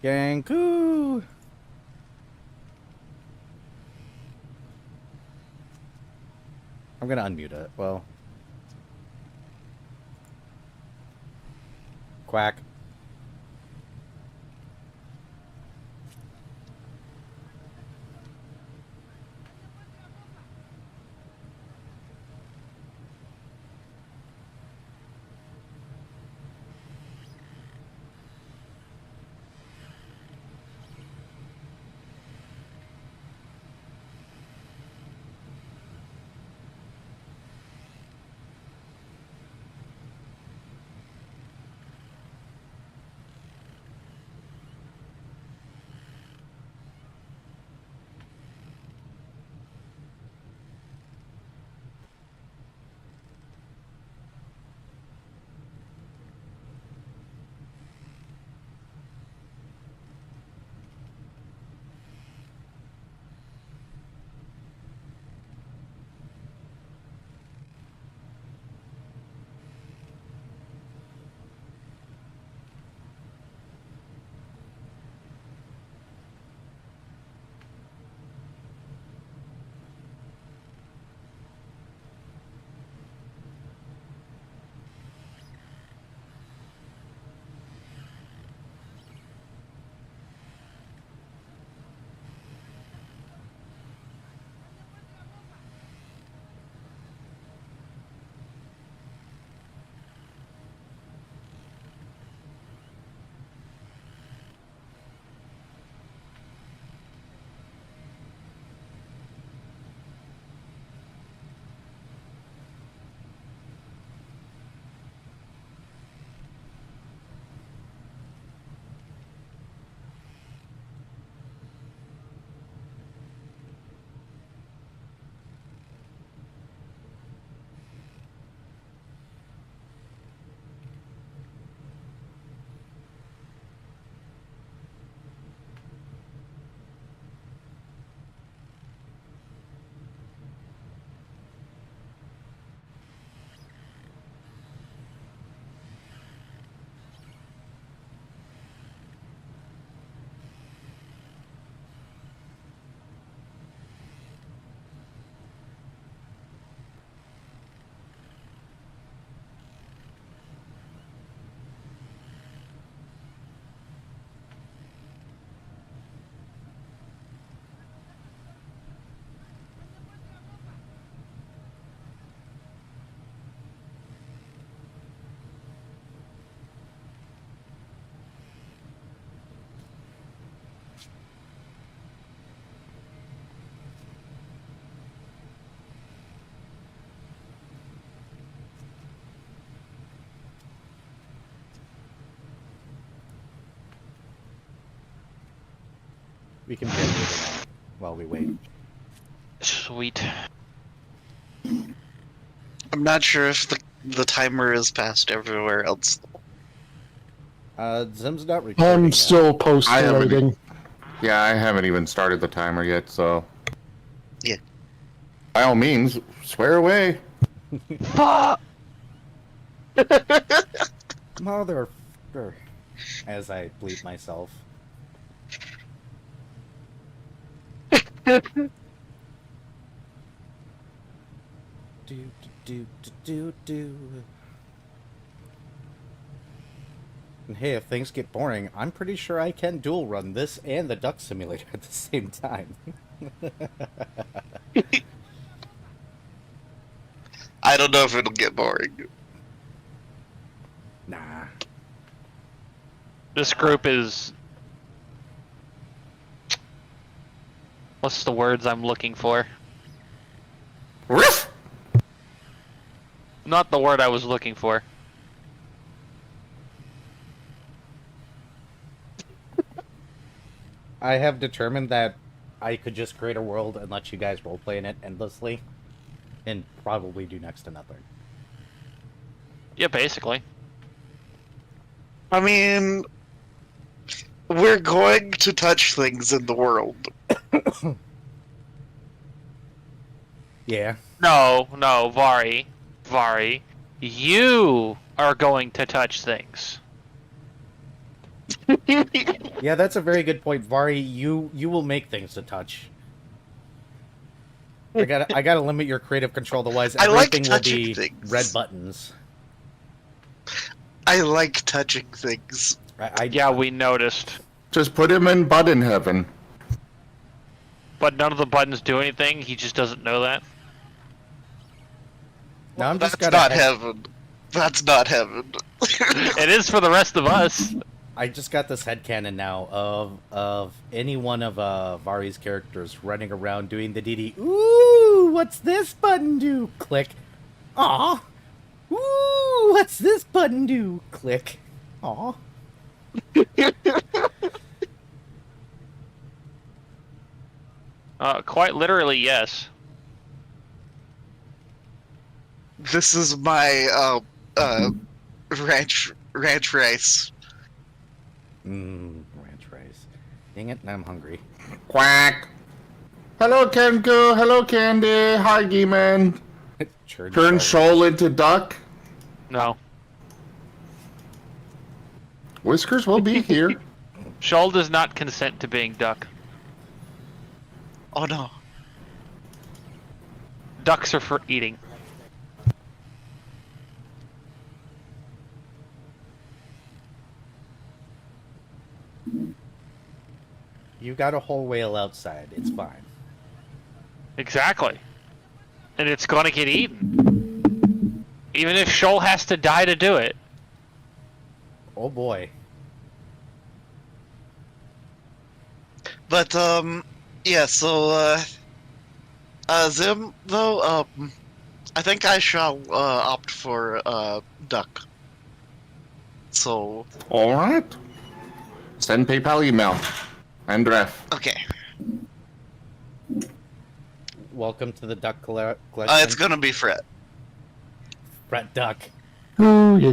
Ganku! I'm gonna unmute it. Well. Quack. We can get moving on while we wait. Sweet. I'm not sure if the timer is passed everywhere else. Zim's not recording I'm still post-loading. Yeah, I haven't even started the timer yet, so... Yeah. By all means, swear away. Fuck! Motherfucker. As I bleep myself. do. And hey, if things get boring, I'm pretty sure I can dual run this and the Duck Simulator at the same time. I don't know if it'll get boring. Nah. This group is... What's the words I'm looking for? Riff! Not the word I was looking for. I have determined that I could just create a world and let you guys roleplay in it endlessly, and probably do next to nothing. Yeah, basically. I mean, we're going to touch things in the world. Yeah. No, Vari. You are going to touch things. Yeah, that's a very good point, Vari. You will make things to touch. I gotta limit your creative control, otherwise I like everything will touching be things. red buttons. I like touching things. Yeah, we noticed. Just put him in button heaven. But none of the buttons do anything. He just doesn't know that. Now I'm just That's gotta not heaven. That's not heaven. It is for the rest of us. I just got this headcanon now of any one of Vari's characters running around doing the DD. Ooh, what's this button do? Click. Aw. Ooh, what's this button do? Click. Aw. Quite literally, yes. This is my ranch rice. Ranch rice. Dang it, now I'm hungry. Quack. Hello, Kenku. Hello, Candy. Hi, Geeman. Turn Shoal into duck. No. Whiskers will be here. Shoal does not consent to being duck. Oh no. Ducks are for eating. You got a whole whale outside. It's fine. Exactly. And it's gonna get eaten. Even if Shoal has to die to do it. Oh boy. But yeah. So Zim though, I think I shall opt for duck. So All right. Send PayPal email. And ref. okay. Welcome to the duck collection. It's gonna be Fred. Brett Duck. Ooh, yeah.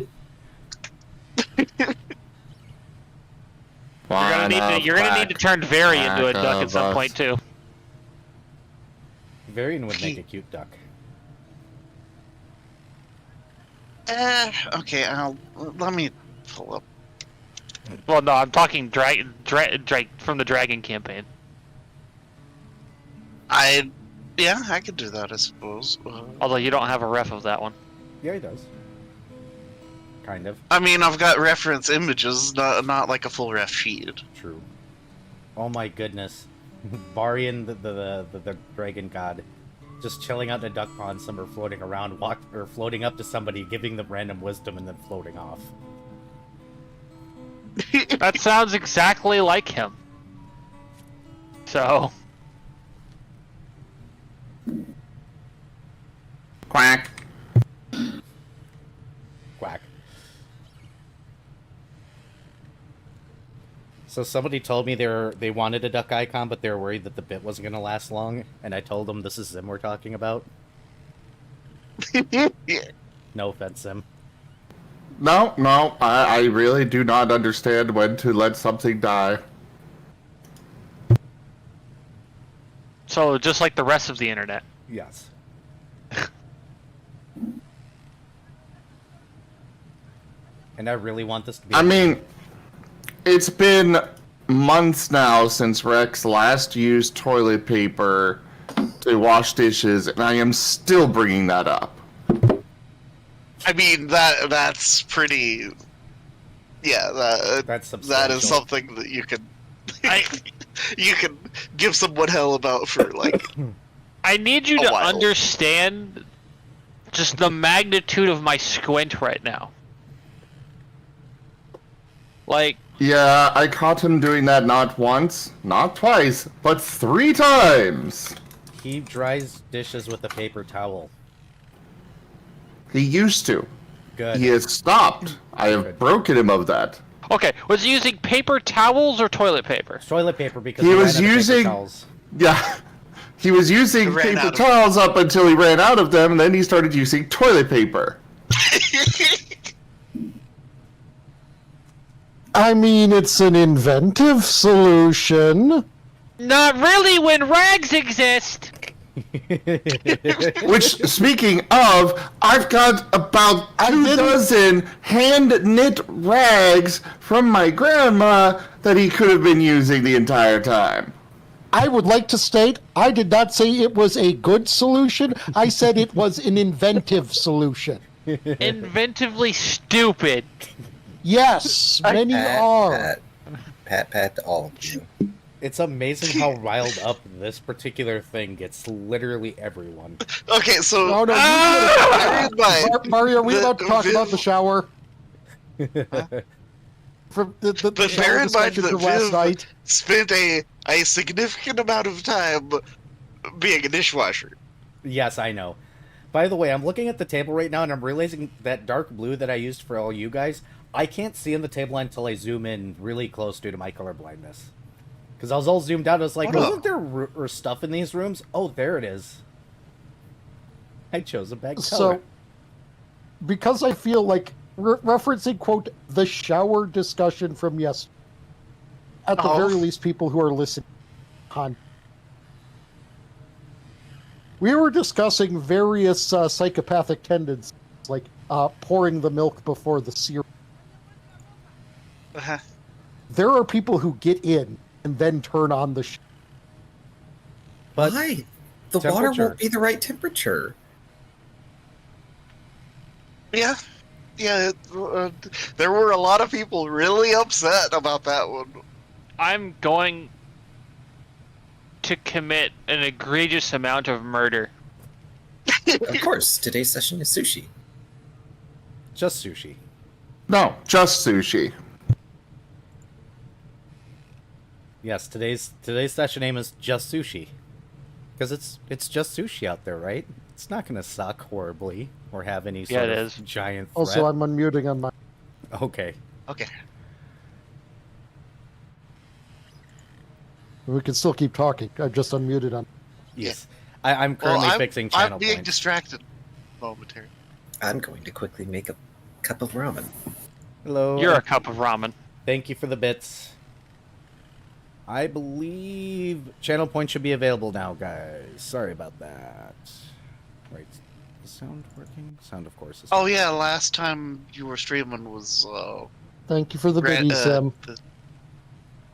You're gonna need to turn Very into a duck at some point too. Varian would make a cute duck. Okay. Let me pull up. Well, no, I'm talking from the Dragon campaign. Yeah, I could do that, I suppose. Although you don't have a ref of that one. Yeah, he does. Kind of. I mean, I've got reference images, not like a full ref sheet. True. Oh my goodness. Varian, the dragon god, just chilling out in a duck pond somewhere, floating around, floating up to somebody, giving them random wisdom, and then floating off. That sounds exactly like him. So, Quack. Quack. So somebody told me they wanted a duck icon, but they were worried that the bit wasn't going to last long, and I told them this is Zim we're talking about. No offense, Zim. No, I really do not understand when to let something die. so just like the rest of the internet. Yes. And I really want this to be... I mean, it's been months now since Rex last used toilet paper to wash dishes, and I am still bringing that up. I mean, that's pretty. Yeah, That's that substantial. is something that you can you can give someone hell about for like. I need you A to while. understand just the magnitude of my squint right now. Like, Yeah, I caught him doing that not once, not twice, but 3 times. He dries dishes with a paper towel. He used to. Good. He has stopped. I have Good. broken him of that. okay, was he using paper towels or toilet paper? Toilet paper because He ran was out of paper using- towels. Yeah. He was using He ran paper out of- towels up until he ran out of them, and then he started using toilet paper. I mean, it's an inventive solution. Not really when rags exist! Which, speaking of, I've got about 24 hand-knit rags from my grandma that he could have been using the entire time. I would like to state, I did not say it was a good solution. I said it was an inventive solution. Inventively stupid. Yes, many are. Pat to all of you. It's amazing how riled up this particular thing gets literally everyone. Okay, so Oh, no, bear in mind, Mario, are we the- about to talk Viv- about the shower? From the But shower bear in mind discussion that from last Viv night. spent a significant amount of time being a dishwasher. Yes, I know. By the way, I'm looking at the table right now and I'm realizing that dark blue that I used for all you guys, I can't see in the table until I zoom in really close due to my color blindness. Because I was all zoomed out, I was like, Oh. wasn't there stuff in these rooms? Oh, there it is. I chose a bad color. So, because I feel like referencing, quote, the shower discussion from yesterday, at the Oh. very least, people who are listening on. We were discussing various psychopathic tendencies, like pouring the milk before the cereal. Uh-huh. There are people who get in and then turn on the But Why? The water temperature. won't be the right temperature. Yeah, yeah. There were a lot of people really upset about that one. I'm going to commit an egregious amount of murder. Of course, today's session is sushi. just sushi. No, just sushi. Yes, today's session name is just sushi. Because it's just sushi out there, right? It's not going to suck horribly or have any sort Yeah, it of is. giant threat. Also, I'm unmuting on my. Okay. Okay. We can still keep talking. I've just unmuted on. Yes. I'm currently fixing channel I'm being points. distracted momentarily. I'm going to quickly make a cup of ramen. Hello. You're a cup of ramen. Thank you for the bits. I believe channel points should be available now, guys. Sorry about that. Right. Is sound working? Sound, of course, is Oh yeah, last time you were streaming was Thank you for the biddies, the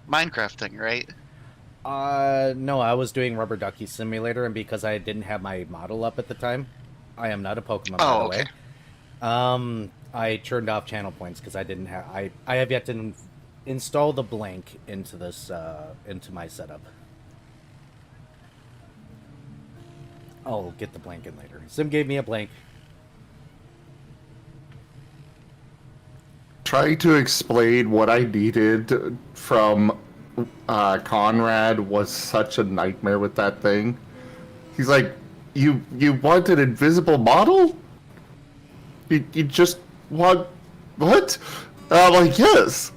Minecraft thing, right? No, I was doing Rubber Ducky Simulator, and because I didn't have my model up at the time, I am not a Pokemon, by Oh, the okay. way. I turned off channel points because I didn't have. I have yet to install the blank into this into my setup. I'll get the blank in later. Sim gave me a blank. Try to explain what I needed from Conrad was such a nightmare with that thing. He's like, you want an invisible model? You just want what? I'm like, yes.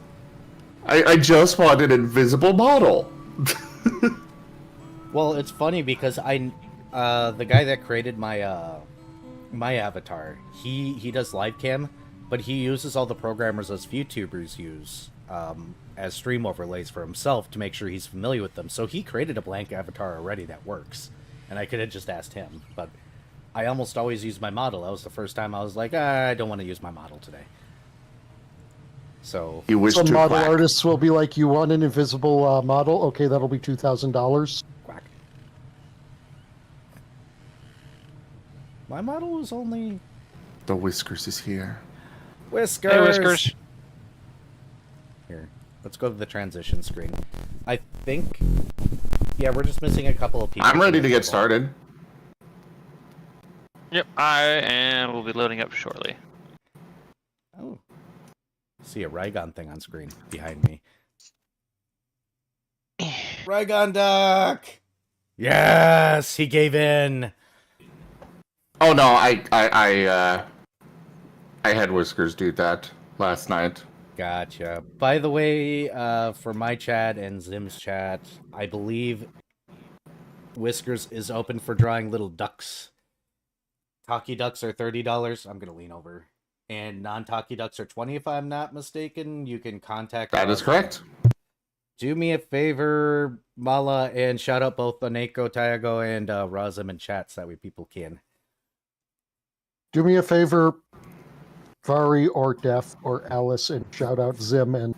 I just want an invisible model. Well, it's funny because the guy that created my my avatar, he does live cam, but he uses all the programmers as YouTubers use as stream overlays for himself to make sure he's familiar with them. So he created a blank avatar already that works, and I could have just asked him, but I almost always use my model. That was the first time I was like, I don't want to use my model today. So You wish Some to model quack. artists will be like, "You want an invisible model? Okay, that'll be $2,000." quack. My model was only The Whiskers is here. Whiskers. Hey, Whiskers. Here, let's go to the transition screen. I think, yeah, we're just missing a couple of people. I'm ready from to the get football. started. Yep, I am. We'll be loading up shortly. Oh, see a Raygon thing on screen behind me. Raygon duck. Yes, he gave in. Oh no, I had Whiskers do that last night. Gotcha. By the way, for my chat and Zim's chat, I believe Whiskers is open for drawing little ducks. Talkie ducks are $30. I'm gonna lean over. And non-talkie ducks are $20 if I'm not mistaken. You can contact That is correct. Do me a favor, Mala, and shout out both Aneko, Taigo, and Razim in chat so that way people can. Do me a favor, Vari or Def or Alice, and shout out Zim and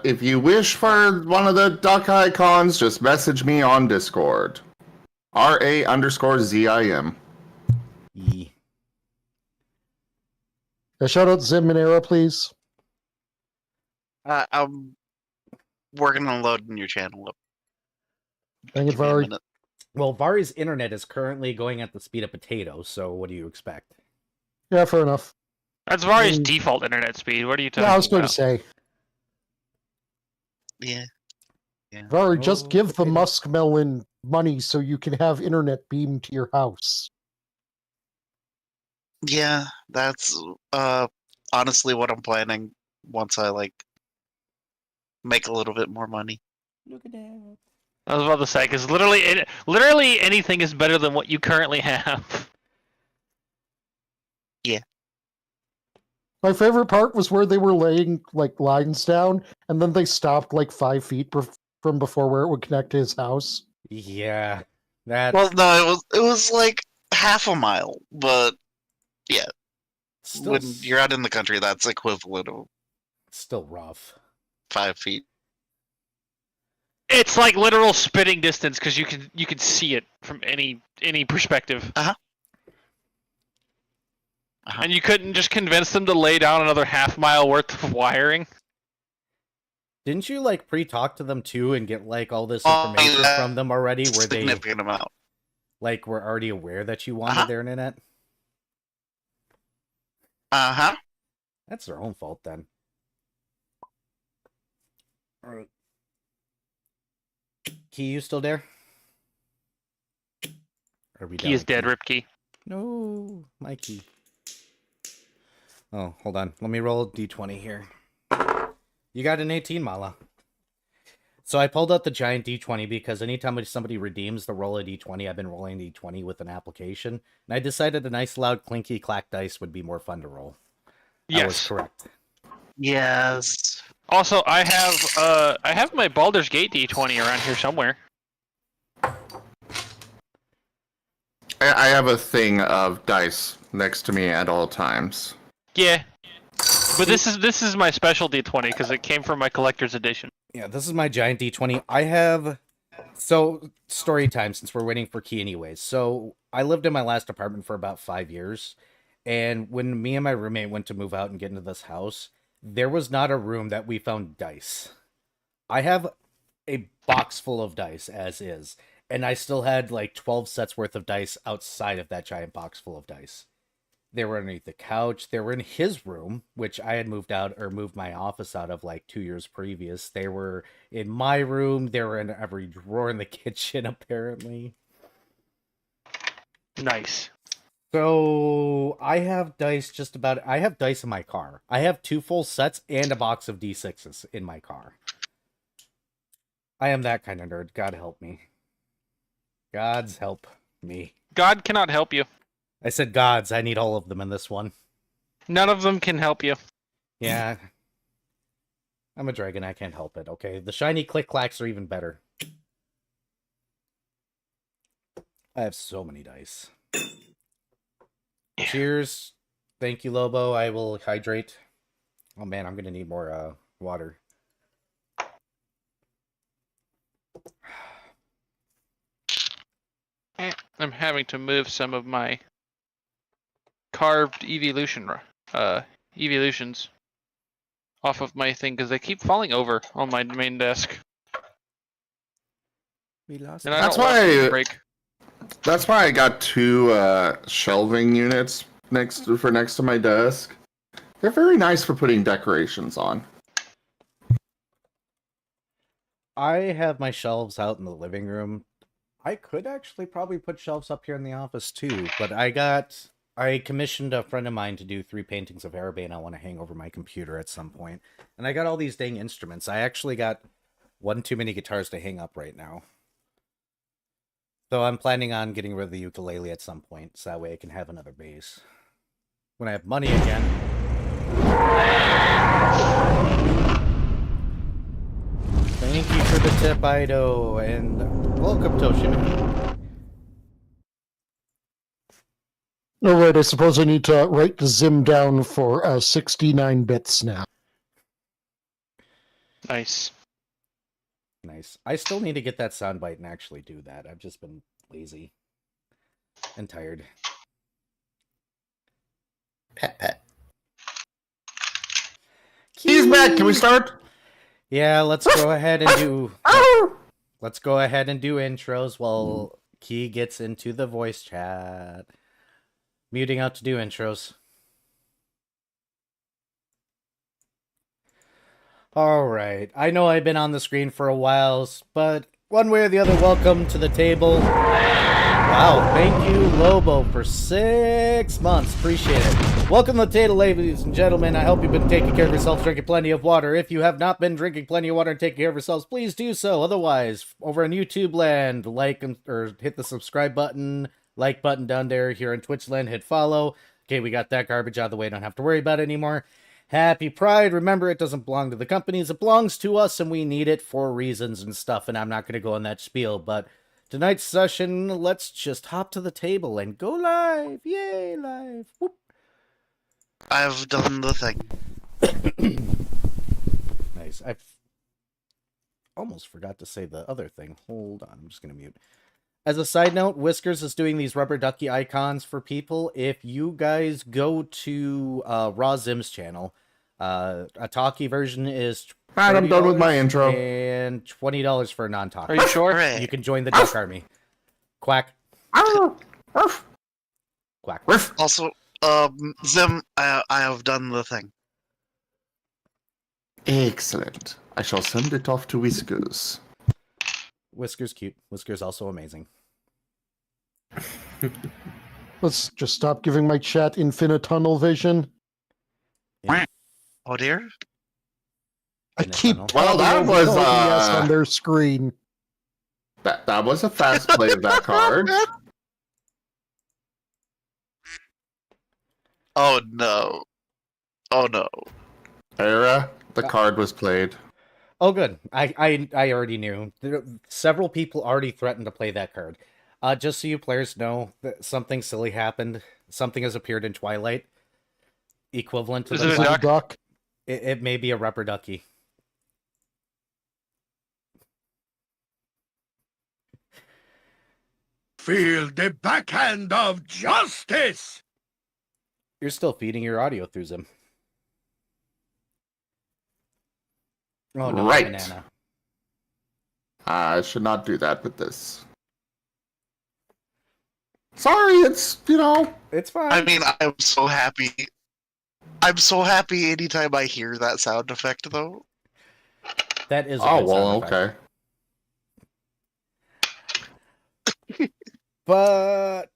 If you wish for one of the duck icons, just message me on Discord. RA_ZIM. Yee. shout out Zim and Era, please. I'm working on loading your channel up. Thank you, Give me a Vari. minute. Well, Vari's internet is currently going at the speed of potatoes, so what do you expect? Yeah, fair enough. That's Vari's Mm. default internet speed. What are you talking Yeah, I was going to about? say, Yeah. Vari, just Oh, give the potato. muskmelon money so you can have internet beamed to your house. Yeah, that's honestly what I'm planning once I make a little bit more money. Look at that. I was about to say, because literally anything is better than what you currently have. My favorite part was where they were laying lines down, and then they stopped 5 feet from before where it would connect to his house. Yeah, that's Well, no, it was like half a mile, but still, when you're out in the country, that's equivalent of still rough. 5 feet. It's like literal spitting distance because you can see it from any perspective. Uh-huh. And you couldn't just convince them to lay down another half-mile worth of wiring. Didn't you pre-talk to them too and get all this Oh, information yeah. from them already, where they Significant amount. were already aware that you wanted Uh-huh. their internet? Uh-huh. That's their own fault then. Alright. Key, you still there? Are we He is dead, Ripkey. No, Mikey. Oh, hold on. Let me roll a d20 here. You got an 18, Mala. So I pulled out the giant d20 because anytime somebody redeems the roll a d20, I've been rolling d20 with an application, and I decided a nice loud clinky clack dice would be more fun to roll. I was Yes. correct. Yes. Also, I have my Baldur's Gate D20 around here somewhere. I have a thing of dice next to me at all times. Yeah. But this is my special D20 because it came from my collector's edition. Yeah, this is my giant d20. I have... So, story time, since we're waiting for Key anyways. So, I lived in my last apartment for about 5 years, and when me and my roommate went to move out and get into this house, there was not a room that we found dice. I have a box full of dice, as is, and I still had 12 sets worth of dice outside of that giant box full of dice. They were underneath the couch. They were in his room, which I had moved my office out of 2 years previous. They were in my room. They were in every drawer in the kitchen, apparently. Nice. So I have dice I have dice in my car. I have 2 full sets and a box of D6s in my car. I am that kind of nerd. God help me. God's help me. God cannot help you. I said gods. I need all of them in this one. None of them can help you. Yeah. I'm a dragon. I can't help it, okay? The shiny click-clacks are even better. I have so many dice. Yeah. Cheers. Thank you, Lobo. I will hydrate. Oh, man, I'm going to need more water. I'm having to move some of my carved evolutions off of my thing because they keep falling over on my main desk. We lost And I That's don't want them why- to break. That's why I got 2 shelving units next to my desk. They're very nice for putting decorations on. I have my shelves out in the living room. I could actually probably put shelves up here in the office too, but I commissioned a friend of mine to do 3 paintings of Erebane I want to hang over my computer at some point. And I got all these dang instruments. I actually got one too many guitars to hang up right now. So I'm planning on getting rid of the ukulele at some point, so that way I can have another bass. When I have money again. Rapido, and welcome, Toshiman. All right, I suppose I need to write the Zim down for 69 bits now. Nice. Nice. I still need to get that soundbite and actually do that. I've just been lazy and tired. Pat pat. He's back. Can we start? Yeah, let's go ahead and do. Let's go ahead and do intros while Key gets into the voice chat. Muting out to do intros. All right. I know I've been on the screen for a while, but one way or the other, welcome to the table. Wow, thank you, Lobo, for 6 months. Appreciate it. Welcome to the table, ladies and gentlemen. I hope you've been taking care of yourselves, drinking plenty of water. If you have not been drinking plenty of water and taking care of yourselves, please do so. Otherwise, over on YouTube land, like or hit the subscribe button, like button down there. Here on Twitch land, hit follow. Okay, we got that garbage out of the way. Don't have to worry about it anymore. Happy Pride. Remember, it doesn't belong to the companies. It belongs to us, and we need it for reasons and stuff, and I'm not going to go on that spiel, but tonight's session, let's just hop to the table and go live. Yay, live. Whoop. I've done the thing. Nice. I almost forgot to say the other thing. Hold on, I'm just going to mute. As a side note, Whiskers is doing these rubber ducky icons for people. If you guys go to Raw Zim's channel, a talkie version is Alright, I'm done with my intro. and $20 for a non-talkie. Are you sure? Hooray. You can join the Duck Army. Quack. Quack. Also, Zim, I have done the thing. Excellent. I shall send it off to Whiskers. Whisker's cute. Whisker's also amazing. Let's just stop giving my chat infinite tunnel vision. Oh dear. I Infinite keep tunnel. Well, that toggling was, OBS on their screen. That was a fast play of that card. Oh no. Oh no. Era, the card was played. Oh, good. I already knew. Several people already threatened to play that card. Just so you players know, that something silly happened. Something has appeared in Twilight. Equivalent to Is the it a sound. duck? Duck. It may be a rubber ducky. Feel the backhand of justice! You're still feeding your audio through Zim. Oh, no, Right. banana. I should not do that with this. Sorry, it's, you know. It's fine. I mean, I'm so happy. I'm so happy anytime I hear that sound effect, though. That is a Oh, good well, sound effect. okay. But...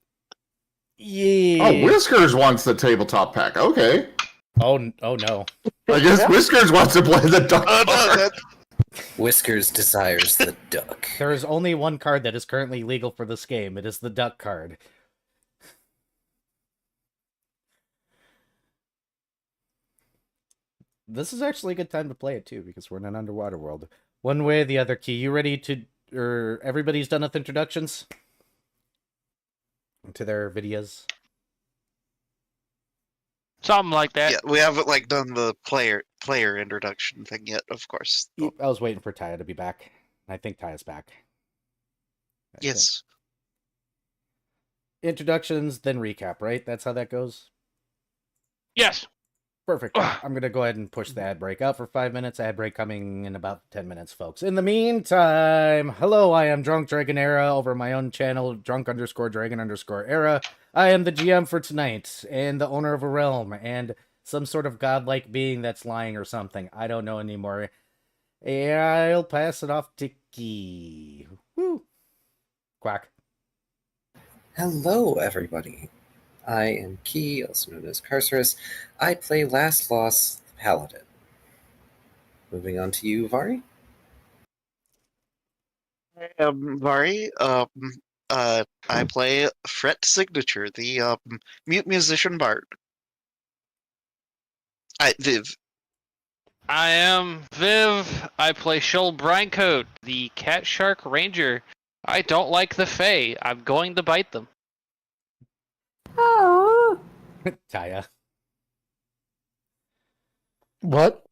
Yeah. Oh, Whiskers wants the tabletop pack. Okay. Oh no. I guess Whiskers wants to play the duck Oh no, card. that, Whiskers desires the duck. There is only one card that is currently legal for this game. It is the duck card. This is actually a good time to play it too, because we're in an underwater world. One way or the other, Key, you ready to... Or everybody's done with introductions? To their videos? Something like that. yeah, we haven't like done the player introduction thing yet, of course. I was waiting for Taya to be back. I think Taya's back. I think. Yes. Introductions, then recap, right? That's how that goes? Yes. Perfect. I'm going to go ahead and push the ad break out for 5 minutes. Ad break coming in about 10 minutes, folks. In the meantime, hello, I am Drunk Dragon Era over my own channel, drunk_dragon_era. I am the GM for tonight and the owner of a realm and some sort of godlike being that's lying or something. I don't know anymore. I'll pass it off to Key. Woo. Quack. Hello, everybody. I am Key, also known as Carcerus. I play Last Loss the Paladin. Moving on to you, Vari. Vari, I play Fret Signature, the mute musician bard. Viv. I am Viv. I play Shoal Brinecoat, the Cat Shark Ranger. I don't like the Fae. I'm going to bite them. Taya. What?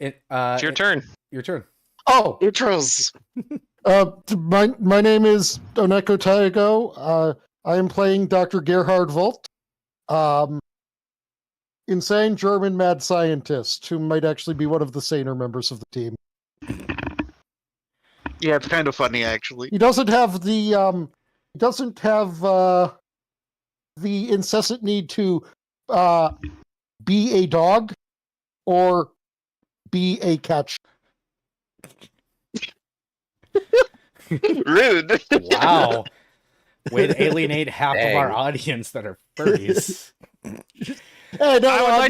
It's your turn. Your turn. Oh, Intros. my name is Oneko Taigo. I am playing Dr. Gerhard Volt, insane German mad scientist who might actually be one of the saner members of the team. Yeah, it's kind of funny actually. He doesn't have the incessant need to be a dog or be a cat. Rude. Wow. Way to alienate half of our Dang. audience that are furries. Hey, no, I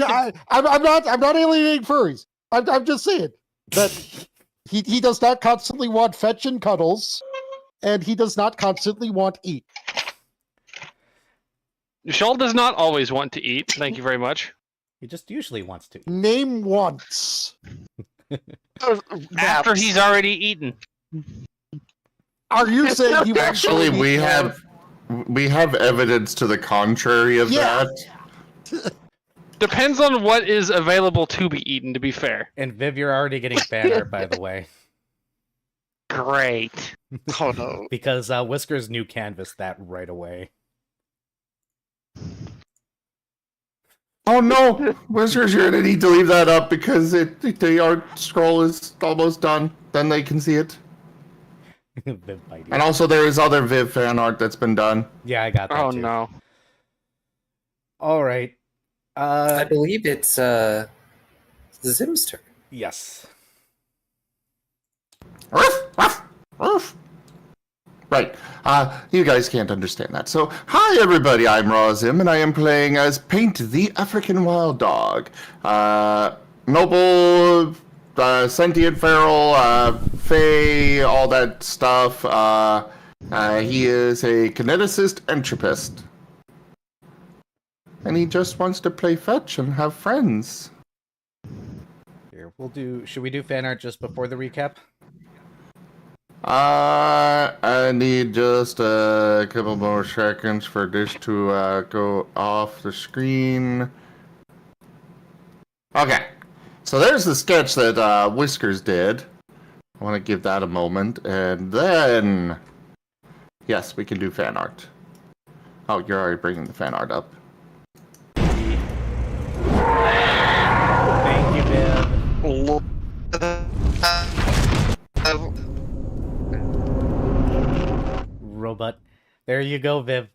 would like I'm not alienating furries. I'm just saying that he does not constantly want fetch and cuddles, and he does not constantly want eat. Shoal does not always want to eat. Thank you very much. He just usually wants to. Name once. After he's already eaten. Are you saying you Actually, we have evidence to the contrary of Yeah. that. Depends on what is available to be eaten, to be fair. And Viv, you're already getting fan art, by the way. Great. Oh no. Because Whiskers new canvas that right away. Oh no, Whiskers, you're gonna need to leave that up because the art scroll is almost done. Then they can see it. Viv biting. And also, there is other Viv fan art that's been done. Yeah, I got that Oh too. no. All right. I believe it's Zim's turn. Yes. Ruff, ruff, ruff. Right. You guys can't understand that. So, hi everybody, I'm Razim, and I am playing as Paint the African Wild Dog. Noble, sentient feral, fae, all that stuff. He is a kineticist entropist. And he just wants to play fetch and have friends. Here, should we do fan art just before the recap? I need just a couple more seconds for this to go off the screen. Okay, so there's the sketch that Whiskers did. I want to give that a moment, and then yes, we can do fan art. Oh, you're already bringing the fan art up. Thank you, Viv. Robot. There you go, Viv.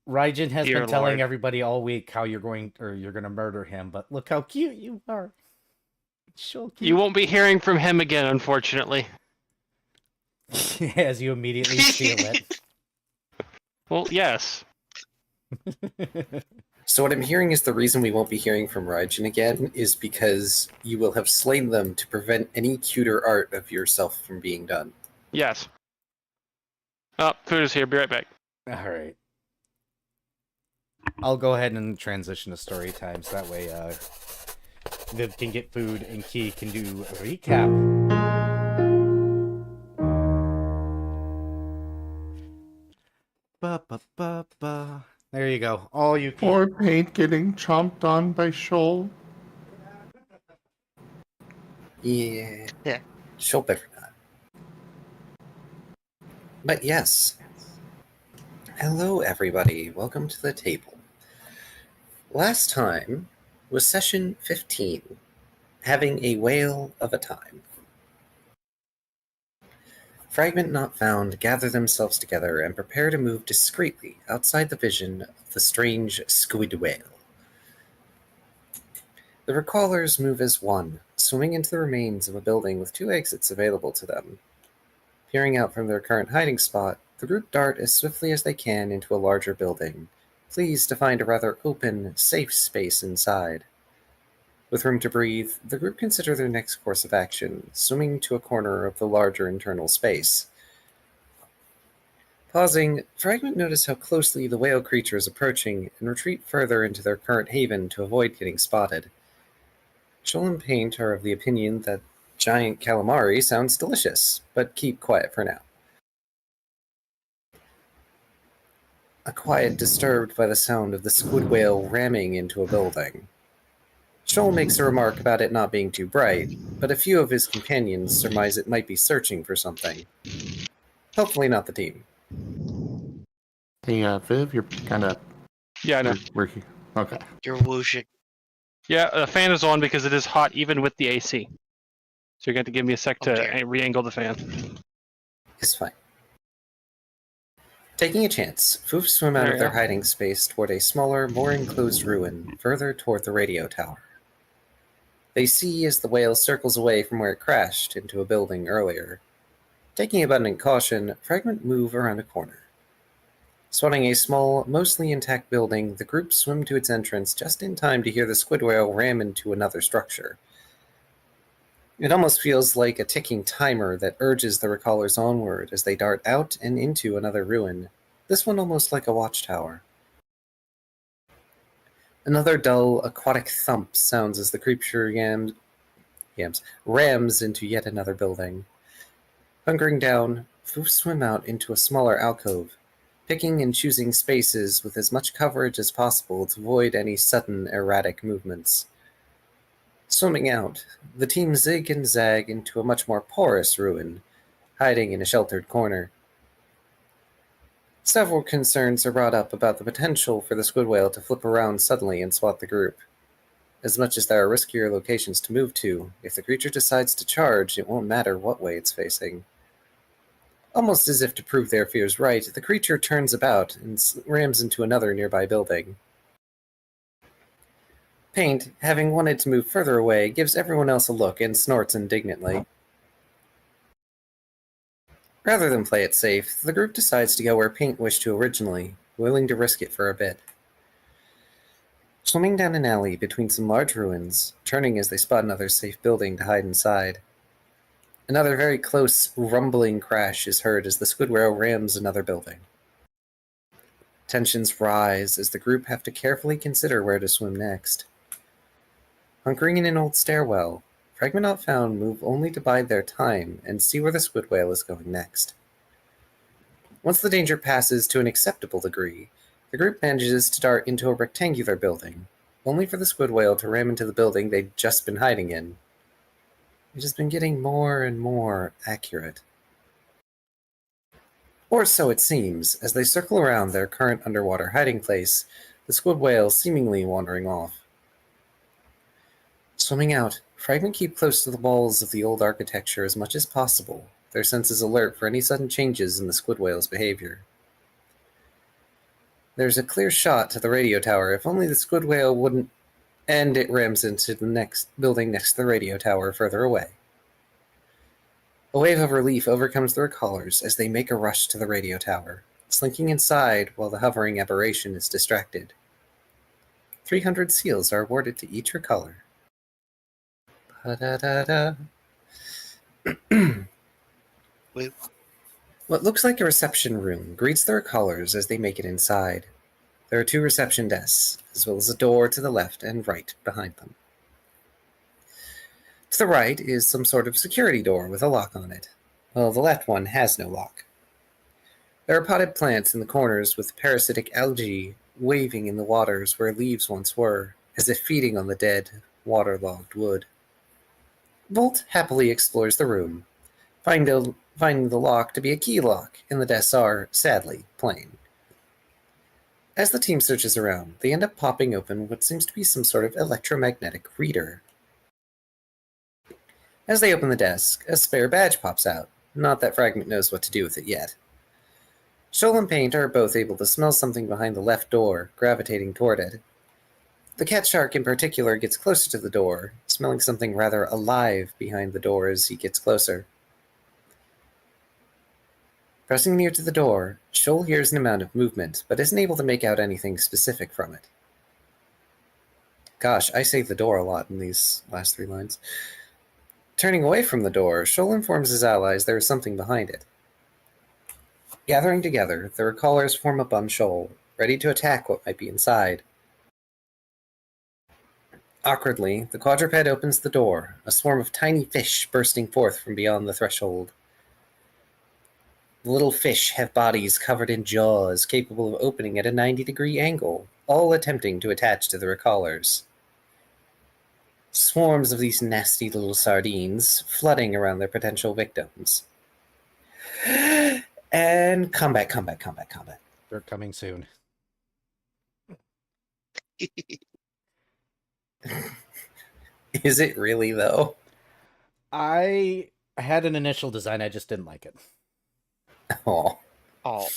Raijin has Dear been telling Lord. everybody all week how you're gonna murder him, but look how cute you are. So cute. You won't be hearing from him again, unfortunately. As you immediately steal it. Well, yes. So what I'm hearing is the reason we won't be hearing from Raijin again is because you will have slain them to prevent any cuter art of yourself from being done. Yes. Oh, food is here. Be right back. All right. I'll go ahead and transition to story time, so that way Viv can get food and Key can do a recap. Ba, ba, ba, ba. There you go. All you can. Poor Paint getting chomped on by Shoal. Yeah. Yeah. She'll better not. But yes. Hello, everybody. Welcome to the table. Last time was session 15, having a whale of a time. Fragment Not Found gather themselves together and prepare to move discreetly outside the vision of the strange squid whale. The Recallers move as one, swimming into the remains of a building with 2 exits available to them. Peering out from their current hiding spot, the group dart as swiftly as they can into a larger building, pleased to find a rather open, safe space inside. With room to breathe, the group consider their next course of action, swimming to a corner of the larger internal space. Pausing, Fragment notice how closely the whale creature is approaching and retreat further into their current haven to avoid getting spotted. Joel and Paint are of the opinion that giant calamari sounds delicious, but keep quiet for now. A quiet disturbed by the sound of the squid whale ramming into a building. Joel makes a remark about it not being too bright, but a few of his companions surmise it might be searching for something. Hopefully not the team. Hey, Viv, you're kind of... Yeah, I know. Okay. You're whooshing. Yeah, the fan is on because it is hot even with the AC. So you're going to give me a sec Oh, to dear. re-angle the fan. It's fine. Taking a chance, Foofs swim out There of you their go. hiding space toward a smaller, more enclosed ruin, further toward the radio tower. They see as the whale circles away from where it crashed into a building earlier. Taking abundant caution, Fragment move around a corner. Spotting a small, mostly intact building, the group swim to its entrance just in time to hear the squid whale ram into another structure. It almost feels like a ticking timer that urges the recallers onward as they dart out and into another ruin, this one almost like a watchtower. Another dull, aquatic thump sounds as the creature rams into yet another building. Hunkering down, Foofs swim out into a smaller alcove, picking and choosing spaces with as much coverage as possible to avoid any sudden erratic movements. Swimming out, the team zig and zag into a much more porous ruin, hiding in a sheltered corner. Several concerns are brought up about the potential for the squid whale to flip around suddenly and swat the group. As much as there are riskier locations to move to, if the creature decides to charge, it won't matter what way it's facing. Almost as if to prove their fears right, the creature turns about and rams into another nearby building. Paint, having wanted to move further away, gives everyone else a look and snorts indignantly. Rather than play it safe, the group decides to go where Paint wished to originally, willing to risk it for a bit. Swimming down an alley between some large ruins, turning as they spot another safe building to hide inside. Another very close, rumbling crash is heard as the squid whale rams another building. Tensions rise as the group have to carefully consider where to swim next. Hunkering in an old stairwell, Fragment Not Found move only to bide their time and see where the squid whale is going next. Once the danger passes to an acceptable degree, the group manages to dart into a rectangular building, only for the squid whale to ram into the building they'd just been hiding in. It has been getting more and more accurate. Or so it seems, as they circle around their current underwater hiding place, the squid whale seemingly wandering off. Swimming out, Fragment keep close to the walls of the old architecture as much as possible, their senses alert for any sudden changes in the squid whale's behavior. There's a clear shot to the radio tower if only the squid whale wouldn't, and it rams into the next building next to the radio tower further away. A wave of relief overcomes the recallers as they make a rush to the radio tower, slinking inside while the hovering aberration is distracted. 300 seals are awarded to each recaller. Pa-da-da-da. Wait. What looks like a reception room greets the recallers as they make it inside. There are 2 reception desks, as well as a door to the left and right behind them. To the right is some sort of security door with a lock on it. Well, the left one has no lock. There are potted plants in the corners with parasitic algae waving in the waters where leaves once were, as if feeding on the dead, waterlogged wood. Volt happily explores the room, finding the lock to be a key lock, and the desks are, sadly, plain. As the team searches around, they end up popping open what seems to be some sort of electromagnetic reader. As they open the desk, a spare badge pops out, not that Fragment knows what to do with it yet. Shoal and Paint are both able to smell something behind the left door, gravitating toward it. The cat shark in particular gets closer to the door, smelling something rather alive behind the door as he gets closer. Pressing near to the door, Shoal hears an amount of movement, but isn't able to make out anything specific from it. Gosh, I say the door a lot in these last 3 lines. Turning away from the door, Shoal informs his allies there is something behind it. Gathering together, the recallers form up on Shoal, ready to attack what might be inside. Awkwardly, the quadruped opens the door, a swarm of tiny fish bursting forth from beyond the threshold. The little fish have bodies covered in jaws capable of opening at a 90-degree angle, all attempting to attach to the recallers. Swarms of these nasty little sardines flooding around their potential victims. And combat. They're coming soon. Is it really, though? I had an initial design, I just didn't like it. Oh. Oh,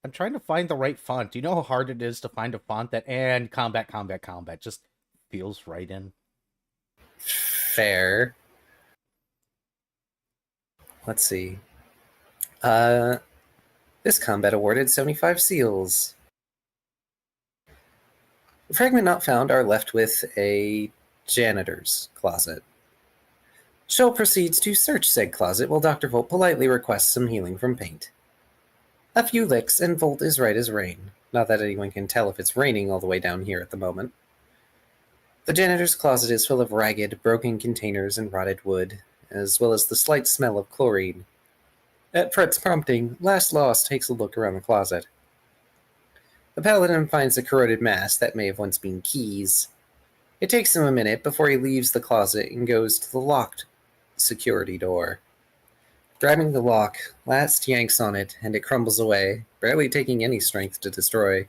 I'm trying to find the right font. Do you know how hard it is to find a font that and combat just feels right in? Fair. Let's see. This combat awarded 75 seals. The fragment not found are left with a janitor's closet. Shoal proceeds to search said closet while Dr. Volt politely requests some healing from Paint. A few licks and Volt is right as rain. Not that anyone can tell if it's raining all the way down here at the moment. The janitor's closet is full of ragged, broken containers and rotted wood, as well as the slight smell of chlorine. At Fred's prompting, Last Lost takes a look around the closet. The paladin finds a corroded mass that may have once been keys. It takes him a minute before he leaves the closet and goes to the locked security door. Grabbing the lock, Last yanks on it, and it crumbles away, barely taking any strength to destroy.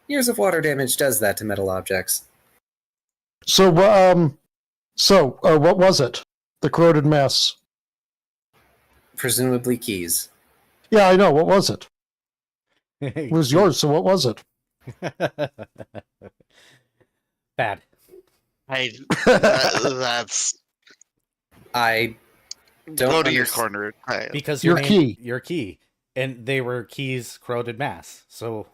Years of water damage does that to metal objects. So, what was it? The corroded mass. Presumably keys. Yeah, I know. What was it? It was yours, so what was it? Bad. That's I don't go to your understand. corner. Because Your key. Your key. And they were keys corroded mass. So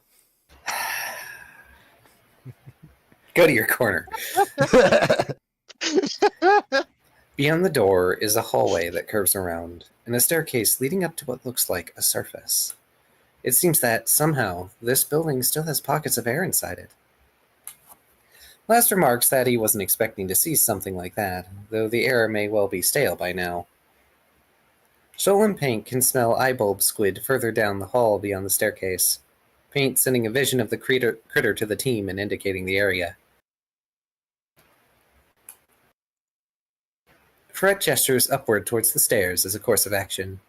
Go to your corner. Beyond the door is a hallway that curves around, and a staircase leading up to what looks like a surface. It seems that, somehow, this building still has pockets of air inside it. Last remarks that he wasn't expecting to see something like that, though the air may well be stale by now. Shoal and Paint can smell eyebulb squid further down the hall beyond the staircase. Paint sending a vision of the critter to the team and indicating the area. Fred gestures upward towards the stairs as a course of action.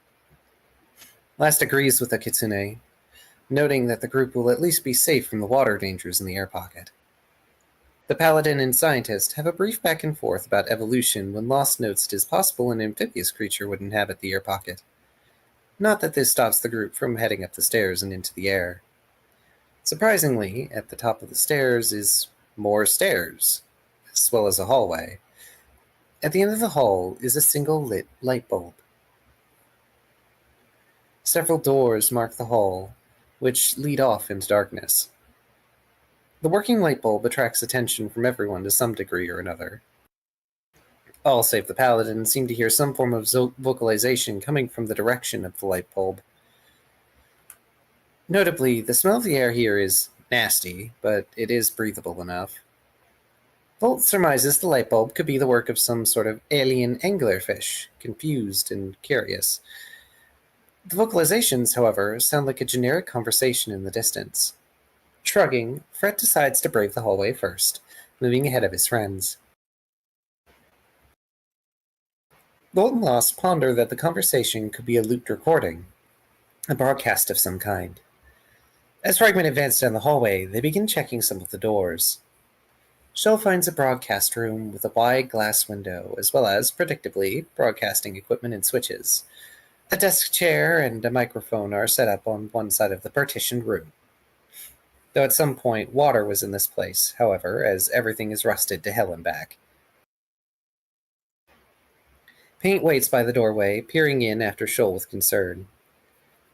Last agrees with the kitsune, noting that the group will at least be safe from the water dangers in the air pocket. The paladin and scientist have a brief back and forth about evolution when Lost notes it is possible an amphibious creature would inhabit the air pocket. Not that this stops the group from heading up the stairs and into the air. Surprisingly, at the top of the stairs is more stairs, as well as a hallway. At the end of the hall is a single lit light bulb. Several doors mark the hall, which lead off into darkness. The working light bulb attracts attention from everyone to some degree or another. All save the paladin seem to hear some form of vocalization coming from the direction of the light bulb. Notably, the smell of the air here is nasty, but it is breathable enough. Volt surmises the light bulb could be the work of some sort of alien anglerfish, confused and curious. The vocalizations, however, sound like a generic conversation in the distance. Shrugging, Fred decides to brave the hallway first, moving ahead of his friends. Volt and Lost ponder that the conversation could be a looped recording, a broadcast of some kind. As Fragment advances down the hallway, they begin checking some of the doors. Shoal finds a broadcast room with a wide glass window, as well as, predictably, broadcasting equipment and switches. A desk chair and a microphone are set up on one side of the partitioned room. Though at some point water was in this place, however, as everything is rusted to hell and back. Paint waits by the doorway, peering in after Shoal with concern.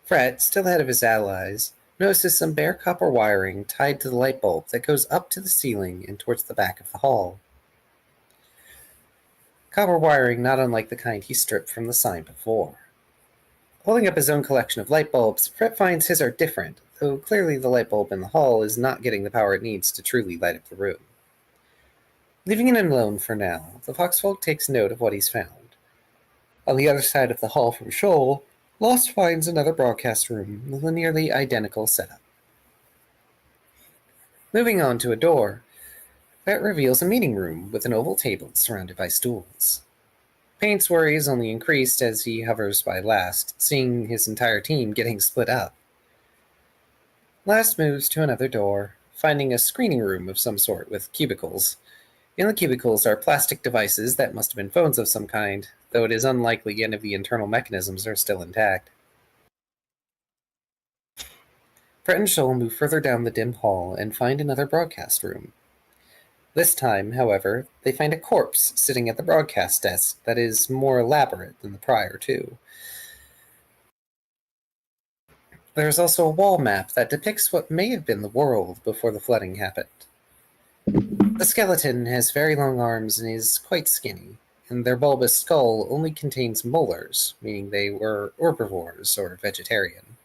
Fred, still ahead of his allies, notices some bare copper wiring tied to the light bulb that goes up to the ceiling and towards the back of the hall. Copper wiring not unlike the kind he stripped from the sign before. Holding up his own collection of light bulbs, Fred finds his are different, though clearly the light bulb in the hall is not getting the power it needs to truly light up the room. Leaving him alone for now, the Foxfolk takes note of what he's found. On the other side of the hall from Shoal, Lost finds another broadcast room with a nearly identical setup. Moving on to a door, that reveals a meeting room with an oval table surrounded by stools. Paint's worries only increased as he hovers by Last, seeing his entire team getting split up. Last moves to another door, finding a screening room of some sort with cubicles. In the cubicles are plastic devices that must have been phones of some kind, though it is unlikely any of the internal mechanisms are still intact. Fret and Shoal move further down the dim hall and find another broadcast room. This time, however, they find a corpse sitting at the broadcast desk that is more elaborate than the prior two. There is also a wall map that depicts what may have been the world before the flooding happened. The skeleton has very long arms and is quite skinny, and their bulbous skull only contains molars, meaning they were herbivores or vegetarian.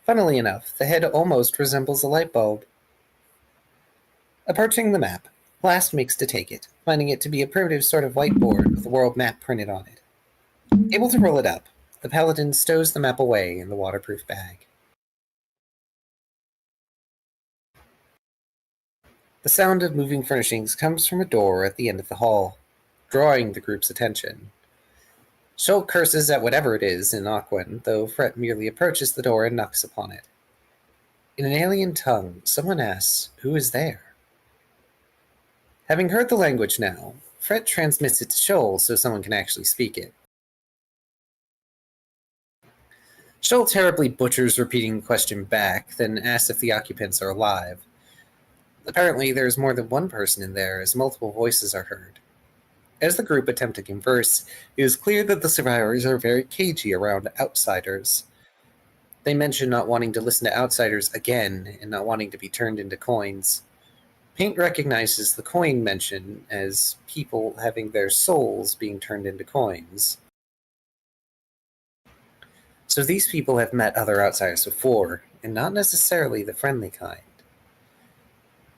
Funnily enough, the head almost resembles a light bulb. Approaching the map, Last makes to take it, finding it to be a primitive sort of whiteboard with a world map printed on it. Able to roll it up, the paladin stows the map away in the waterproof bag. The sound of moving furnishings comes from a door at the end of the hall, drawing the group's attention. Shoal curses at whatever it is in Aquan, though Fret merely approaches the door and knocks upon it. In an alien tongue, someone asks, "Who is there?" Having heard the language now, Fret transmits it to Shoal so someone can actually speak it. Shoal terribly butchers repeating the question back, then asks if the occupants are alive. Apparently, there is more than one person in there, as multiple voices are heard. As the group attempt to converse, it is clear that the survivors are very cagey around outsiders. They mention not wanting to listen to outsiders again, and not wanting to be turned into coins. Paint recognizes the coin mention as people having their souls being turned into coins. So these people have met other outsiders before, and not necessarily the friendly kind.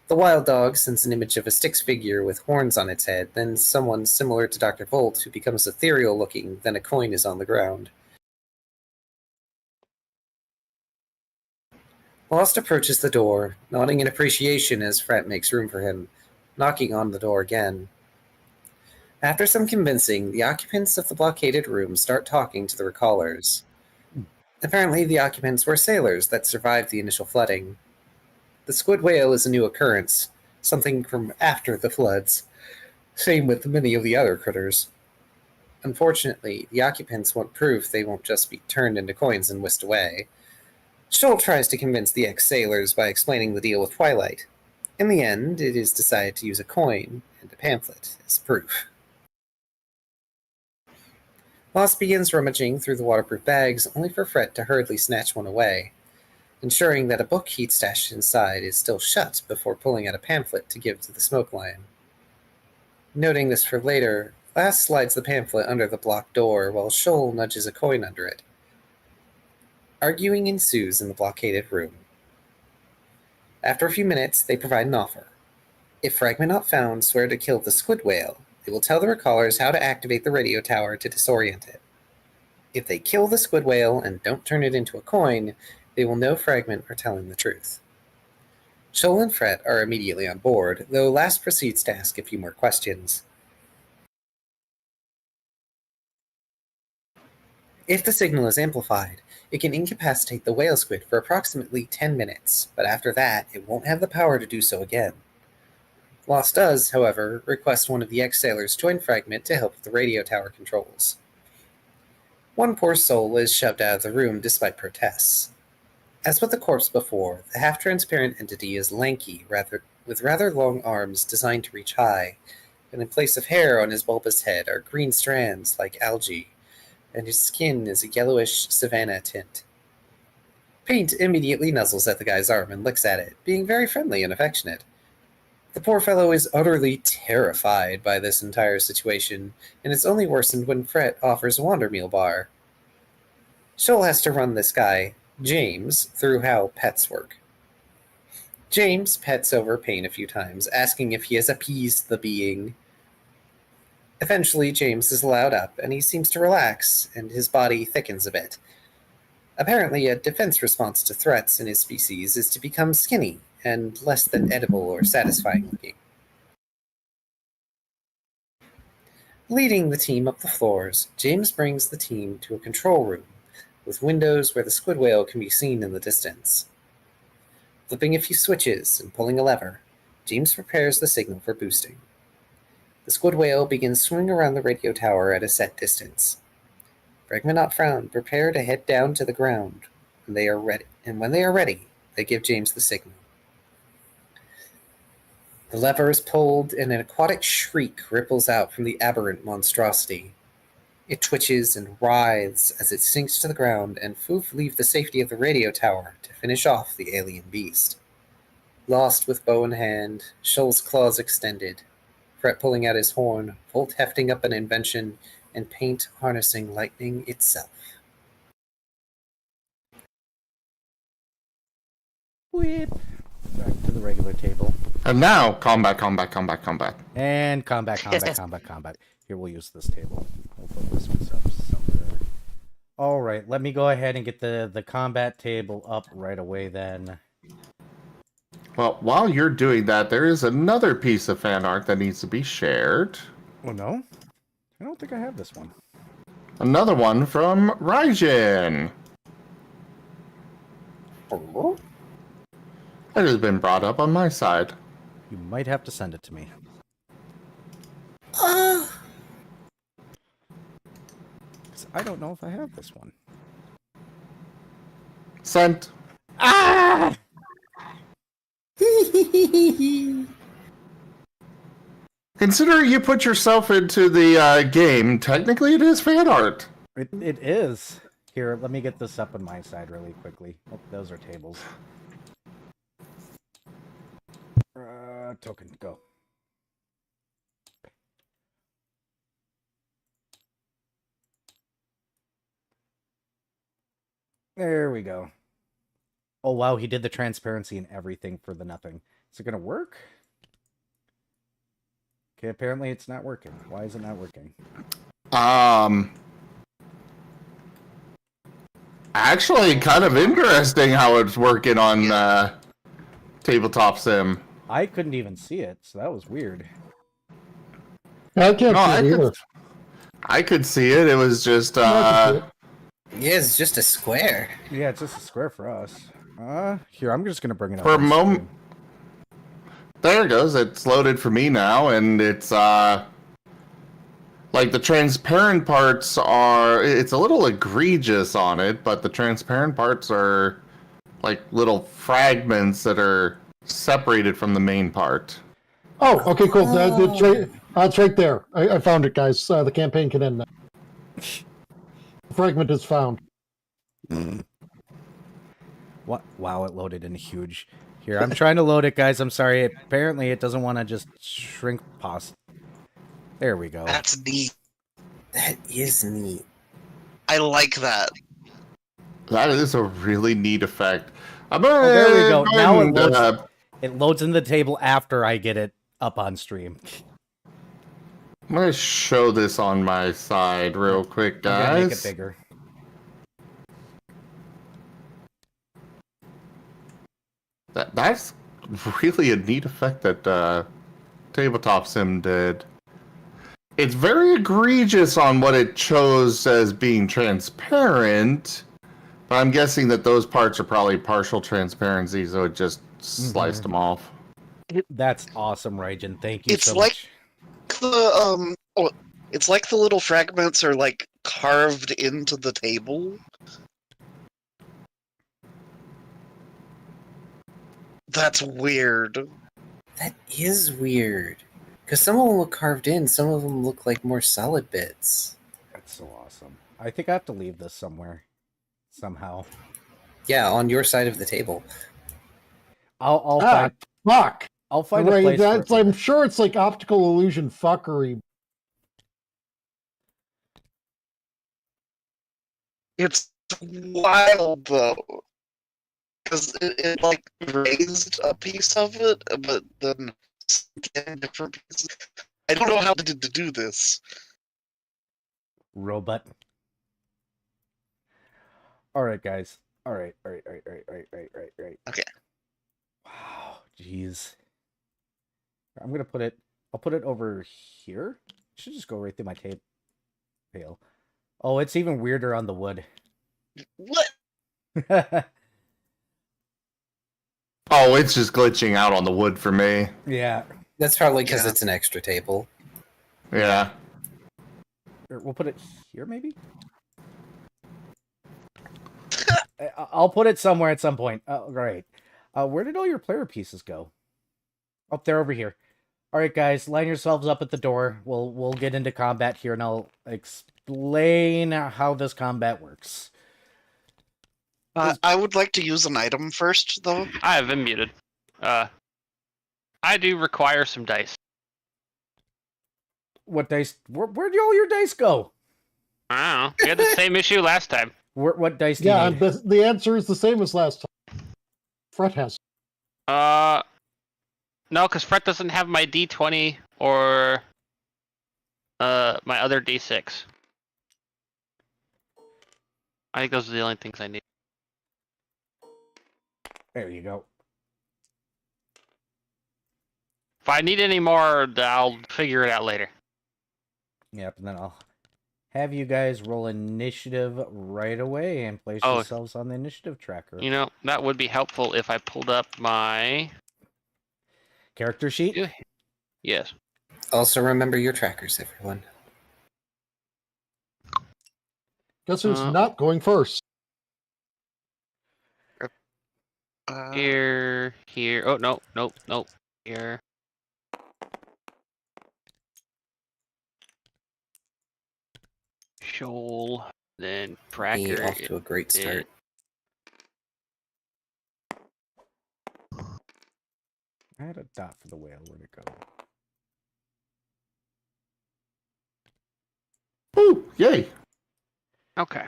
The wild dog sends an image of a Styx figure with horns on its head, then someone similar to Dr. Volt who becomes ethereal looking, then a coin is on the ground. Lost approaches the door, nodding in appreciation as Fret makes room for him, knocking on the door again. After some convincing, the occupants of the blockaded room start talking to the recallers. Apparently, the occupants were sailors that survived the initial flooding. The squid whale is a new occurrence, something from after the floods. Same with many of the other critters. Unfortunately, the occupants want proof they won't just be turned into coins and whisked away. Shoal tries to convince the ex-sailors by explaining the deal with Twilight. In the end, it is decided to use a coin and a pamphlet as proof. Lost begins rummaging through the waterproof bags, only for Fret to hurriedly snatch one away, ensuring that a book he'd stashed inside is still shut before pulling out a pamphlet to give to the smoke lion. Noting this for later, Last slides the pamphlet under the blocked door while Shoal nudges a coin under it. Arguing ensues in the blockaded room. After a few minutes, they provide an offer. If fragment not found, swear to kill the squid whale. They will tell the recallers how to activate the radio tower to disorient it. If they kill the squid whale and don't turn it into a coin, they will know Fragment are telling the truth. Shoal and Fret are immediately on board, though Last proceeds to ask a few more questions. If the signal is amplified, it can incapacitate the whale squid for approximately 10 minutes, but after that, it won't have the power to do so again. Lost does, however, request one of the ex-sailors join Fragment to help with the radio tower controls. One poor soul is shoved out of the room despite protests. As with the corpse before, the half-transparent entity is lanky, with rather long arms designed to reach high, and in place of hair on his bulbous head are green strands like algae, and his skin is a yellowish savanna tint. Paint immediately nuzzles at the guy's arm and licks at it, being very friendly and affectionate. The poor fellow is utterly terrified by this entire situation, and it's only worsened when Fret offers a Wandermeal bar. Shoal has to run this guy, James, through how pets work. James pets over Pain a few times, asking if he has appeased the being. Eventually, James is allowed up, and he seems to relax, and his body thickens a bit. Apparently, a defense response to threats in his species is to become skinny and less than edible or satisfying looking. Leading the team up the floors, James brings the team to a control room with windows where the squid whale can be seen in the distance. Flipping a few switches and pulling a lever, James prepares the signal for boosting. The squid whale begins swimming around the radio tower at a set distance. Fragment Frown prepare to head down to the ground when they are ready, they give James the signal. The lever is pulled, and an aquatic shriek ripples out from the aberrant monstrosity. It twitches and writhes as it sinks to the ground, and Foof leave the safety of the radio tower to finish off the alien beast. Lost with bow in hand, Shoal's claws extended, Fret pulling out his horn, Volt hefting up an invention, and Paint harnessing lightning itself. Whip. Back to the regular table. And now, combat. And combat. Here, we'll use this table. We'll put this one up somewhere. All right, let me go ahead and get the combat table up right away then. Well, while you're doing that, there is another piece of fan art that needs to be shared. Oh, no? I don't think I have this one. Another one from Raijin. Oh? It has been brought up on my side. You might have to send it to me. Ah! 'Cause I don't know if I have this one. Sent. Ah! Considering you put yourself into the game, technically it is fan art. It is. Here, let me get this up on my side really quickly. Oh, those are tables. Token, go. There we go. Oh, wow, he did the transparency and everything for the nothing. Is it going to work? Okay, apparently it's not working. Why is it not working? Actually, kind of interesting how it's working on Tabletop Sim. I couldn't even see it, so that was weird. I can't No, see it either. I could see it. It was just I can see it. Yeah, it's just a square. Yeah, it's just a square for us. Here, I'm just going to bring it up. for a on the moment. screen. There it goes. It's loaded for me now, and it's like the transparent parts are. It's a little egregious on it, but the transparent parts are like little fragments that are separated from the main part. Oh, okay, cool. It's right there. I found it, guys. The campaign can end now. The fragment is found. What? Wow, it loaded in huge. Here, I'm trying to load it, guys. I'm sorry. Apparently, it doesn't want to just shrink past. There we go. That's neat. That is neat. I like that. That is a really neat effect. Oh, there we go. Now it loads, uh, it loads in the table after I get it up on stream. I'm gonna show this on my side real quick, I'm gonna make it guys. bigger. That's really a neat effect that Tabletop Sim did. It's very egregious on what it chose as being transparent, but I'm guessing that those parts are probably partial transparency, so it just sliced them off. That's awesome, Raijin. Thank you It's so like- much. It's like the little fragments are like carved into the table. That's weird. That is weird. Because some of them look carved in, some of them look like more solid bits. That's so awesome. I think I have to leave this somewhere. Somehow. Yeah, on your side of the table. I'll Ah, find, fuck. I'll find a Right, place for it. I'm sure it's like optical illusion fuckery. It's wild though. because it like raised a piece of it, but then again, different pieces. I don't know how to do this. Robot. All right, guys. All right. Right. Okay. Wow. Jeez. I'm gonna put it. I'll put it over here. Should just go right through my tape. Tail. Oh, it's even weirder on the wood. What? Oh, it's just glitching out on the wood for me. Yeah. That's probably because Yeah. it's an extra table. Yeah. We'll put it here, maybe. I'll put it somewhere at some point. Oh, great. Where did all your player pieces go? Up there, over here. All right, guys, line yourselves up at the door. We'll get into combat here, and I'll explain how this combat works. I would like to use an item first, though. I have been muted. I do require some dice. What dice? Where'd all your dice go? I don't know. We had the same issue last time. What dice do you Yeah, need? the answer is the same as last time. Fret has. No, because Fret doesn't have my D20 or my other D6. I think those are the only things I need. There you go. If I need any more, I'll figure it out later. Yep, and then I'll have you guys roll initiative right away and place Oh. yourselves on the initiative tracker. You know, that would be helpful if I pulled up my... Character sheet? Yeah. Yes. Also, remember your trackers, everyone. Guess who's Uh, not going first? Here. Oh, no. Here. Shoal. Then Me Tracker. off to a great start. I had a dot for the whale. Where'd it go? Woo! Yay! Okay.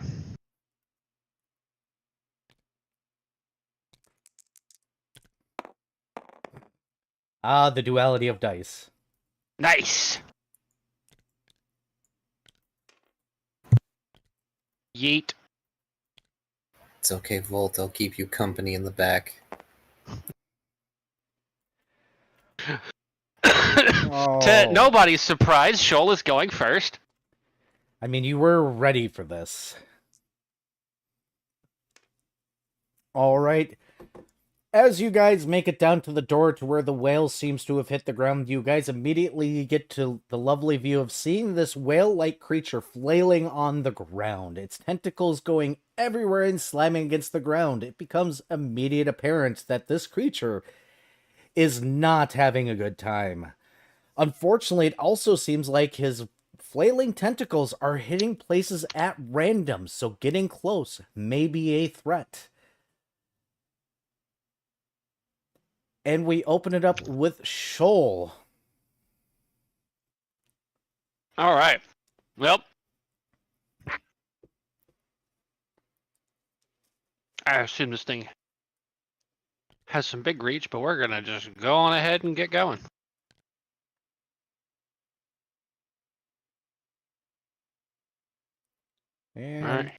Ah, the duality of dice. Nice. Yeet. It's okay, Volt. I'll keep you company in the back. To nobody's surprise, Shoal is going first. I mean, you were ready for this. All right. As you guys make it down to the door to where the whale seems to have hit the ground, you guys immediately get to the lovely view of seeing this whale-like creature flailing on the ground. Its tentacles going everywhere and slamming against the ground. It becomes immediate apparent that this creature is not having a good time. Unfortunately, it also seems like his flailing tentacles are hitting places at random, so getting close may be a threat. And we open it up with Shoal. All right. Well, I assume this thing has some big reach, but we're gonna just go on ahead and get going. And All right.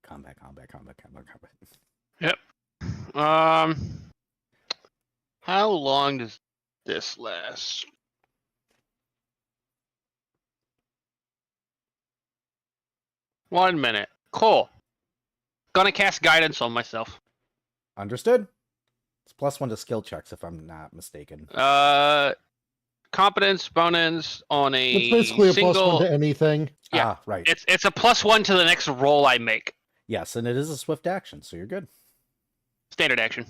combat. Yep. How long does this last? One minute. Cool. Gonna cast guidance on myself. Understood? It's +1 to skill checks, if I'm not mistaken. Competence bonus on a It's basically a single. +1 to anything. Yeah. Ah, right. It's a +1 to the next roll I make. Yes, and it is a swift action, so you're good. Standard action.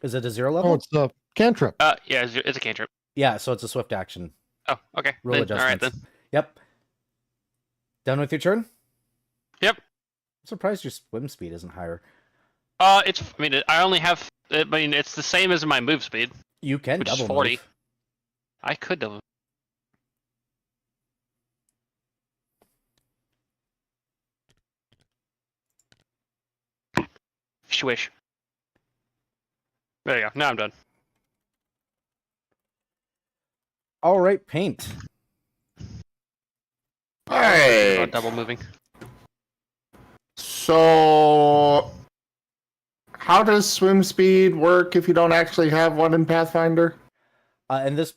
Is it a 0 level? Oh, it's a cantrip. Yeah, it's a cantrip. Yeah, so it's a swift action. Oh, okay. Roll Then, all right adjustments. then. Yep. Done with your turn? Yep. I'm surprised your swim speed isn't higher. It's. I mean, I only have. I mean, it's the same as my move speed. You can Which is double 40. move. I could double. Swish. There you go. Now I'm done. All right, paint. Alright. Double moving. So, how does swim speed work if you don't actually have one in Pathfinder? In this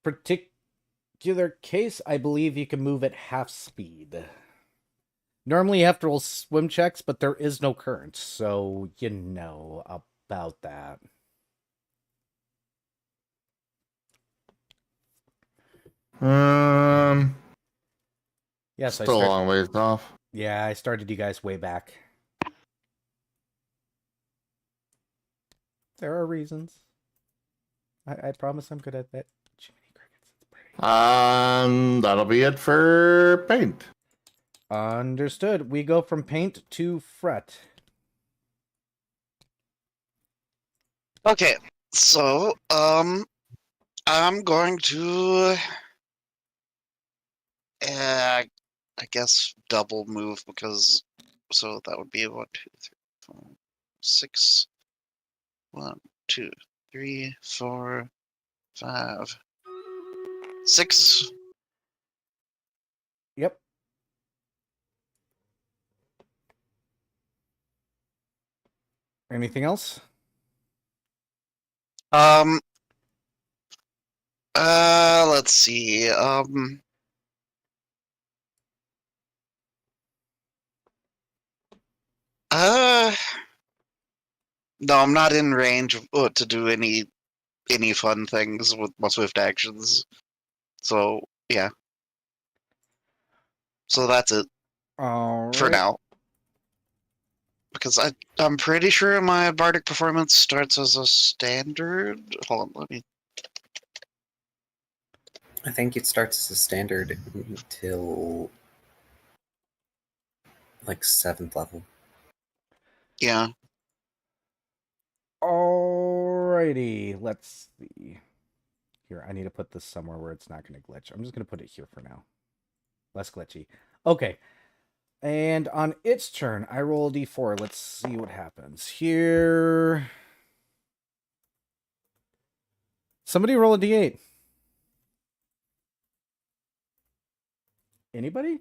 particular case, I believe you can move at half speed. Normally you have to roll swim checks, but there is no current, so you know about that. Yes, Still a long ways off. Yeah, I started you guys way back. There are reasons. I promise I'm good at that. Jiminy Crickets, it's pretty. That'll be it for paint. Understood. We go from paint to fret. Okay, so I'm going to I guess double move because so that would be 1, 2, 3, 4, 6. 1, 2, 3, 4, 5, 6. Yep. Anything else? Let's see. No, I'm not in range to do any fun things with my swift actions. So yeah. So that's it All for right. now. Because I'm pretty sure my bardic performance starts as a standard. Hold on, let me. I think it starts as a standard until like 7th level. Yeah. Alrighty, let's see. Here, I need to put this somewhere where it's not going to glitch. I'm just going to put it here for now. Less glitchy. Okay. And on its turn, I roll a d4. Let's see what happens. Here. Somebody roll a d8. Anybody?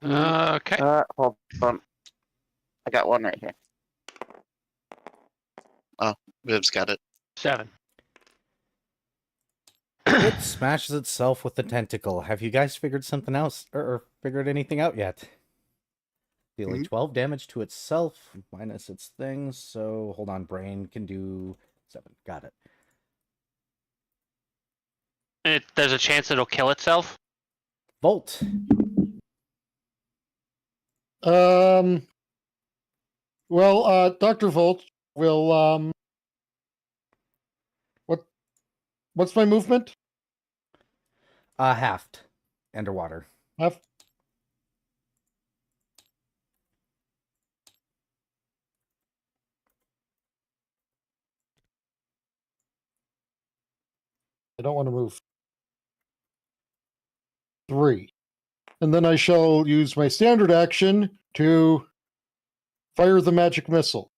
Okay. Hold on. I got one right here. Oh, Viv's got it. 7. It smashes itself with the tentacle. Have you guys figured something else or figured anything out yet? Dealing 12 damage to itself minus its things. So hold on, brain can do 7. Got it. There's a chance it'll kill itself. Volt. Well, Dr. Volt will what's my movement? Halved. Underwater. Half. I don't want to move. 3. And then I shall use my standard action to fire the magic missile.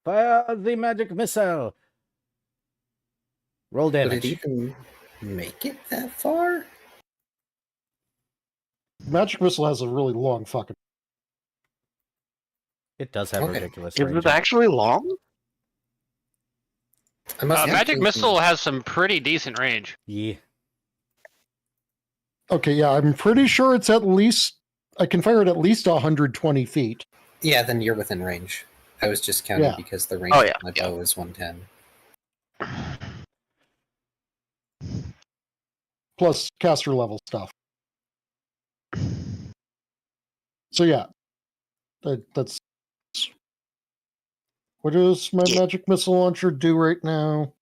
Fire the magic missile. Roll Would damage. it even make it that far? Magic missile has a really long fucking. It does have Okay. ridiculous Is range. it actually long? I must Magic think- missile has some pretty decent range. Yeah. Okay, yeah, I'm pretty sure it's at least. I can fire it at least 120 feet. Yeah, then you're within range. I was just counting Yeah. because the range Oh, of yeah, my yeah. bow is 110. Plus caster level stuff. So yeah, that's. What does my magic missile launcher do right now?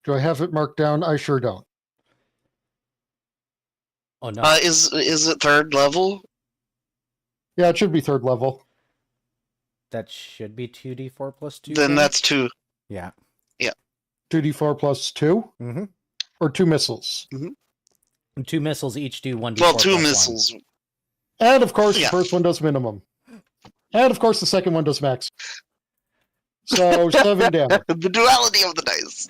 Do I have it marked down? I sure don't. Oh no. Is it 3rd level? Yeah, it should be 3rd level. That should be 2d4 plus 2. Then damage? that's 2. Yeah. 2d4 plus 2? Mm-hmm. Or 2 missiles. 2 missiles each do 1d4 Well, 2 plus 1. missiles. And of course, Yeah. the first one does minimum. And of course, the second one does max. So 7 damage. The duality of the dice.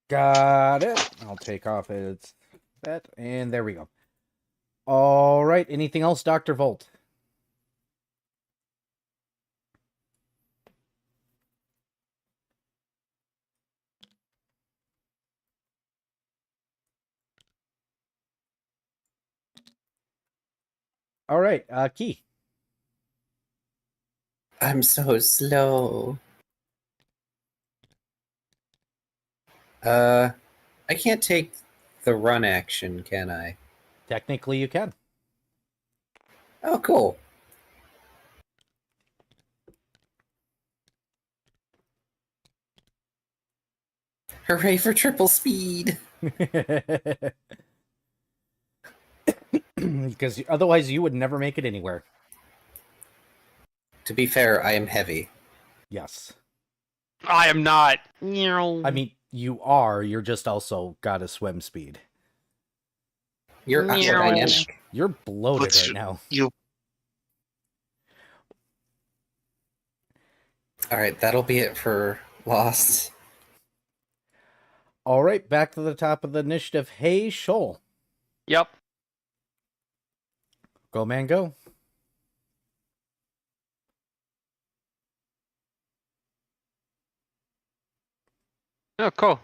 Got it. I'll take off its that, and there we go. All right. Anything else, Dr. Volt? All right. Key. I'm so slow. I can't take the run action, can I? Technically, you can. Oh, cool. Hooray for triple speed! Because otherwise, you would never make it anywhere. To be fair, I am heavy. Yes. I am not. I mean, you are. You're just also got a swim speed. You're aquadynamic. You're bloated What's right now. You Alright, that'll be it for Lost. All right, back to the top of the initiative. Hey, Shoal. Yep. Go, man, go. Oh, cool.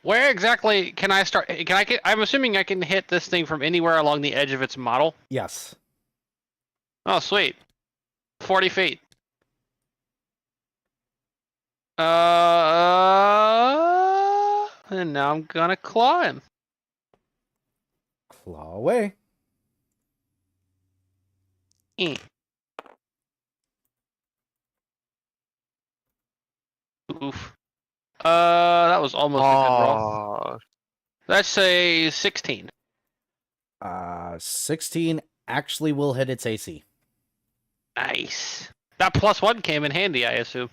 Where exactly can I start? Can I get? I'm assuming I can hit this thing from anywhere along the edge of its model. Yes. Oh, sweet. 40 feet. And now I'm gonna claw him. Claw away. Eh. Oof. That was almost a good roll. Aw. That's a 16. 16 actually will hit its AC. Nice. That +1 came in handy, I assume.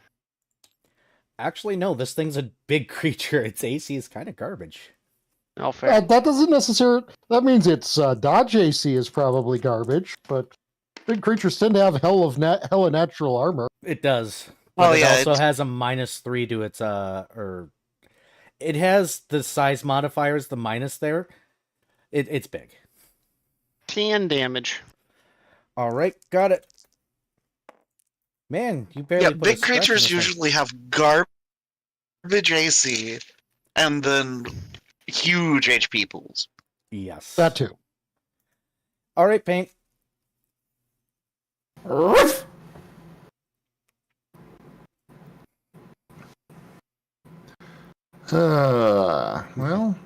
Actually, no, this thing's a big creature. Its AC is kind of garbage. Oh, fair. That doesn't necessarily. That means its dodge AC is probably garbage, but big creatures tend to have hella natural armor. It does. But Oh, it yeah, also it's- has a -3 to its or it has the size modifiers, the minus there. It's big. 10 damage. All right, got it. Man, you barely Yeah, put a big scratch in creatures this thing. usually have garbage AC and then huge HP pools. Yes. That too. All right, Paint. Ruff! Well.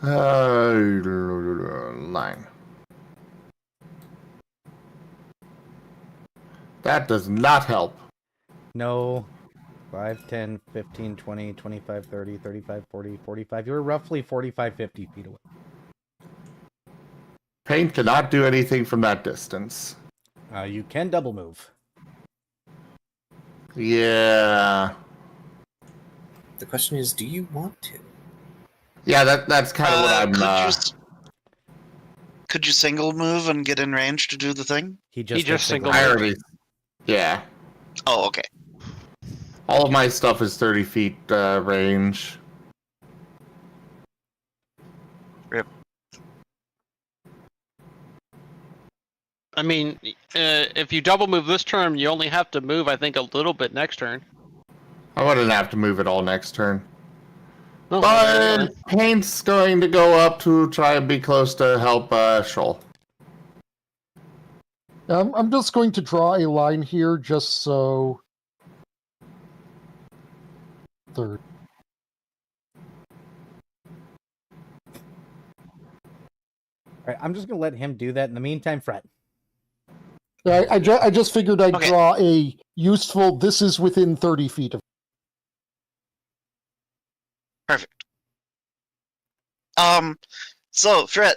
9. That does not help. No. 5, 10, 15, 20, 25, 30, 35, 40, 45. You're roughly 45, 50 feet away. Paint cannot do anything from that distance. You can double move. Yeah. The question is, do you want to? Yeah, that's kind of what I'm... Could you single move and get in range to do the thing? He just just single I moved. already... Yeah. Oh, okay. All of my stuff is 30 feet range. Rip. I mean, if you double move this turn, you only have to move, I think, a little bit next turn. I wouldn't have to move it all next turn. Oh, But Paint's going to go up to try and be close to help Shoal. I'm just going to draw a line here just so. Third. All right, I'm just gonna let him do that. In the meantime, Fret. I just figured I'd Okay. draw a useful. This is within 30 feet of. Perfect. So Fred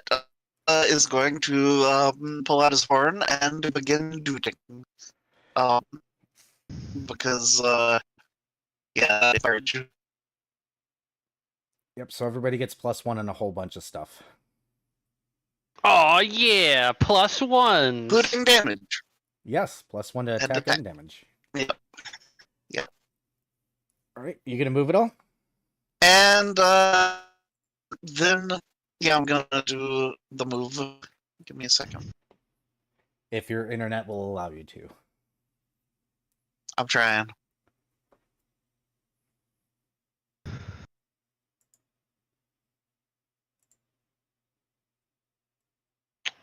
is going to pull out his horn and begin dooting. Because yeah, if I were you. Yep. So everybody gets +1 and a whole bunch of stuff. Oh yeah, +1. Including damage. Yes, +1 to And attack attack. and damage. Yep. Yep. All right, you gonna move it all? And then, yeah, I'm gonna do the move. Give me a second. If your internet will allow you to. I'm trying.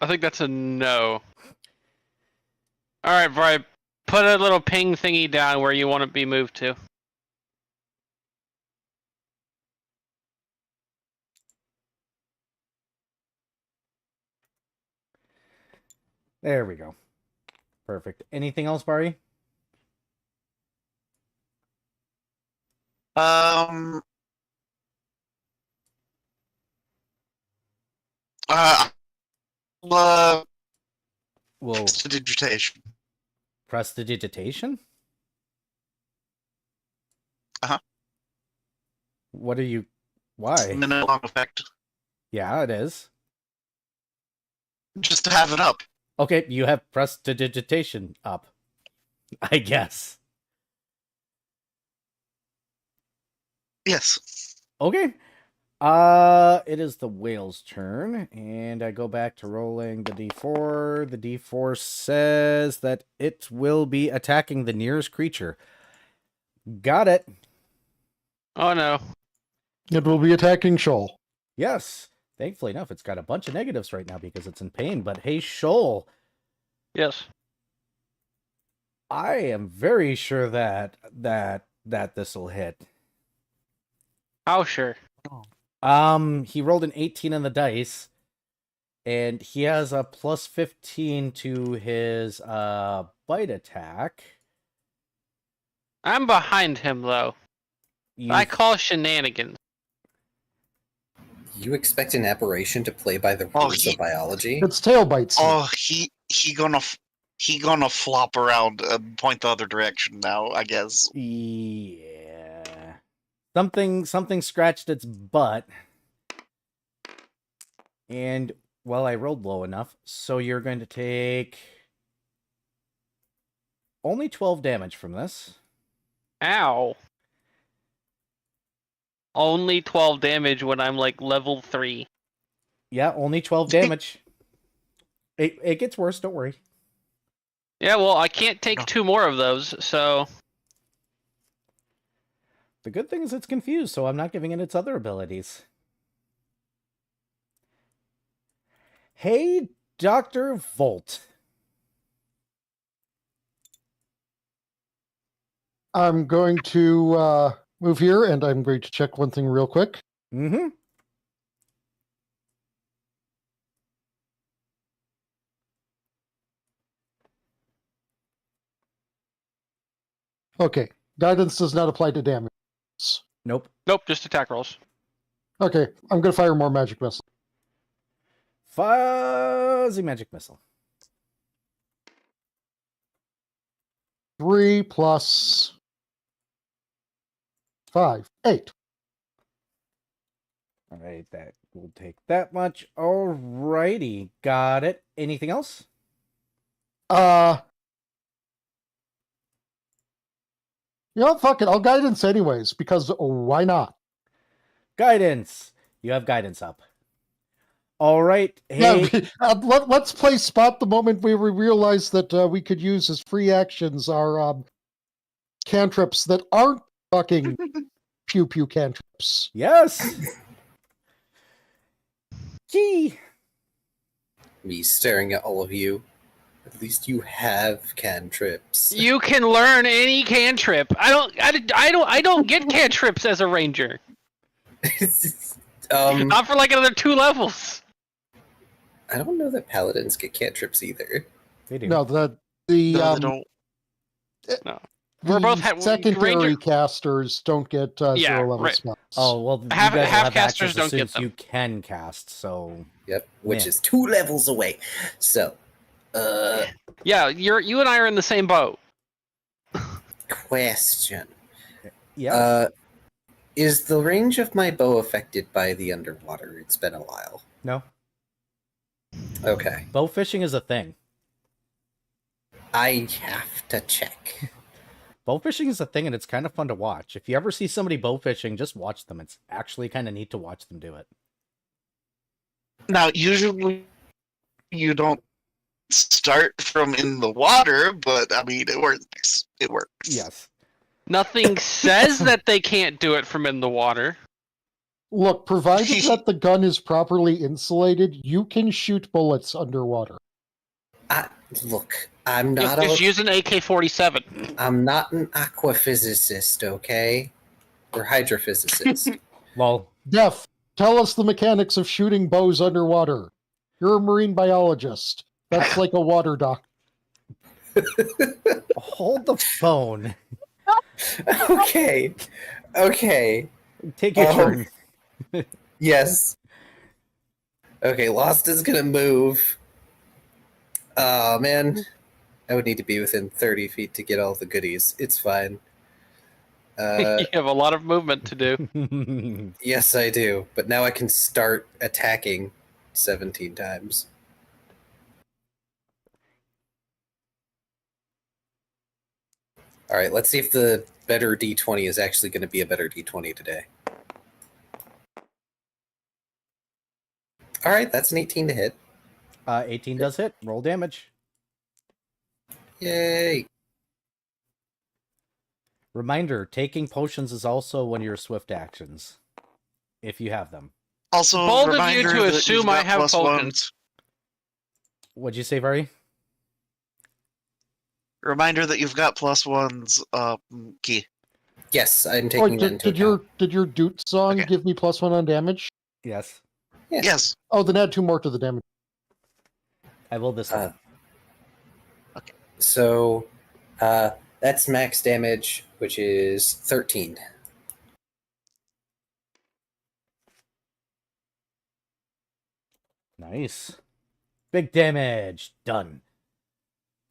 I think that's a no. All right, Bri, put a little ping thingy down where you want to be moved to. There we go. Perfect. Anything else, Barry? Um. Uh. Whoa. Prestidigitation. Prestidigitation? Uh-huh. What are you... Why? Minute long effect. Yeah, it is. Just to have it up. Okay, you have prestidigitation up. I guess. Yes. Okay. It is the whale's turn, and I go back to rolling the d4. The d4 says that it will be attacking the nearest creature. Got it. Oh no. It will be attacking Shoal. Yes. Thankfully enough, it's got a bunch of negatives right now because it's in pain. But hey, Shoal, Yes. I am very sure that this will hit. How sure? He rolled an 18 on the dice, and he has a +15 to his bite attack. I'm behind him though. You, I call shenanigans. You expect an aberration to play by the Oh, rules of biology? It's tail bites. Oh, he gonna flop around and point the other direction now, I guess. yeah, something scratched its butt, and well, I rolled low enough, so you're going to take only 12 damage from this. Ow. Only 12 damage when I'm like level 3. Yeah, only 12 damage. It gets worse, don't worry. Yeah, well, I can't take 2 more of those, so... The good thing is it's confused, so I'm not giving it its other abilities. Hey, Dr. Volt. I'm going to move here, and I'm going to check one thing real quick. Mm-hmm. Okay, guidance does not apply to damage. Nope. Nope, just attack rolls. Okay, I'm going to fire more magic missile. Fuzzy magic missile. 3 plus 5, 8. All right, that will take that much. Alrighty, got it. Anything else? You know, fuck it. I'll guidance anyways, because why not? Guidance. You have guidance up. All right. Hey, Yeah, let's play spot the moment we realize that we could use as free actions our cantrips that aren't fucking pew pew cantrips. yes. Gee. Me staring at all of you. At least you have cantrips. You can learn any cantrip. I don't get cantrips as a ranger. Not for like another 2 levels. I don't know that paladins get cantrips either. They do. No, the No, they don't. No. the We're both secondary ranger. casters don't get Yeah, 0 level right. spells. Oh, well, you Half- guys will half have casters access don't as soon get as them. you can cast, so... Yep, which Yeah. is 2 levels away. So, Yeah, you and I are in the same boat. question. Yeah. Is the range of my bow affected by the underwater? It's been a while. No. Okay. Bow fishing is a thing. I have to check. Bow fishing is a thing, and it's kind of fun to watch. If you ever see somebody bow fishing, just watch them. It's actually kind of neat to watch them do it. Now, usually you don't start from in the water, but I mean, it works. It works. Yes. Nothing says that they can't do it from in the water. Look, provided that the gun is properly insulated, you can shoot bullets underwater. Look, I'm not Just use an AK-47. I'm not an aquaphysicist, okay? Or hydrophysicist. Lol. Def, tell us the mechanics of shooting bows underwater. You're a marine biologist. That's like a water doc. Hold the phone. Okay. Take your turn. Yes. Okay, Lost is gonna move. Oh man, I would need to be within 30 feet to get all the goodies. It's fine. You have a lot of movement to do. Yes, I do. But now I can start attacking 17 times. All right, let's see if the better D20 is actually going to be a better D20 today. All right, that's an 18 to hit. 18 does hit. Roll damage. Yay. Reminder, taking potions is also one of your swift actions. If you have them. Also, Bold of you reminder to that assume you've I got have plus potions. ones. What'd you say, Vari? Reminder that you've got plus ones, key. Yes, I'm Oh, taking that into did your Doot song Okay. give me +1 on damage? Yes. account. Yes. Oh, then add 2 more to the damage. I will this Uh, one. So, that's max damage, which is 13. Nice. Big damage. Done.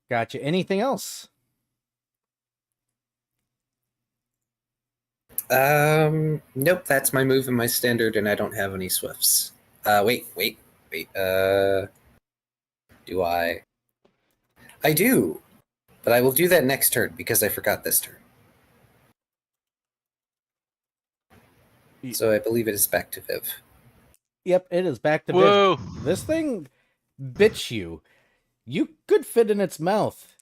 Gotcha. Anything else? Nope, that's my move and my standard, and I don't have any swifts. Wait. Do I? I do, but I will do that next turn because I forgot this turn. So I believe it is back to Viv. Yep, it is back to Viv. Whoa. This thing bit you. You could fit in its mouth.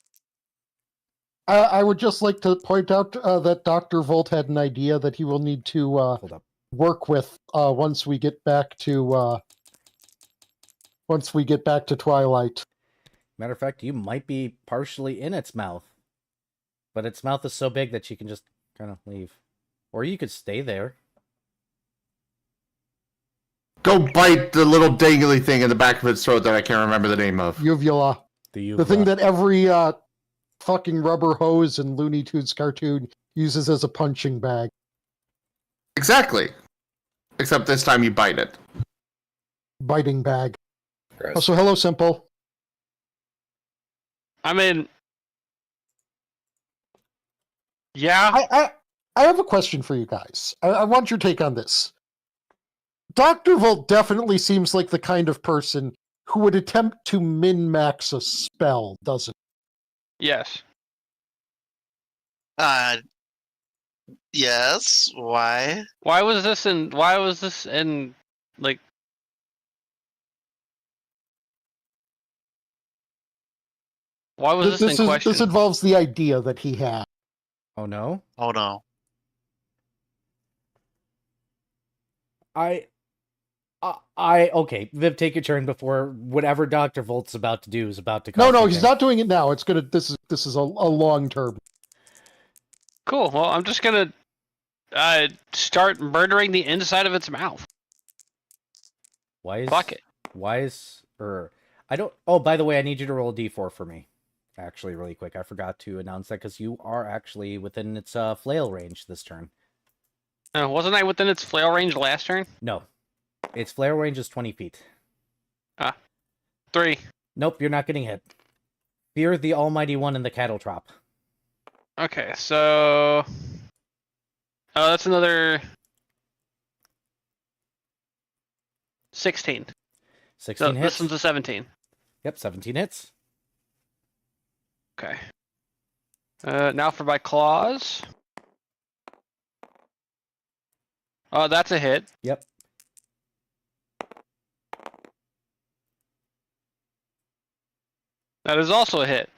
I would just like to point out that Dr. Volt had an idea that he will need to Hold up. work with once we get back to Twilight. Matter of fact, you might be partially in its mouth. But its mouth is so big that you can just kind of leave. Or you could stay there. Go bite the little dangly thing in the back of its throat that I can't remember the name of. Uvula. The The thing that every fucking rubber hose in Looney Tunes cartoon uses as a punching bag. Exactly. Except this time you bite it. Biting bag. Gross. Oh, so hello, Simple. I mean, yeah. I have a question for you guys. I want your take on this. Dr. Volt definitely seems like the kind of person who would attempt to min-max a spell, doesn't Yes. Yes. Why? Why was this in like? Why was this in question? This involves the idea that he had. Oh no? Oh no. Okay, Viv, take your turn before whatever Dr. Volt's about to do is about to No, cause he's something. not doing it now. It's gonna. This is a long term. Cool. Well, I'm just gonna start murdering the inside of its mouth. Why is Fuck it. I don't. Oh, by the way, I need you to roll a d4 for me. Actually, really quick, I forgot to announce that because you are actually within its flail range this turn. Wasn't I within its flail range last turn? No, its flail range is 20 feet. 3. Nope, you're not getting hit. Fear the Almighty One in the cattle trap. Okay, so that's another 16. 16 So hits. this one's a 17. Yep, 17 hits. Okay. Now for my claws. Oh, that's a hit. Yep. That is also a hit.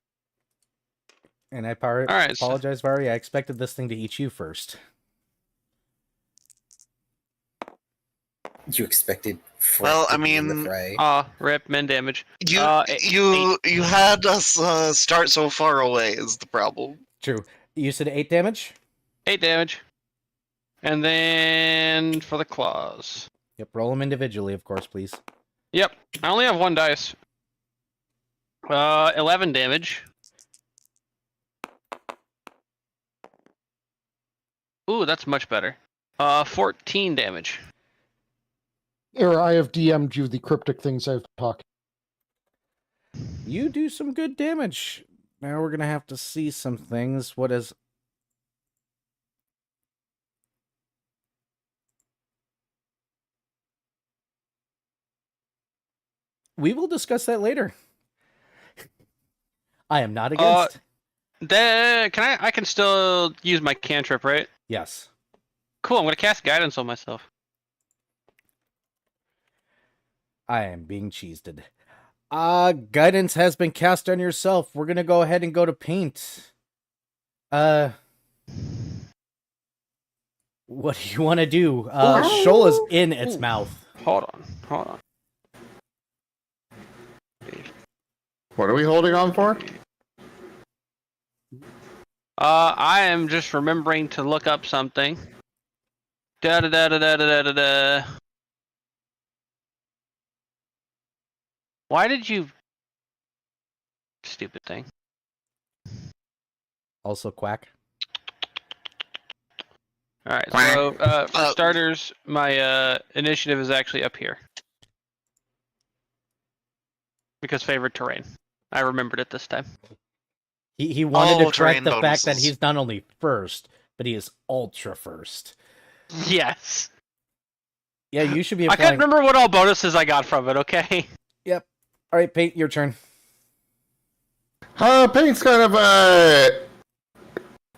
And I All right, so- apologize, Vari. I expected this thing to eat you first. You expected. Fred Well, to I be in the mean, fray. Rip, min damage. You Eight. you had us start so far away is the problem. True. You said 8 damage? 8 damage. And then for the claws. Yep, roll them individually, of course, please. Yep, I only have 1 dice. 11 damage. Ooh, that's much better. 14 damage. Here, I have DM'd you the cryptic things I've talked. You do some good damage. Now we're going to have to see some things. What is... We will discuss that later. I am not against. I can still use my cantrip, right? Yes. Cool, I'm gonna cast guidance on myself. I am being cheesed. Guidance has been cast on yourself. We're gonna go ahead and go to paint. What do you want to do? Shola's in its mouth. Hold on. What are we holding on for? I am just remembering to look up something. Da da da da da da da da. Why did you... Stupid thing. Also quack. Alright, so for starters, my initiative is actually up here. Because favorite terrain. I remembered it this time. He wanted to terrain correct the fact that bonuses. he's not only first, but he is ultra first. Yes. Yeah, you should be I applying... can't remember what all bonuses I got from it, okay? Yep. All right, Paint, your turn. Paint's kind of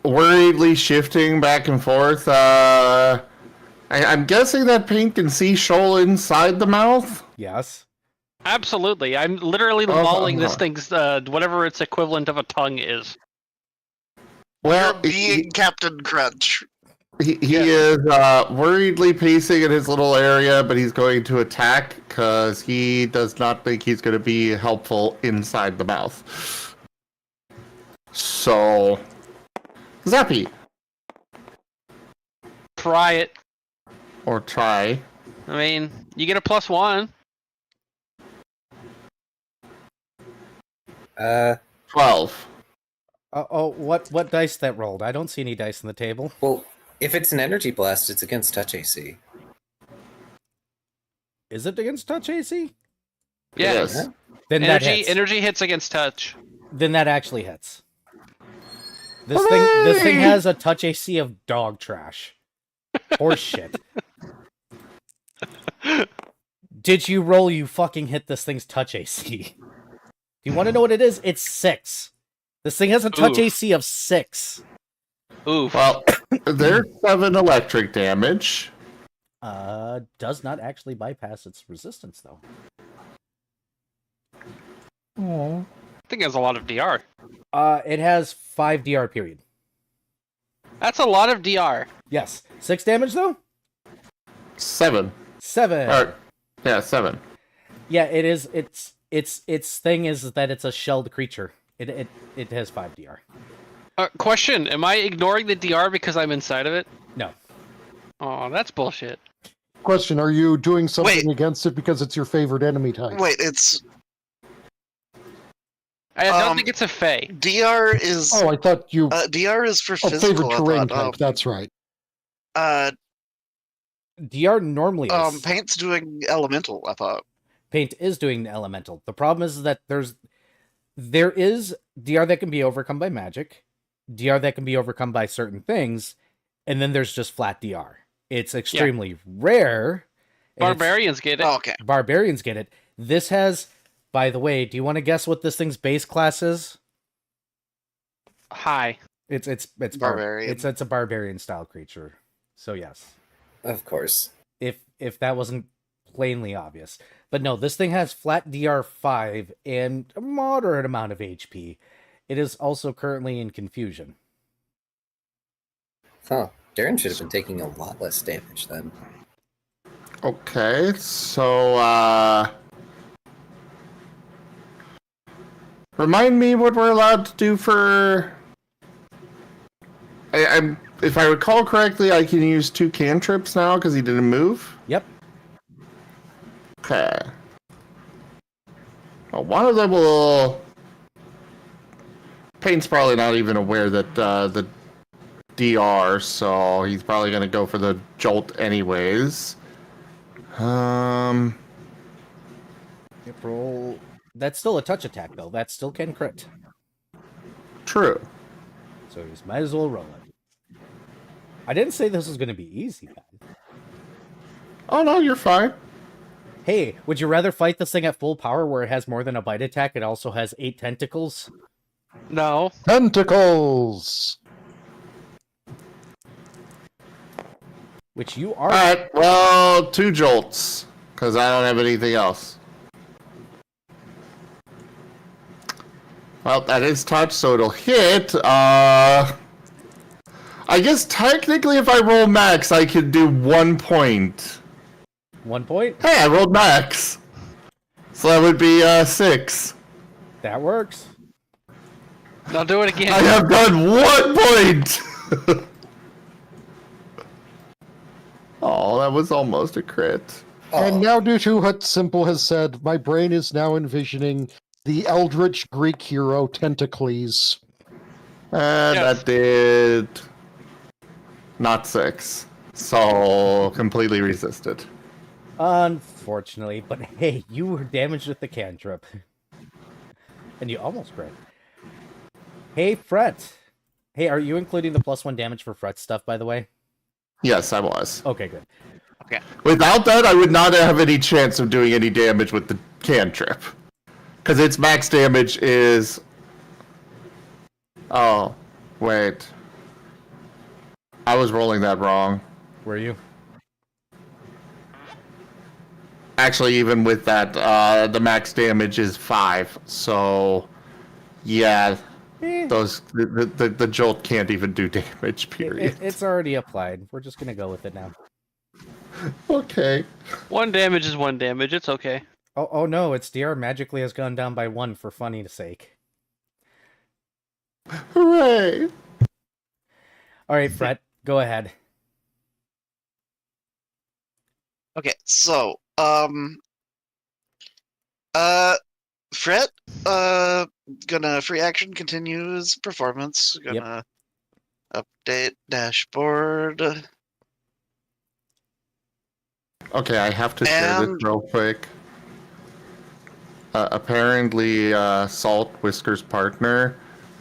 worriedly shifting back and forth. I'm guessing that Paint can see Shoal inside the mouth. Yes. Absolutely. I'm literally Oh, mauling this oh. thing's, whatever its equivalent of a tongue is. Well, You're being Captain Crunch. he is worriedly pacing in his little area, but he's going to attack because he does not think he's going to be helpful inside the mouth. So, Zappy, Try it. or try. I mean, you get a +1. 12. What dice that rolled? I don't see any dice on the table. Well, if it's an energy blast, it's against touch AC. Is it against touch AC? Yeah. Yes. Then that Energy, hits. energy hits against touch. Then that actually hits. This thing has a touch AC of dog trash. Horse shit. Did you roll? You fucking hit this thing's touch AC. Do you want to know what it is? It's 6. This thing has a touch Ooh. AC of 6. Oof. Well, there's 7 electric damage. Does not actually bypass its resistance though. I think it has a lot of DR. It has 5 DR period. That's a lot of DR. Yes. 6 damage though? 7. 7. Yeah, 7. Yeah, it is. Its thing is that it's a shelled creature. It has 5 DR. Question: am I ignoring the DR because I'm inside of it? No. Oh, that's bullshit. Question, are you doing something Wait. against it because it's your favorite enemy type? Wait, it's I don't Um, think it's a Fey. DR is Oh, I thought you... DR is for oh, physical. favorite I terrain thought. type, that's right. DR normally is. Paint's doing elemental. I thought. Paint is doing the elemental. The problem is that there is DR that can be overcome by magic, DR that can be overcome by certain things, and then there's just flat DR. It's extremely rare. and it's- Barbarians get it. Oh, okay. Barbarians get it. This has, by the way, do you want to guess what this thing's base class is? Hi. It's Barbarian. It's a barbarian style creature. So yes. Of course. If that wasn't plainly obvious. But no, this thing has flat DR5 and a moderate amount of HP. It is also currently in confusion. Huh. Darren should have been taking a lot less damage then. Okay, so remind me what we're allowed to do for. I'm if I recall correctly, I can use 2 cantrips now because he didn't move. Yep. Okay. Well, one of them will. Payne's probably not even aware that the DR, so he's probably gonna go for the jolt anyways. Yep, roll. That's still a touch attack though. That still can crit. True. So you just might as well roll it. I didn't say this was going to be easy, guys. Oh no, you're fine. Hey, would you rather fight this thing at full power where it has more than a bite attack? It also has 8 tentacles. No. Tentacles! Which you are. Alright, well, 2 jolts. Because I don't have anything else. Well, that is touch, so it'll hit. I guess technically if I roll max, I could do 1 point. 1 point? Hey, I rolled max. So that would be 6. That works. Now do it again. I have done 1 point! Oh, that was almost a crit. And now, due to what Simple has said, my brain is now envisioning the eldritch Greek hero Tentacles. And Yes. that did not 6. So completely resisted. Unfortunately, but hey, you were damaged with the cantrip. And you almost crit. Hey, Fret. Hey, are you including the +1 damage for Fret stuff, by the way? Yes, I was. Okay, good. Without that, I would not have any chance of doing any damage with the cantrip. Because its max damage is... Oh, wait. I was rolling that wrong. Were you? Actually, even with that, the max damage is 5. So, yeah, the jolt can't even do damage, period. It's already applied. We're just gonna go with it now. Okay. 1 damage is 1 damage. It's okay. Oh no, its DR magically has gone down by 1 for funny's sake. Hooray! Alright, Fret, go ahead. Okay, so, Fret, gonna free action continues performance. Gonna update dashboard. Okay, I have to share this And- real quick. Apparently, Salt, Whiskers' partner,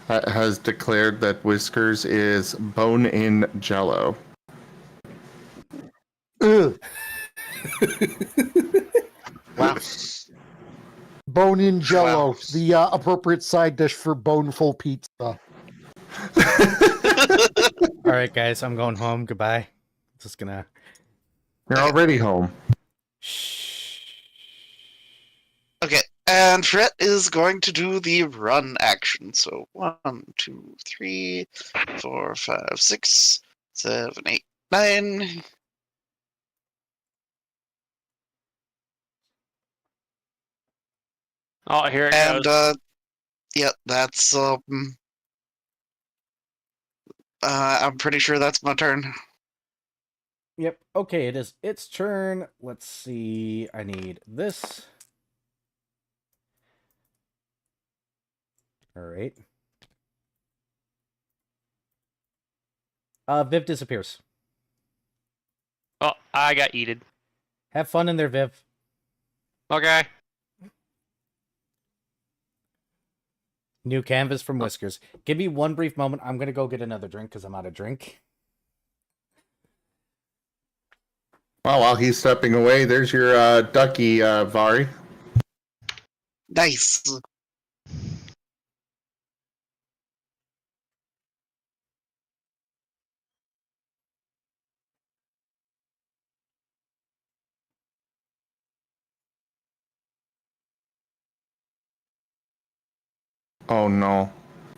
has declared that Whiskers is bone-in jello. Ugh. Wow. Bone in jello, Wow. the appropriate side dish for boneful pizza. Alright, guys, I'm going home. Goodbye. Just gonna. You're already home. Shh. Okay, and Fret is going to do the run action. So 1, 2, 3, 4, 5, 6, 7, 8, 9. Oh, here it And goes. yeah, that's I'm pretty sure that's my turn. Yep, okay, it is its turn. Let's see. I need this. Alright. Viv disappears. Oh, I got eated. Have fun in there, Viv. Okay. New canvas from Whiskers. Give me one brief moment. I'm gonna go get another drink because I'm out of drink. Well, while he's stepping away, there's your ducky, Vari. Nice. Oh no.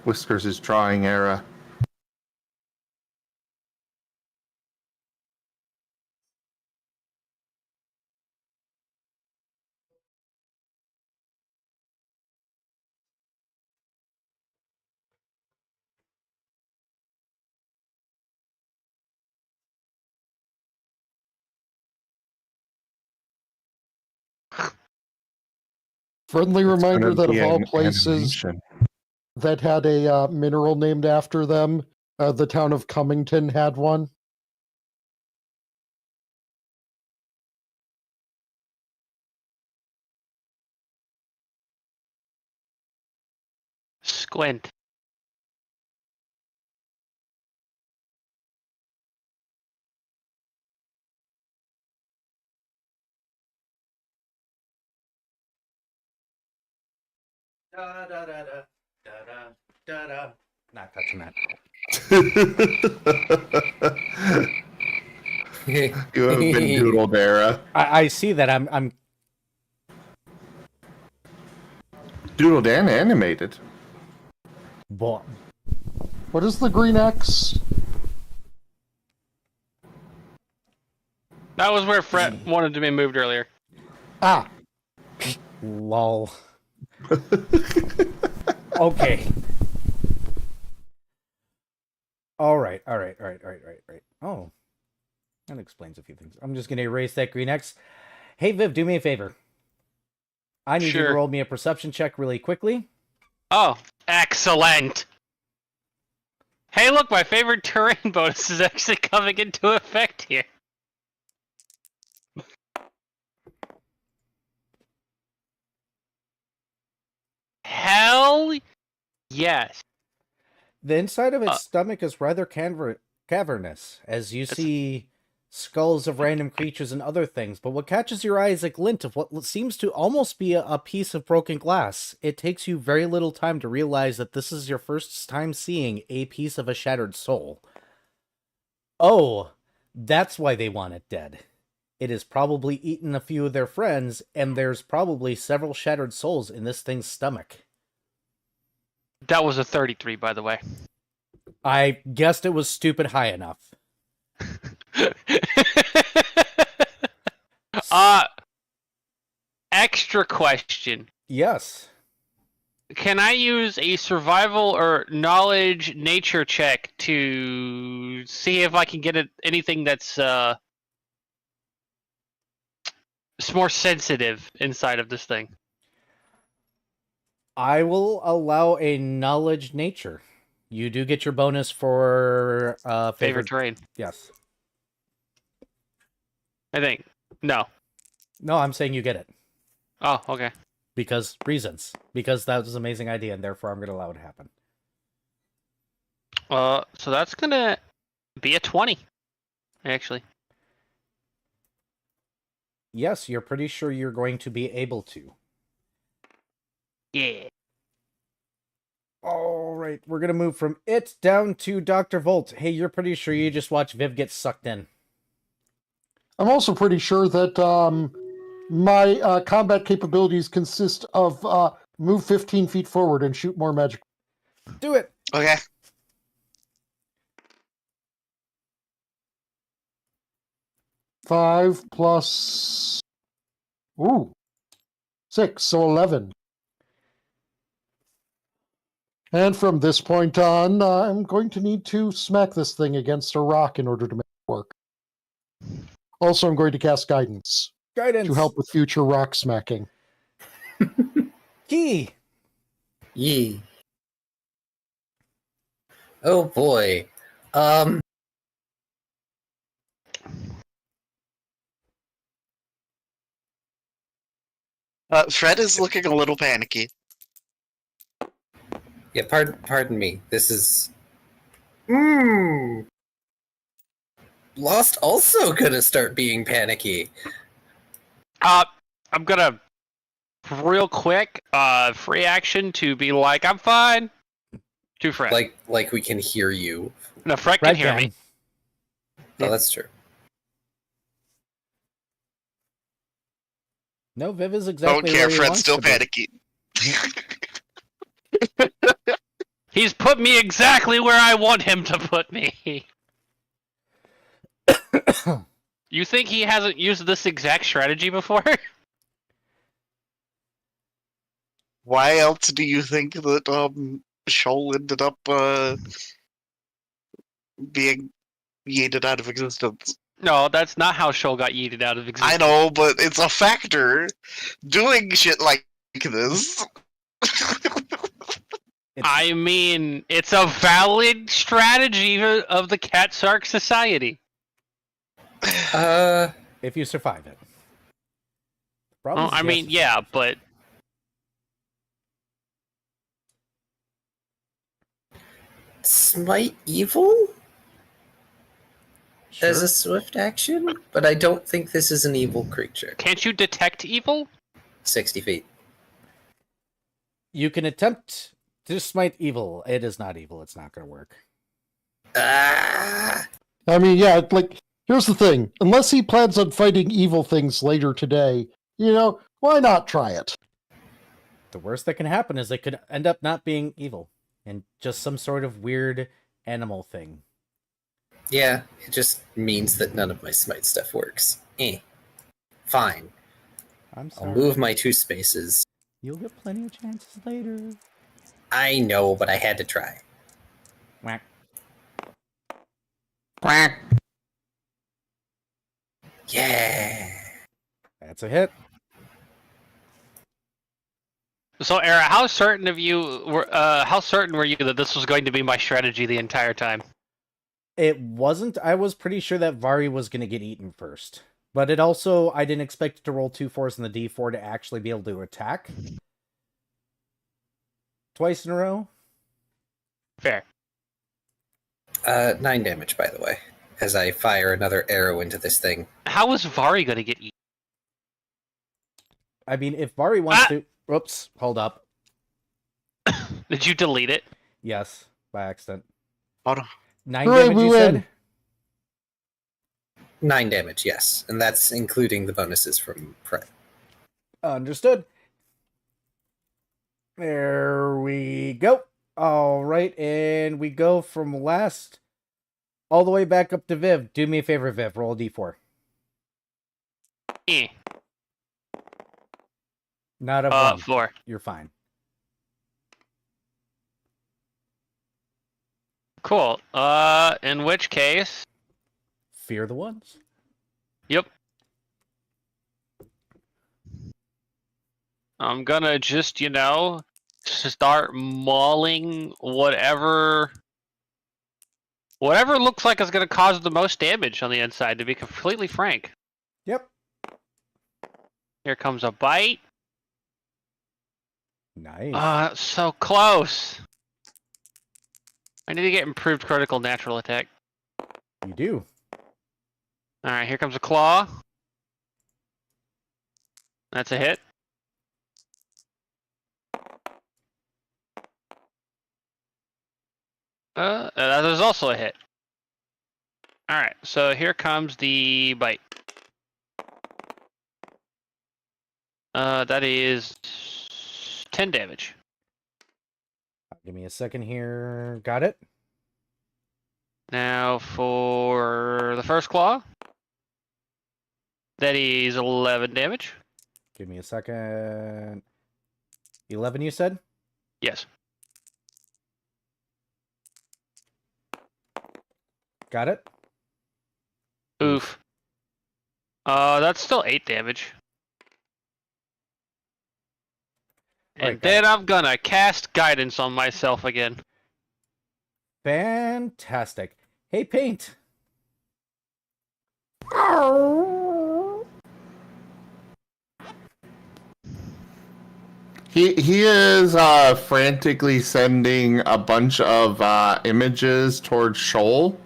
Whiskers is drawing era. Friendly It's reminder gonna that be of all an places animation. that had a mineral named after them, the town of Cummington had one. Squint. Da da da da da da da. Not touching that. You have been doodled era. I see that. I'm. Doodled and animated. Bo- What is the green X? That was where Fred wanted to be moved earlier. Ah, Lol. Okay. All right. Oh, that explains a few things. I'm just gonna erase that green X. Hey Viv, do me a favor. I need you to Sure. roll me a perception check really quickly. Oh, excellent. Hey, look, my favorite terrain bonus is actually coming into effect here. Hell yes. The inside of its stomach is rather cavernous, as you see skulls of random creatures and other things, but what catches your eye is a glint of what seems to almost be a piece of broken glass. It takes you very little time to realize that this is your first time seeing a piece of a shattered soul. Oh, that's why they want it dead. It has probably eaten a few of their friends, and there's probably several shattered souls in this thing's stomach. That was a 33, by the way. I guessed it was stupid high enough. Extra question. Yes. Can I use a survival or knowledge nature check to see if I can get anything that's more sensitive inside of this thing? I will allow a knowledge nature. You do get your bonus for Favorite terrain. Yes. I think. No. No, I'm saying you get it. Oh, okay. Because reasons. Because that was an amazing idea, and therefore I'm going to allow it to happen. So that's gonna be a 20. Actually. Yes, you're pretty sure you're going to be able to. Yeah. All right, we're going to move from it down to Dr. Volt. Hey, you're pretty sure you just watched Viv get sucked in. I'm also pretty sure that my combat capabilities consist of move 15 feet forward and shoot more magic. Do it! Okay. Five plus... Ooh. 6, so 11. And from this point on, I'm going to need to smack this thing against a rock in order to make it work. Also, I'm going to cast Guidance Guidance! to help with future rock smacking. Key! Yee. Oh boy. Fred is looking a little panicky. Yeah, pardon me. This is... Lost also gonna start being panicky. I'm gonna real quick, free action to be like, I'm fine. To Fred. Like we can hear you. No, Fred can Fred hear can. me. Oh, that's true. No, Viv is exactly Don't care, where he Fred's wants still to be. panicking. He's put me exactly where I want him to put me. You think he hasn't used this exact strategy before? Why else do you think that Shoal ended up being yeeted out of existence? No, that's not how Shoal got yeeted out of existence. I know, but it's a factor. Doing shit like this. I mean, it's a valid strategy of the Cat Sark Society. If you survive it. Problem Well, is I you mean, have to yeah, survive. but Smite evil as a swift action, but I don't think this is an evil creature. can't you detect evil? 60 feet. You can attempt to smite evil. It is not evil. It's not going to work. Ah! I mean, yeah, like, here's the thing. Unless he plans on fighting evil things later today, why not try it? The worst that can happen is it could end up not being evil and just some sort of weird animal thing. Yeah, it just means that none of my smite stuff works. Fine. I'm I'll sorry. move my 2 spaces. You'll get plenty of chances later. I know, but I had to try. Whack. Quack. Yeah. That's a hit. So, Era, how certain were you that this was going to be my strategy the entire time? It wasn't. I was pretty sure that Vari was going to get eaten first. But it also, I didn't expect it to roll 2 4s in the D4 to actually be able to attack. Twice in a row. Fair. 9 damage, by the way, as I fire another arrow into this thing. How is Vari going to get eaten? I mean, if Vari wants to... Oops, hold up. Did you delete it? Yes, by accident. Hold on. 9 Hooray, damage, we you win. said? 9 damage, yes. And that's including the bonuses from Fred. Understood. There we go. All right, and we go from last all the way back up to Viv. Do me a favor, Viv. Roll a d4. Not a 1. 4. You're fine. Cool. In which case, Fear the ones. yep. I'm gonna just, start mauling whatever looks like it's gonna cause the most damage on the inside, to be completely frank. Yep. Here comes a bite. Nice. So close. I need to get improved critical natural attack. You do. Alright, here comes a claw. That's a hit. That is also a hit. Alright, so here comes the bite. That is 10 damage. Give me a second here. Got it. Now for the first claw. That is 11 damage. Give me a second. 11, you said? Yes. Got it. Oof. That's still 8 damage. And Right, then I'm gonna cast guidance on myself again. Fantastic. Hey, Paint. He is frantically sending a bunch of images towards Shoal.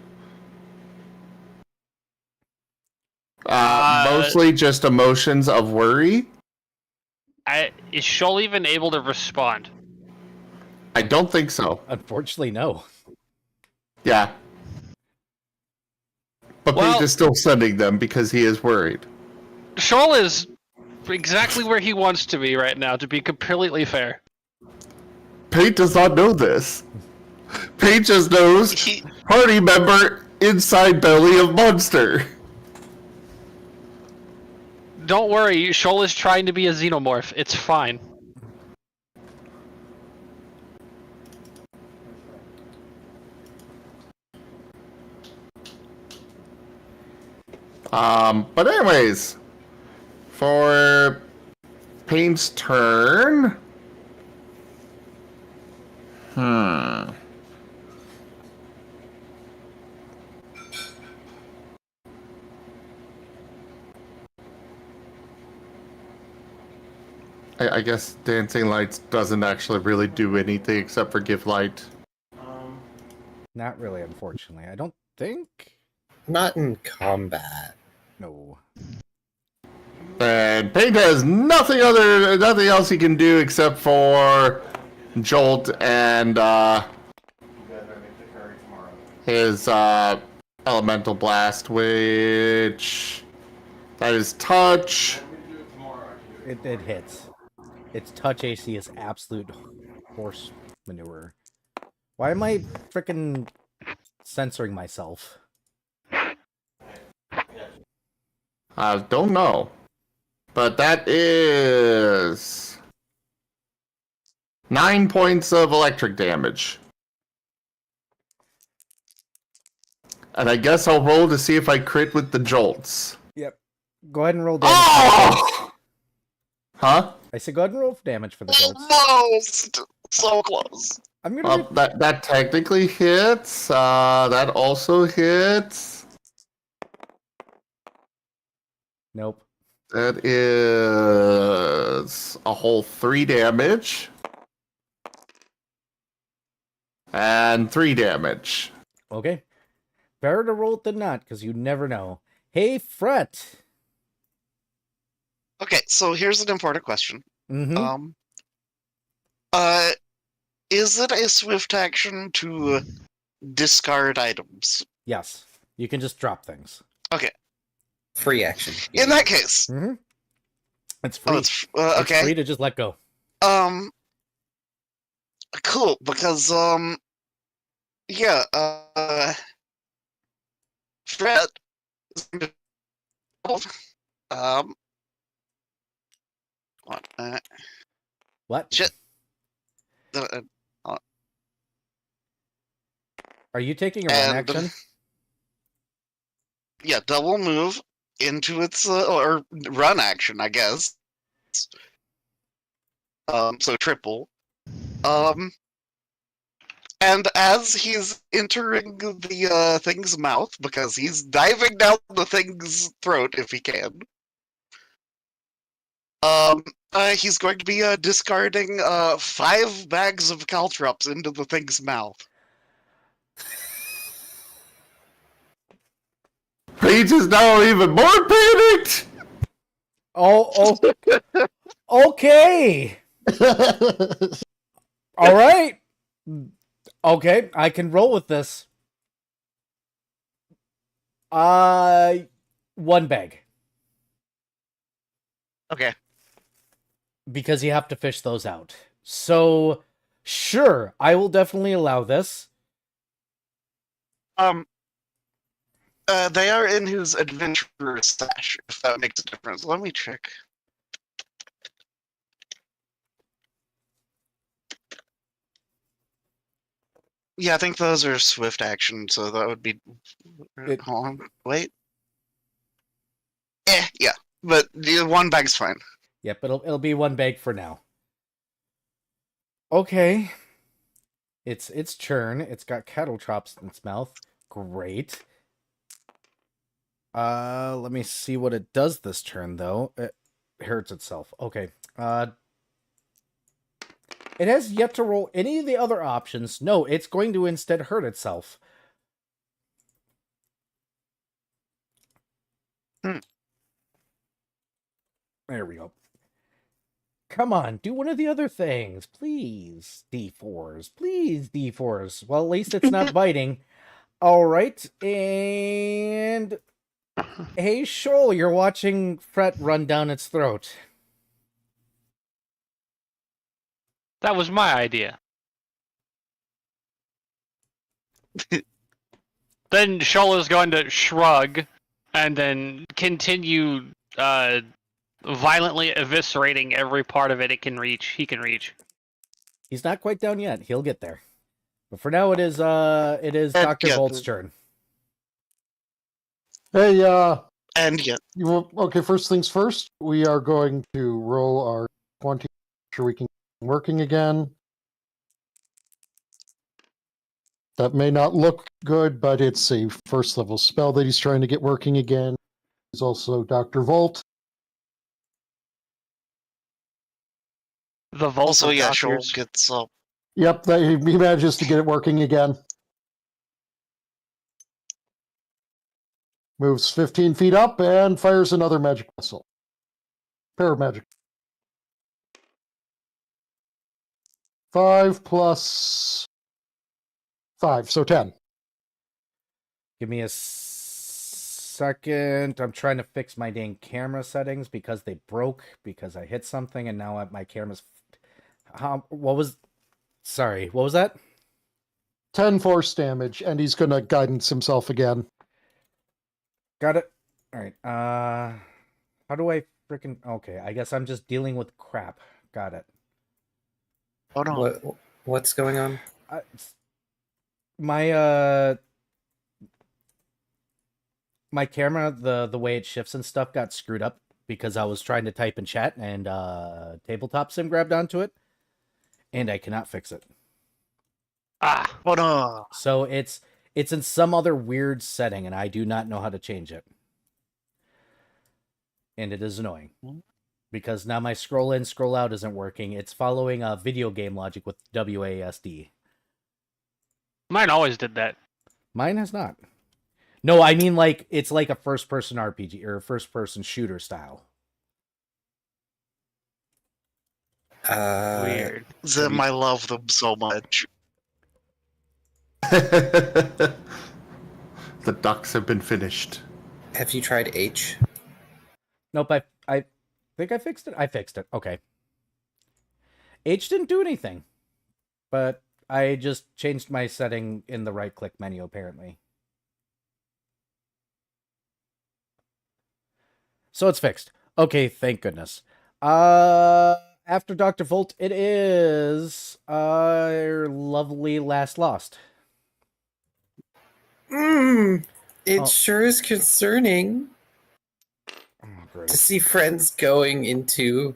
Mostly just emotions of worry. Is Shoal even able to respond? I don't think so. Unfortunately, no. Yeah. But Well- Paige is still sending them because he is worried. Shoal is exactly where he wants to be right now, to be completely fair. Paige does not know this. Paige just knows He, party member inside belly of monster. Don't worry, Shoal is trying to be a xenomorph. It's fine. But anyways, for Payne's turn. I guess Dancing Lights doesn't actually really do anything except for give light. Not really, unfortunately. I don't think. Not in combat. No. And Payne has nothing else he can do except for Jolt and his Elemental Blast, which that is touch. It hits. Its touch AC is absolute horse manure. Why am I frickin' censoring myself? I don't know. But that is 9 points of electric damage. And I guess I'll roll to see if I crit with the jolts. Yep. Go ahead and roll damage. Oh! Huh? I said go ahead and roll damage for the jolts. almost so close. I'm gonna. That technically hits. That also hits. Nope. That is a whole 3 damage. And 3 damage. Okay. Better to roll it than not, because you never know. Hey, Fret. Okay, so here's an important question. Mm-hmm. Is it a swift action to discard items? Yes. You can just drop things. Okay, Free action. in that case, Mm-hmm. It's free. it's It's okay. free to just let go. Cool, because yeah, Fred is going to what? What? Shit. Are you taking a run And- action? Yeah, double move into its or run action, I guess. So triple. And as he's entering the thing's mouth, because he's diving down the thing's throat if he can. He's going to be discarding 5 bags of caltrops into the thing's mouth. Paige is now even more panicked! Oh, okay. All right. Okay, I can roll with this. 1 bag. Okay. Because you have to fish those out. So, sure, I will definitely allow this. They are in his adventurer stash, if that makes a difference. Let me check. Yeah, I think those are swift action, so that would be. Hold on, wait. Yeah, but the 1 bag's fine. Yep, it'll be 1 bag for now. Okay. It's churn. It's got cattle chops in its mouth. Great. Let me see what it does this turn though. It hurts itself. Okay. It has yet to roll any of the other options. No, it's going to instead hurt itself. There we go. Come on, do one of the other things. Please, D4s. Please, D4s. Well, at least it's not biting. All right, and... Hey, Shoal, you're watching Fret run down its throat. That was my idea. Then Shoal is going to shrug and then continue violently eviscerating every part of it he can reach. He's not quite down yet. He'll get there. But for now, it is Dr. yeah, Volt's turn. Hey, And yet, okay, first things first, we are going to roll our 20, sure we can get working again. That may not look good, but it's a first level spell that he's trying to get working again. He's also Dr. Volt. The Volt also, of yeah, Doctors. Shoal gets up. Yep, he manages to get it working again. Moves 15 feet up and fires another magic missile. Paramagic. 5 plus 5, so 10. Give me a second. I'm trying to fix my dang camera settings because they broke because I hit something and now my camera's... Sorry, what was that? 10 force damage, and he's going to guidance himself again. Got it. All right. How do I freaking... Okay, I guess I'm just dealing with crap. Got it. Oh no. What's going on? My my camera, the way it shifts and stuff got screwed up because I was trying to type in chat and tabletop sim grabbed onto it, and I cannot fix it. Oh no. So it's in some other weird setting, and I do not know how to change it. And it is annoying. Because now my scroll in, scroll out isn't working. It's following a video game logic with WASD. Mine always did that. Mine has not. No, I mean like it's like a first-person RPG or a first-person shooter style. Weird. Them, I love them so much. The ducks have been finished. Have you tried H? Nope, I think I fixed it. I fixed it. Okay. H didn't do anything. But I just changed my setting in the right-click menu, apparently. So it's fixed. Okay, thank goodness. After Dr. Volt, it is our lovely Last Lost. It sure is concerning Oh, great. to see friends going into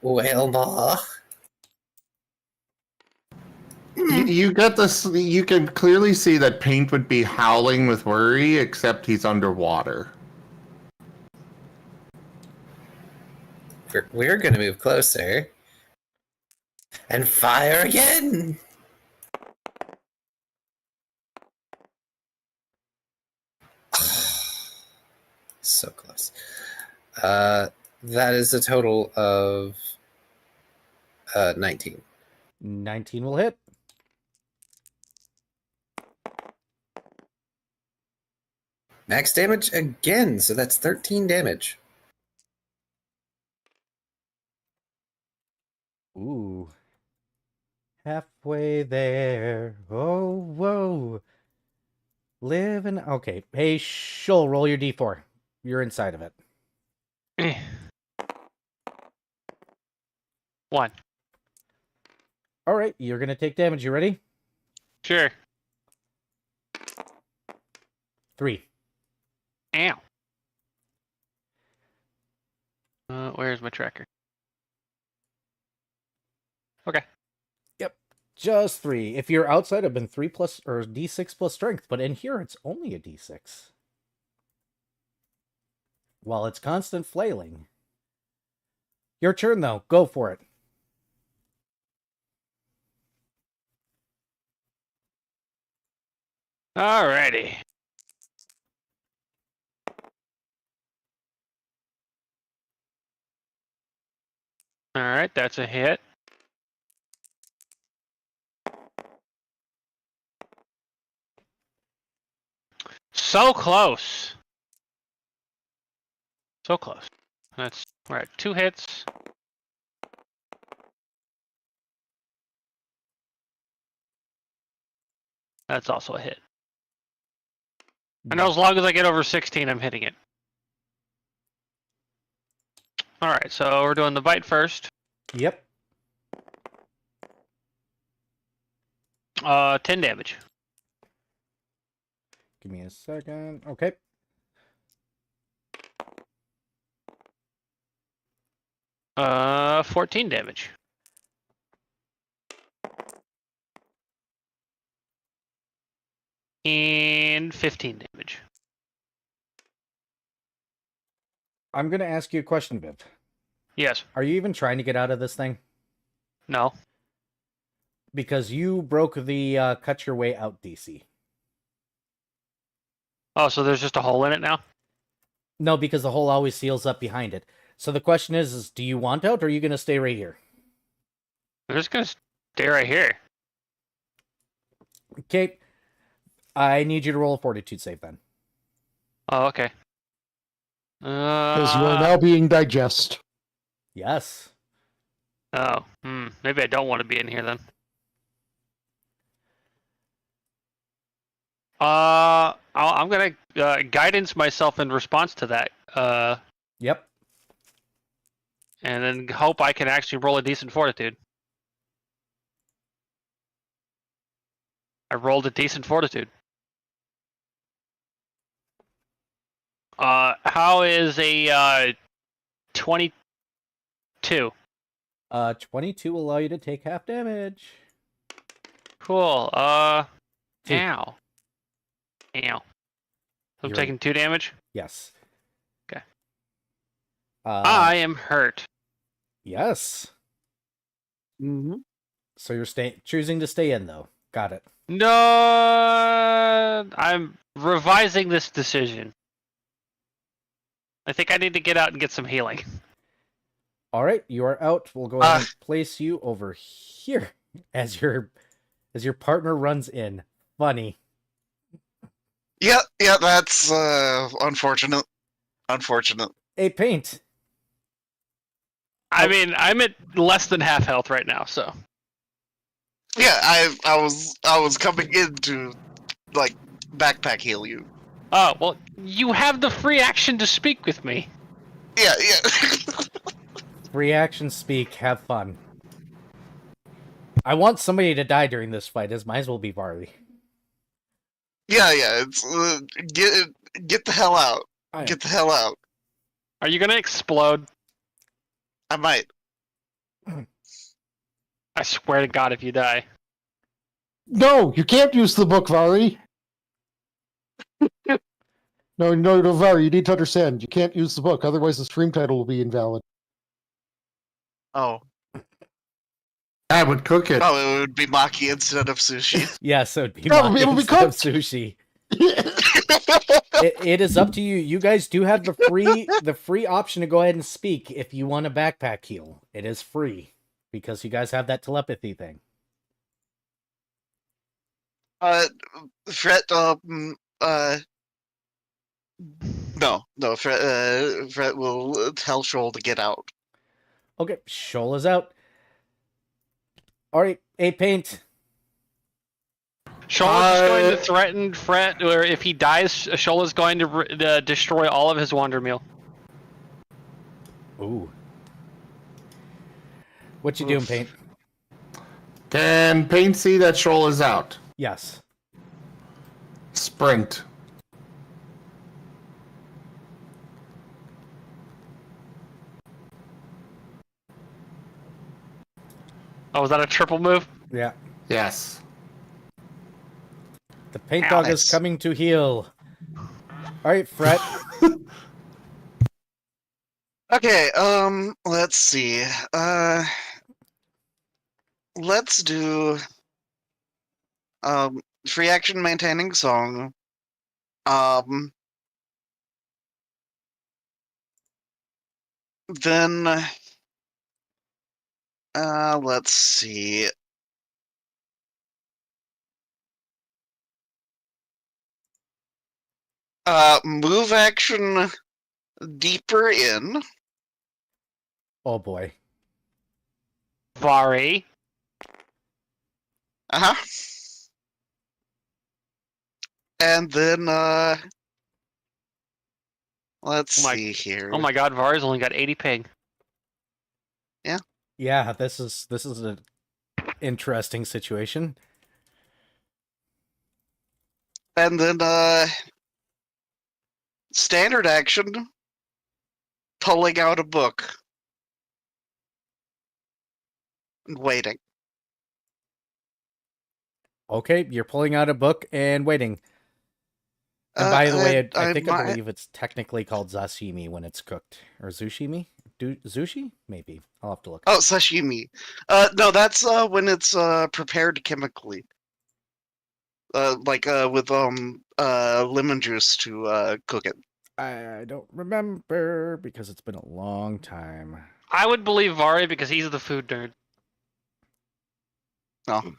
Whalemaw. You get this. You can clearly see that Paint would be howling with worry, except he's underwater. We're gonna move closer and fire again. So close. That is a total of 19. 19 will hit. Max damage again, so that's 13 damage. Ooh. Halfway there. Oh, whoa. Living. Okay. Hey, Shoal, roll your d4. You're inside of it. Eh. 1. All right. You're going to take damage. You ready? Sure. 3. Ow. Where's my tracker? Okay. Yep. Just 3. If you're outside, it'd been 3 plus or d6 plus strength, but in here it's only a d6. While it's constant flailing. Your turn, though. Go for it. Alrighty. All right, that's a hit. So close. So close. We're at 2 hits. That's also a hit. I know as long as I get over 16, I'm hitting it. All right, so we're doing the bite first. Yep. 10 damage. Give me a second. Okay. Uh, 14 damage. And 15 damage. I'm gonna ask you a question, Viv. Yes. Are you even trying to get out of this thing? No. Because you broke the cut your way out DC. Oh, so there's just a hole in it now? No, because the hole always seals up behind it. So the question is do you want out or are you gonna stay right here? I'm just gonna stay right here. Okay. I need you to roll a fortitude save then. Oh, okay. Because you are now being digest. Yes. Oh, maybe I don't want to be in here then. I'm gonna guidance myself in response to that. Yep. And then hope I can actually roll a decent fortitude. I rolled a decent fortitude. How is a 22? 22 will allow you to take half damage. Cool. Two. Ow. Ow. I'm You're- taking 2 damage. Yes. Okay. I I am hurt. Yes. Mm-hmm. So you're choosing to stay in though. Got it. No, I'm revising this decision. I think I need to get out and get some healing. All right, you are out. We'll go ahead and place you over here as your partner runs in. Funny. Yeah, that's unfortunate. Unfortunate. Hey, Paint. I mean, I'm at less than half health right now, so. Yeah, I was coming in to like backpack heal you. Oh, well, you have the free action to speak with me. Yeah. Reaction speak. Have fun. I want somebody to die during this fight. It might as well be Varley. Yeah. It's get the hell out. Get the hell out. Are you gonna explode? I might. I swear to God, if you die. No, you can't use the book, Vari. No, Vari, you need to understand. You can't use the book, otherwise the stream title will be invalid. Oh. I would cook it. Oh, it would be maki instead of sushi. Yeah, so it'd be Probably maki it'll be instead of cooked. sushi. It is up to you. You guys do have the free option to go ahead and speak if you want a backpack heal. It is free because you guys have that telepathy thing. Fret, no, Fret will tell Shoal to get out. Okay, Shoal is out. All right, A Paint. Shola's just going to threaten Fret, or if he dies, Shola's going to destroy all of his Wonder Meal. Ooh. What you doing, Paint? Can Paint see that Shoal is out? Yes. Sprint. Oh, was that a triple move? Yeah. Yes. The Paint Dog is Alex. coming to heal. All right, Fret. Okay, let's see. Let's do free action maintaining song. Then Let's see. Move action deeper in. Oh boy. Vari. Uh-huh. And then, let's Oh my- see here. Oh my god, Vari's only got 80 ping. Yeah, this is an interesting situation. And then, standard action, pulling out a book. And waiting. Okay, you're pulling out a book and waiting. And by the way, I think I might- believe it's technically called sashimi when it's cooked. Or zushimi? Sushi? Maybe. I'll have to look. Oh, sashimi. No, that's when it's prepared chemically. With lemon juice to cook it. I don't remember because it's been a long time. I would believe Vari because he's the food nerd. Oh.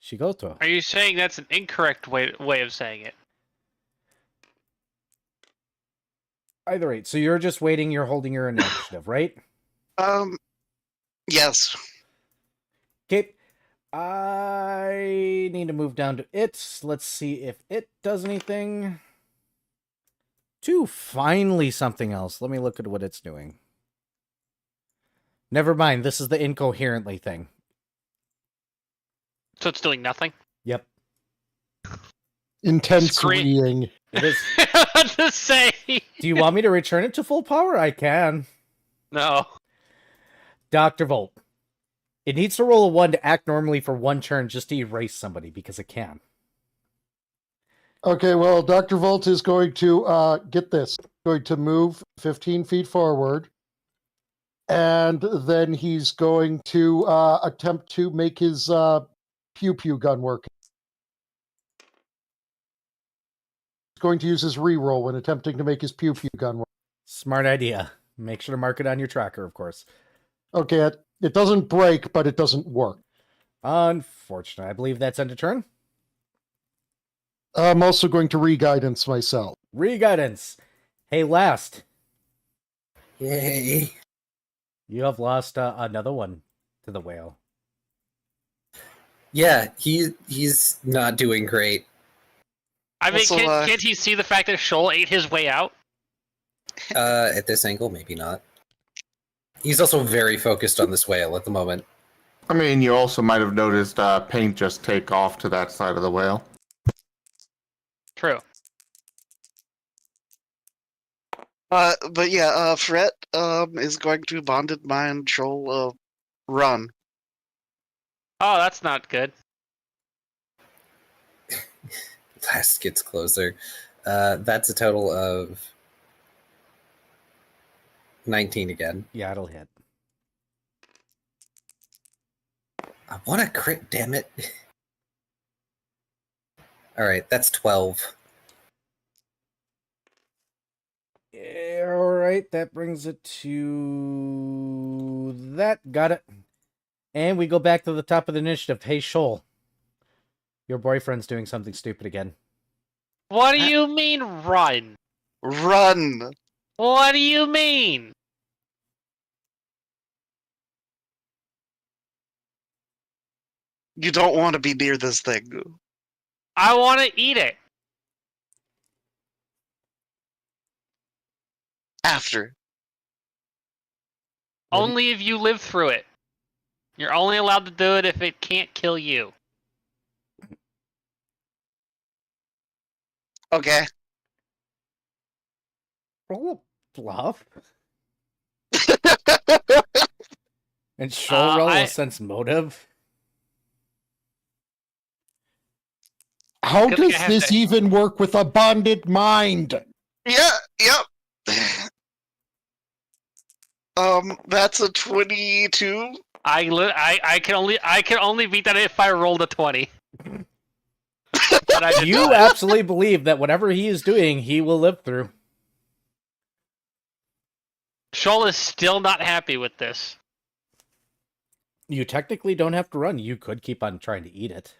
Shigoto. Are you saying that's an incorrect way of saying it? Either way, so you're just waiting, you're holding your initiative, right? Yes. Okay. I need to move down to it. Let's see if it does anything. Finally something else. Let me look at what it's doing. Never mind, this is the incoherently thing. So it's doing nothing? Yep, Intense Screen- reading. it is. What to say? Do you want me to return it to full power? I can. No. Dr. Volt. It needs to roll a 1 to act normally for 1 turn just to erase somebody because it can. Okay, well, Dr. Volt is going to get this. Going to move 15 feet forward. And then he's going to attempt to make his pew-pew gun work. He's going to use his reroll when attempting to make his pew-pew gun work. Smart idea. Make sure to mark it on your tracker, of course. Okay, it doesn't break, but it doesn't work. Unfortunate. I believe that's end of turn. I'm also going to re-guidance myself. Re-guidance. Hey, last. Yay. You have lost another one to the whale. Yeah, he's not doing great. I mean, Also, can't he see the fact that Shoal ate his way out? At this angle, maybe not. He's also very focused on this whale at the moment. I mean, you also might have noticed paint just take off to that side of the whale. True. But yeah, Fret is going to bonded mind Shoal run. Oh, that's not good. Last gets closer. That's a total of 19 again. Yeah, it'll hit. I want to crit, damn it. Alright, that's 12. Yeah, all right, that brings it to that. Got it. And we go back to the top of the initiative. Hey, Shoal. Your boyfriend's doing something stupid again. What do you mean, run? Run! What do you mean? You don't want to be near this thing. I want to eat it. After. Only if you live through it. You're only allowed to do it if it can't kill you. Okay. Roll a bluff. And Shoal roll a sense motive. How Good thing does I have this to- even work with a bonded mind? Yeah, yep. That's a 22. I can only beat that if I rolled a 20. But I did You not. absolutely believe that whatever he is doing, he will live through. Shoal is still not happy with this. You technically don't have to run. You could keep on trying to eat it.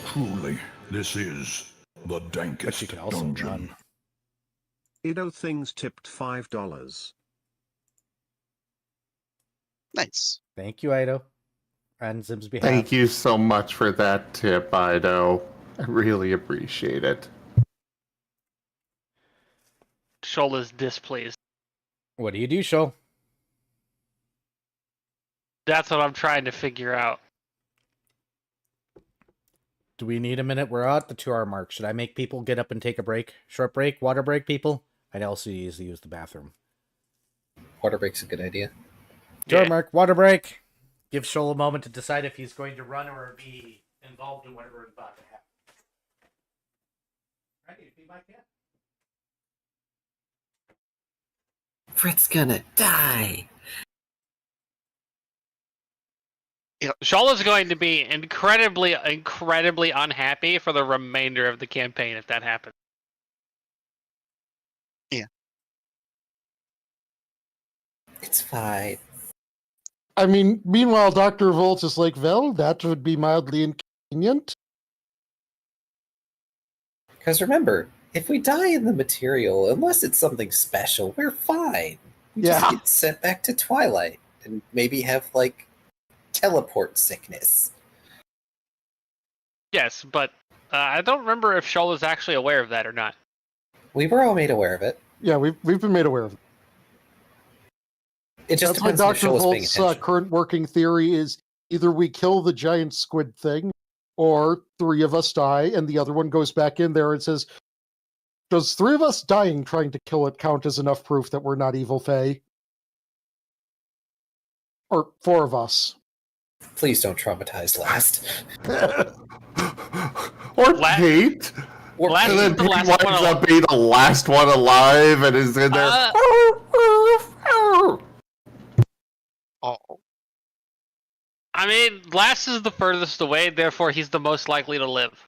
Truly, this is the dankest But you can also dungeon. run. Ido Things tipped $5. Oh, nice. Thank you, Ido. On Zim's behalf. Thank you so much for that tip, Ido. I really appreciate it. Shoal is displeased. What do you do, Shoal? That's what I'm trying to figure out. Do we need a minute? We're at the 2-hour mark. Should I make people get up and take a break? Short break? Water break, people? I'd also easily use the bathroom. Water break's a good idea. 2-hour Yeah. mark, water break. Give Shoal a moment to decide if he's going to run or be involved in whatever is about to happen. Ready to be my cat? Frit's gonna die. Shoal is going to be incredibly unhappy for the remainder of the campaign if that happens. It's fine. I mean, meanwhile, Dr. Volt is like, well, that would be mildly inconvenient. Because remember, if we die in the material, unless it's something special, we're fine. We Yeah. just get sent back to Twilight and maybe have, like, teleport sickness. Yes, but I don't remember if Shoal is actually aware of that or not. We were all made aware of it. Yeah, we've been made aware of it. It just That's why depends if Dr. Shoal is paying Volt's attention. current working theory is either we kill the giant squid thing, or 3 of us die, and the other one goes back in there and says, does 3 of us dying trying to kill it count as enough proof that we're not evil Fae? Or 4 of us. Please don't traumatize Last. Or La- Pete. Or Last And is then the Pete last winds one up alive. being the last one alive and is in there. Oh, I mean, Last is the furthest away, therefore he's the most likely to live.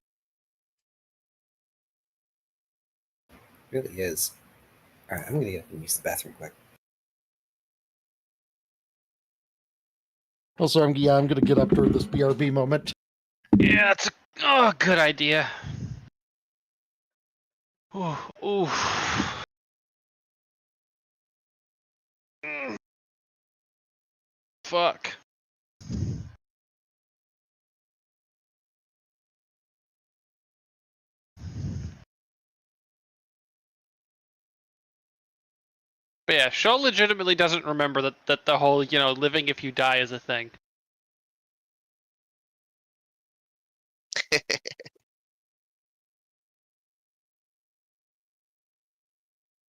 really is. Alright, I'm gonna get up and use the bathroom quick. Also, I'm going to get up during this BRB moment. Yeah, that's a good idea. Ooh, ooh. Fuck. But yeah, Shoal legitimately doesn't remember that the whole, living if you die is a thing.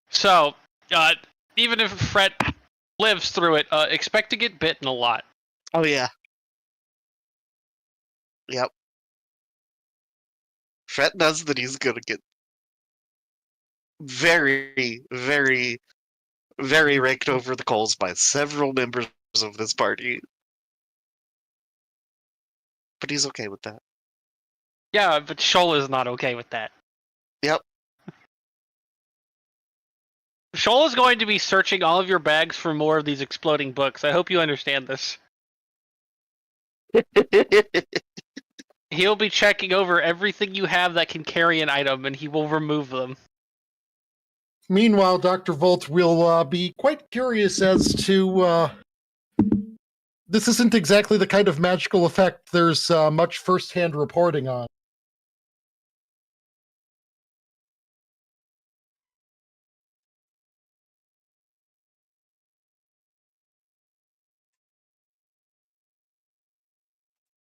So, even if Fret lives through it, expect to get bitten a lot. oh yeah. Yep. Fred knows that he's gonna get very, very, very raked over the coals by several members of this party. But he's okay with that. Yeah, but Shoal is not okay with that. Yep. Shoal is going to be searching all of your bags for more of these exploding books. I hope you understand this. He'll be checking over everything you have that can carry an item, and he will remove them. Meanwhile, Dr. Volt will be quite curious as to... this isn't exactly the kind of magical effect there's much first-hand reporting on.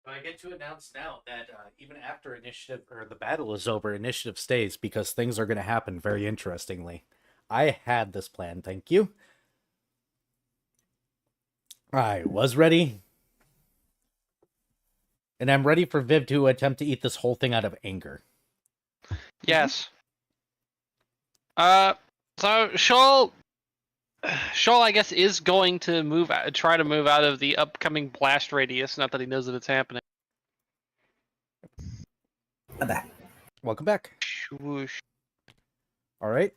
I get to announce now that even after initiative or the battle is over, initiative stays because things are going to happen very interestingly. I had this plan, thank you. I was ready. And I'm ready for Viv to attempt to eat this whole thing out of anger. Yes. So Shoal, I guess, is going to try to move out of the upcoming blast radius. Not that he knows that it's happening. I'm back. Welcome back. Whoosh. All right.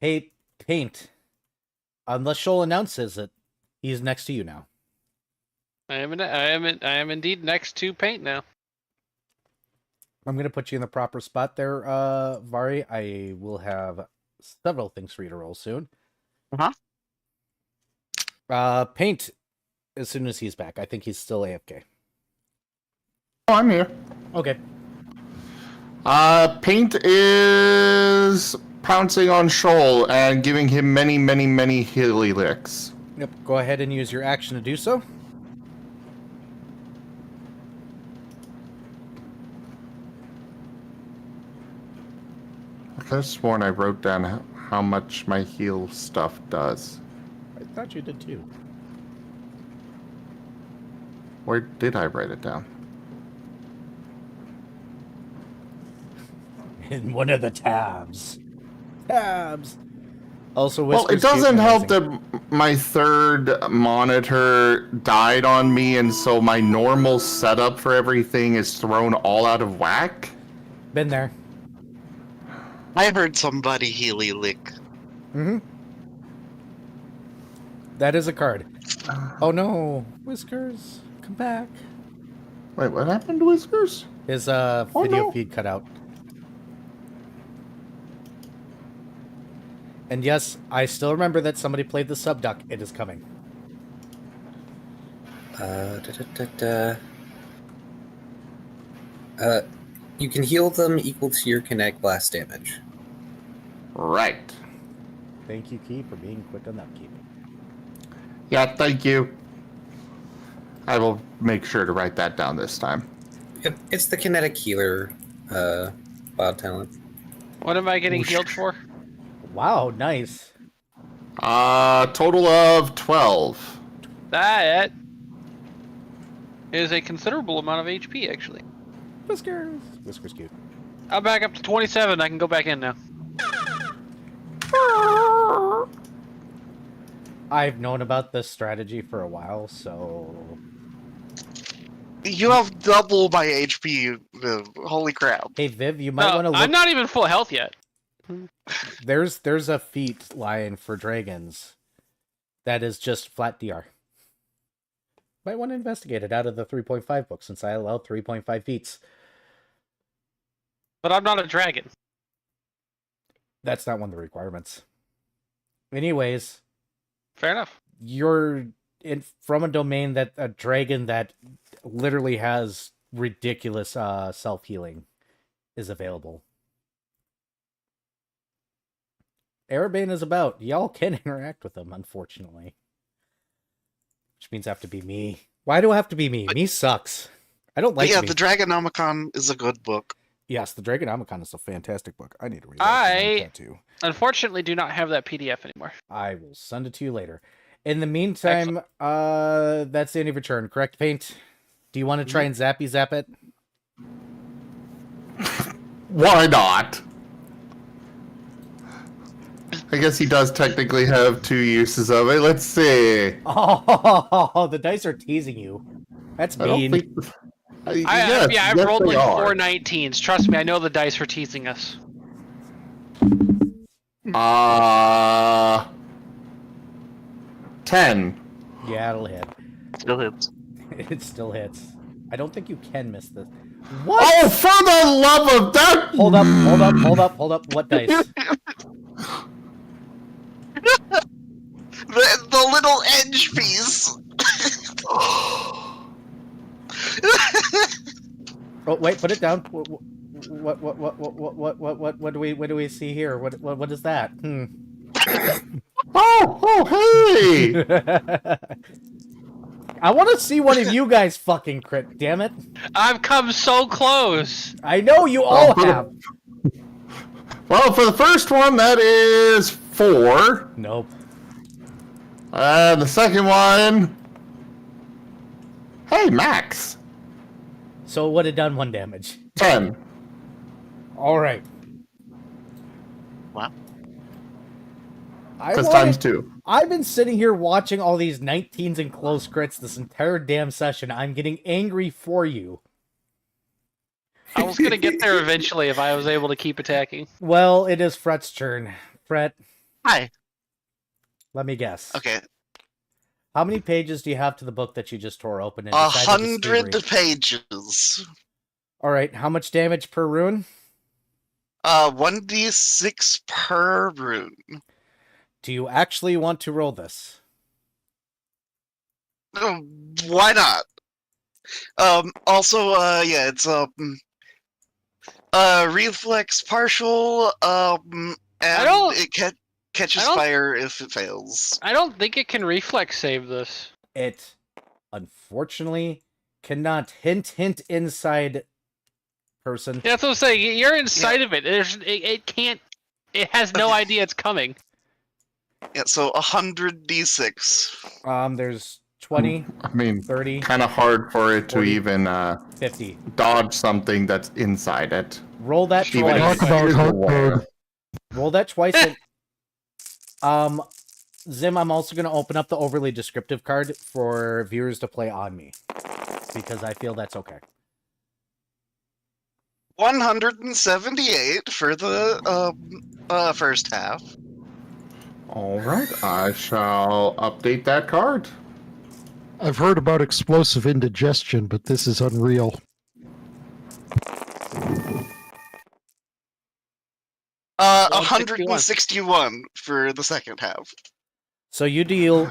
Hey, Paint. Unless Shoal announces it, he's next to you now. I am indeed next to Paint now. I'm gonna put you in the proper spot there, Vari. I will have several things for you to roll soon. Paint, as soon as he's back. I think he's still AFK. Oh, I'm here. Okay. Paint is pouncing on Shoal and giving him many, many, many hilly licks. Yep. Go ahead and use your action to do so. I could have sworn I wrote down how much my heal stuff does. I thought you did too. Where did I write it down? In one of the tabs. Tabs. Also, Well, it Whiskers Cute doesn't help Amazing. that my third monitor died on me, and so my normal setup for everything is thrown all out of whack. Been there. I heard somebody Healy lick. Mm-hmm. That is a card. Oh no, Whiskers, come back. Wait, what happened to Whiskers? His Oh, video no. feed cut out. And yes, I still remember that somebody played the subduck. It is coming. You can heal them equal to your Connect blast damage. Right. Thank you, Key, for being quick on upkeep. Yeah, thank you. I will make sure to write that down this time. It's the kinetic healer bod talent. What am I getting healed for? Wow, nice. Total of 12. That is a considerable amount of HP, actually. Whiskers. Whiskers cute. I'm back up to 27. I can go back in now. I've known about this strategy for a while, so... You have double my HP. Holy crap. Hey, Viv, you might No, want to look... I'm not even full health yet. There's a feat lying for dragons that is just flat DR. Might want to investigate it out of the 3.5 book, since I allow 3.5 feats. But I'm not a dragon. That's not one of the requirements. Anyways, Fair enough. you're from a domain that a dragon that literally has ridiculous self-healing is available. Erebane is about. Y'all can interact with them, unfortunately. Which means I have to be me. Why do I have to be me? Me sucks. I don't like yeah, me. the Dragonomicon is a good book. Yes, the Dragonomicon is a fantastic book. I need to read that too. Unfortunately, do not have that PDF anymore. I will send it to you later. In the meantime, that's the end of your turn, correct, Paint? Do you want to try and zappy zap it? Why not? I guess he does technically have 2 uses of it. Let's see. Oh, the dice are teasing you. That's I don't mean. think. I've yes, rolled they like are. 4 19s. Trust me, I know the dice are teasing us. 10. Yeah, it'll hit. Still hits. It still hits. I don't think you can miss this. What? Oh, for the love of that! Hold up. What dice? The little edge piece. Oh, wait, put it down. What do we see here? What is that? Oh, hey! I want to see one of you guys fucking crit, damn it. I've come so close. I know you all have. Well, for the first one, that is 4. Nope. And the second one... Hey, Max! So it would have done 1 damage. 10. All right. Wow. That's times 2. I've been sitting here watching all these 19s and close crits this entire damn session. I'm getting angry for you. I was gonna get there eventually if I was able to keep attacking. Well, it is Fret's turn. Fret, Hi. Let me guess. Okay. How many pages do you have to the book that you just tore open? And decided to speed 100 read? pages. All right. How much damage per rune? 1d6 per rune. Do you actually want to roll this? Why not? Also, yeah, it's reflex partial, and don't- it catches I don't- fire if it fails. I don't think it can reflex save this. It, unfortunately, cannot. Hint, inside person. Yeah, that's what I'm saying. You're inside of it. It can't. It has no idea it's coming. Yeah, so 100d6. There's 20, I mean, 30, kind of hard for it to 40. even 50. dodge something that's inside it. Roll that Even twice. if it is aware. Roll that twice. And, Zim, I'm also going to open up the overly descriptive card for viewers to play on me. Because I feel that's okay. 178 for the first half. All right, I shall update that card. I've heard about explosive indigestion, but this is unreal. 161 for the second half. So you deal...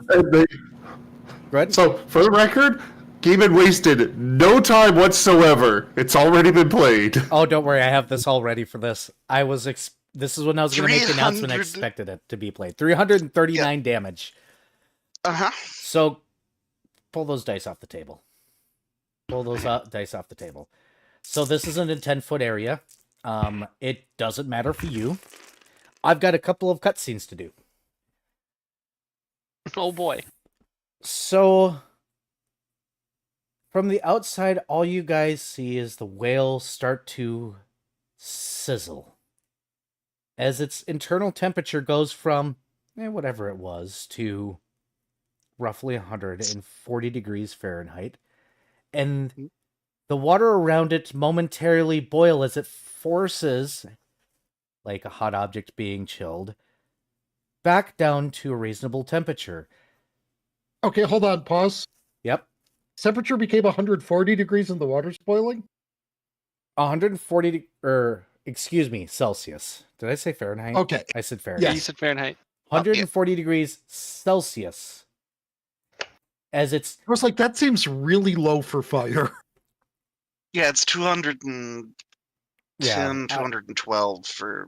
Right? So, for the record, Gaiman wasted no time whatsoever. It's already been played. Oh, don't worry. I have this all ready for this. This is when I was going to make the announcement. I 300 expected it to be played. 339 damage. Uh-huh. So, pull those dice off the table. Pull those dice off the table. So this isn't a 10-foot area. It doesn't matter for you. I've got a couple of cutscenes to do. Oh boy. So, from the outside, all you guys see is the whale start to sizzle. As its internal temperature goes from, whatever it was, to roughly 140 degrees Fahrenheit. And the water around it momentarily boil as it forces, like a hot object being chilled, back down to a reasonable temperature. Okay, hold on, pause. Yep. Temperature became 140 degrees and the water's boiling? 140, excuse me, Celsius. Did I say Fahrenheit? Okay. I said Fahrenheit. Yes. You said Fahrenheit. 140 degrees Celsius. As it's... I was like, that seems really low for fire. Yeah, it's 210, Yeah, 212 for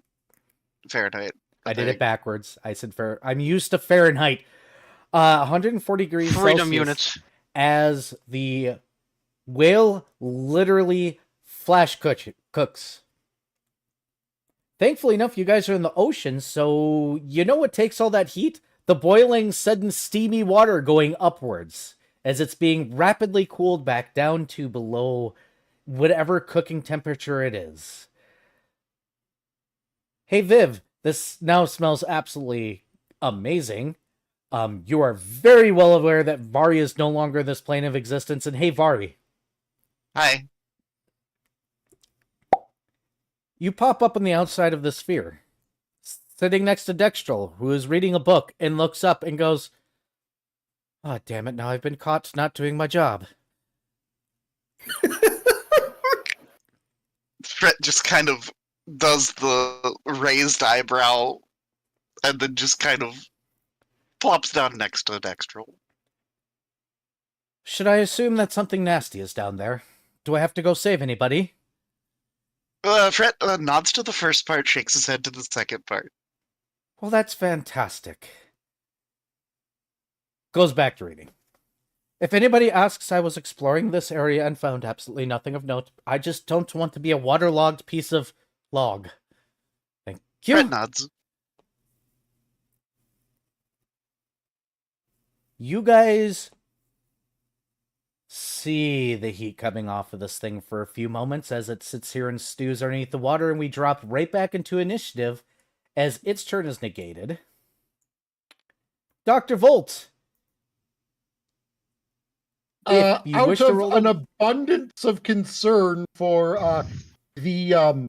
Fahrenheit. I did it think. backwards. I said I'm used to Fahrenheit. 140 degrees Freedom Celsius units. as the whale literally flash cooks. Thankfully enough, you guys are in the ocean, so you know what takes all that heat? The boiling, sudden, steamy water going upwards as it's being rapidly cooled back down to below whatever cooking temperature it is. Hey, Viv, this now smells absolutely amazing. You are very well aware that Vari is no longer this plane of existence, and hey, Vari. Hi. You pop up on the outside of the sphere, sitting next to Dextrol, who is reading a book and looks up and goes, "Oh, damn it, now I've been caught not doing my job." Fret just kind of does the raised eyebrow and then just kind of plops down next to Dextrol. Should I assume that something nasty is down there? Do I have to go save anybody? Fret nods to the first part, shakes his head to the second part. Well, that's fantastic. Goes back to reading. If anybody asks, I was exploring this area and found absolutely nothing of note. I just don't want to be a waterlogged piece of log. Thank you. Fret nods. You guys see the heat coming off of this thing for a few moments as it sits here and stews underneath the water, and we drop right back into initiative as its turn is negated. Dr. Volt. If you Out wish to of roll an a- abundance of concern for the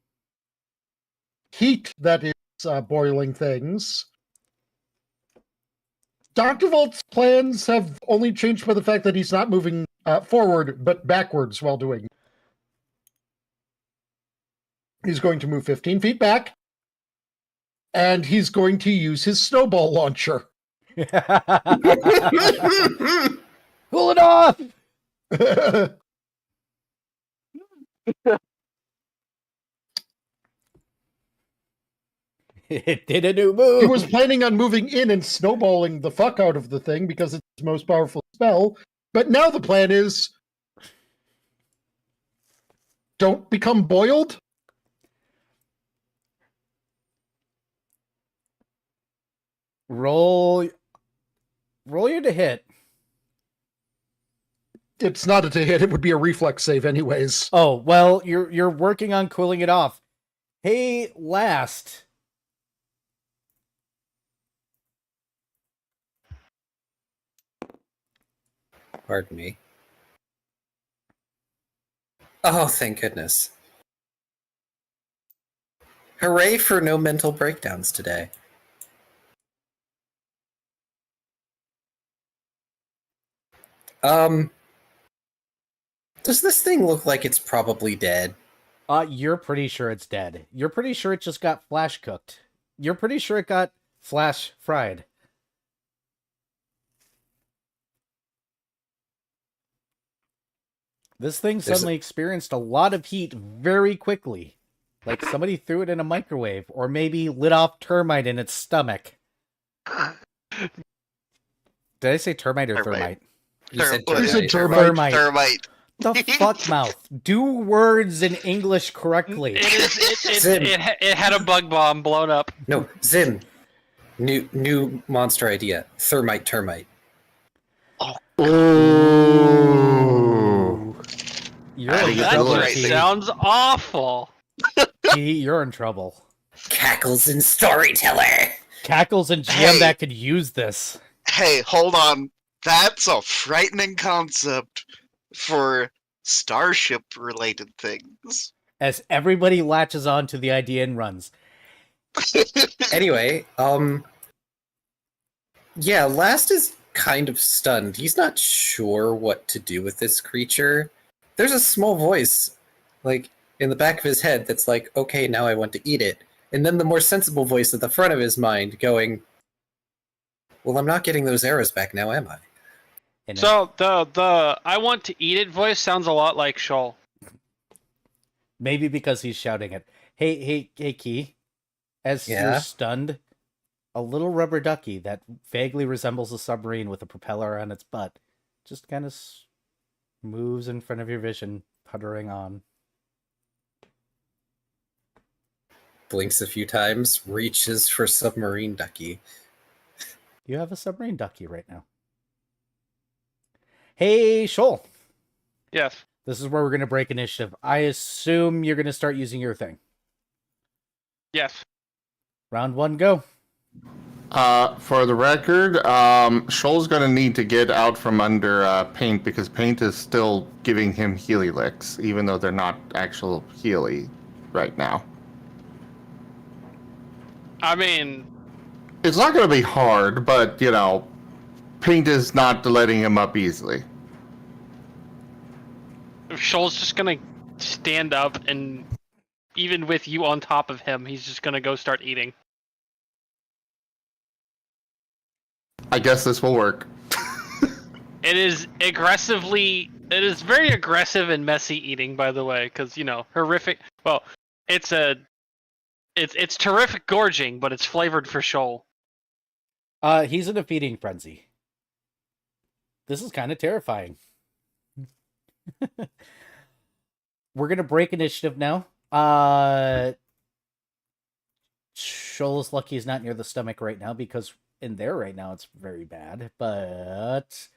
heat that is boiling things, Dr. Volt's plans have only changed by the fact that he's not moving forward, but backwards while doing. He's going to move 15 feet back, and he's going to use his snowball launcher. Pull it off! It did a new move. He was planning on moving in and snowballing the fuck out of the thing because it's his most powerful spell, but now the plan is don't become boiled. Roll you to hit. It's not a to hit, it would be a reflex save anyways. Oh, well, you're working on cooling it off. Hey, last. Pardon me. Oh, thank goodness. Hooray for no mental breakdowns today. Does this thing look like it's probably dead? You're pretty sure it's dead. You're pretty sure it just got flash cooked. You're pretty sure it got flash fried. This thing suddenly experienced a lot of heat very quickly. Like somebody threw it in a microwave, or maybe lit off termite in its stomach. Did I say termite or thermite? You said You said termite. termite. Thermite. The fuck mouth. Do words in English correctly. It had a bug bomb blown up. No, Zim. New monster idea. Thermite termite. Ooh. You're I in think That trouble, right just T. sounds awful. T, you're in trouble. Cackles and storyteller. Cackles and GM Hey. that could use this. Hey, hold on. That's a frightening concept for starship-related things. As everybody latches on to the idea and runs. Anyway, yeah, Last is kind of stunned. He's not sure what to do with this creature. There's a small voice, like, in the back of his head that's like, okay, now I want to eat it. And then the more sensible voice at the front of his mind going, well, I'm not getting those arrows back now, am I? And So the I want to eat it voice sounds a lot like Shoal. maybe because he's shouting it. Hey, Key. As Yeah? you're stunned, a little rubber ducky that vaguely resembles a submarine with a propeller on its butt just kind of moves in front of your vision, puttering on. Blinks a few times, reaches for submarine ducky. You have a submarine ducky right now. Hey, Shoal. Yes. This is where we're going to break initiative. I assume you're going to start using your thing. Yes. Round 1, go. For the record, Shoal's gonna need to get out from under Paint because Paint is still giving him Healy licks, even though they're not actual Healy right now. I mean, It's not gonna be hard, but you know, Paint is not letting him up easily. Shoal's just gonna stand up and even with you on top of him, he's just gonna go start eating. I guess this will work. It is very aggressive and messy eating, by the way, because, you know, horrific. Well, it's terrific gorging, but it's flavored for Shoal. He's in a feeding frenzy. This is kind of terrifying. We're gonna break initiative now. Shoal is lucky he's not near the stomach right now because in there right now it's very bad. But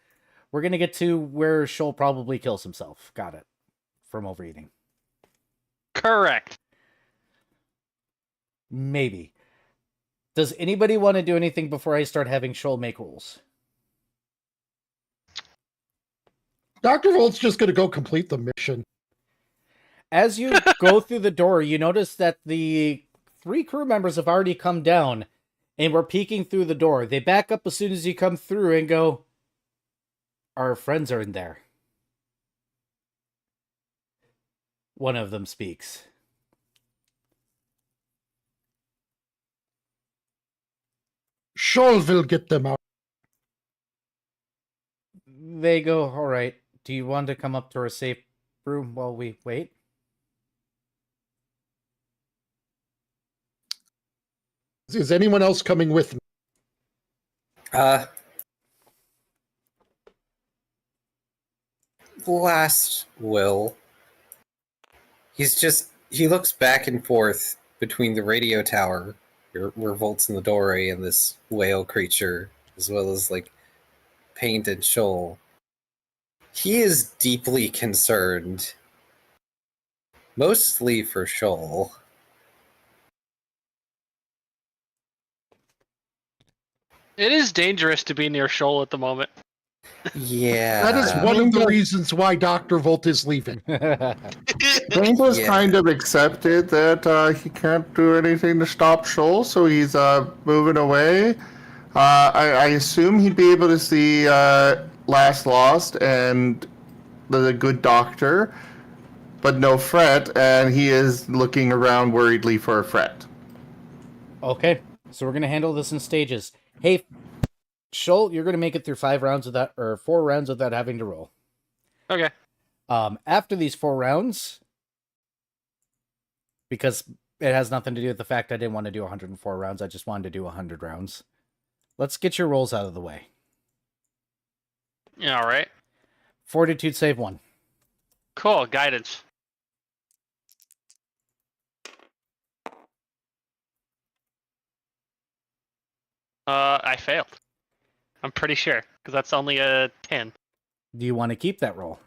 we're gonna get to where Shoal probably kills himself. Got it. From overeating. Correct. Maybe. Does anybody want to do anything before I start having Shoal make rules? Dr. Volt's just going to go complete the mission. As you go through the door, you notice that the 3 crew members have already come down and we're peeking through the door. They back up as soon as you come through and go, "Our friends are in there." One of them speaks. Shoal will get them out. They go, "All right. Do you want to come up to our safe room while we wait?" Is anyone else coming with me? Last Will. He looks back and forth between the radio tower, where Volt's in the doorway, and this whale creature, as well as like Paint and Shoal. He is deeply concerned. Mostly for Shoal. It is dangerous to be near Shoal at the moment. Yeah. That is one of the reasons why Dr. Volt is leaving. Paint has Yeah. kind of accepted that he can't do anything to stop Shoal, so he's moving away. I assume he'd be able to see Last Lost and the good doctor, but no Fret, and he is looking around worriedly for a Fret. Okay, so we're gonna handle this in stages. Hey, Shoal, you're gonna make it through 5 rounds without, or 4 rounds without having to roll. Okay. After these 4 rounds, because it has nothing to do with the fact I didn't want to do 104 rounds, I just wanted to do 100 rounds. Let's get your rolls out of the way. Yeah, all right. Fortitude save 1. Cool. Guidance. I failed. I'm pretty sure, because that's only a 10. Do you want to keep that roll?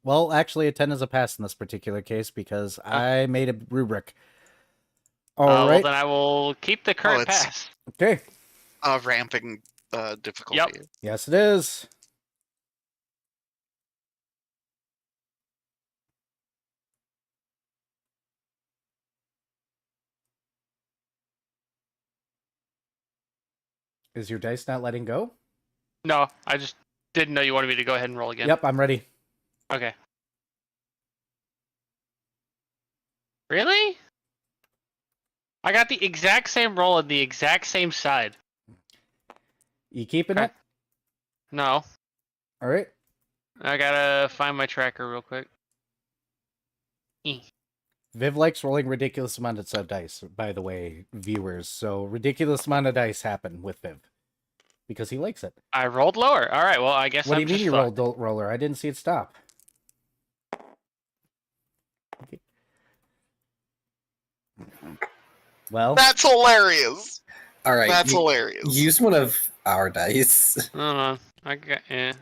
Well, actually, a 10 is a pass in this particular case because I made a rubric. All Well, right. then I will keep the current it's- pass. Okay. Ramping difficulty. Yes, it is. Is your dice not letting go? No, I just didn't know you wanted me to go ahead and roll again. Yep, I'm ready. Okay. Really? I got the exact same roll on the exact same side. You keeping Okay. it? No. All right. I gotta find my tracker real quick. Viv likes rolling ridiculous amounts of dice, by the way, viewers. So ridiculous amount of dice happen with Viv. Because he likes it. I rolled lower. All right, well, I guess What do I'm you mean just you fucked. rolled roller? I didn't see it stop. Okay. Well, That's hilarious. All right. That's hilarious. Use one of our dice. Hold on. I got, yeah.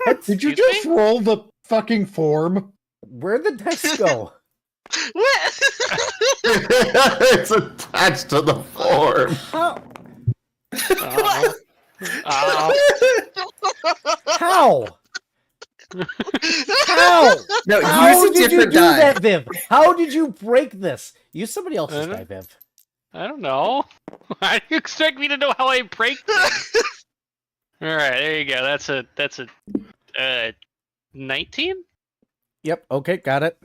what? Did you Excuse just roll the fucking form? Where'd the dice go? What? It's attached to the form. How? Oh. How? How? No, How use a did you different do die. that, Viv? How did you break this? Use somebody else's die, Viv. I don't know. How do you expect me to know how I break things? All right, there you go. That's a 19? Yep. Okay, got it.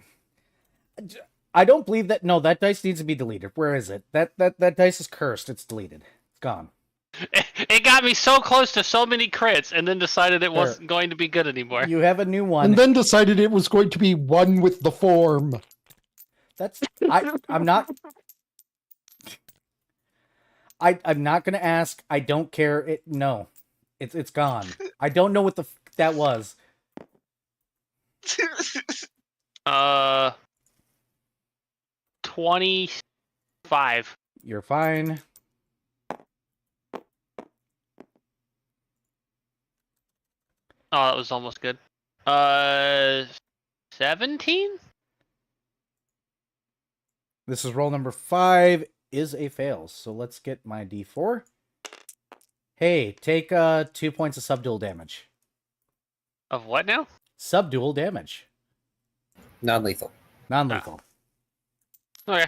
I don't believe that. No, that dice needs to be deleted. Where is it? That dice is cursed. It's deleted. It's gone. It got me so close to so many crits, and then decided it wasn't going to be good anymore. You have a new one. And then decided it was going to be one with the form. That's I'm not. I'm not gonna ask. I don't care. No, it's gone. I don't know what that was. 25. You're fine. Oh, that was almost good. 17? This is roll number 5. Is a fail. So let's get my D4. Hey, take 2 points of subdual damage. Of what now? Subdual damage. Non-lethal. Non-lethal. Okay.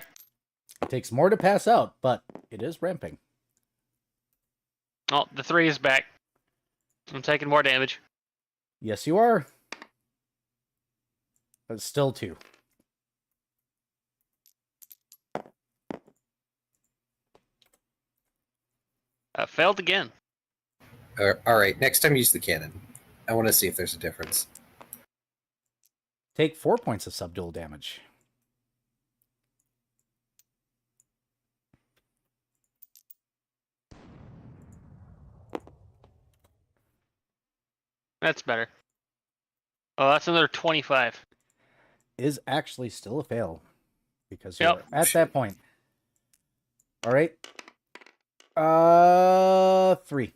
It takes more to pass out, but it is ramping. Oh, the 3 is back. I'm taking more damage. Yes, you are. But still 2. Failed again. All right, next time use the cannon. I want to see if there's a difference. Take 4 points of subdual damage. That's better. Oh, that's another 25. Is actually still a fail. Because Yep. you're at that point. Alright. 3.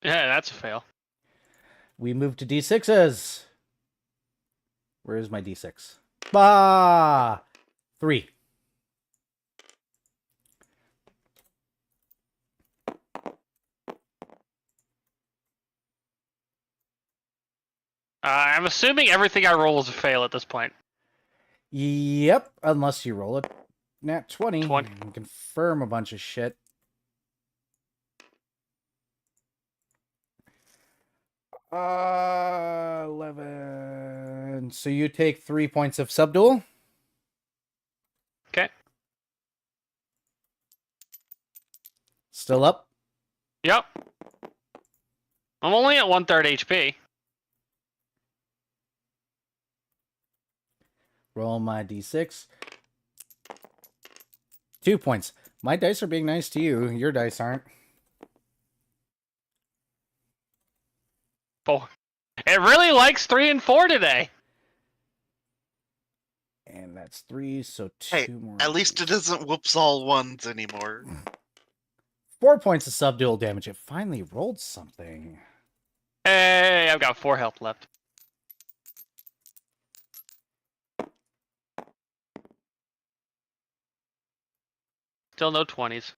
Yeah, that's a fail. We move to D6s. Where is my D6? Bah! 3. I'm assuming everything I roll is a fail at this point. Yep, unless you roll it. Nat 20. 20. And confirm a bunch of shit. Uh, 11. So you take 3 points of subdual. Okay. Still up. Yep. I'm only at 1/3 HP. Roll my D6. 2 points. My dice are being nice to you. Your dice aren't. 4. It really likes 3 and 4 today. And that's 3, so 2 Hey, more. at least it isn't whoops all ones anymore. 4 points of subdual damage. It finally rolled something. Hey, I've got 4 health left. Still no 20s.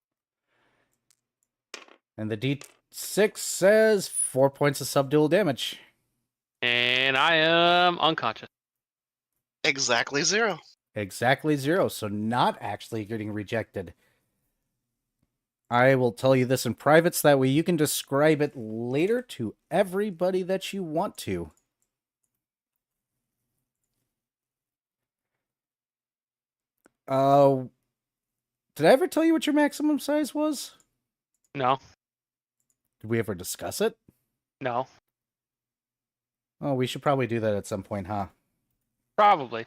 And the D6 says 4 points of subdual damage. And I am unconscious. Exactly 0. Exactly 0, so not actually getting rejected. I will tell you this in private so that way you can describe it later to everybody that you want to. Did I ever tell you what your maximum size was? No. Did we ever discuss it? No. Oh, we should probably do that at some point, huh? Probably.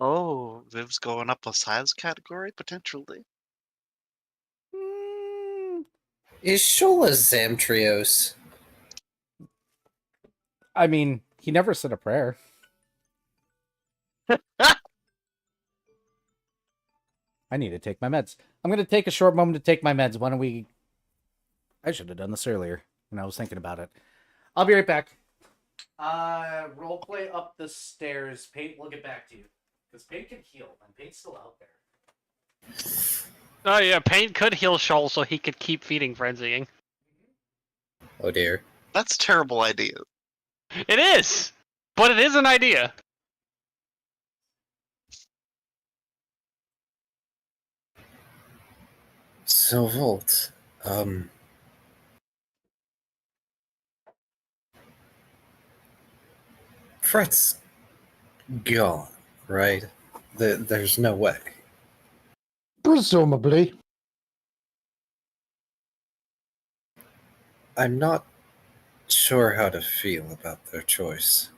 Oh, Viv's going up a size category, potentially. Is Shola Zamtrios? I mean, he never said a prayer. I need to take my meds. I'm going to take a short moment to take my meds. Why don't we... I should have done this earlier when I was thinking about it. I'll be right back. Roleplay up the stairs. Pate will get back to you. Because Pate can heal, and Pate's still out there. Oh yeah, Pain could heal Shoal so he could keep feeding Frenzying. Oh dear. That's a terrible idea. It is! But it is an idea. So Volt, Fret's gone, right? There's no way. Presumably. I'm not sure how to feel about their choice.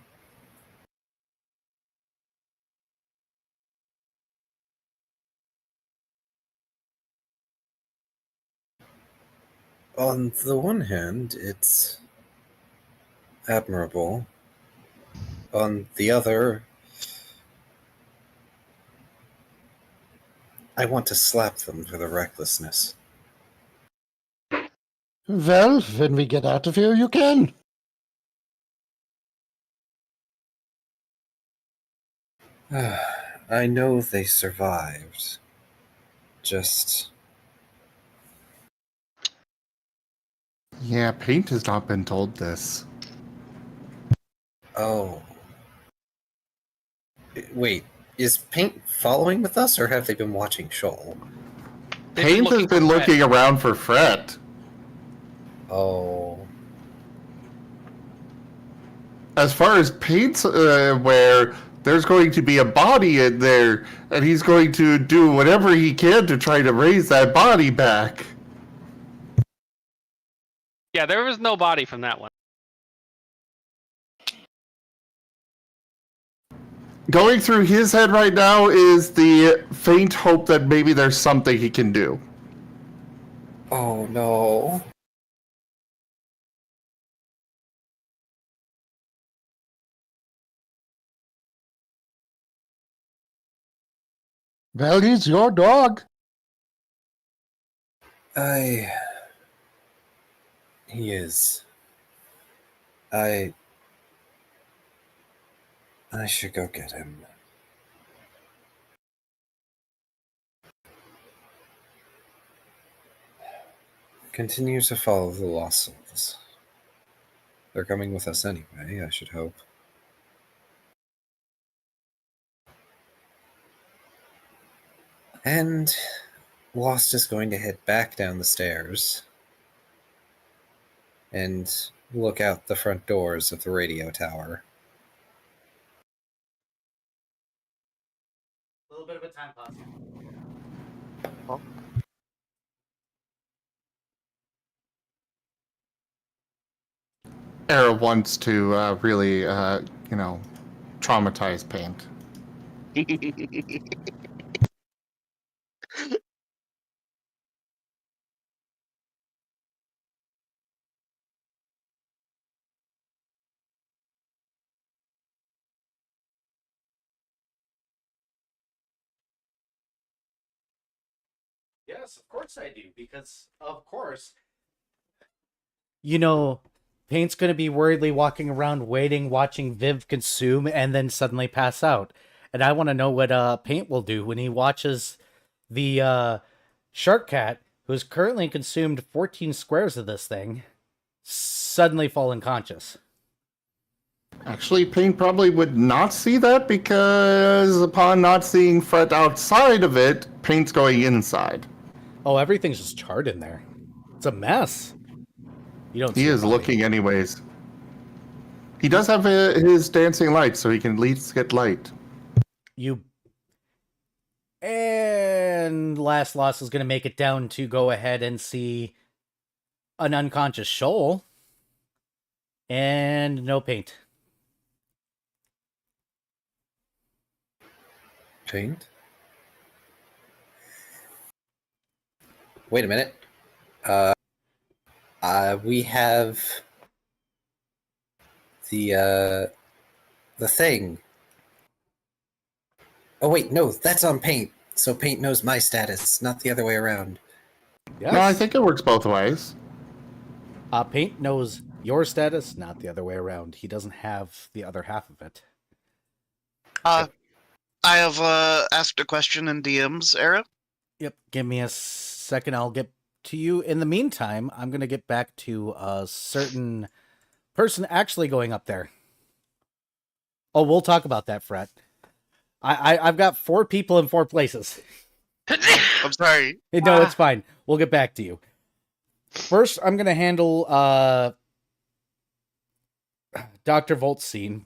On the one hand, it's admirable. On the other, I want to slap them for their recklessness. Well, when we get out of here, you can. I know they survived. Just Yeah, Paint has not been told this. oh. Wait, is Paint following with us, or have they been watching Shoal? They've Paint has for been Fred. looking around for Fret. Oh. As far as Paint's where there's going to be a body in there, and he's going to do whatever he can to try to raise that body back. Yeah, there was no body from that one. Going through his head right now is the faint hope that maybe there's something he can do. Oh no. Well, he's your dog. He is. I should go get him. Continue to follow the lost souls. They're coming with us anyway, I should hope. And Lost is going to head back down the stairs and look out the front doors of the radio tower. A little bit of a time pause. Era wants to really, traumatize Paint. Yes, of course I do, because of course. You know, Paint's going to be worriedly walking around waiting, watching Viv consume, and then suddenly pass out. And I want to know what Paint will do when he watches the Shark Cat, who's currently consumed 14 squares of this thing, suddenly fall unconscious. Actually, Paint probably would not see that because upon not seeing Fret outside of it, Paint's going inside. Oh, everything's just charred in there. It's a mess. You don't. He is looking anyways. He does have his dancing light, so he can at least get light. And Last Loss is going to make it down to go ahead and see an unconscious Shoal. And no Paint. Paint? Wait a minute. We have the thing. Oh wait, no, that's on Paint. So Paint knows my status, not the other way around. Yes. No, I think it works both ways. Paint knows your status, not the other way around. He doesn't have the other half of it. I have asked a question in DM's era. Yep, give me a second. I'll get to you. In the meantime, I'm going to get back to a certain person actually going up there. Oh, we'll talk about that, Fret. I've got 4 people in 4 places. I'm sorry. No, it's fine. We'll get back to you. First, I'm going to handle Dr. Volt's scene.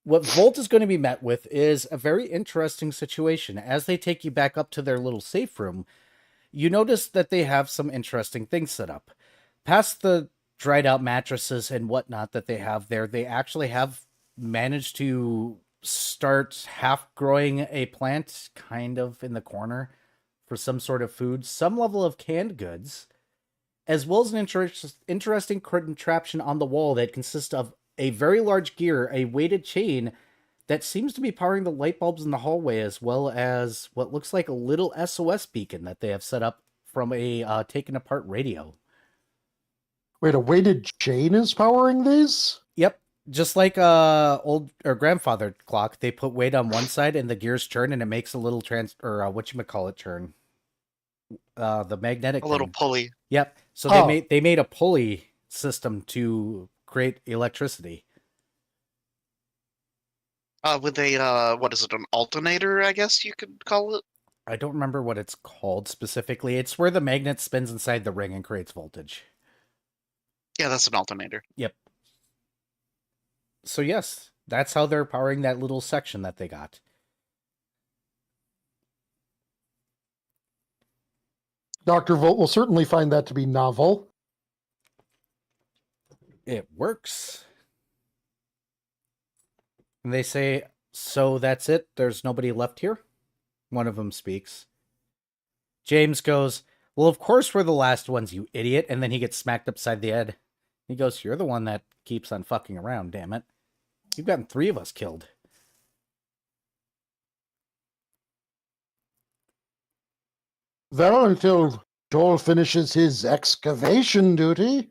What Volt is going to be met with is a very interesting situation. As they take you back up to their little safe room, you notice that they have some interesting things set up. Past the dried out mattresses and whatnot that they have there, they actually have managed to start half growing a plant kind of in the corner for some sort of food, some level of canned goods, as well as an interesting contraption on the wall that consists of a very large gear, a weighted chain that seems to be powering the light bulbs in the hallway, as well as what looks like a little SOS beacon that they have set up from a taken apart radio. Wait, a weighted chain is powering these? Yep. Just like old or grandfather clock, they put weight on one side and the gears turn and it makes a little whatchamacallit turn. The magnetic A little thing. pulley. Yep. So Oh. they made a pulley system to create electricity. With a what is it? An alternator, I guess you could call it. I don't remember what it's called specifically. It's where the magnet spins inside the ring and creates voltage. Yeah, that's an alternator. Yep. So yes, that's how they're powering that little section that they got. Dr. Volt will certainly find that to be novel. It works. And they say, so that's it? There's nobody left here? One of them speaks. James goes, well, of course we're the last ones, you idiot. And then he gets smacked upside the head. He goes, you're the one that keeps on fucking around, damn it. You've gotten 3 of us killed. Well, until Joel finishes his excavation duty.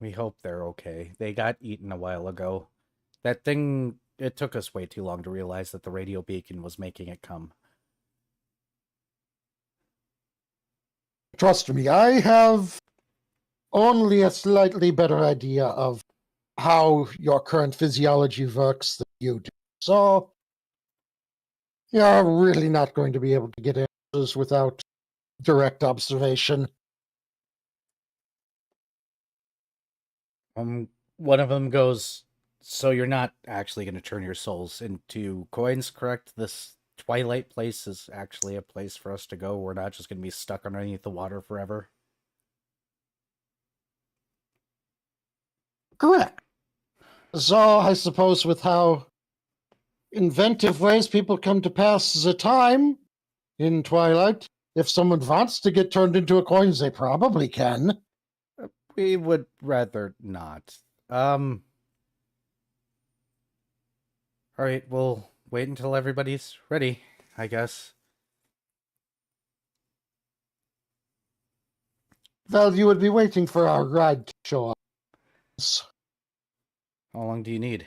We hope they're okay. They got eaten a while ago. That thing, it took us way too long to realize that the radio beacon was making it come. Trust me, I have only a slightly better idea of how your current physiology works than you do. So, you're really not going to be able to get answers without direct observation. One of them goes, so you're not actually going to turn your souls into coins, correct? This Twilight place is actually a place for us to go. We're not just going to be stuck underneath the water forever. Correct. So, I suppose with how inventive ways people come to pass the time in Twilight, if someone wants to get turned into a coin, they probably can. We would rather not. All right, we'll wait until everybody's ready, I guess. Well, you would be waiting for our ride to show up. How long do you need?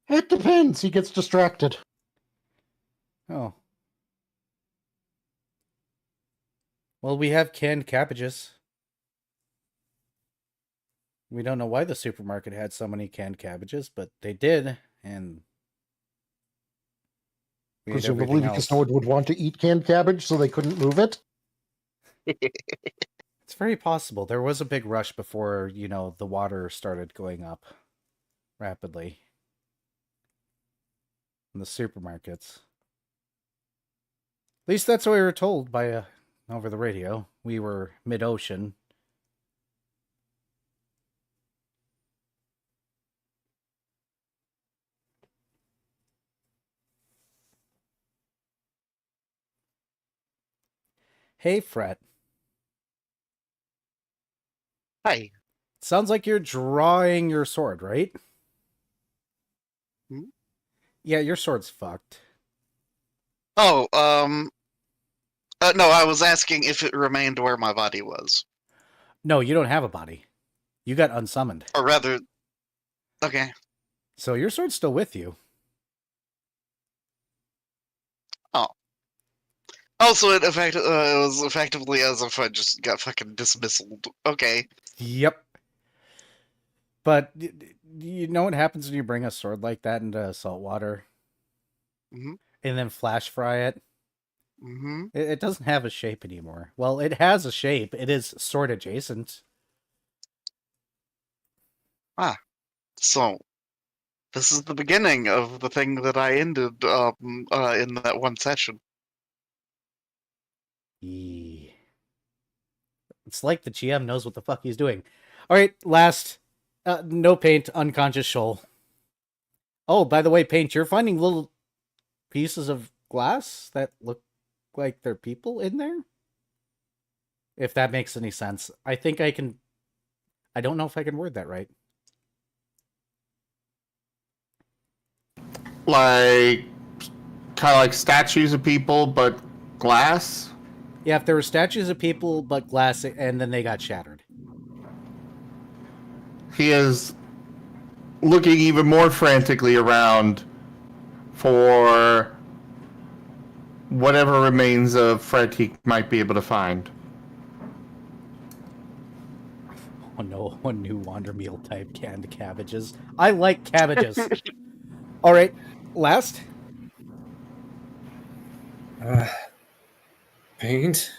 It depends. He gets distracted. Oh. Well, we have canned cabbages. We don't know why the supermarket had so many canned cabbages, but they did, and we ate Presumably everything because else. no one would want to eat canned cabbage, so they couldn't move it. It's very possible. There was a big rush before, the water started going up rapidly in the supermarkets. At least that's what we were told by over the radio. We were mid-ocean. Hey, Fret. Hi. Sounds like you're drawing your sword, right? Hmm? Yeah, your sword's fucked. Oh, no, I was asking if it remained where my body was. No, you don't have a body. You got unsummoned. Or rather, okay. So your sword's still with you. Also, it was effectively as if I just got fucking dismissaled. Okay. Yep. But you know what happens when you bring a sword like that into salt water? Mm-hmm. And then flash fry it? Mm-hmm. It doesn't have a shape anymore. Well, it has a shape. It is sword adjacent. So, this is the beginning of the thing that I ended in that one session. It's like the GM knows what the fuck he's doing. All right, last. No paint, unconscious shoal. Oh, by the way, Paint, you're finding little pieces of glass that look like they're people in there? If that makes any sense. I think I can... I don't know if I can word that right. Like, kind of like statues of people, but glass? Yeah, if there were statues of people, but glass, and then they got shattered. he is looking even more frantically around for whatever remains of Fred he might be able to find. Oh no, one new Wander Meal type canned cabbages. I like cabbages. All right, last. Paint.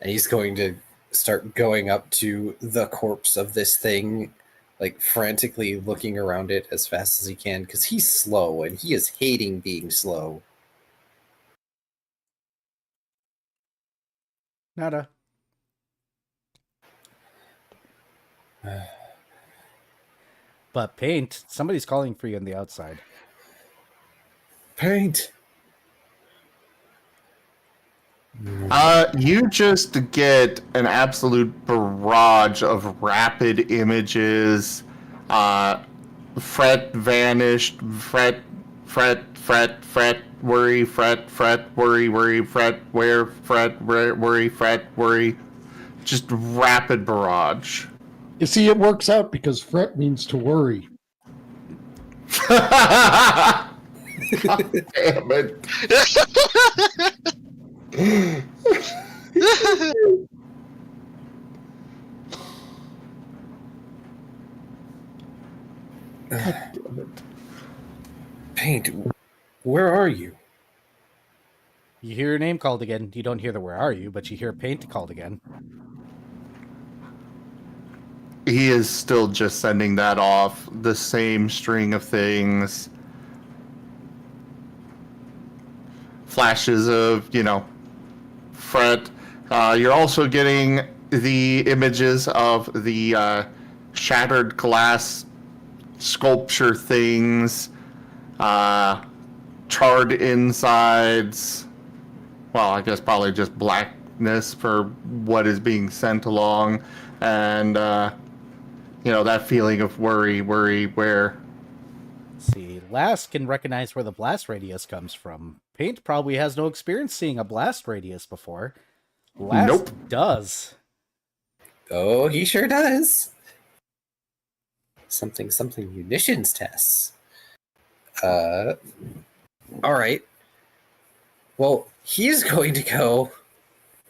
And he's going to start going up to the corpse of this thing, like frantically looking around it as fast as he can, because he's slow and he is hating being slow. Nada. But Paint, somebody's calling for you on the outside. Paint. You just get an absolute barrage of rapid images. Fret vanished. Fret, worry, worry, fret, where, fret, worry. Just rapid barrage. You see, it works out because fret means to worry. God damn it. Paint, where are you? You hear your name called again. You don't hear the "where are you," but you hear Paint called again. He is still just sending that off, the same string of things. Flashes of, Fret. You're also getting the images of the shattered glass sculpture things, charred insides. Well, I guess probably just blackness for what is being sent along. And, that feeling of worry, where. Let's see, Last can recognize where the blast radius comes from. Paint probably has no experience seeing a blast radius before. Last Nope. does. Oh, he sure does. Something munitions tests. All right. Well, he's going to go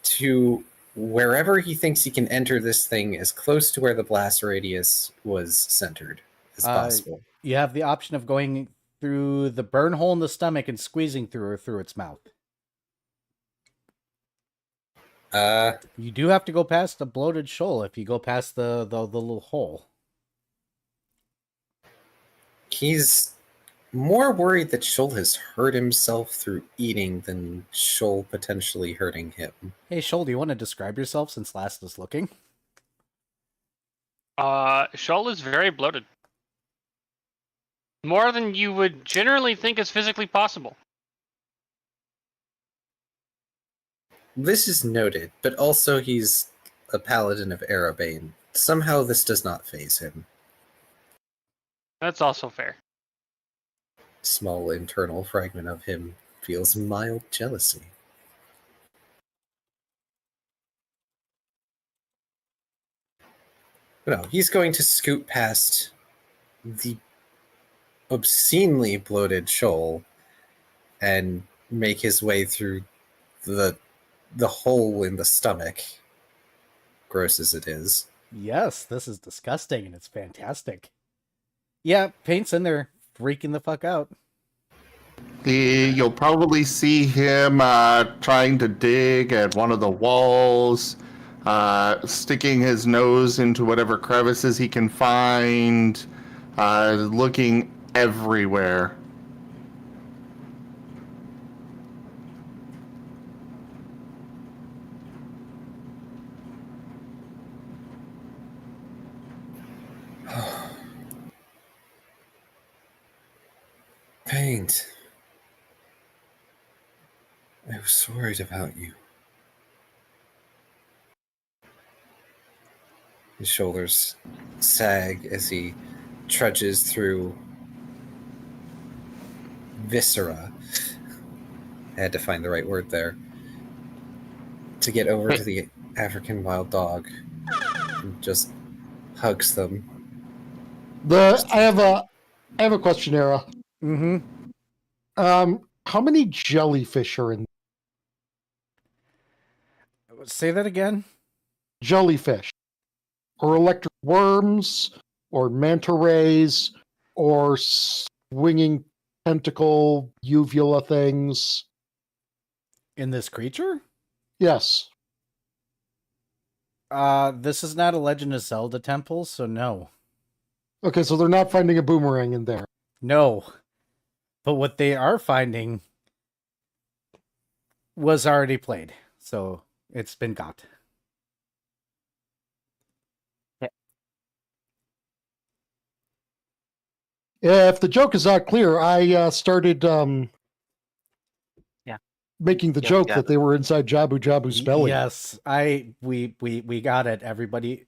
to wherever he thinks he can enter this thing as close to where the blast radius was centered as possible. You have the option of going through the burn hole in the stomach and squeezing through its mouth. You do have to go past the bloated shoal if you go past the little hole. He's more worried that Shoal has hurt himself through eating than Shoal potentially hurting him. Hey, Shoal, do you want to describe yourself since Last is looking? Shoal is very bloated. More than you would generally think is physically possible. This is noted, but also he's a paladin of Erebane. Somehow this does not faze him. That's also fair. Small internal fragment of him feels mild jealousy. But no, he's going to scoot past the obscenely bloated shoal and make his way through the hole in the stomach, gross as it is. Yes, this is disgusting and it's fantastic. Yeah, Paint's in there freaking the fuck out. You'll probably see him trying to dig at one of the walls, sticking his nose into whatever crevices he can find, looking everywhere. Paint. I was worried about you. His shoulders sag as he trudges through viscera. I had to find the right word there. To get over to the African wild dog and just hugs them I have a question, Era. Mm-hmm. How many jellyfish are in Say that again. jellyfish? Or electric worms? Or manta rays? Or swinging tentacle uvula things? In this creature? Yes. This is not a Legend of Zelda temple, so no. Okay, so they're not finding a boomerang in there. No. But what they are finding was already played, so it's been got. Yeah, if the joke is not clear, I started making the joke that they were inside Jabu Jabu's belly. Yes, we got it. Everybody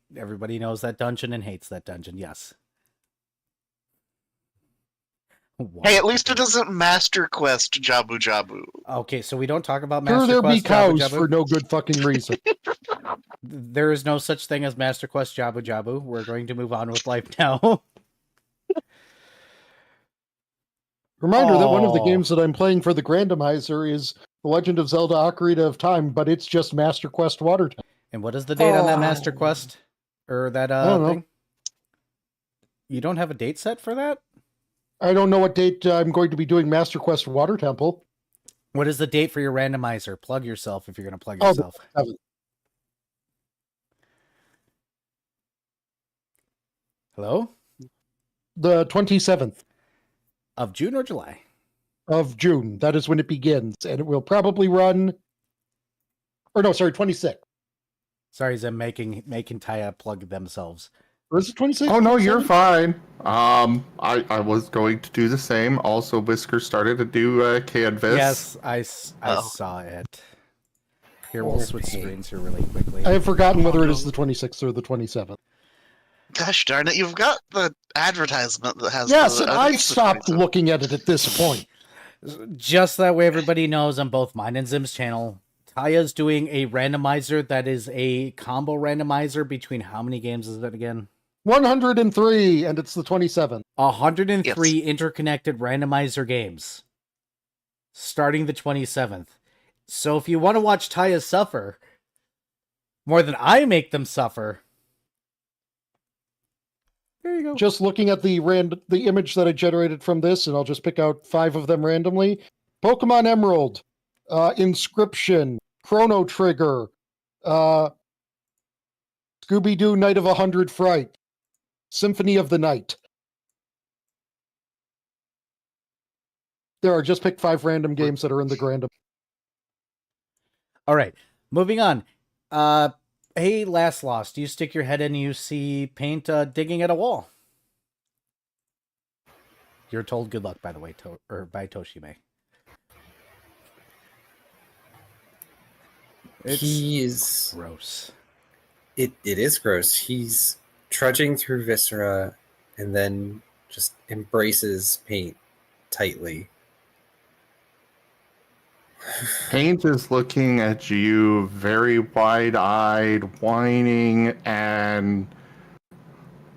knows that dungeon and hates that dungeon. Yes. Hey, at least it isn't Master Quest Jabu Jabu. Okay, so we don't talk about Sure, Master there be Quest Jabu cows Jabu. for no good fucking reason. There is no such thing as Master Quest Jabu Jabu. We're going to move on with life now. Reminder that one of the Oh. games that I'm playing for the Grandomizer is The Legend of Zelda Ocarina of Time, but it's just Master Quest Water Temple. And what is the date on that Master Quest? Or that don't know. thing? You don't have a date set for that? I don't know what date I'm going to be doing Master Quest Water Temple. What is the date for your randomizer? Plug yourself if you're going to plug Oh, yourself. the 7th. Hello? The 27th Of June or July? of June. That is when it begins, and it will probably run. Or no, sorry, 26th. Sorry, Zim, making Taya plug themselves. Or is it 26th? Oh no, you're fine. I was going to do the same. Also, Whisker started to do Canvas. Yes, I saw it. Here, we'll switch screens here really quickly. I have forgotten whether it is the 26th or the 27th. Gosh darn it, you've got the advertisement that has Yes, the, and I've it's the stopped 27th. looking at it at this point. Just that way everybody knows on both mine and Zim's channel, Taya's doing a randomizer that is a combo randomizer between how many games is it again? 103, and it's the 27th. 103 interconnected randomizer games starting the 27th. So if you want to watch Taya suffer more than I make them suffer, there you go. Just looking at the image that I generated from this, and I'll just pick out 5 of them randomly. Pokemon Emerald, Inscription, Chrono Trigger, Scooby-Doo Night of 100 Fright, Symphony of the Night. There, I just picked 5 random games that are in the Grandom. All right, moving on. Hey, Last Lost, you stick your head in and you see paint digging at a wall. You're told good luck, by the way, by Toshime. It's He's gross. it is gross. He's trudging through Viscera and then just embraces paint tightly. Paint is looking at you very wide-eyed, whining, and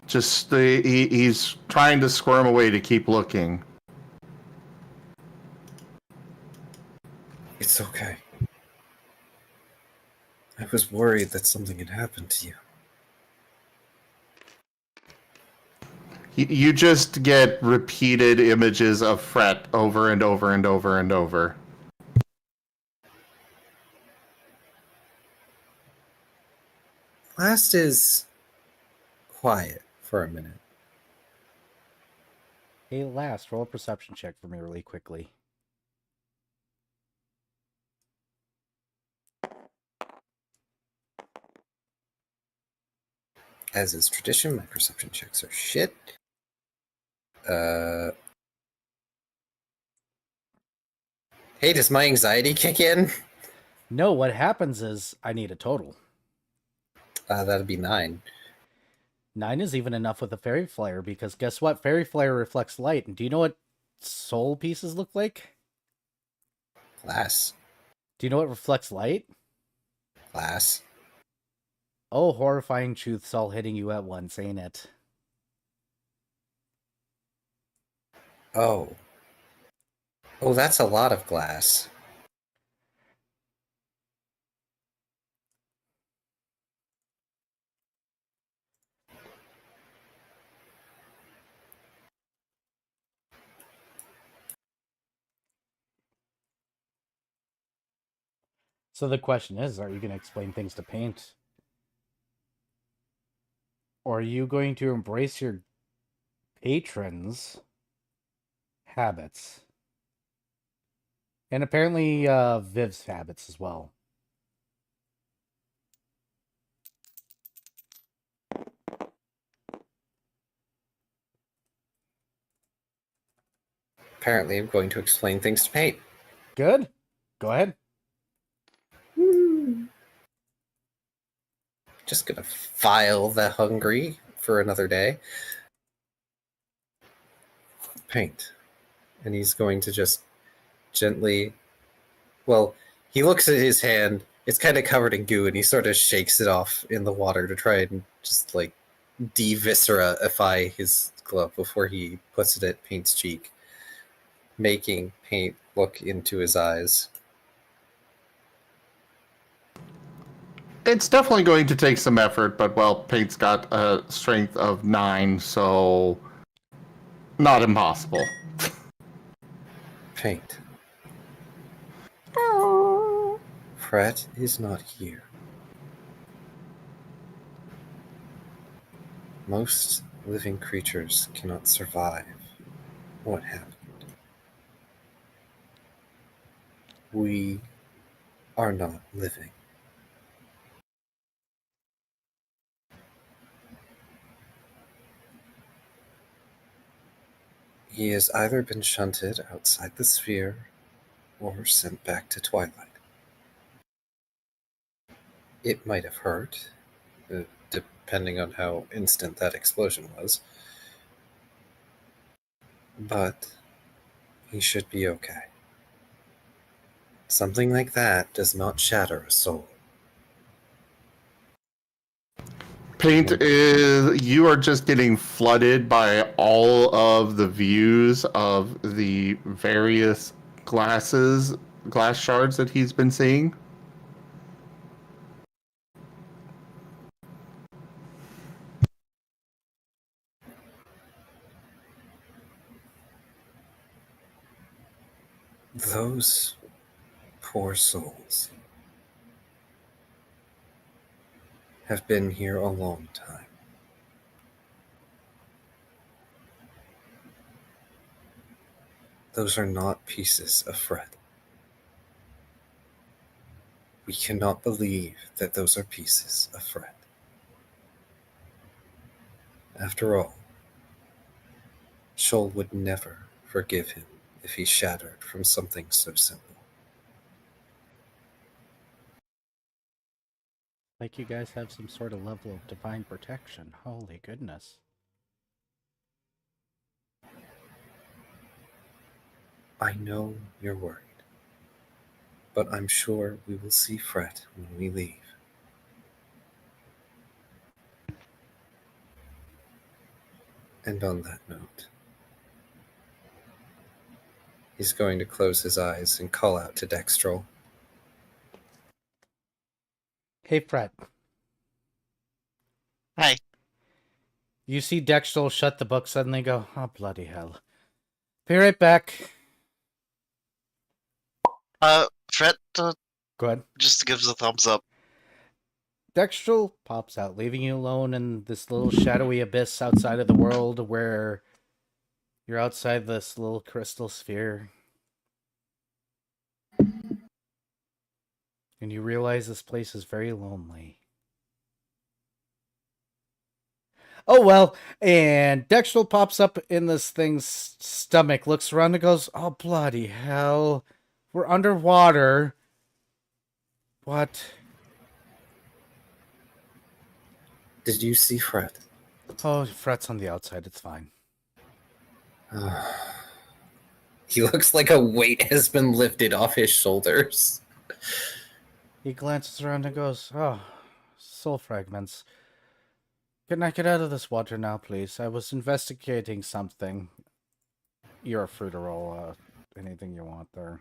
just he's trying to squirm away to keep looking. It's okay. I was worried that something had happened to you. You just get repeated images of Fret over and over and over and over. Last is quiet for a minute. Hey, Last, roll a perception check for me really quickly. As is tradition, my perception checks are shit. Hey, does my anxiety kick in? No, what happens is I need a total. That'd be 9. 9 is even enough with a Fairy Flyer, because guess what? Fairy Flyer reflects light. And do you know what soul pieces look like? Glass. Do you know what reflects light? Glass. Oh, horrifying truths all hitting you at once, ain't it? Oh. Oh, that's a lot of glass. So the question is, are you going to explain things to Paint? Or are you going to embrace your patrons' habits? And apparently Viv's habits as well. Apparently, I'm going to explain things to Paint. Good. Go ahead. Just gonna file the hungry for another day. Paint. And he's going to just gently. Well, he looks at his hand. It's kind of covered in goo, and he sort of shakes it off in the water to try and just like de-viscerify his glove before he puts it at Paint's cheek, making Paint look into his eyes. It's definitely going to take some effort, but well, Paint's got a strength of 9, so not impossible. Paint. Fret is not here. Most living creatures cannot survive what happened. We are not living. He has either been shunted outside the sphere or sent back to Twilight. It might have hurt, depending on how instant that explosion was. But he should be okay. Something like that does not shatter a soul. Paint is. You are just getting flooded by all of the views of the various glass shards that he's been seeing. Those poor souls have been here a long time. Those are not pieces of Fret. We cannot believe that those are pieces of Fret. After all, Shoal would never forgive him if he shattered from something so simple. Like you guys have some sort of level of divine protection. Holy goodness. I know you're worried, but I'm sure we will see Fret when we leave. And on that note, he's going to close his eyes and call out to Dextrol. Hey, Fred. Hi. You see Dextrol shut the book suddenly go, oh, bloody hell. Be right back. Fret Go ahead. just gives a thumbs up. Dextrol pops out, leaving you alone in this little shadowy abyss outside of the world where you're outside this little crystal sphere. And you realize this place is very lonely. Oh, well, and Dextrol pops up in this thing's stomach, looks around and goes, oh, bloody hell. We're underwater. What? Did you see Fret? Oh, Fret's on the outside. It's fine. He looks like a weight has been lifted off his shoulders. He glances around and goes, oh, soul fragments. Can I get out of this water now, please? I was investigating something. You're free to roll anything you want there.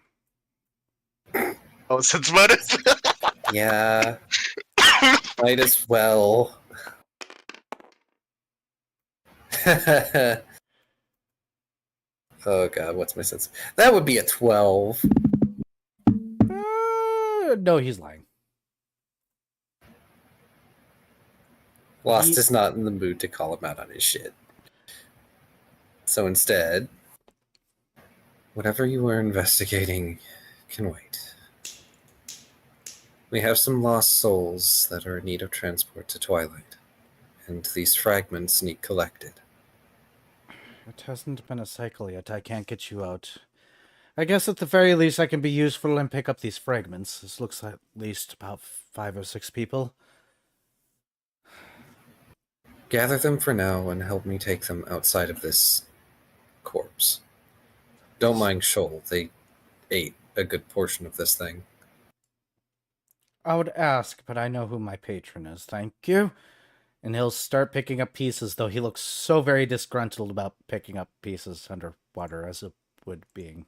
Oh, sense motive. Yeah, might as well. Oh god, what's my sense? That would be a 12. No, he's lying. Lost Ye- is not in the mood to call him out on his shit. So instead, whatever you were investigating can wait. We have some lost souls that are in need of transport to Twilight, and these fragments need collected. It hasn't been a cycle yet. I can't get you out. I guess at the very least I can be useful and pick up these fragments. This looks at least about 5 or 6 people. Gather them for now and help me take them outside of this corpse. Don't mind Shoal. They ate a good portion of this thing. I would ask, but I know who my patron is. Thank you. And he'll start picking up pieces, though he looks so very disgruntled about picking up pieces underwater as it would being.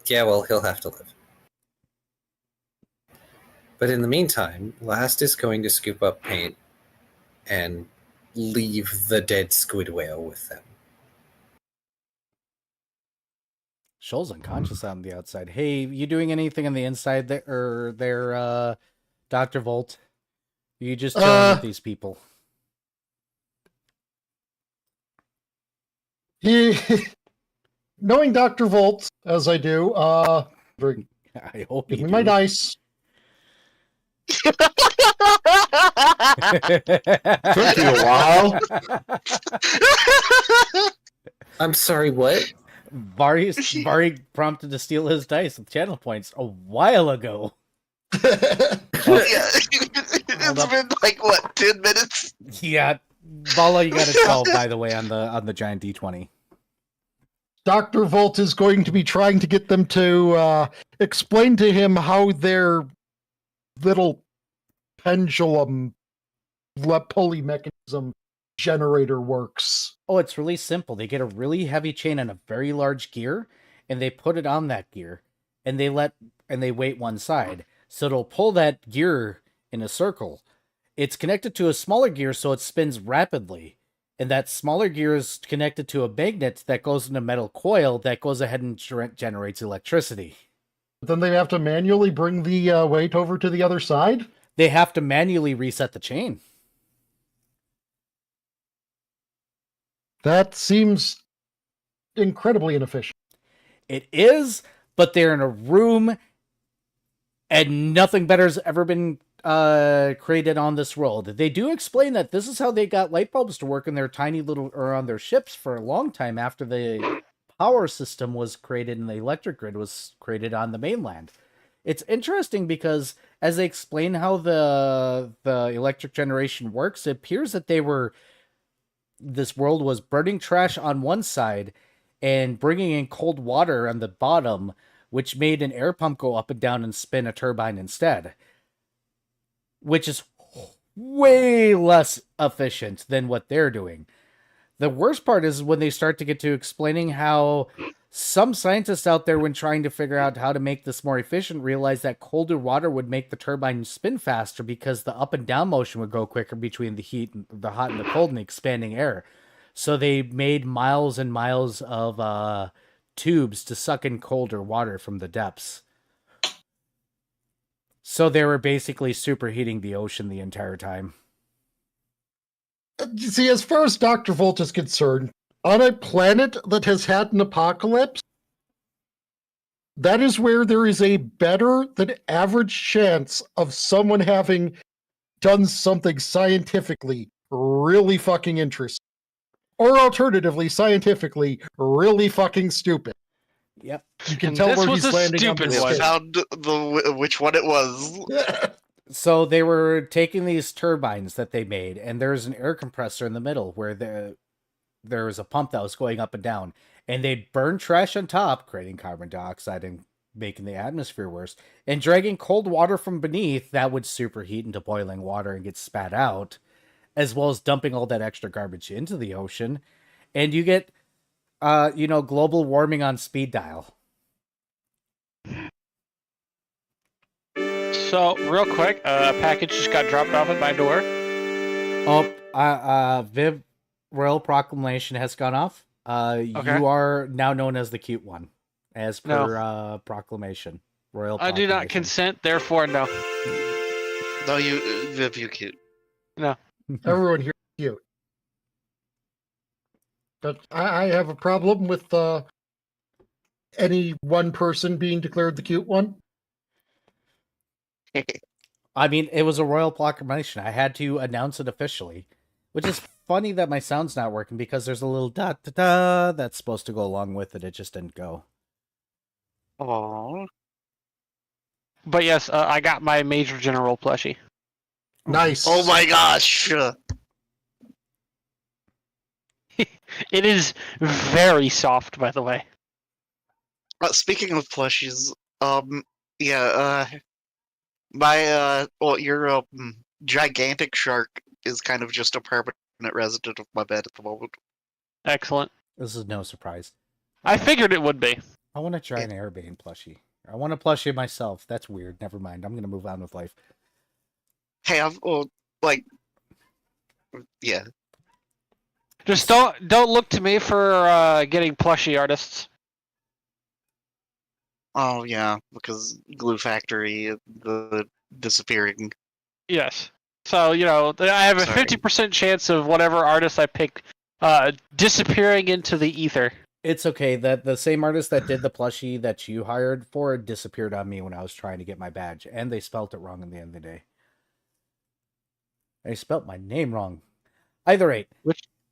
Yeah, well, he'll have to live. But in the meantime, Last is going to scoop up paint and leave the dead squid whale with them. Shoal's unconscious on the outside. Hey, you doing anything on the inside there, Dr. Volt? You just chilling with these people? Knowing Dr. Volt, as I do, I hope give you me my do. dice. Took you a while. I'm sorry, what? Vari prompted to steal his dice with channel points a while ago. Yeah, it's up. been like what, 10 minutes? Yeah, Bala, you got a 12, by the way, on the giant D20. Dr. Volt is going to be trying to get them to explain to him how their little pendulum pulley mechanism generator works. Oh, it's really simple. They get a really heavy chain and a very large gear, and they put it on that gear, and they wait one side. So it'll pull that gear in a circle. It's connected to a smaller gear, so it spins rapidly. And that smaller gear is connected to a magnet that goes in a metal coil that goes ahead and generates electricity. Then they have to manually bring the weight over to the other side? They have to manually reset the chain. That seems incredibly inefficient. It is, but they're in a room, and nothing better has ever been created on this world. They do explain that this is how they got light bulbs to work in their tiny little, or on their ships for a long time after the power system was created and the electric grid was created on the mainland. It's interesting because as they explain how the electric generation works, it appears that this world was burning trash on one side and bringing in cold water on the bottom, which made an air pump go up and down and spin a turbine instead, which is way less efficient than what they're doing. The worst part is when they start to get to explaining how some scientists out there, when trying to figure out how to make this more efficient, realized that colder water would make the turbine spin faster because the up and down motion would go quicker between the heat, and the hot and the cold, and the expanding air. So they made miles and miles of tubes to suck in colder water from the depths. So they were basically superheating the ocean the entire time. You see, as far as Dr. Volt is concerned, on a planet that has had an apocalypse, that is where there is a better than average chance of someone having done something scientifically really fucking interesting. Or alternatively, scientifically really fucking stupid. Yep. You can And tell this where was he's a landing on stupid this one. I scale. found which one it was. So they were taking these turbines that they made, and there's an air compressor in the middle where there was a pump that was going up and down, and they'd burn trash on top, creating carbon dioxide and making the atmosphere worse, and dragging cold water from beneath that would superheat into boiling water and get spat out, as well as dumping all that extra garbage into the ocean. And you get global warming on speed dial. So, real quick, a package just got dropped off at my door. Viv, Royal Proclamation has gone off. Okay. You are now known as the cute one, as No. per proclamation. Royal I do Proclamation. not consent, therefore no. No, Viv, you cute. Everyone here is cute. But I have a problem with any one person being declared the cute one. I mean, it was a Royal Proclamation. I had to announce it officially, which is funny that my sound's not working because there's a little da-da-da that's supposed to go along with it. It just didn't go. Aww. But yes, I got my Major General plushie. Nice. Oh my gosh! It is very soft, by the way. Speaking of plushies, your gigantic shark is kind of just a permanent resident of my bed at the moment. Excellent. This is no surprise. I figured it would be. I want to try an Airbane plushie. I want a plushie myself. That's weird. Never mind. I'm going to move on with life. Hey, yeah. Just don't look to me for getting plushie artists. Oh yeah, because Glue Factory, the disappearing. Yes. So, I have a Sorry. 50% chance of whatever artist I pick disappearing into the ether. It's okay. That the same artist that did the plushie that you hired for disappeared on me when I was trying to get my badge, and they spelt it wrong in the end of the day. They spelt my name wrong. Either rate.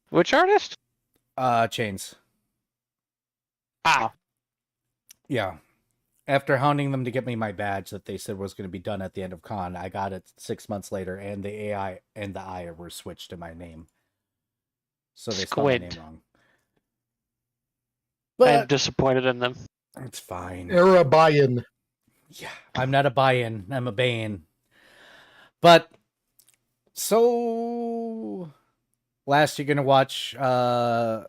Which artist? Chains. Ah. Yeah. After hounding them to get me my badge that they said was going to be done at the end of con, I got it 6 months later, and the AI and the I were switched to my name. So they spelled my name wrong. I am But disappointed in them. it's fine. Era buy-in. Yeah, I'm not a buy-in. I'm a bane. But so last you're gonna watch Dextral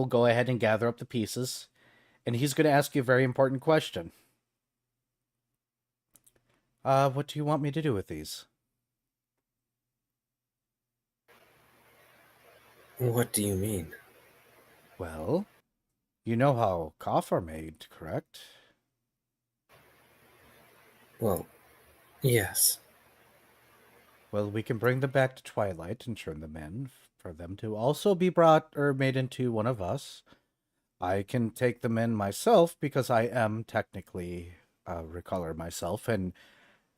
go ahead and gather up the pieces, and he's gonna ask you a very important question. What do you want me to do with these? What do you mean? Well, you know how cough are made, correct? Well, yes. Well, we can bring them back to Twilight and turn them in for them to also be brought or made into one of us. I can take them in myself because I am technically a recolor myself and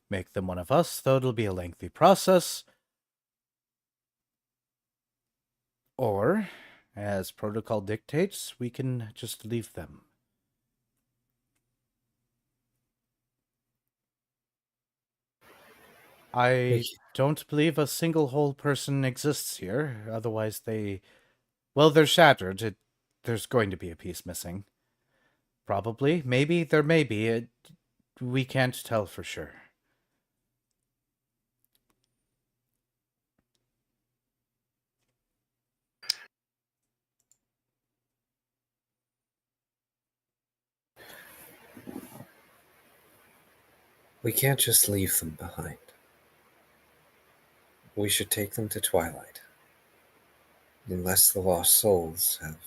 make them one of us, though it'll be a lengthy process. Or, as protocol dictates, we can just leave them. I don't believe a single whole person exists here. Otherwise, they're shattered. There's going to be a piece missing. Probably. Maybe. There may be. We can't tell for sure. We can't just leave them behind. We should take them to Twilight. Unless the lost souls have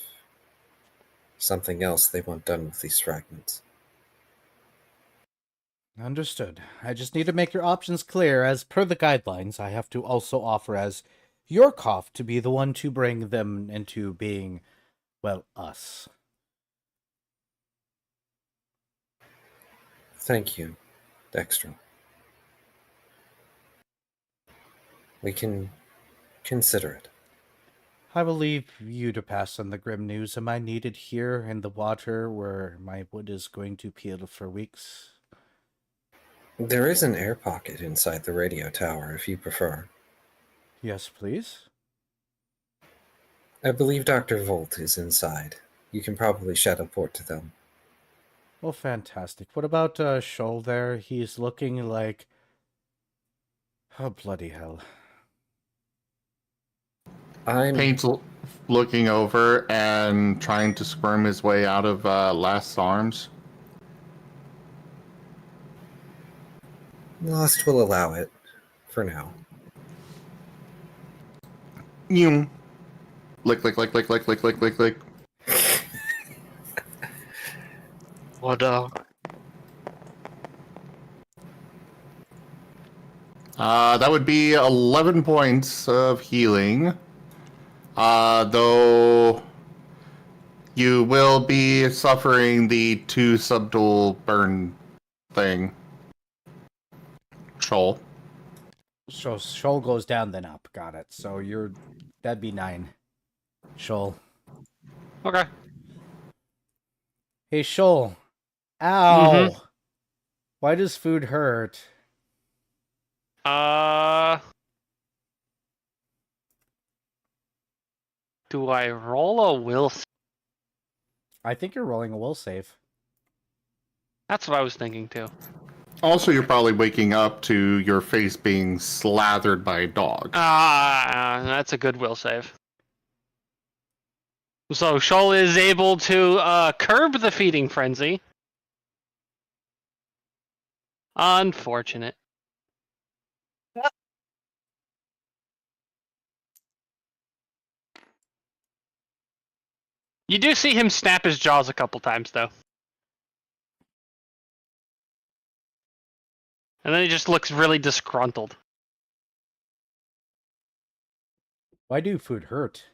something else they want done with these fragments. Understood. I just need to make your options clear. As per the guidelines, I have to also offer as your cough to be the one to bring them into being, well, us. Thank you, Dextral. We can consider it. I will leave you to pass on the grim news. Am I needed here in the water where my wood is going to peel for weeks? There is an air pocket inside the radio tower, if you prefer. Yes, please. I believe Dr. Volt is inside. You can probably shadow port to them. Well, fantastic. What about Shoal there? He's looking like... Oh, bloody hell. I'm Paints looking over and trying to squirm his way out of Last's arms. Lost will allow it, for now. You lick, lick, lick, lick, lick, lick, lick, lick, lick. What That would be 11 points of healing. Though you will be suffering the 2 subdual burn thing. Shoal. So Shoal goes down, then up. Got it. So that'd be 9. Shoal. Okay. Hey, Shoal. Ow. Why does food hurt? Do I roll a will? I think you're rolling a will save. That's what I was thinking too. Also, you're probably waking up to your face being slathered by a dog. That's a good will save. So Shoal is able to curb the feeding frenzy. Unfortunate. You do see him snap his jaws a couple times, though. And then he just looks really disgruntled. Why do food hurt?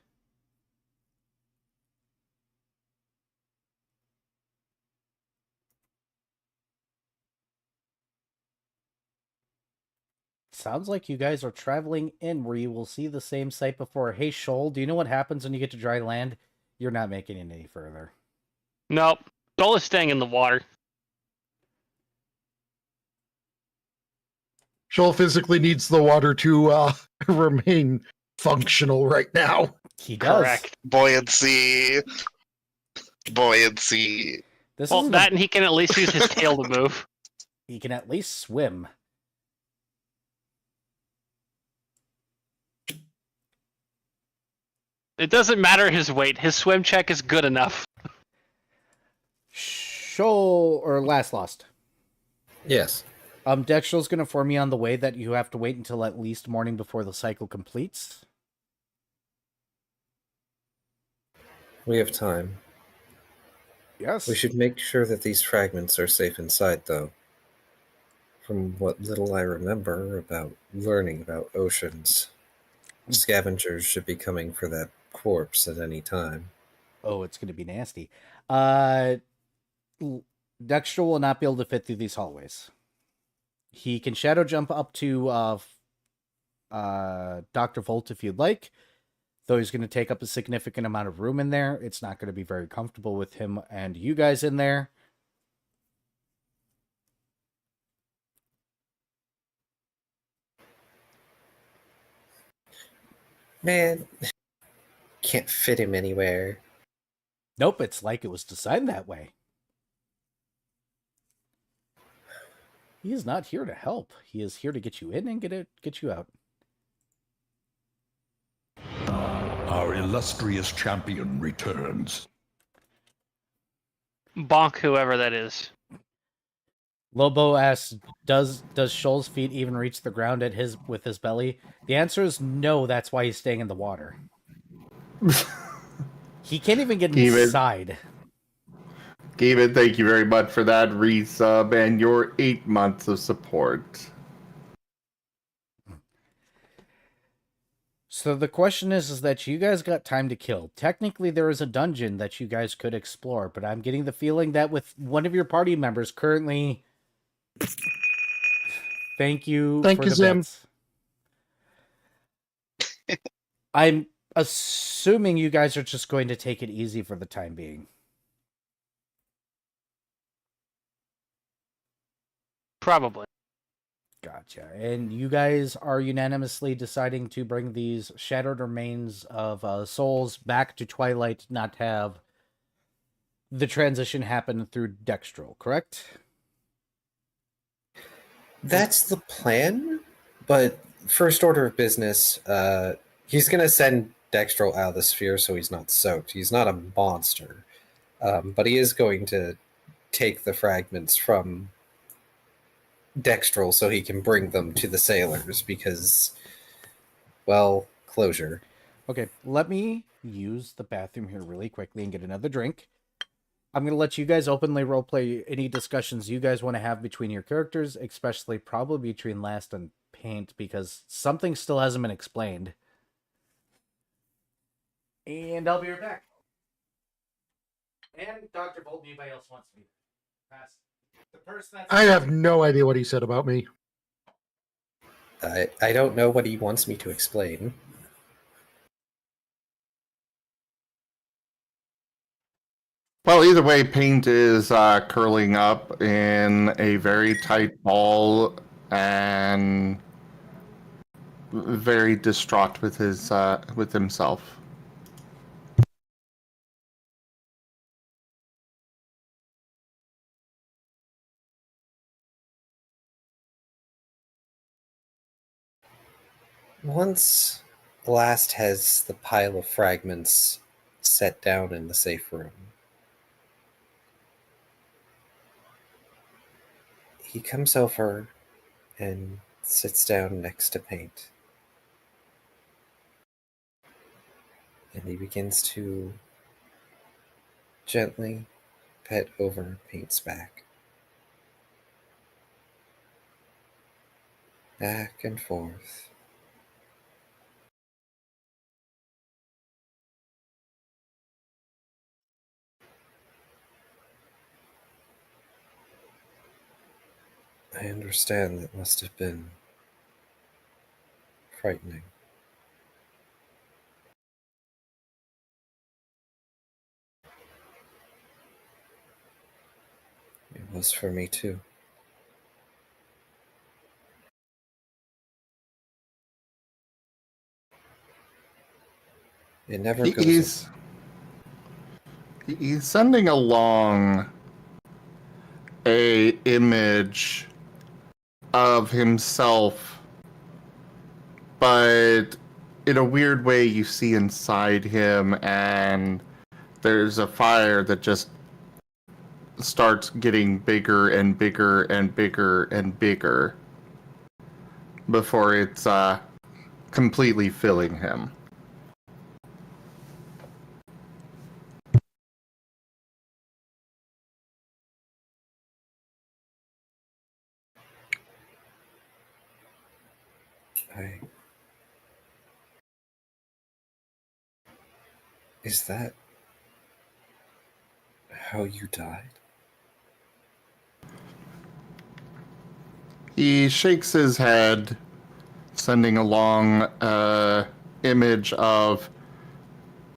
Sounds like you guys are traveling in where you will see the same sight before. Hey, Shoal, do you know what happens when you get to dry land? You're not making it any further. Nope. Shoal is staying in the water. Shoal physically needs the water to remain functional right now. He does. Correct. Buoyancy. Buoyancy. This Well, isn't that and he can at least use his tail to move. He can at least swim. It doesn't matter his weight. His swim check is good enough. Shoal, or Last Lost. Yes. Dextral's going to inform you on the way that you have to wait until at least morning before the cycle completes. We have time. Yes. We should make sure that these fragments are safe inside, though. From what little I remember about learning about oceans, scavengers should be coming for that corpse at any time. Oh, it's going to be nasty. Dexter will not be able to fit through these hallways. He can shadow jump up to Dr. Volt if you'd like, though he's going to take up a significant amount of room in there. It's not going to be very comfortable with him and you guys in there. Man, can't fit him anywhere. Nope, it's like it was designed that way. He is not here to help. He is here to get you in and get you out. Our illustrious champion returns. Bonk whoever that is. Lobo asks, does Shoal's feet even reach the ground with his belly? The answer is no, that's why he's staying in the water. He can't even get inside. Gaben, thank you very much for that resub and your 8 months of support. So the question is that you guys got time to kill. Technically, there is a dungeon that you guys could explore, but I'm getting the feeling that with one of your party members currently... Thank you Thank for you, the Zim. bets. I'm assuming you guys are just going to take it easy for the time being. Probably. Gotcha. And you guys are unanimously deciding to bring these shattered remains of souls back to Twilight, not have the transition happen through Dextral, correct? That's the plan, but first order of business, he's going to send Dextrol out of the sphere so he's not soaked. He's not a monster, but he is going to take the fragments from Dextrol so he can bring them to the sailors because, well, closure. Okay, let me use the bathroom here really quickly and get another drink. I'm going to let you guys openly roleplay any discussions you guys want to have between your characters, especially probably between Last and Paint, because something still hasn't been explained. And I'll be right back. And Dr. Bolt, anybody else wants to be pass. The person that's I have no idea what he said about me. I don't know what he wants me to explain. Well, either way, Paint is curling up in a very tight ball and very distraught with his with himself. Once Last has the pile of fragments set down in the safe room, he comes over and sits down next to Paint. And he begins to gently pet over Paint's back. Back and forth. I understand that must have been frightening. It was for me too. It never goes. He's sending along a image of himself, but in a weird way you see inside him, and there's a fire that just starts getting bigger and bigger and bigger and bigger before it's completely filling him. Is that how you died? He shakes his head, sending along an image of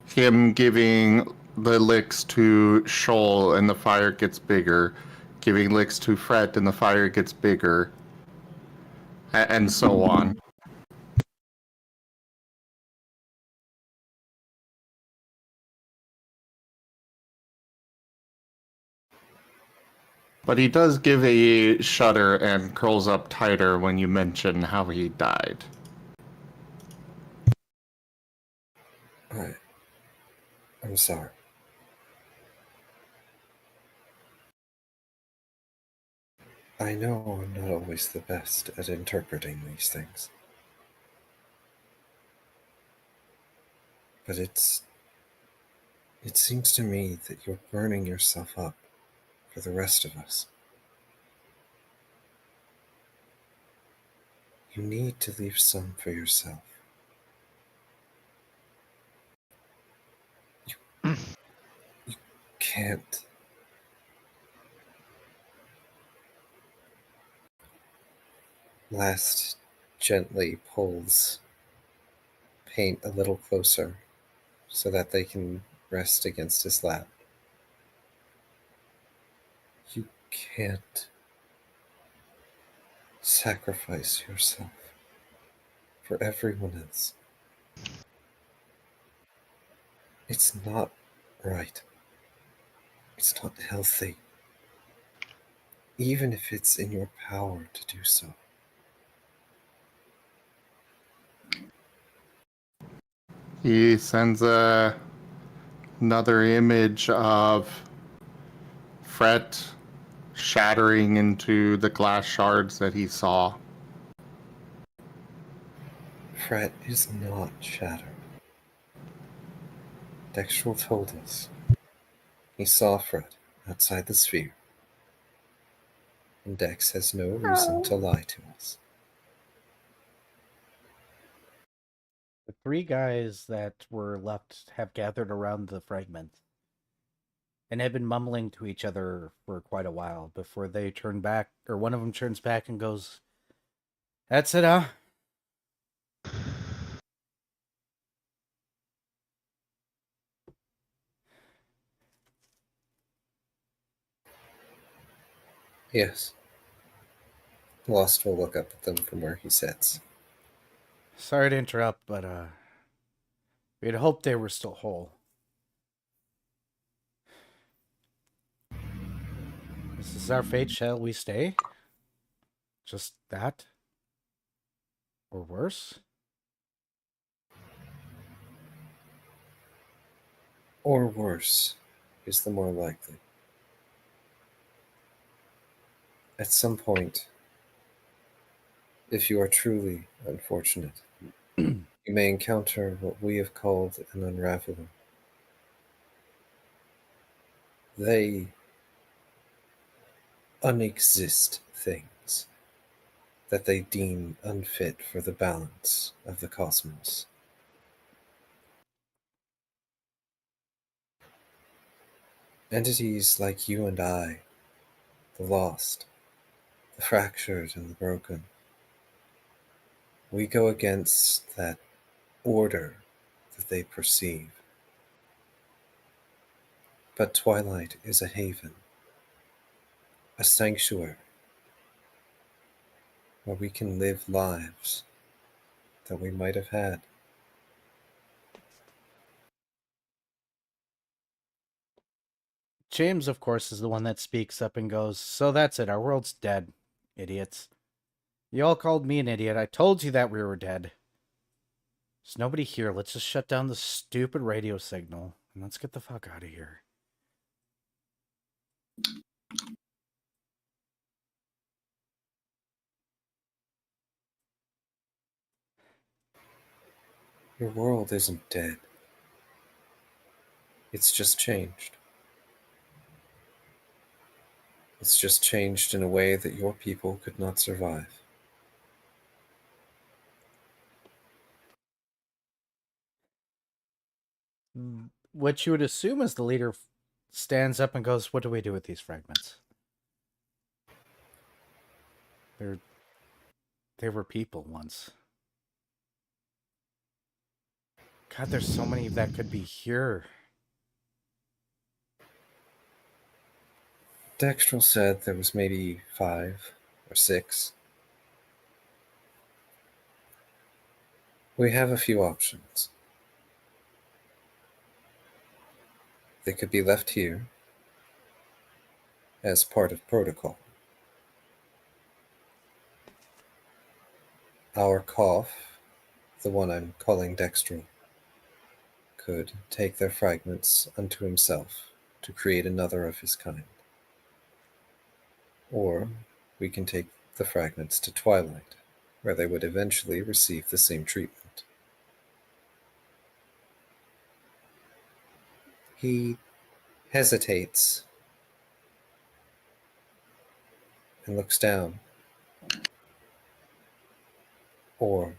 him giving the licks to Shoal and the fire gets bigger, giving licks to Fret and the fire gets bigger, and so on. But he does give a shudder and curls up tighter when you mention how he died. I'm sorry. I know I'm not always the best at interpreting these things. But it seems to me that you're burning yourself up for the rest of us. You need to leave some for yourself. You can't. Last gently pulls Paint a little closer so that they can rest against his lap. You can't sacrifice yourself for everyone else. It's not right. It's not healthy. Even if it's in your power to do so. He sends another image of Fret shattering into the glass shards that he saw. Fret is not shattered. Dextrol told us he saw Fret outside the sphere, and Dex has no reason to lie to us. The three guys that were left have gathered around the fragment and have been mumbling to each other for quite a while before they turn back, or one of them turns back and goes, "That's it, huh?" Yes. Lost will look up at them from where he sits. Sorry to interrupt, but we'd hoped they were still whole. This is our fate, shall we stay? Just that? Or worse? Or worse is the more likely. At some point, if you are truly unfortunate, you may encounter what we have called an unraveler. They unexist things that they deem unfit for the balance of the cosmos. Entities like you and I, the lost, the fractured and the broken, we go against that order that they perceive. But Twilight is a haven, a sanctuary, where we can live lives that we might have had. James, of course, is the one that speaks up and goes, "So that's it, our world's dead, idiots. You all called me an idiot. I told you that we were dead. There's nobody here. Let's just shut down the stupid radio signal and let's get the fuck out of here." Your world isn't dead. It's just changed. It's just changed in a way that your people could not survive. What you would assume is the leader stands up and goes, "What do we do with these fragments? They were people once. God, there's so many that could be here." Dextrel said there was maybe 5 or 6. We have a few options. They could be left here as part of protocol. Our Koff, the one I'm calling Dextrel, could take their fragments unto himself to create another of his kind. Or we can take the fragments to Twilight, where they would eventually receive the same treatment. He hesitates and looks down. Or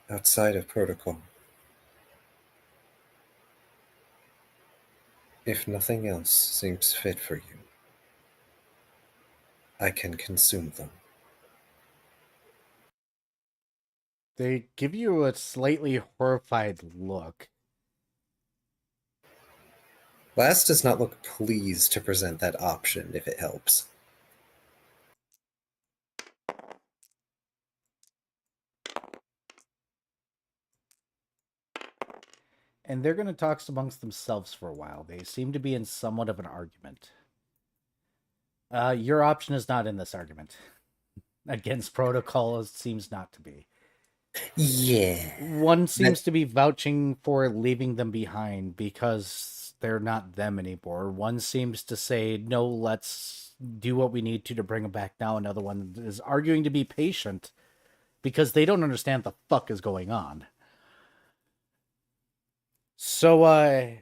outside of protocol. If nothing else seems fit for you, I can consume them. They give you a slightly horrified look. Last does not look pleased to present that option if it helps. And they're going to talk amongst themselves for a while. They seem to be in somewhat of an argument. Your option is not in this argument. Against protocol, it seems not to be. Yeah. One seems to be vouching for leaving them behind because they're not them anymore. One seems to say, no, let's do what we need to bring them back now. Another one is arguing to be patient because they don't understand what the fuck is going on. So,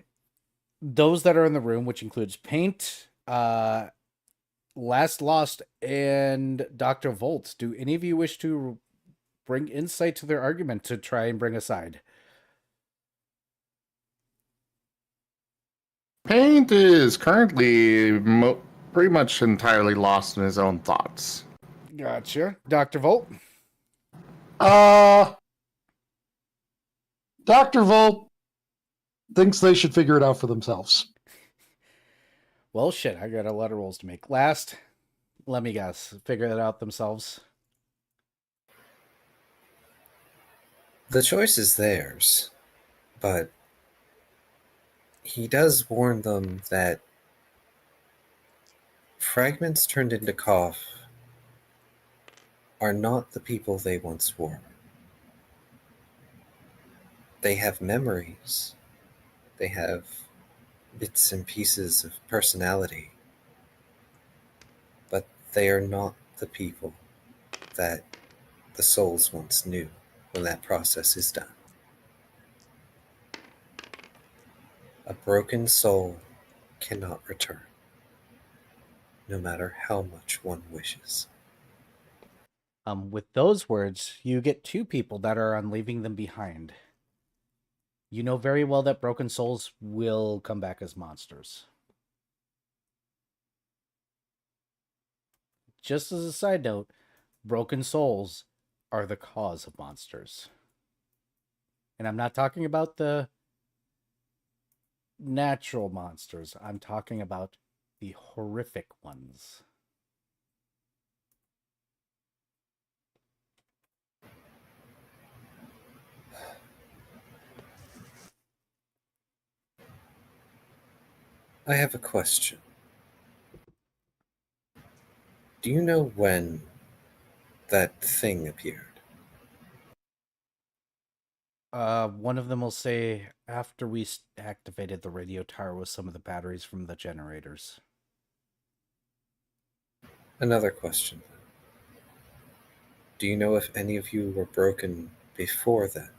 those that are in the room, which includes Paint, Last Lost, and Dr. Volt, do any of you wish to bring insight to their argument to try and bring aside? Paint is currently pretty much entirely lost in his own thoughts. Gotcha. Dr. Volt? Dr. Volt thinks they should figure it out for themselves. Well, shit, I got a lot of rolls to make. Last, let me guess, figure that out themselves. The choice is theirs, but he does warn them that fragments turned into Koth are not the people they once were. They have memories. They have bits and pieces of personality. But they are not the people that the souls once knew when that process is done. A broken soul cannot return, no matter how much one wishes. With those words, you get two people that are on leaving them behind. You know very well that broken souls will come back as monsters. Just as a side note, broken souls are the cause of monsters. And I'm not talking about the natural monsters. I'm talking about the horrific ones. I have a question. Do you know when that thing appeared? One of them will say after we activated the radio tower with some of the batteries from the generators. Another question. Do you know if any of you were broken before then?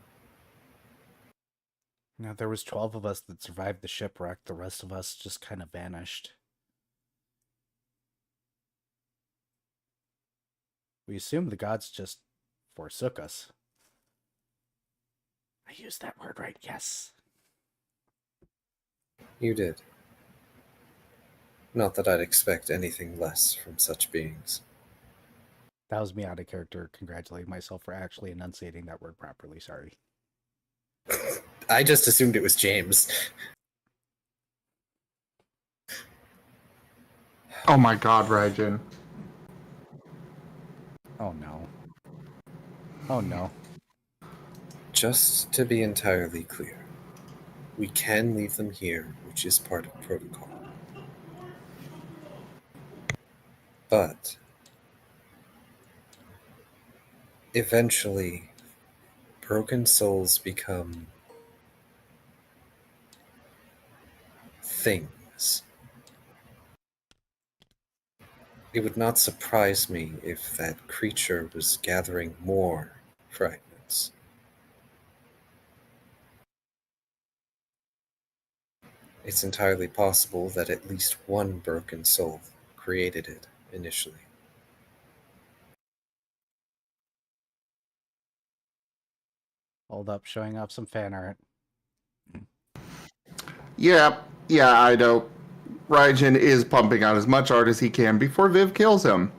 Now, there was 12 of us that survived the shipwreck. The rest of us just kind of vanished. We assumed the gods just forsook us. I used that word right, yes. You did. Not that I'd expect anything less from such beings. That was me out of character, congratulating myself for actually enunciating that word properly, sorry. I just assumed it was James. Oh my god, Raijin. Oh no. Oh no. Just to be entirely clear, we can leave them here, which is part of protocol. But eventually, broken souls become things. It would not surprise me if that creature was gathering more fragments. It's entirely possible that at least one broken soul created it initially. Hold up, showing off some fan art. Yeah, I know. Raijin is pumping out as much art as he can before Viv kills him.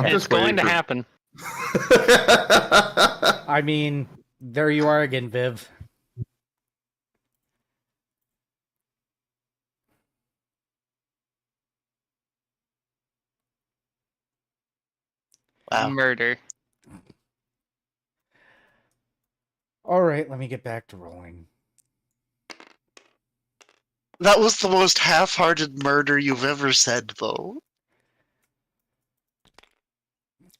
It's going to happen. I mean, there you are again, Viv. Wow. Murder. All right, let me get back to rolling. That was the most half-hearted murder you've ever said, though.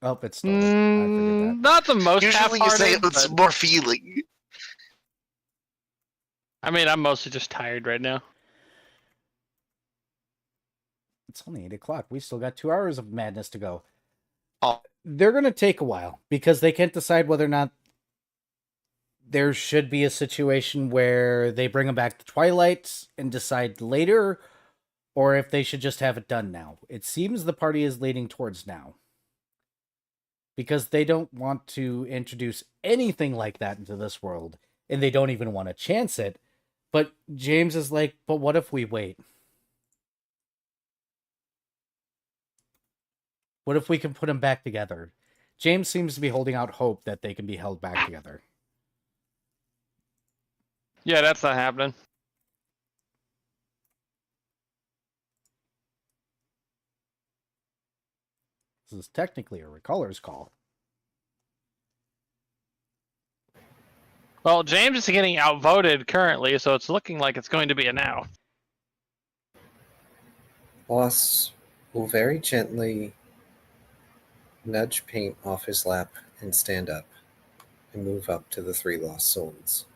Oh, it's stolen. I figured that. Not the most Usually you say half-hearted, it's but more feeling. I mean, I'm mostly just tired right now. It's only 8 o'clock. We still got 2 hours of madness to go. Oh. They're going to take a while because they can't decide whether or not there should be a situation where they bring them back to Twilight and decide later, or if they should just have it done now. It seems the party is leaning towards now because they don't want to introduce anything like that into this world, and they don't even want to chance it. But James is like, but what if we wait? What if we can put them back together? James seems to be holding out hope that they can be held back together. Yeah, that's not happening. This is technically a recaller's call. Well, James is getting outvoted currently, so it's looking like it's going to be a now. Boss will very gently nudge paint off his lap and stand up and move up to the 3 lost souls.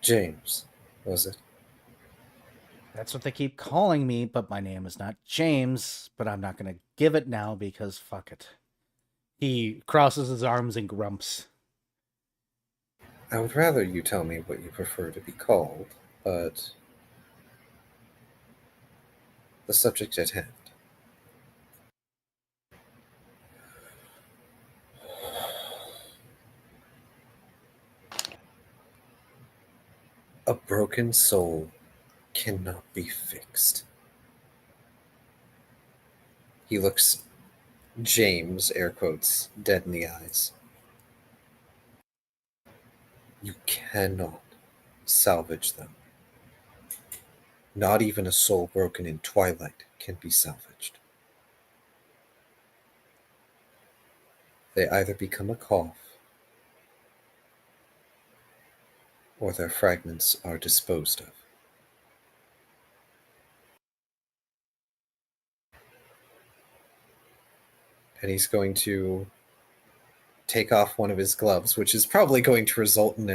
James, was it? That's what they keep calling me, but my name is not James, but I'm not going to give it now because fuck it. He crosses his arms and grumps. I would rather you tell me what you prefer to be called, but the subject at hand. A broken soul cannot be fixed. He looks James, air quotes, dead in the eyes. You cannot salvage them. Not even a soul broken in Twilight can be salvaged. They either become a cough, or their fragments are disposed of. And he's going to take off one of his gloves, which is probably going to result in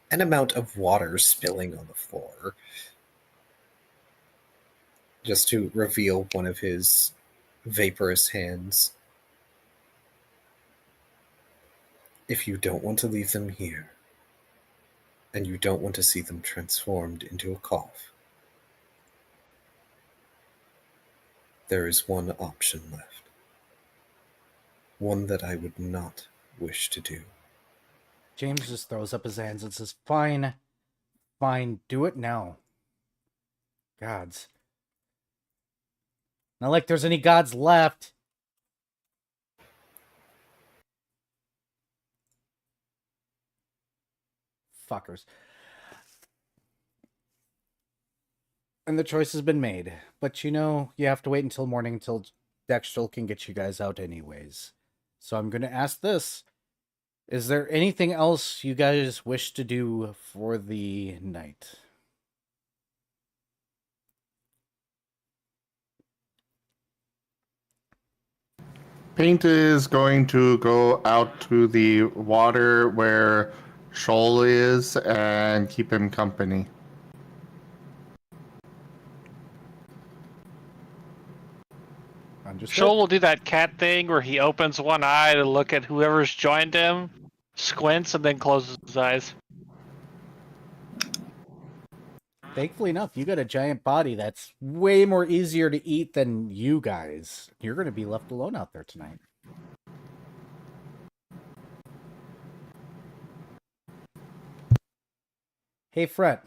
an amount of water spilling on the floor, just to reveal one of his vaporous hands. If you don't want to leave them here, and you don't want to see them transformed into a cough, there is one option left. One that I would not wish to do. James just throws up his hands and says, fine, fine, do it now. Gods. Not like there's any gods left. Fuckers. And the choice has been made. But you know, you have to wait until morning until Dextrel can get you guys out anyways. So I'm going to ask this. Is there anything else you guys wish to do for the night? Paint is going to go out to the water where Shoal is and keep him company. Understood. Shoal will do that cat thing where he opens one eye to look at whoever's joined him, squints, and then closes his eyes. Thankfully enough, you got a giant body that's way more easier to eat than you guys. You're going to be left alone out there tonight. Hey, Fred.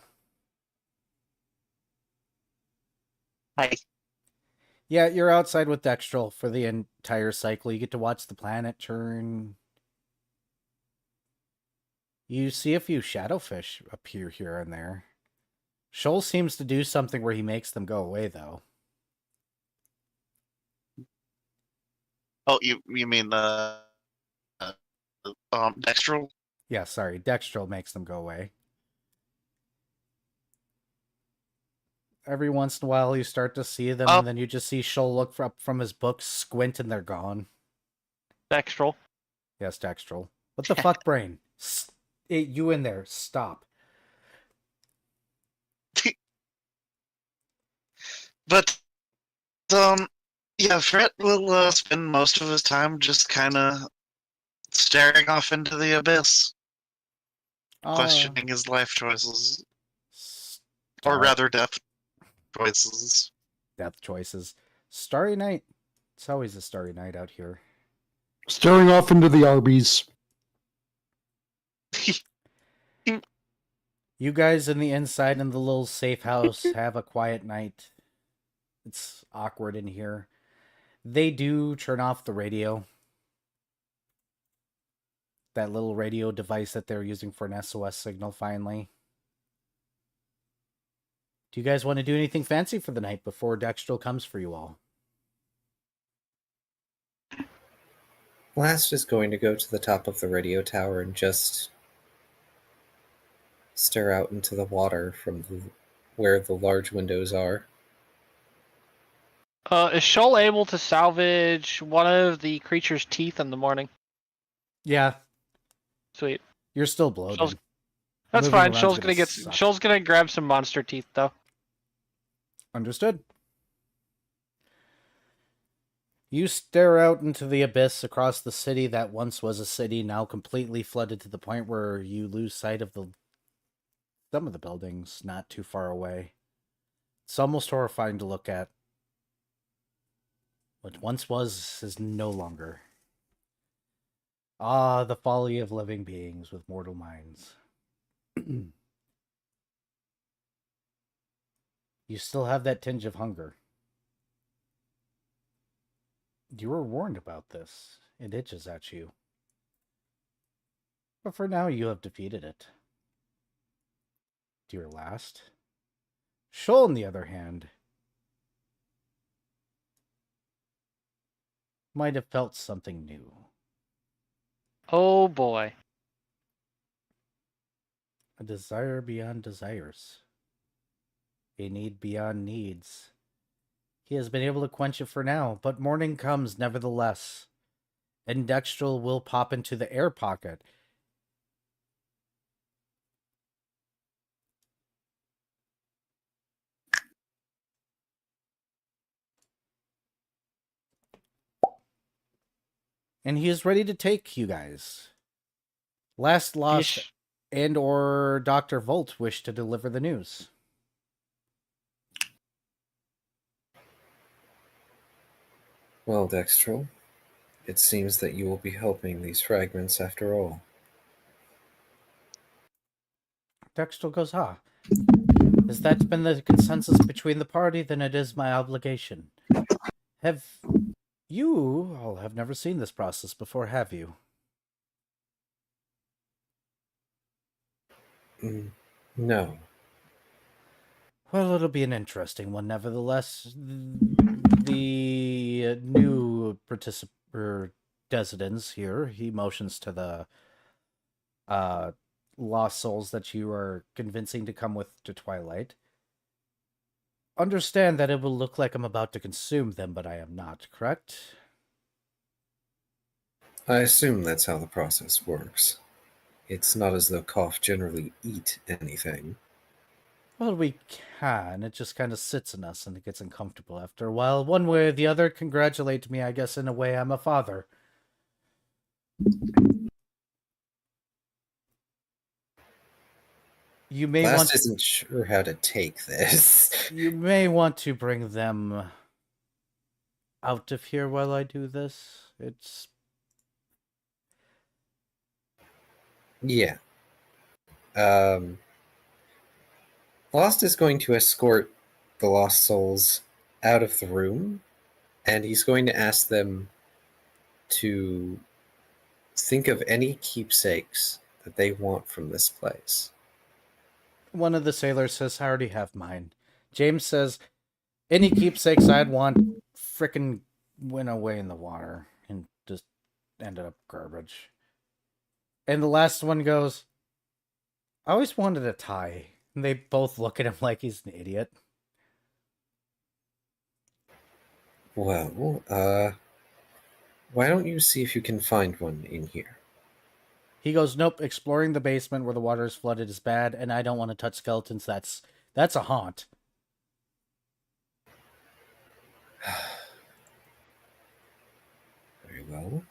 Hi. Yeah, you're outside with Dextrel for the entire cycle. You get to watch the planet turn. You see a few shadowfish appear here and there. Shoal seems to do something where he makes them go away, though. Oh, you mean Dextral. Yeah, sorry. Dextral makes them go away. Every once in a while, you start to see them, and then you just see Shoal look up from his book, squint, and they're gone. Dextral. Yes, Dextral. What the fuck, brain? You in there. Stop. But, yeah, Fret will spend most of his time just kind of staring off into the abyss, questioning his life choices. Or rather, death choices. Death choices. Starry night. It's always a starry night out here. Staring off into the Arby's. You guys in the inside in the little safe house have a quiet night. It's awkward in here. They do turn off the radio. That little radio device that they're using for an SOS signal finally. Do you guys want to do anything fancy for the night before Dextral comes for you all? Blast is going to go to the top of the radio tower and just stare out into the water from where the large windows are. Is Shoal able to salvage one of the creature's teeth in the morning? Yeah. Sweet. You're still bloated. That's Moving fine. around's gonna suck. Shoal's gonna grab some monster teeth though. Understood. You stare out into the abyss across the city that once was a city, now completely flooded to the point where you lose sight of some of the buildings not too far away. It's almost horrifying to look at. What once was is no longer. Ah, the folly of living beings with mortal minds. You still have that tinge of hunger. You were warned about this. It itches at you. But for now, you have defeated it. To your last. Shoal, on the other hand, might have felt something new. Oh boy. A desire beyond desires. A need beyond needs. He has been able to quench it for now, but morning comes nevertheless. And Dextral will pop into the air pocket. And he is ready to take you guys. Last Lost Yeesh. and or Dr. Volt wish to deliver the news. Well, Dextral, it seems that you will be helping these fragments after all. Dextral goes, As that's been the consensus between the party, then it is my obligation. You all have never seen this process before, have you? No. Well, it'll be an interesting one, nevertheless. The new Desidens here, he motions to the lost souls that you are convincing to come with to Twilight. Understand that it will look like I'm about to consume them, but I am not, correct? I assume that's how the process works. It's not as though Koff generally eat anything. Well, we can. It just kind of sits in us and it gets uncomfortable after a while. One way or the other, congratulate me, I guess, in a way I'm a father. You may Blast isn't sure how to take this. You may want to bring them out of here while I do this. It's... Yeah. Lost is going to escort the lost souls out of the room, and he's going to ask them to think of any keepsakes that they want from this place. One of the sailors says, I already have mine. James says, any keepsakes I'd want frickin' went away in the water and just ended up garbage. And the last one goes, I always wanted a tie. And they both look at him like he's an idiot. Well, why don't you see if you can find one in here? He goes, nope, exploring the basement where the water is flooded is bad, and I don't want to touch skeletons. That's a haunt. Very well.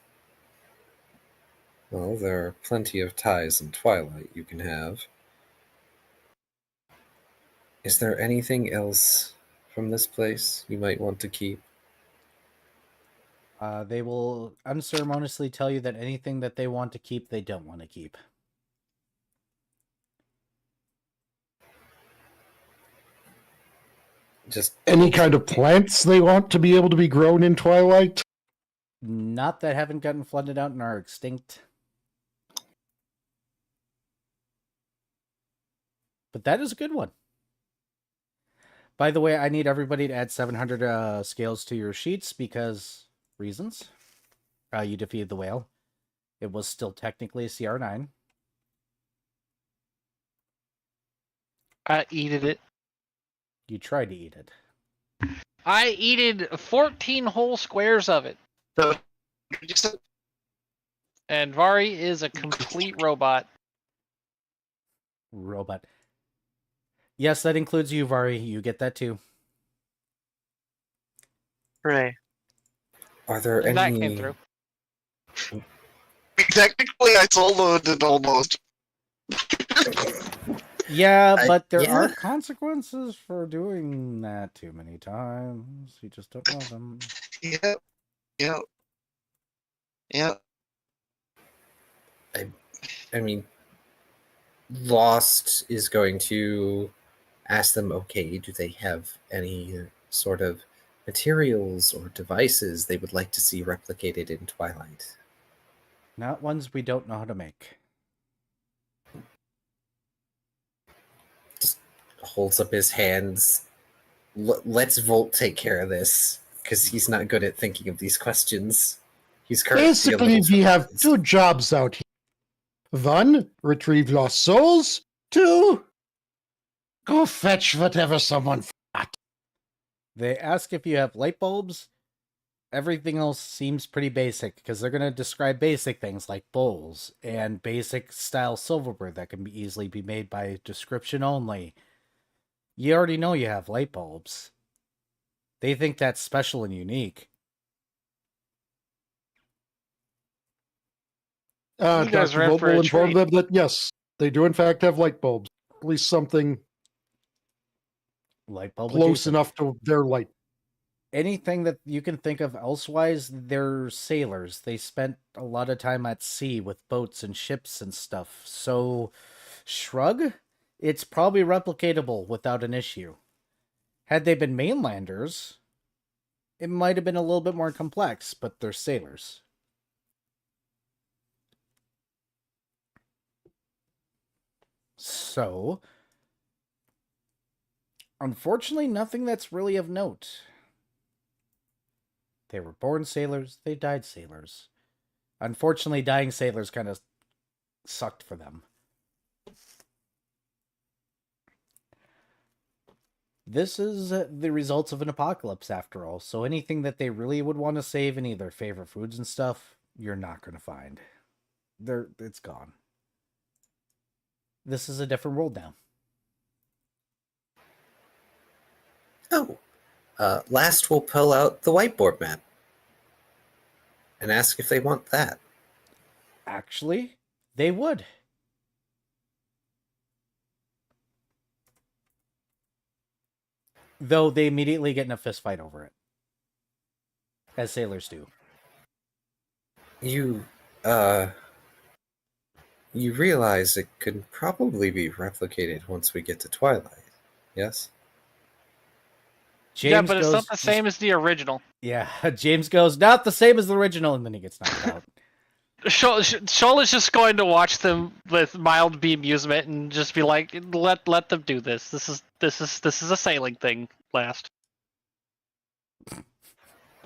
Well, there are plenty of ties in Twilight you can have. Is there anything else from this place you might want to keep? They will unceremoniously tell you that anything that they want to keep, they don't want to keep. Just Any kind of plants they want to be able to be grown in Twilight? Not that haven't gotten flooded out and are extinct. But that is a good one. By the way, I need everybody to add 700 scales to your sheets because reasons. You defeated the whale. It was still technically a CR9. I eated it. You tried to eat it. I eated 14 whole squares of it. So, just And Vari is a complete robot. Robot. Yes, that includes you, Vari. You get that too. hooray. are there And that any? came through. Technically, I soloed it almost. Yeah, but there yeah. are consequences for doing that too many times. You just don't know them. Yep. Yep. Yep. I mean, Lost is going to ask them, okay, do they have any sort of materials or devices they would like to see replicated in Twilight? Not ones we don't know how to make. Just holds up his hands. Let's Volt take care of this, because he's not good at thinking of these questions. He's currently a Basically, little we have surprised. two jobs out here. One, retrieve lost souls. Two, go fetch whatever someone forgot. They ask if you have light bulbs. Everything else seems pretty basic because they're going to describe basic things like bowls and basic style silverware that can be easily be made by description only. You already know you have light bulbs. They think that's special and unique. You guys Dr. are in Volt for a will inform treat. them that yes, they do in fact have light bulbs. At least something Light bulb close adjacent. enough to their light. Anything that you can think of elsewise, they're sailors. They spent a lot of time at sea with boats and ships and stuff. So, shrug? It's probably replicatable without an issue. Had they been mainlanders, it might have been a little bit more complex, but they're sailors. So, unfortunately, nothing that's really of note. They were born sailors, they died sailors. Unfortunately, dying sailors kind of sucked for them. This is the results of an apocalypse, after all, so anything that they really would want to save, any of their favorite foods and stuff, you're not going to find. It's gone. This is a different world now. Oh, last we'll pull out the whiteboard map and ask if they want that. Actually, they would. Though they immediately get in a fist fight over it. As sailors do. You realize it could probably be replicated once we get to Twilight, yes? James Yeah, but it's goes, not the same as the original. Yeah, James goes, not the same as the original, and then he gets knocked out. Shoal is just going to watch them with mild bemusement and just be like, "Let them do this. This is a sailing thing." Last.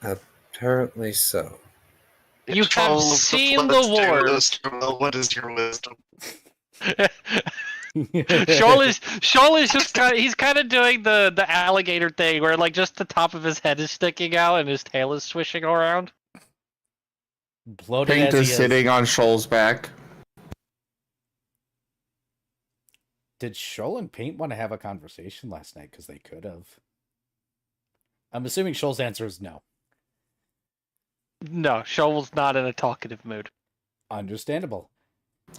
Apparently so. You have 12 seen plus the 2 war. is 12. What is your wisdom? Shoal is just he's kind of doing the alligator thing where like just the top of his head is sticking out and his tail is swishing around. Bloated Paint as he is sitting on Shoal's back. Did Shoal and Paint want to have a conversation last night? Because they could have. I'm assuming Shoal's answer is no. No, Shoal's not in a talkative mood. Understandable.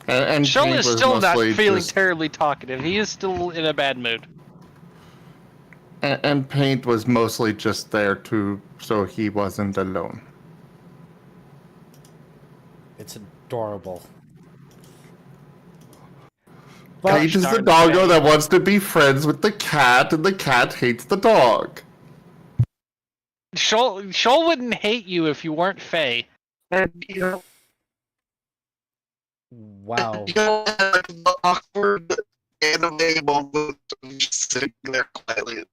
And Shoal Paint is was still not mostly feeling just- terribly talkative. He is still in a bad mood. And Paint was mostly just there so he wasn't alone. It's adorable. Paint is the darn doggo Faye. that wants to be friends with the cat, and the cat hates the dog. Shoal wouldn't hate you if you weren't Faye. And you know, Wow. you know, like the awkward anime moment of just sitting there quietly.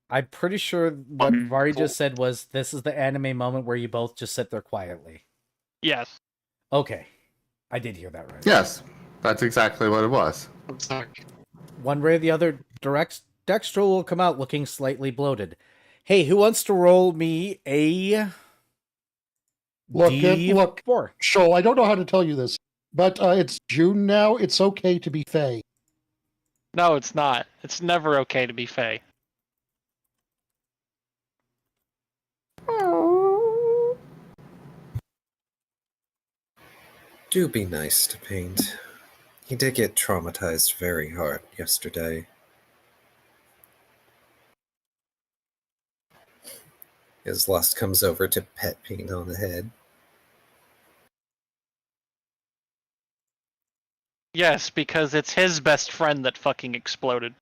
I'm pretty sure what Vari just said was, this is the anime moment where you both just sit there quietly. Yes. Okay. I did hear that right. Yes, that's exactly what it was. I'm sorry. One way or the other, Dexter will come out looking slightly bloated. Hey, who wants to roll me a Look, D4? Shoal, I don't know how to tell you this, but it's June now. It's okay to be Faye. No, it's not. It's never okay to be Faye. Do be nice to Paint. He did get traumatized very hard yesterday. His lust comes over to pet Paint on the head. Yes, because it's his best friend that fucking exploded.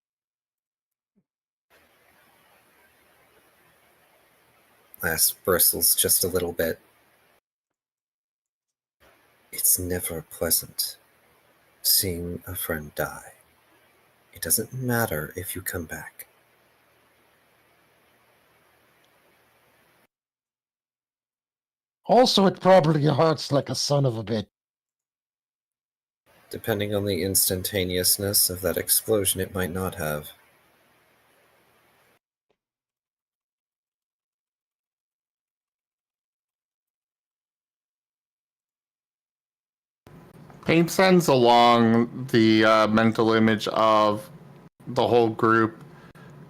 Lass bristles just a little bit. It's never pleasant seeing a friend die. It doesn't matter if you come back. Also, it probably hurts like a son of a bitch. Depending on the instantaneousness of that explosion, it might not have. Paint sends along the mental image of the whole group.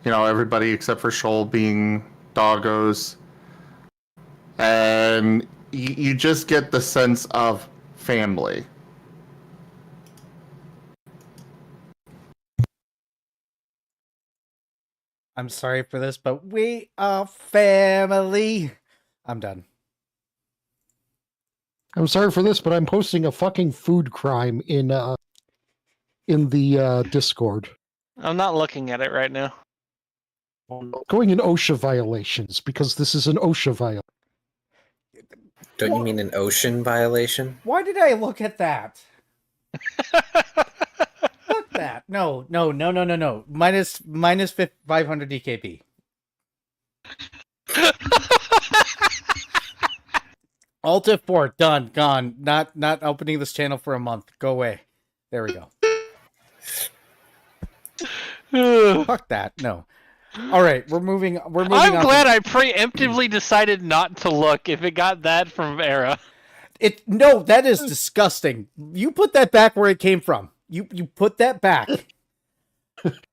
You know, everybody except for Shoal being doggos. And you just get the sense of family. I'm sorry for this, but we are family. I'm done. I'm sorry for this, but I'm posting a fucking food crime in the Discord. I'm not looking at it right now. Going in OSHA violations because this is an OSHA violation. Don't you mean an ocean violation? Why did I look at that? Fuck that. No. Minus 500 DKP. Alt F4, done, gone. Not opening this channel for a month. Go away. There we go. Fuck that. No. All right, we're moving I'm on. glad I preemptively decided not to look if it got that from Era. No, that is disgusting. You put that back where it came from. You put that back.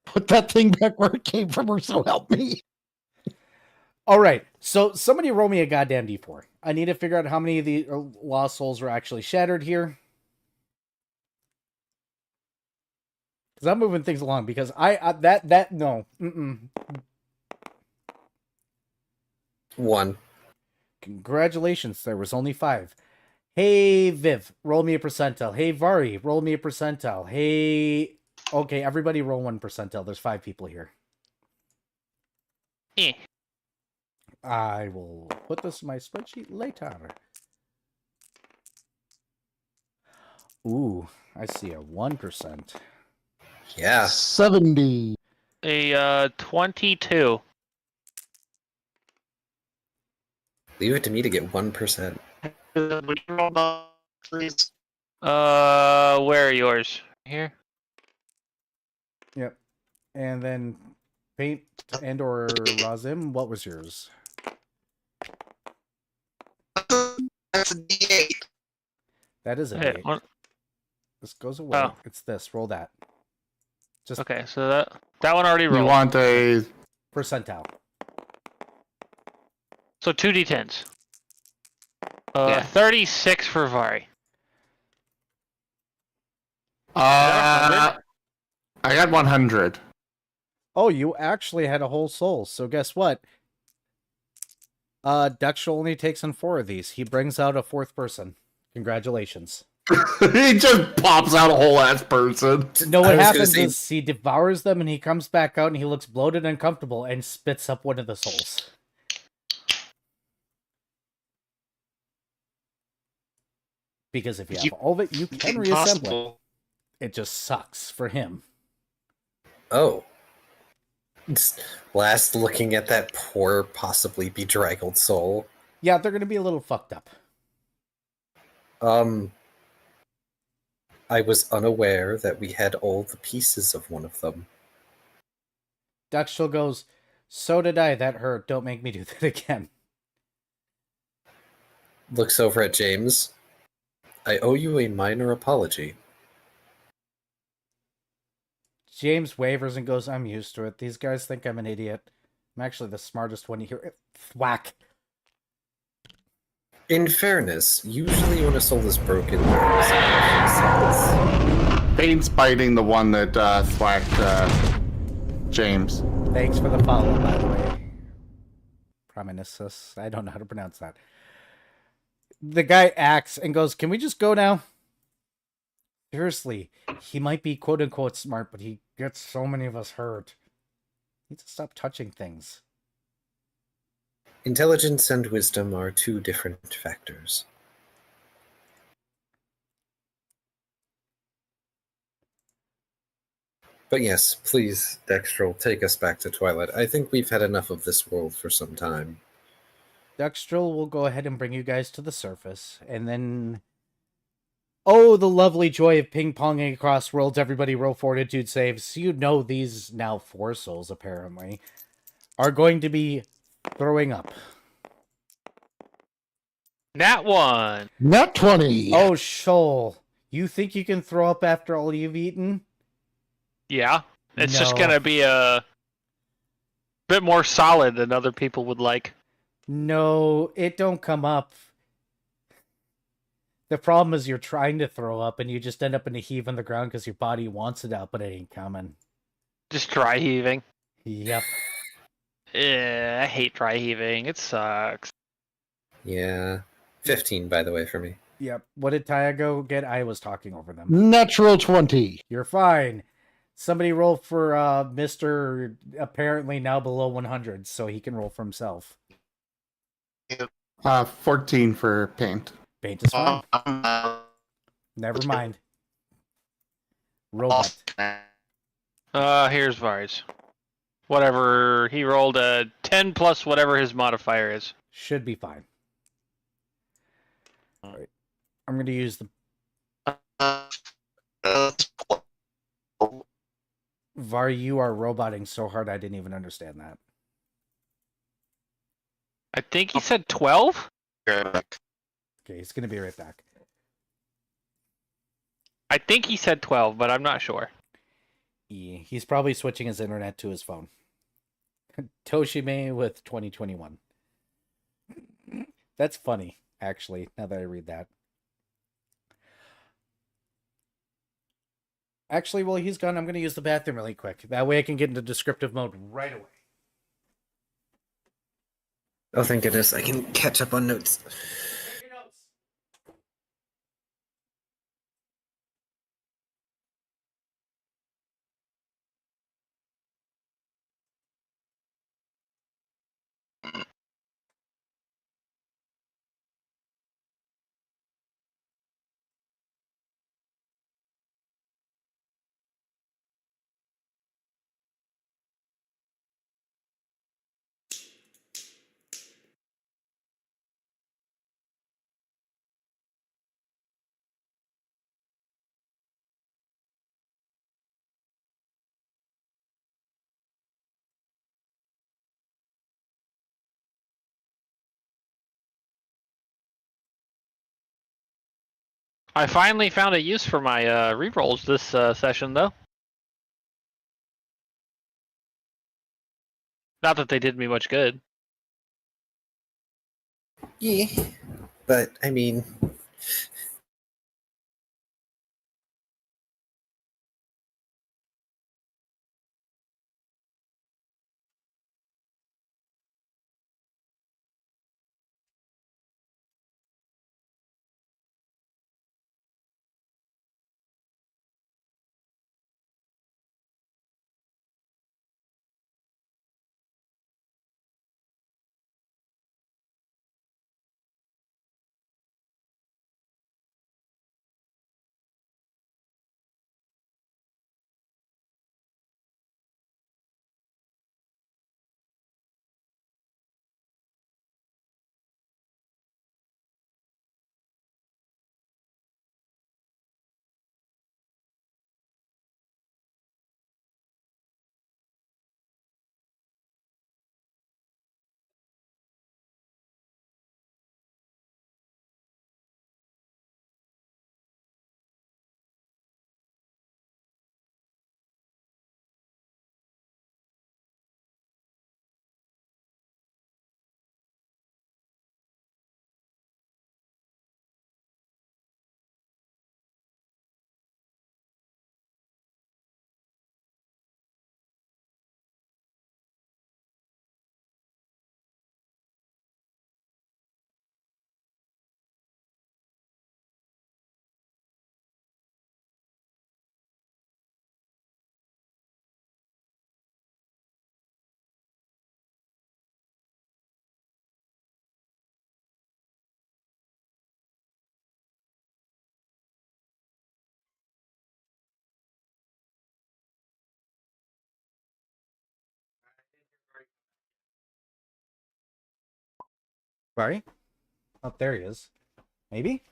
Put that thing back where it came from, or so help me. All right, so somebody roll me a goddamn D4. I need to figure out how many of the lost souls are actually shattered here. Because I'm moving things along. Because no. Mm-mm. 1. Congratulations, there was only 5. Hey, Viv, roll me a percentile. Hey, Vari, roll me a percentile. Hey... Okay, everybody roll 1 percentile. There's 5 people here. Eh. I will put this in my spreadsheet later. Ooh, I see a 1%. Yeah. 70. A 22. Leave it to me to get 1%. Would you roll the- please? Where are yours? Here. Yep. And then Paint and or Razim, what was yours? That's a D8. That is a Okay. D8. What? This goes away. Oh. It's this. Roll that. Just Okay. So that one already You rolled. want a percentile. So 2d10s. Yeah. 36 for Vari. I got 100. Oh, you actually had a whole soul. So guess what? Dexter only takes on 4 of these. He brings out a 4th person. Congratulations. He just pops out a whole ass person. No, I what was gonna happens say- is he devours them and he comes back out and he looks bloated and uncomfortable and spits up one of the souls. Because if you have You- all of it, you can reassemble it. Impossible. It just sucks for him. Oh. Just last looking at that poor, possibly bedraggled soul. Yeah, they're going to be a little fucked up. I was unaware that we had all the pieces of one of them. Dexter goes, so did I. That hurt. Don't make me do that again. Looks over at James. I owe you a minor apology. James wavers and goes, I'm used to it. These guys think I'm an idiot. I'm actually the smartest one here. Whack. In fairness, usually when a soul is broken, there is a Paint's biting the one that thwacked James. Thanks for the follow, by the way. Prominesis. I don't know how to pronounce that. The guy acts and goes, can we just go now? Seriously, he might be quote-unquote smart, but he gets so many of us hurt. He needs to stop touching things. Intelligence and wisdom are 2 different factors. But yes, please, Dextrol, take us back to Twilight. I think we've had enough of this world for some time. Dextril will go ahead and bring you guys to the surface, and then... Oh, the lovely joy of ping-ponging across worlds. Everybody roll fortitude saves. You know these now 4 souls, apparently, are going to be throwing up. Nat 1. Nat 20. Oh, Shoal. You think you can throw up after all you've eaten? Yeah. It's just No. gonna be a bit more solid than other people would like. No, it don't come up. The problem is you're trying to throw up and you just end up in a heave on the ground because your body wants it out, but it ain't coming. Just dry heaving. Yep. I hate dry heaving. It sucks. Yeah. 15, by the way, for me. Yep. What did Tyago get? I was talking over them. Natural 20. You're fine. Somebody roll for Mr. apparently now below 100, so he can roll for himself. 14 for Paint. Paint is fine. Never mind. Robot. Here's Vars. Whatever, he rolled a 10 plus whatever his modifier is. Should be fine. Alright. I'm going to use the... Var, you are roboting so hard I didn't even understand that. I think he said 12? Okay, he's going to be right back. I think he said 12, but I'm not sure. Yeah, he's probably switching his internet to his phone. Toshime with 2021. That's funny, actually, now that I read that. Actually, while he's gone, I'm going to use the bathroom really quick. That way I can get into descriptive mode right away. Oh, thank goodness. I can catch up on notes. I finally found a use for my rerolls this session, though. Not that they did me much good. Yeah, but I mean, Sorry? Oh, there he is. Maybe?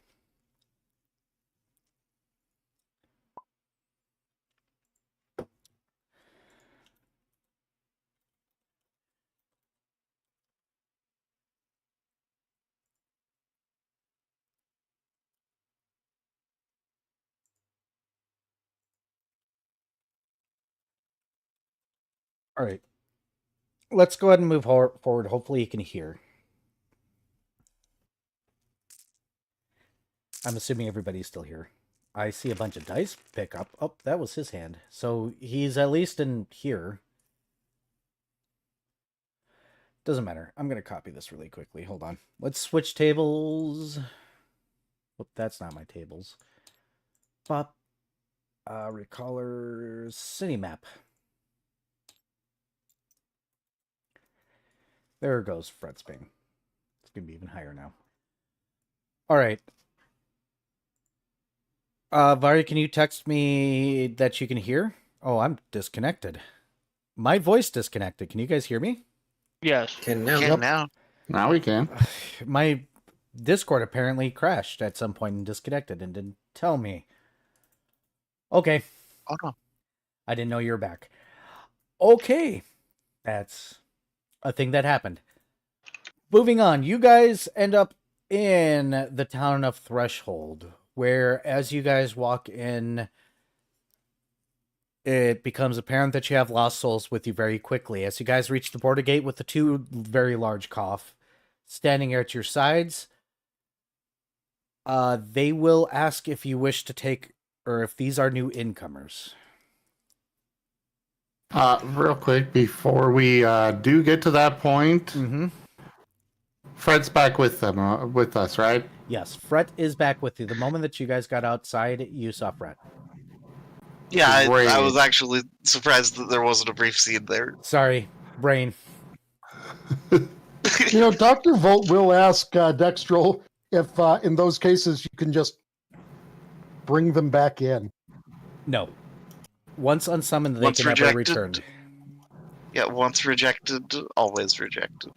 All right. Let's go ahead and move forward. Hopefully you can hear. I'm assuming everybody's still here. I see a bunch of dice pick up. Oh, that was his hand. So he's at least in here. Doesn't matter. I'm going to copy this really quickly. Hold on. Let's switch tables. Oh, that's not my tables. Pop. Recolor city map. There goes Fred's ping. It's going to be even higher now. All right. Vari, can you text me that you can hear? Oh, I'm disconnected. My voice disconnected. Can you guys hear me? Yes. can now. Okay, now. Now we can. My Discord apparently crashed at some point and disconnected and didn't tell me. Okay. Oh no. I didn't know you were back. Okay. That's a thing that happened. Moving on. You guys end up in the town of Threshold, where as you guys walk in, it becomes apparent that you have lost souls with you very quickly. As you guys reach the border gate with the two very large cough standing at your sides, they will ask if you wish to take, or if these are new incomers. Real quick, before we do get to that point, Mm-hmm. Fred's back with them, with us, right? Yes, Fret is back with you. The moment that you guys got outside, you saw Fret. Yeah, Great. I was actually surprised that there wasn't a brief scene there. Sorry, brain. You know, Dr. Volt will ask Dextrol if in those cases you can just bring them back in. No. Once unsummoned, they Once can never rejected. return. Yeah, once rejected, always rejected.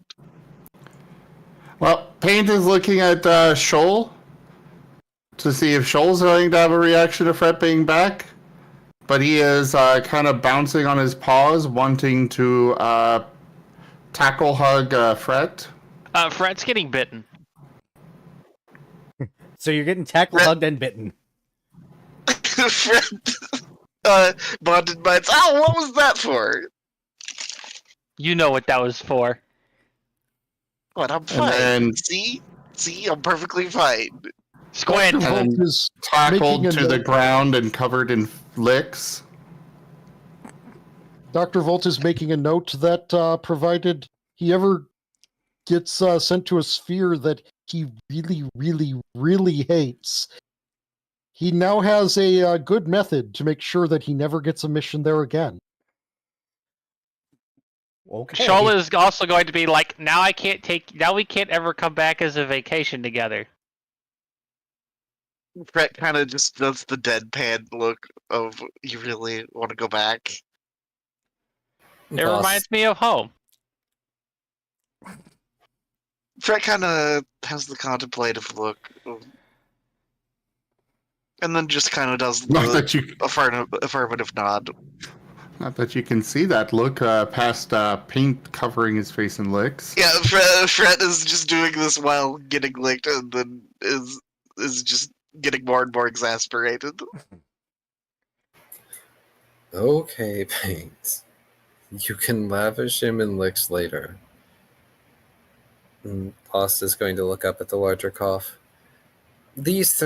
Well, Paint is looking at Shoal to see if Shoal's going to have a reaction to Fred being back. But he is kind of bouncing on his paws, wanting to tackle hug Fred. Fred's getting bitten. So you're getting tackled, Red- hugged, and bitten. Fred, bonded minds. Oh, what was that for? You know what that was for. What? I'm And fine. then- See, I'm perfectly fine. Squid. Dr. Volt And is Tackled making a to the note- ground and covered in licks. Dr. Volt is making a note that provided he ever gets sent to a sphere that he really, really, really hates, he now has a good method to make sure that he never gets a mission there again. Okay. Shola is also going to be like, now we can't ever come back as a vacation together. Brett kind of just does the deadpan look of, you really want to go back? It Boss, reminds me of home. Fred kind of has the contemplative look, and then just kind of does Not the that you, affirmative nod. not that you can see that look past paint covering his face in licks. Yeah, Fred is just doing this while getting licked, and then is just getting more and more exasperated. Okay, Paint. You can lavish him in licks later. Boss is going to look up at the larger cough. These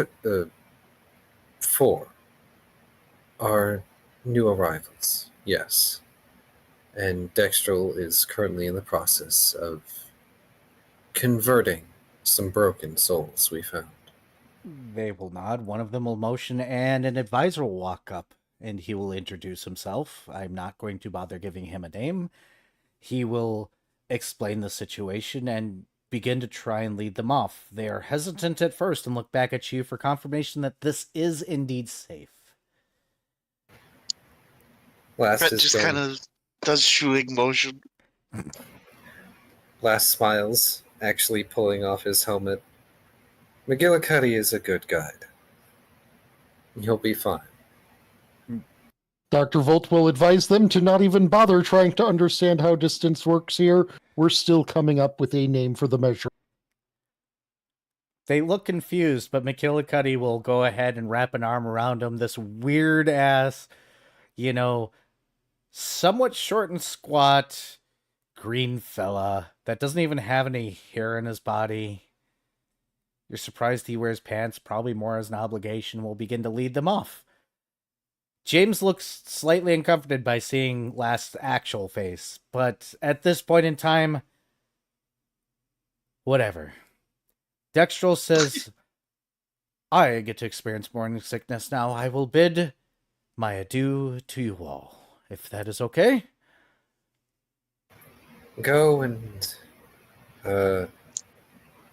4 are new arrivals, yes. And Dextrol is currently in the process of converting some broken souls we found. They will nod. One of them will motion, and an advisor will walk up, and he will introduce himself. I'm not going to bother giving him a name. He will explain the situation and begin to try and lead them off. They are hesitant at first and look back at you for confirmation that this is indeed safe. Last Fred is just going- kind of does shooing motion. Last smiles, actually pulling off his helmet. McGillicuddy is a good guide. He'll be fine. Dr. Volt will advise them to not even bother trying to understand how distance works here. We're still coming up with a name for the measure. They look confused, but McGillicuddy will go ahead and wrap an arm around him. This weird ass, somewhat short and squat green fella that doesn't even have any hair in his body. You're surprised he wears pants, probably more as an obligation, will begin to lead them off. James looks slightly uncomforted by seeing Last's actual face, but at this point in time, whatever. Dextrol says, I get to experience morning sickness now. I will bid my adieu to you all, if that is okay. Go and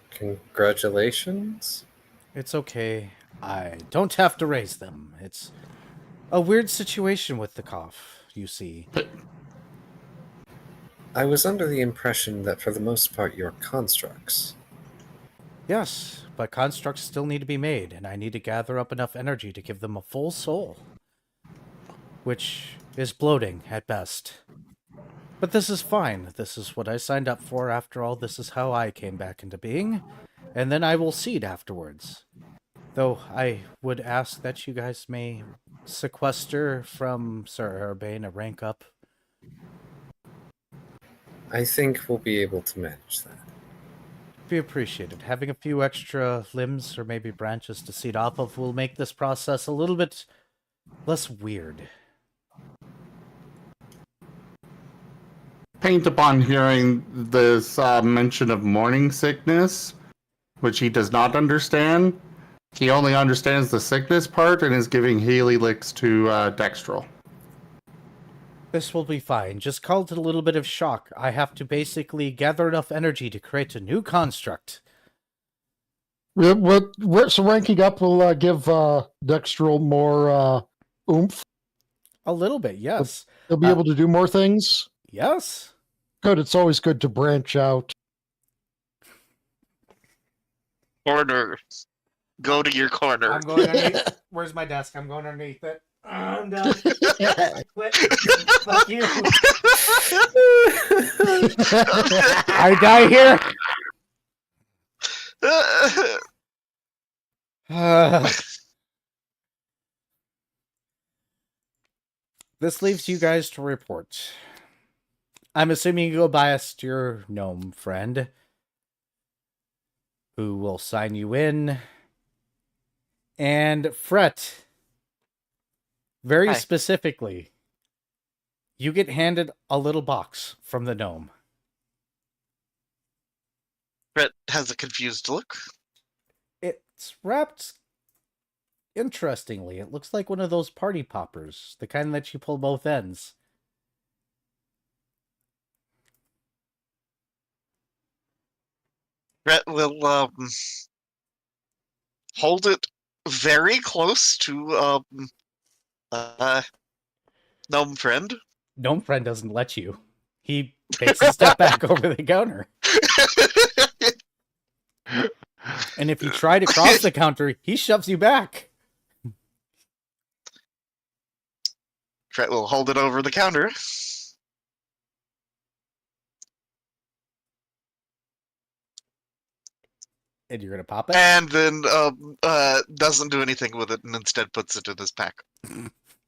congratulations. It's okay. I don't have to raise them. It's a weird situation with the cough, you see. I was under the impression that for the most part you're constructs. Yes, but constructs still need to be made, and I need to gather up enough energy to give them a full soul. Which is bloating at best. But this is fine. This is what I signed up for. After all, this is how I came back into being. And then I will seed afterwards. Though I would ask that you guys may sequester from Sir Urbane a rank up. I think we'll be able to manage that. Be appreciated. Having a few extra limbs or maybe branches to seed off of will make this process a little bit less weird. Paint, upon hearing this mention of morning sickness, which he does not understand, he only understands the sickness part and is giving Haley licks to Dextrol. This will be fine. Just call it a little bit of shock. I have to basically gather enough energy to create a new construct. So ranking up will give Dextrol more oomph. A little bit, yes. He'll be able to do more things. Yes. Good. It's always good to branch out. Corner. Go to your corner. I'm going underneath. Where's my desk? I'm going underneath it. I'm done. Quit. Fuck you. I die here. This leaves you guys to report. I'm assuming you go biased to your gnome friend, who will sign you in. And Fret, very Hi. specifically, you get handed a little box from the gnome. Brett has a confused look. It's wrapped interestingly. It looks like one of those party poppers, the kind that you pull both ends. Brett will hold it very close to gnome friend. Gnome friend doesn't let you. He takes a step back over the counter. And if you try to cross the counter, he shoves you back. Brett will hold it over the counter. And you're going to pop it? And then doesn't do anything with it and instead puts it in his pack.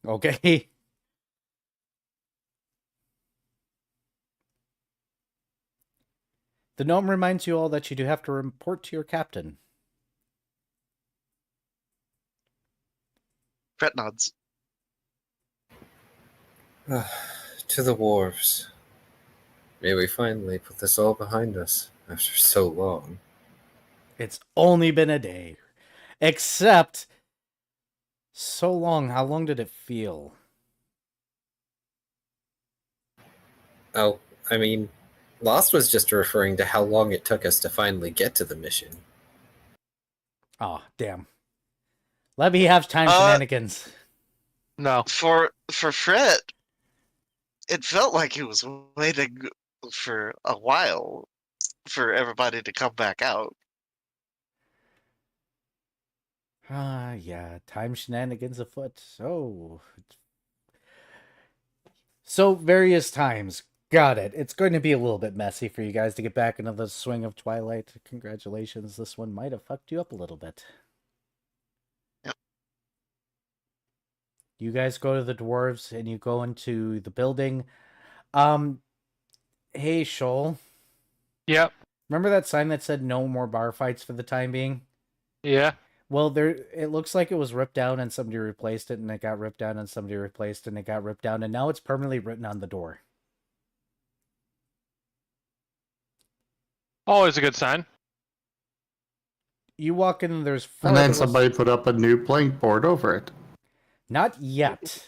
Okay. The gnome reminds you all that you do have to report to your captain. Brett nods. To the wharves. May we finally put this all behind us after so long. It's only been a day. Except, so long, how long did it feel? Oh, I mean, Lost was just referring to how long it took us to finally get to the mission. Oh, damn. Let me have time shenanigans. No. For Fred, it felt like he was waiting for a while for everybody to come back out. Yeah, time shenanigans afoot. So various times. Got it. It's going to be a little bit messy for you guys to get back into the swing of Twilight. Congratulations. This one might have fucked you up a little bit. Yep. You guys go to the dwarves and you go into the building. Hey, Shoal. Yep. Remember that sign that said no more bar fights for the time being? Yeah. Well, it looks like it was ripped down and somebody replaced it, and it got ripped down and somebody replaced it, and it got ripped down, and now it's permanently written on the door. Always a good sign. You walk in and there's four And then little- somebody put up a new blank board over it. Not yet.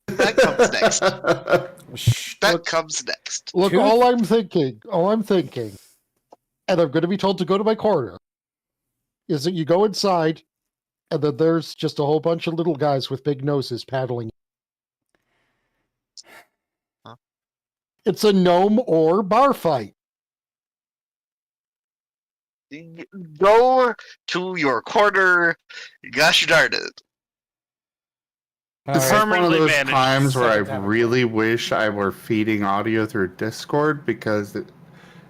That comes next. Shh, That look, comes next. Look, Truth- all I'm thinking, and I'm going to be told to go to my corner, is that you go inside, and then there's just a whole bunch of little guys with big noses paddling. Huh? It's a gnome or bar fight. Go to your corner. Gosh darn it. all It's right. one of Permanently those managed. times where I Set it down. really wish I were feeding audio through Discord because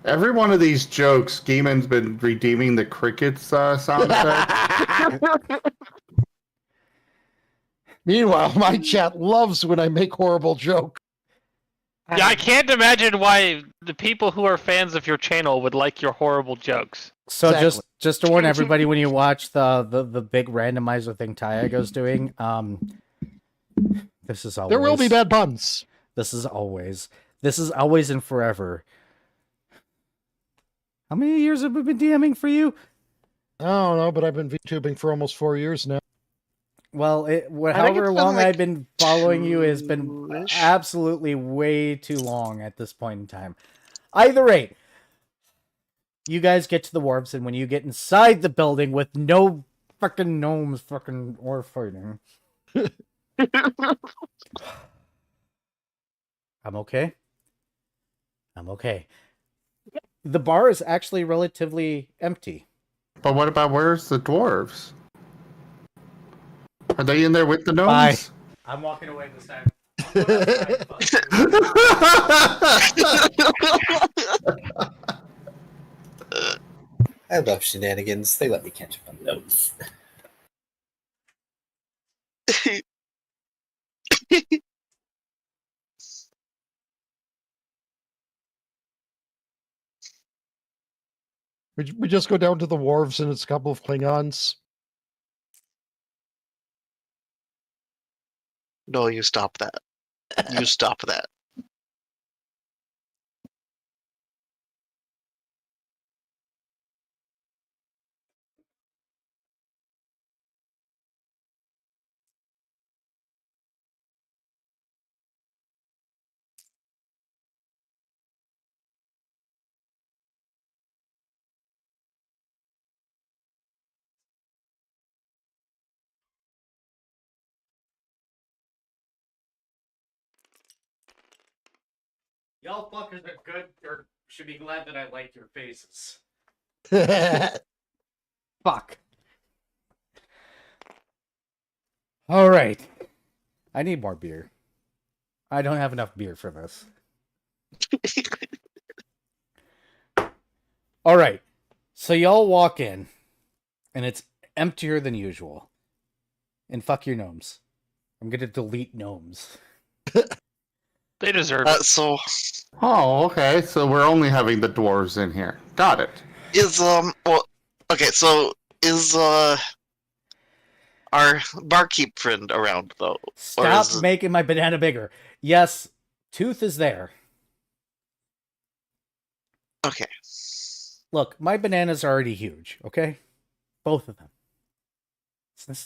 every one of these jokes, Geeman's been redeeming the crickets sound effect. Meanwhile, my chat loves when I make horrible jokes. Yeah, I can't imagine why the people who are fans of your channel would like your horrible jokes. So Exactly. just to warn everybody, when you watch the big randomizer thing Tyago's doing, this is always There will be bad puns. This is always and forever. How many years have we been DMing for you? I don't know, but I've been VTubing for almost 4 years now. Well, think however it's been long like I've been following you has been two-ish. absolutely way too long at this point in time. Either rate, you guys get to the wharves, and when you get inside the building with no fucking gnomes fucking or fighting. I'm okay. The bar is actually relatively empty. But what about where's the dwarves? Are they in there with the Bye. gnomes? I'm walking away this time. I love shenanigans. They let me catch up on notes. We just go down to the wharves and it's a couple of Klingons. No, you stop that. You stop that. Y'all fuckers are good, or should be glad that I like your faces. Fuck. Alright. I need more beer. I don't have enough beer for this. Alright. So y'all walk in, and it's emptier than usual. And fuck your gnomes. I'm gonna delete gnomes. They deserve it. So Oh, okay. So we're only having the dwarves in here. Got it. is okay, so is our barkeep friend around though? Stop is it- making my banana bigger. Yes, Tooth is there. Okay. Look, my bananas are already huge, okay? Both of them.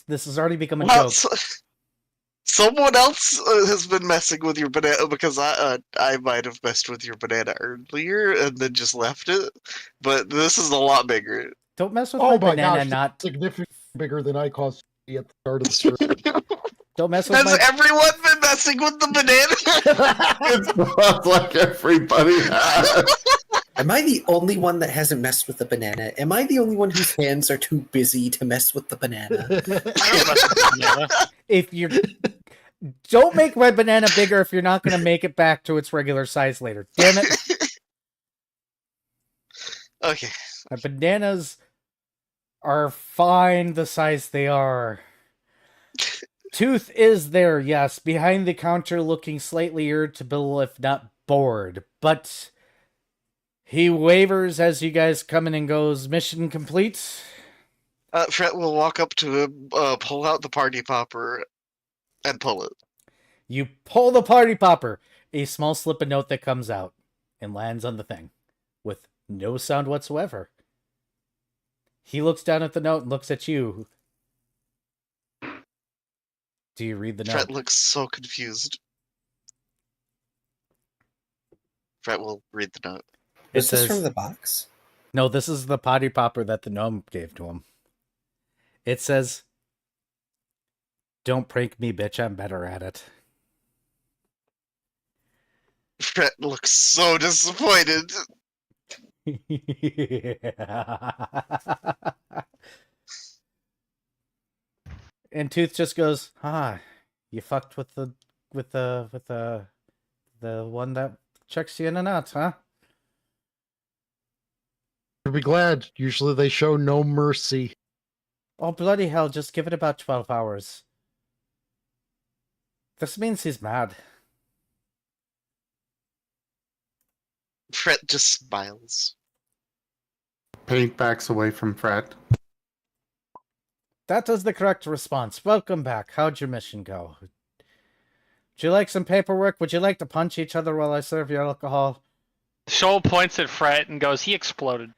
This has already become a Well, joke. someone else has been messing with your banana because I might have messed with your banana earlier and then just left it, but this is a lot bigger. Don't mess with Oh my my banana, gosh, not... significantly bigger than I caused to be at the start of the stream. Don't mess with Has my... everyone been messing with the banana? It sounds like everybody has. Am I the only one that hasn't messed with the banana? Am I the only one whose hands are too busy to mess with the banana? I don't mess with banana. If you're... Don't make my banana bigger if you're not going to make it back to its regular size later. Damn it. Okay. My bananas are fine the size they are. Tooth is there, yes, behind the counter looking slightly irritable if not bored, but he wavers as you guys come in and goes, mission complete. Fret will walk up to him, pull out the party popper, and pull it. You pull the party popper, a small slip of note that comes out and lands on the thing with no sound whatsoever. He looks down at the note and looks at you. Do you read the note? Fret looks so confused. Fret will read the note. It Is this says, from the box? no, this is the potty popper that the gnome gave to him. It says, "Don't prank me, bitch. I'm better at it." Fret looks so disappointed. And Tooth just goes, you fucked with the one that checks you in and out, huh? You'll be glad. Usually they show no mercy. Oh, bloody hell, just give it about 12 hours. This means he's mad. Fret just smiles. Paint backs away from Fred. That is the correct response. Welcome back. How'd your mission go? Would you like some paperwork? Would you like to punch each other while I serve your alcohol? Shoal points at Fret and goes, he exploded.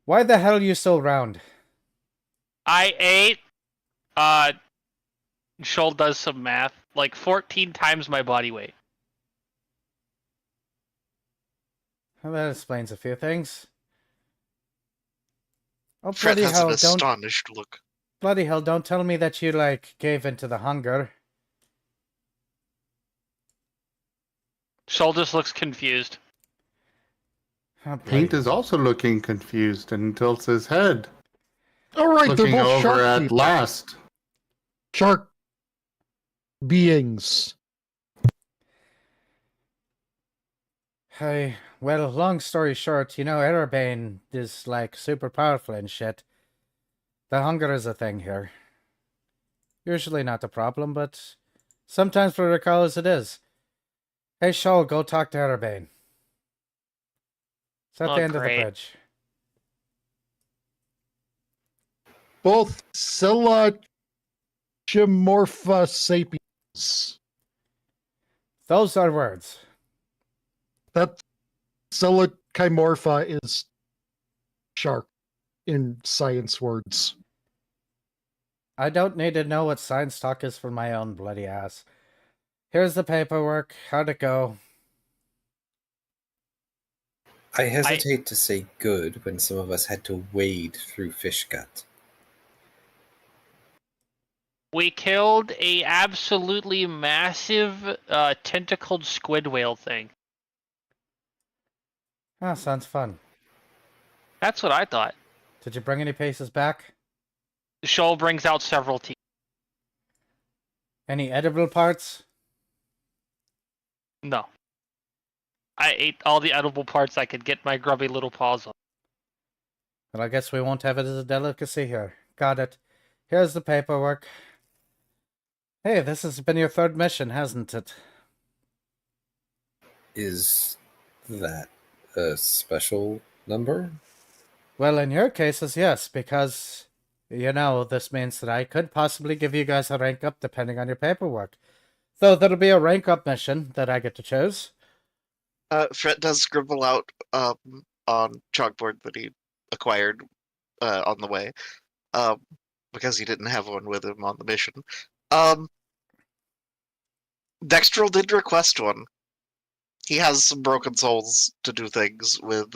Why the hell are you so round? I ate, Shoal does some math, like 14 times my body weight. Well, that explains a few things. Oh, Fret bloody has hell, an don't... astonished look. Bloody hell, don't tell me that you, gave into the hunger. Shoal just looks confused. Oh, bloody- Paint is also looking confused and tilts his head. All right, Looking they're both over shark at people. last. Shark beings. Hey, well, long story short, Erebane is like super powerful and shit. The hunger is a thing here. Usually not a problem, but sometimes for recalls it is. Hey, Shoal, go talk to Erebane. It's at Oh, the end of the great. bridge. Both Silachimorpha sapiens. Those are words. That Silachimorpha is shark in science words. I don't need to know what science talk is for my own bloody ass. Here's the paperwork. How'd it go? I hesitate to say good when some of us had to wade through fish gut. We killed a absolutely massive tentacled squid whale thing. Ah, sounds fun. That's what I thought. Did you bring any pieces back? Shoal brings out several teeth. Any edible parts? No. I ate all the edible parts I could get my grubby little paws on. Well, I guess we won't have it as a delicacy here. Got it. Here's the paperwork. Hey, this has been your third mission, hasn't it? Is that a special number? Well, in your cases, yes, because, this means that I could possibly give you guys a rank up depending on your paperwork. So there'll be a rank up mission that I get to choose. Fred does scribble out on chalkboard that he acquired on the way, because he didn't have one with him on the mission. Dextrel did request one. He has some broken souls to do things with.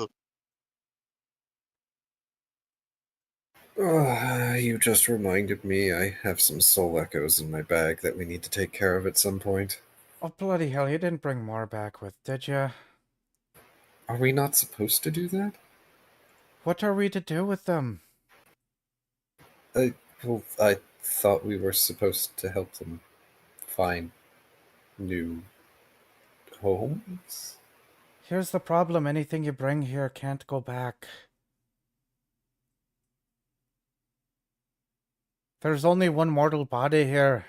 You just reminded me I have some soul echoes in my bag that we need to take care of at some point. Oh, bloody hell, you didn't bring more back with, did you? Are we not supposed to do that? What are we to do with them? Well, I thought we were supposed to help them find new homes. Here's the problem. Anything you bring here can't go back. There's only one mortal body here.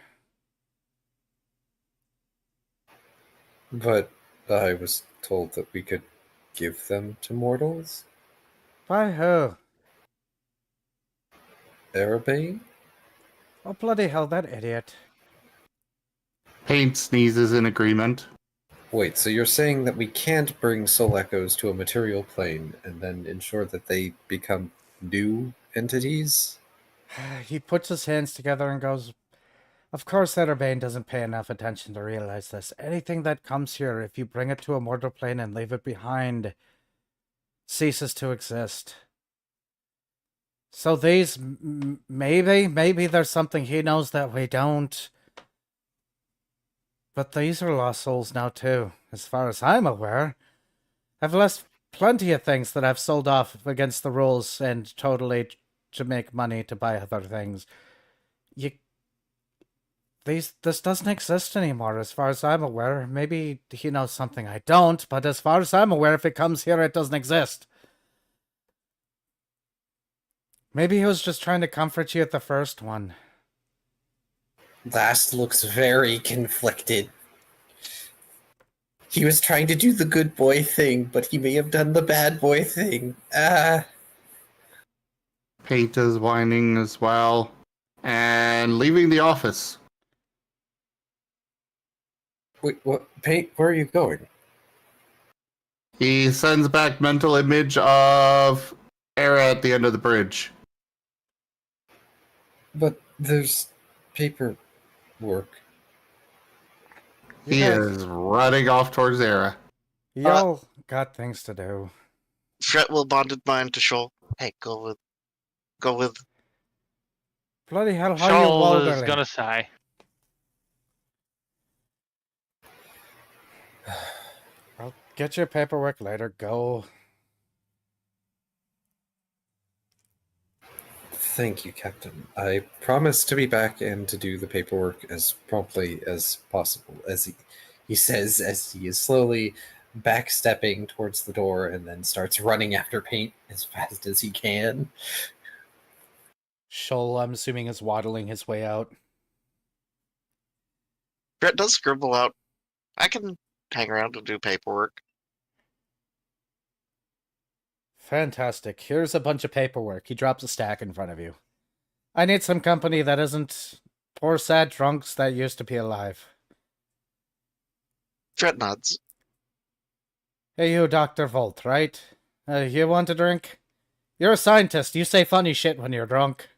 But I was told that we could give them to mortals? By who? Erebane? Oh, bloody hell, that idiot. Paint sneezes in agreement. Wait, so you're saying that we can't bring soul echoes to a material plane and then ensure that they become new entities? He puts his hands together and goes, of course, Erebane doesn't pay enough attention to realize this. Anything that comes here, if you bring it to a mortal plane and leave it behind, ceases to exist. So these, maybe there's something he knows that we don't. But these are lost souls now too, as far as I'm aware. I've lost plenty of things that I've sold off against the rules and totally to make money to buy other things. This doesn't exist anymore, as far as I'm aware. Maybe he knows something I don't, but as far as I'm aware, if it comes here, it doesn't exist. Maybe he was just trying to comfort you at the first one. Last looks very conflicted. He was trying to do the good boy thing, but he may have done the bad boy thing. Paint is whining as well. And leaving the office. Wait, what? Paint, where are you going? He sends back mental image of Era at the end of the bridge. But there's paperwork. He is running off towards Era. Y'all got things to do. Fred will bonded mind to Shoal. Hey, go with. Bloody hell, how are you Shoal is waldering? gonna sigh. I'll get your paperwork later. Go. Thank you, Captain. I promise to be back and to do the paperwork as promptly as possible, as he says, as he is slowly backstepping towards the door and then starts running after Paint as fast as he can. Shoal, I'm assuming, is waddling his way out. Fret does scribble out. I can hang around and do paperwork. Fantastic. Here's a bunch of paperwork. He drops a stack in front of you. I need some company that isn't poor sad drunks that used to be alive. Fret nods. Hey, you, Dr. Volt, right? You want a drink? You're a scientist. You say funny shit when you're drunk.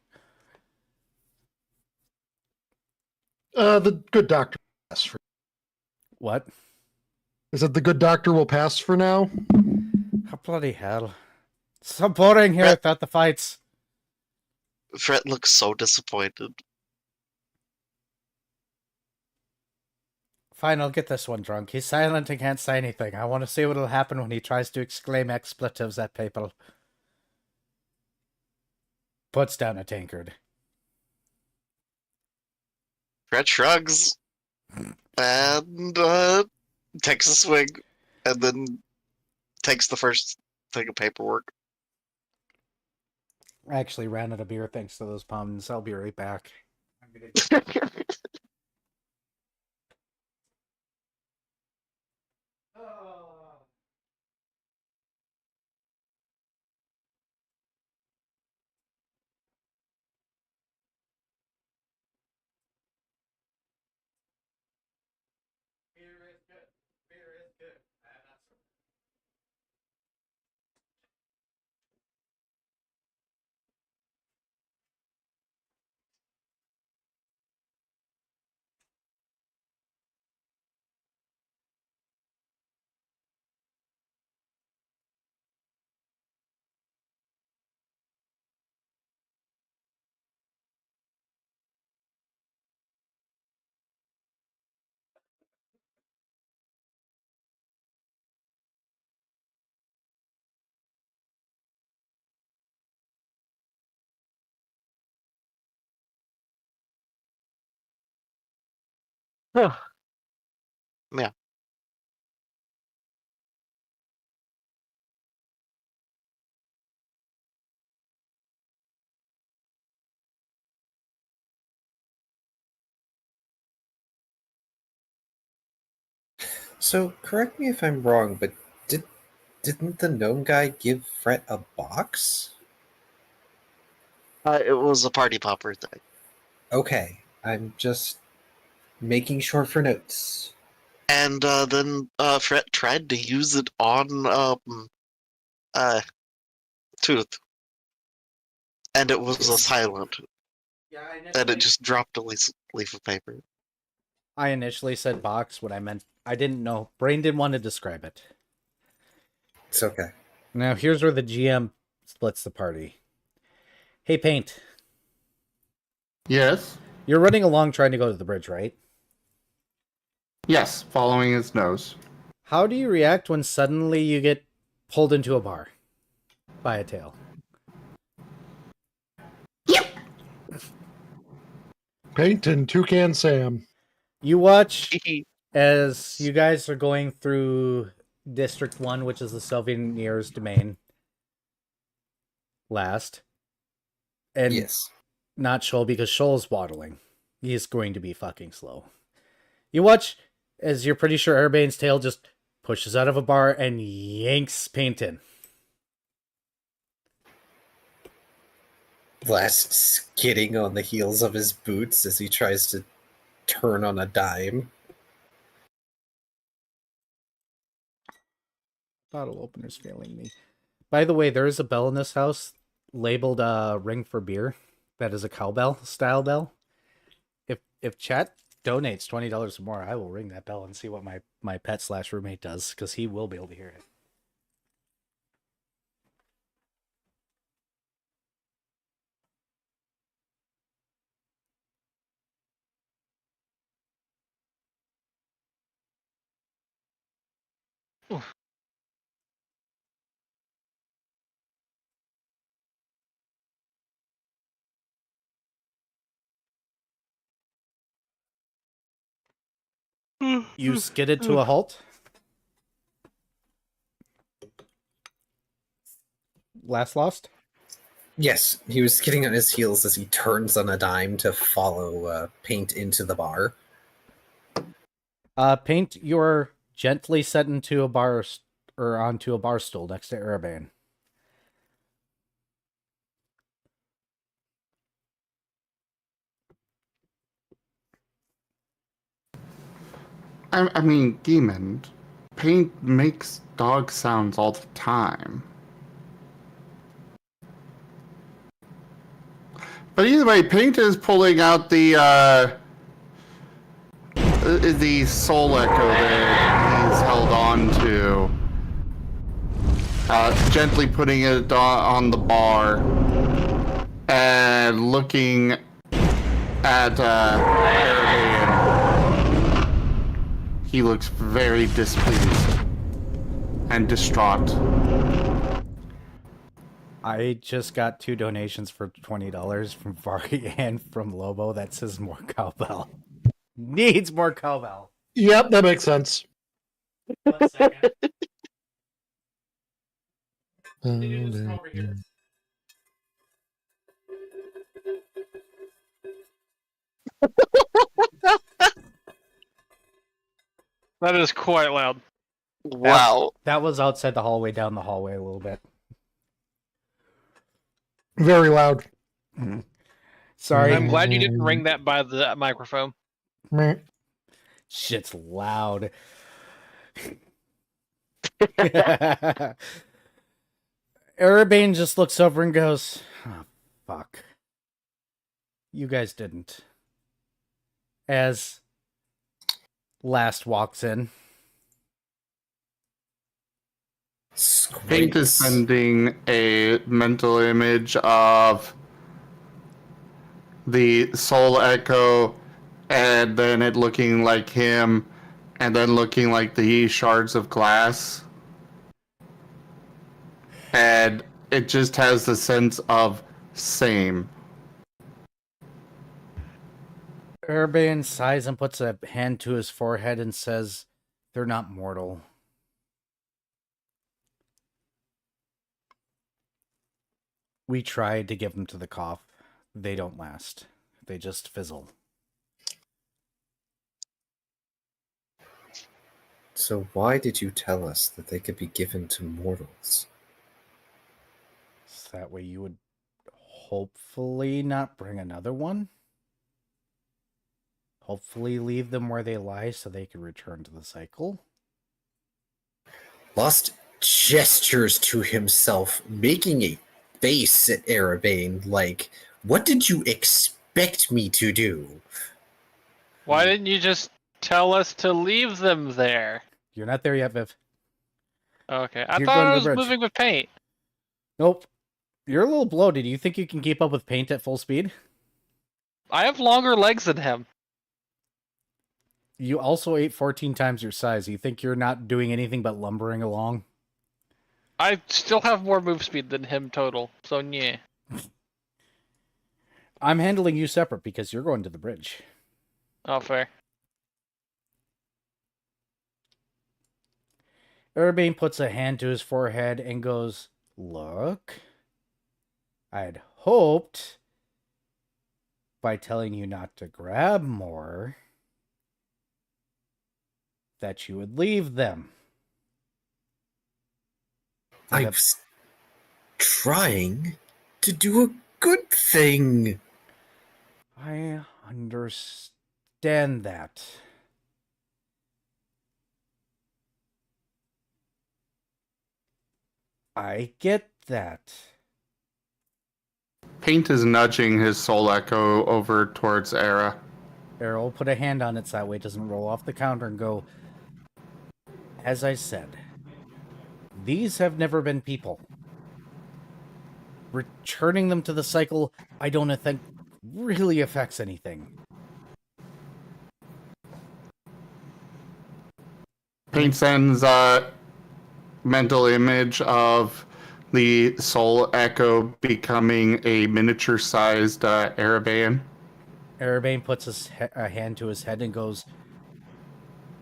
The good doctor will pass for. What? I said the good doctor will pass for now. Oh, bloody hell. It's so boring here without the fights. Fret looks so disappointed. Fine, I'll get this one drunk. He's silent and can't say anything. I want to see what'll happen when he tries to exclaim expletives at people. Puts down a tankard. Fret shrugs and takes a swig and then takes the first thing of paperwork. I actually ran out of beer thanks to those puns. I'll be right back. Beer is good. Beer is good. Yeah. So, correct me if I'm wrong, but didn't the gnome guy give Fret a box? It was a party popper thing. Okay, I'm just making sure for notes. And then Fret tried to use it on Tooth. And it was a silent. Yeah, And it just dropped a leaf of paper. I initially said box. What I meant, I didn't know. Brain didn't want to describe it. It's okay. Now, here's where the GM splits the party. Hey, Paint. Yes. You're running along trying to go to the bridge, right? Yes, following his nose. How do you react when suddenly you get pulled into a bar by a tail? Paint and Toucan Sam. You watch as you guys are going through District 1, which is the Sylvanier's domain. Last. And Yes. not Shoal, because Shoal's waddling. He's going to be fucking slow. You watch as you're pretty sure Airbane's tail just pushes out of a bar and yanks Paint in. Blast skidding on the heels of his boots as he tries to turn on a dime. Bottle opener's failing me. By the way, there is a bell in this house labeled ring for beer. That is a cowbell style bell. If chat donates $20 or more, I will ring that bell and see what my pet / roommate does, because he will be able to hear it. You skidded to a halt? last lost? Yes, he was getting on his heels as he turns on a dime to follow Paint into the bar. Paint, you're gently set into a bar or onto a bar stool next to Erebane. I mean, Demon, Paint makes dog sounds all the time. But either way, Paint is pulling out the soul echo that he's held on to, gently putting it on the bar, and looking at Erebane. He looks very displeased and distraught. I just got 2 donations for $20 from Vari and from Lobo that says more cowbell. Needs more cowbell. Yep, that makes sense. 1 second. Can you do this from over here? That is quite loud. Wow. That was outside the hallway, down the hallway a little bit. Very loud. Sorry. I'm glad you didn't ring that by the microphone. Meh. Shit's loud. Erebane just looks over and goes, oh, fuck. You guys didn't. As Last walks in. Paint is sending a mental image of the soul echo, and then it looking like him, and then looking like the shards of glass. And it just has the sense of same. Erebane sighs and puts a hand to his forehead and says, they're not mortal. We tried to give them to the cough. They don't last. They just fizzle. So why did you tell us that they could be given to mortals? So that way you would hopefully not bring another one. Hopefully leave them where they lie so they can return to the cycle. Lost gestures to himself, making a face at Erebane like, what did you expect me to do? Why didn't you just tell us to leave them there? You're not there yet, Viv. Okay, I You're thought going I to was the bridge. moving with paint. Nope. You're a little bloated. Do you think you can keep up with Paint at full speed? I have longer legs than him. You also ate 14 times your size. You think you're not doing anything but lumbering along? I still have more move speed than him total, so yeah. I'm handling you separate because you're going to the bridge. Oh, fair. Erebane puts a hand to his forehead and goes, look, I'd hoped by telling you not to grab more that you would leave them. I was trying to do a good thing. I understand that. I get that. Paint is nudging his soul echo over towards Era. Errol put a hand on it so that way it doesn't roll off the counter and go, as I said, these have never been people. Returning them to the cycle, I don't think really affects anything. Paint sends a mental image of the soul echo becoming a miniature-sized Erebane. Erebane puts a hand to his head and goes,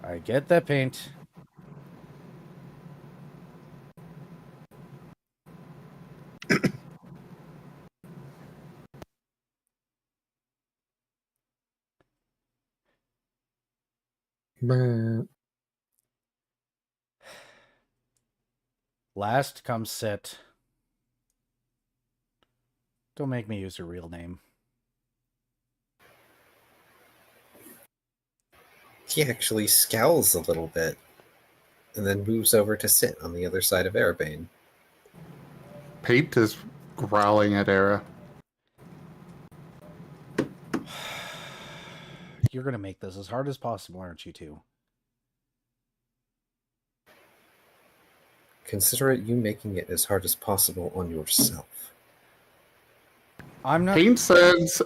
I get that, Paint. Meh. Last come sit. Don't make me use your real name. He actually scowls a little bit and then moves over to sit on the other side of Erebane. Pate is growling at Era. You're going to make this as hard as possible, aren't you two? Consider it you making it as hard as possible on yourself. I'm not... Pate sends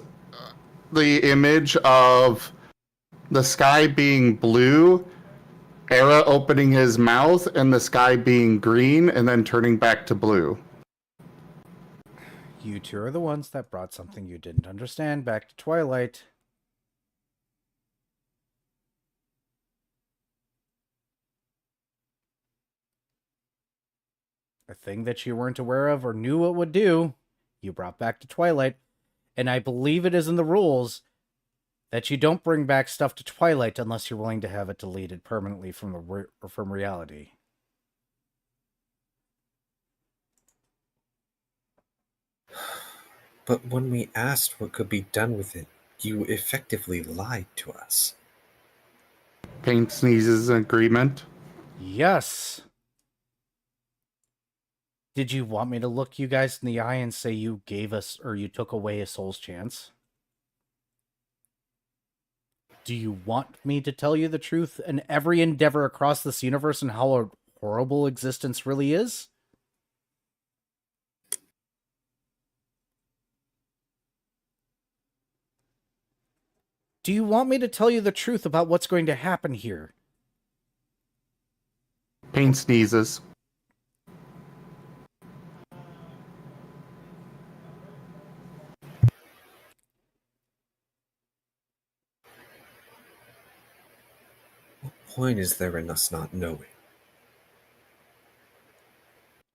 the image of the sky being blue, Era opening his mouth, and the sky being green, and then turning back to blue. You two are the ones that brought something you didn't understand back to Twilight. A thing that you weren't aware of or knew what would do, you brought back to Twilight. And I believe it is in the rules that you don't bring back stuff to Twilight unless you're willing to have it deleted permanently from from reality. But when we asked what could be done with it, you effectively lied to us. Pate sneezes in agreement. Yes. Did you want me to look you guys in the eye and say you gave us, or you took away a soul's chance? Do you want me to tell you the truth and every endeavor across this universe and how horrible existence really is? Do you want me to tell you the truth about what's going to happen here? Pate sneezes. What point is there in us not knowing?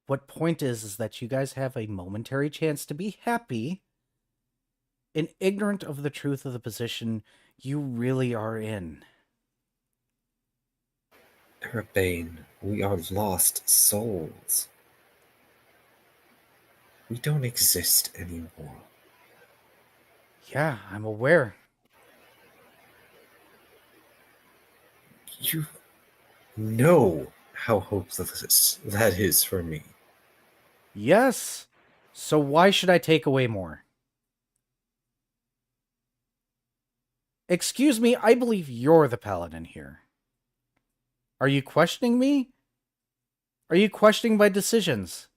What point is that you guys have a momentary chance to be happy and ignorant of the truth of the position you really are in. Erebane, we are lost souls. We don't exist anymore. Yeah, I'm aware. You know how hopeless that is for me. Yes. So why should I take away more? Excuse me, I believe you're the paladin here. Are you questioning me? Are you questioning my decisions?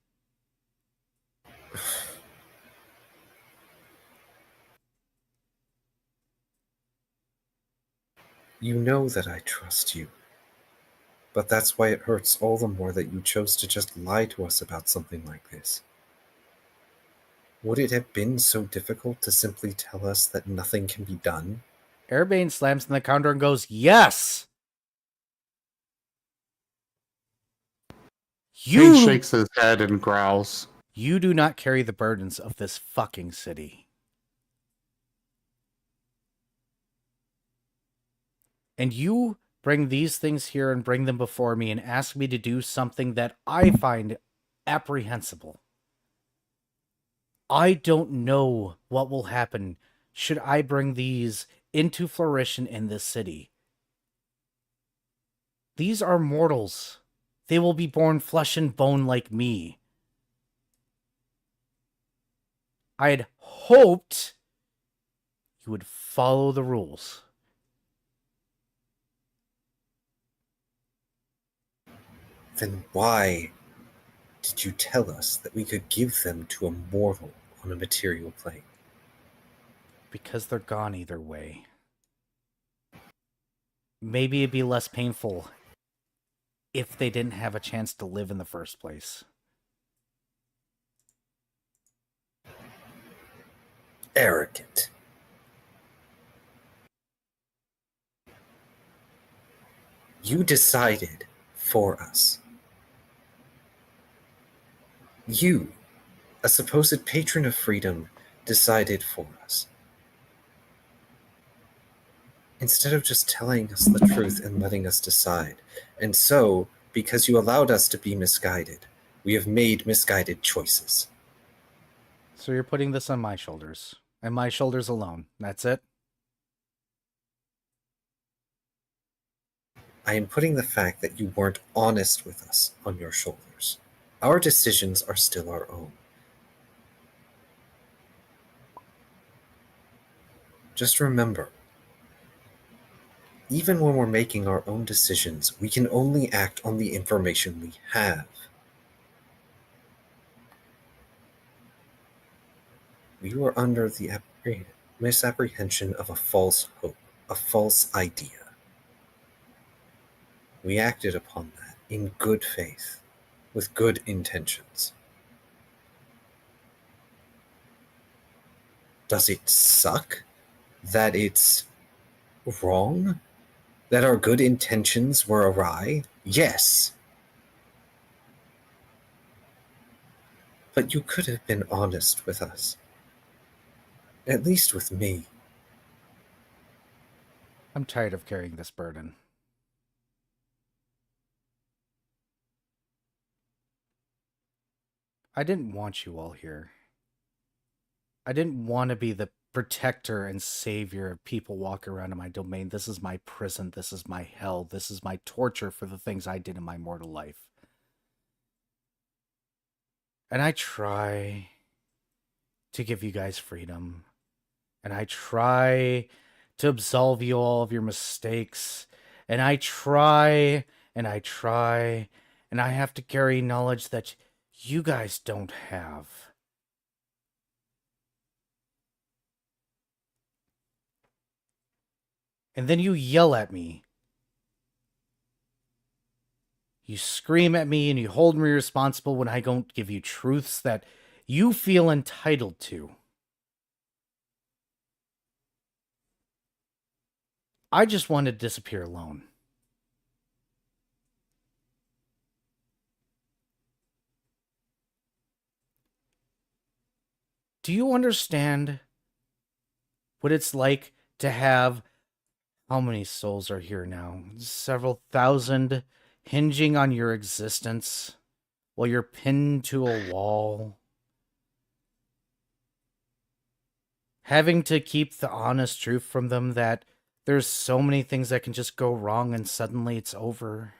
You know that I trust you. But that's why it hurts all the more that you chose to just lie to us about something like this. Would it have been so difficult to simply tell us that nothing can be done? Erebane slams on the counter and goes, yes! Pate shakes his head and growls. You do not carry the burdens of this fucking city. And you bring these things here and bring them before me and ask me to do something that I find apprehensible. I don't know what will happen should I bring these into fruition in this city. These are mortals. They will be born flesh and bone like me. I had hoped you would follow the rules. Then why did you tell us that we could give them to a mortal on a material plane? Because they're gone either way. Maybe it'd be less painful if they didn't have a chance to live in the first place. Arrogant. You decided for us. You, a supposed patron of freedom, decided for us. instead of just telling us the truth and letting us decide. And so, because you allowed us to be misguided, we have made misguided choices. So you're putting this on my shoulders, and my shoulders alone. That's it? I am putting the fact that you weren't honest with us on your shoulders. Our decisions are still our own. Just remember, even when we're making our own decisions, we can only act on the information we have. We were under the misapprehension of a false hope, a false idea. We acted upon that in good faith, with good intentions. Does it suck that it's wrong? That our good intentions were awry? Yes. But you could have been honest with us. At least with me. I'm tired of carrying this burden. I didn't want you all here. I didn't want to be the protector and savior of people walking around in my domain. This is my prison. This is my hell. This is my torture for the things I did in my mortal life. And I try to give you guys freedom. And I try to absolve you all of your mistakes. And I try, and I try, and I have to carry knowledge that you guys don't have. And then you yell at me. You scream at me and you hold me responsible when I don't give you truths that you feel entitled to. I just want to disappear alone. Do you understand what it's like to have... How many souls are here now? Several thousand hinging on your existence while you're pinned to a wall. Having to keep the honest truth from them that there's so many things that can just go wrong and suddenly it's over.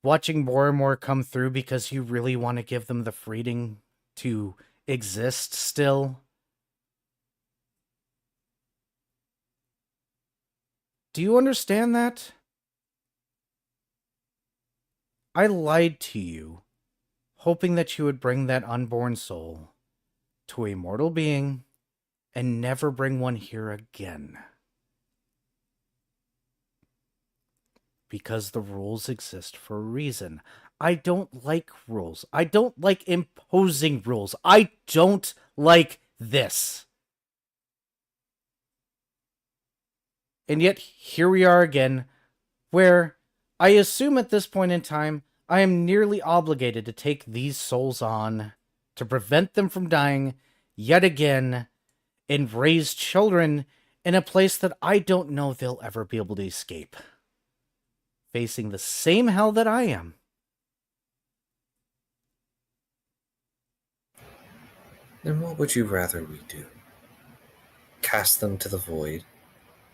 Watching more and more come through because you really want to give them the freedom to exist still. Do you understand that? I lied to you, hoping that you would bring that unborn soul to a mortal being and never bring one here again. Because the rules exist for a reason. I don't like rules. I don't like imposing rules. I don't like this. And yet, here we are again, where I assume at this point in time, I am nearly obligated to take these souls on, to prevent them from dying, yet again, and raise children in a place that I don't know they'll ever be able to escape. Facing the same hell that I am. Then what would you rather we do? Cast them to the void?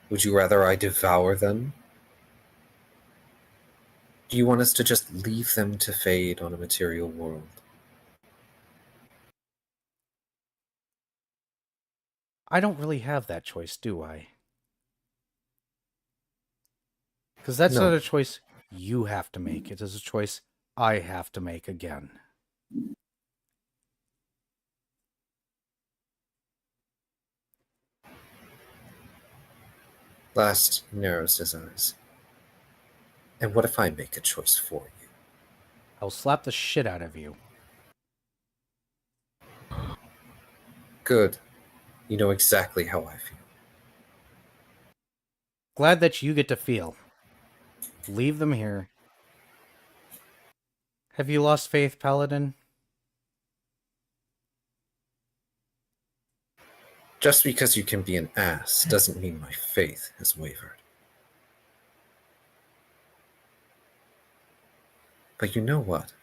Would you rather I devour them? Do you want us to just leave them to fade on a material world? I don't really have that choice, do I? Because that's No. not a choice you have to make. It is a choice I have to make again. Last narrows his eyes. And what if I make a choice for you? I'll slap the shit out of you. Good. You know exactly how I feel. Glad that you get to feel. Leave them here. Have you lost faith, Paladin? Just because you can be an ass doesn't mean my faith has wavered. But you know what?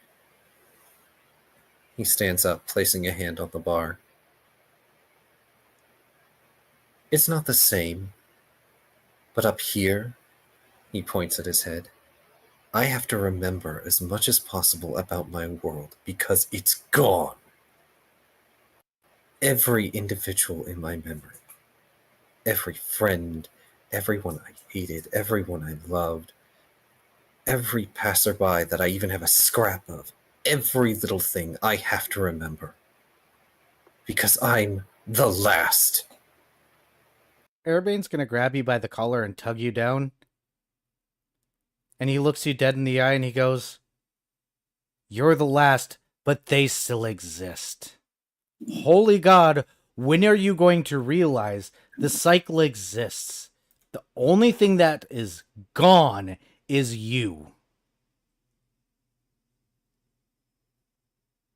He stands up, placing a hand on the bar. It's not the same. But up here, he points at his head, I have to remember as much as possible about my world because it's gone. Every individual in my memory, every friend, everyone I hated, everyone I loved, every passerby that I even have a scrap of, every little thing I have to remember. Because I'm the last. Airbane's gonna grab you by the collar and tug you down. And he looks you dead in the eye and he goes, "You're the last, but they still exist. Holy God, when are you going to realize the cycle exists? The only thing that is gone is you.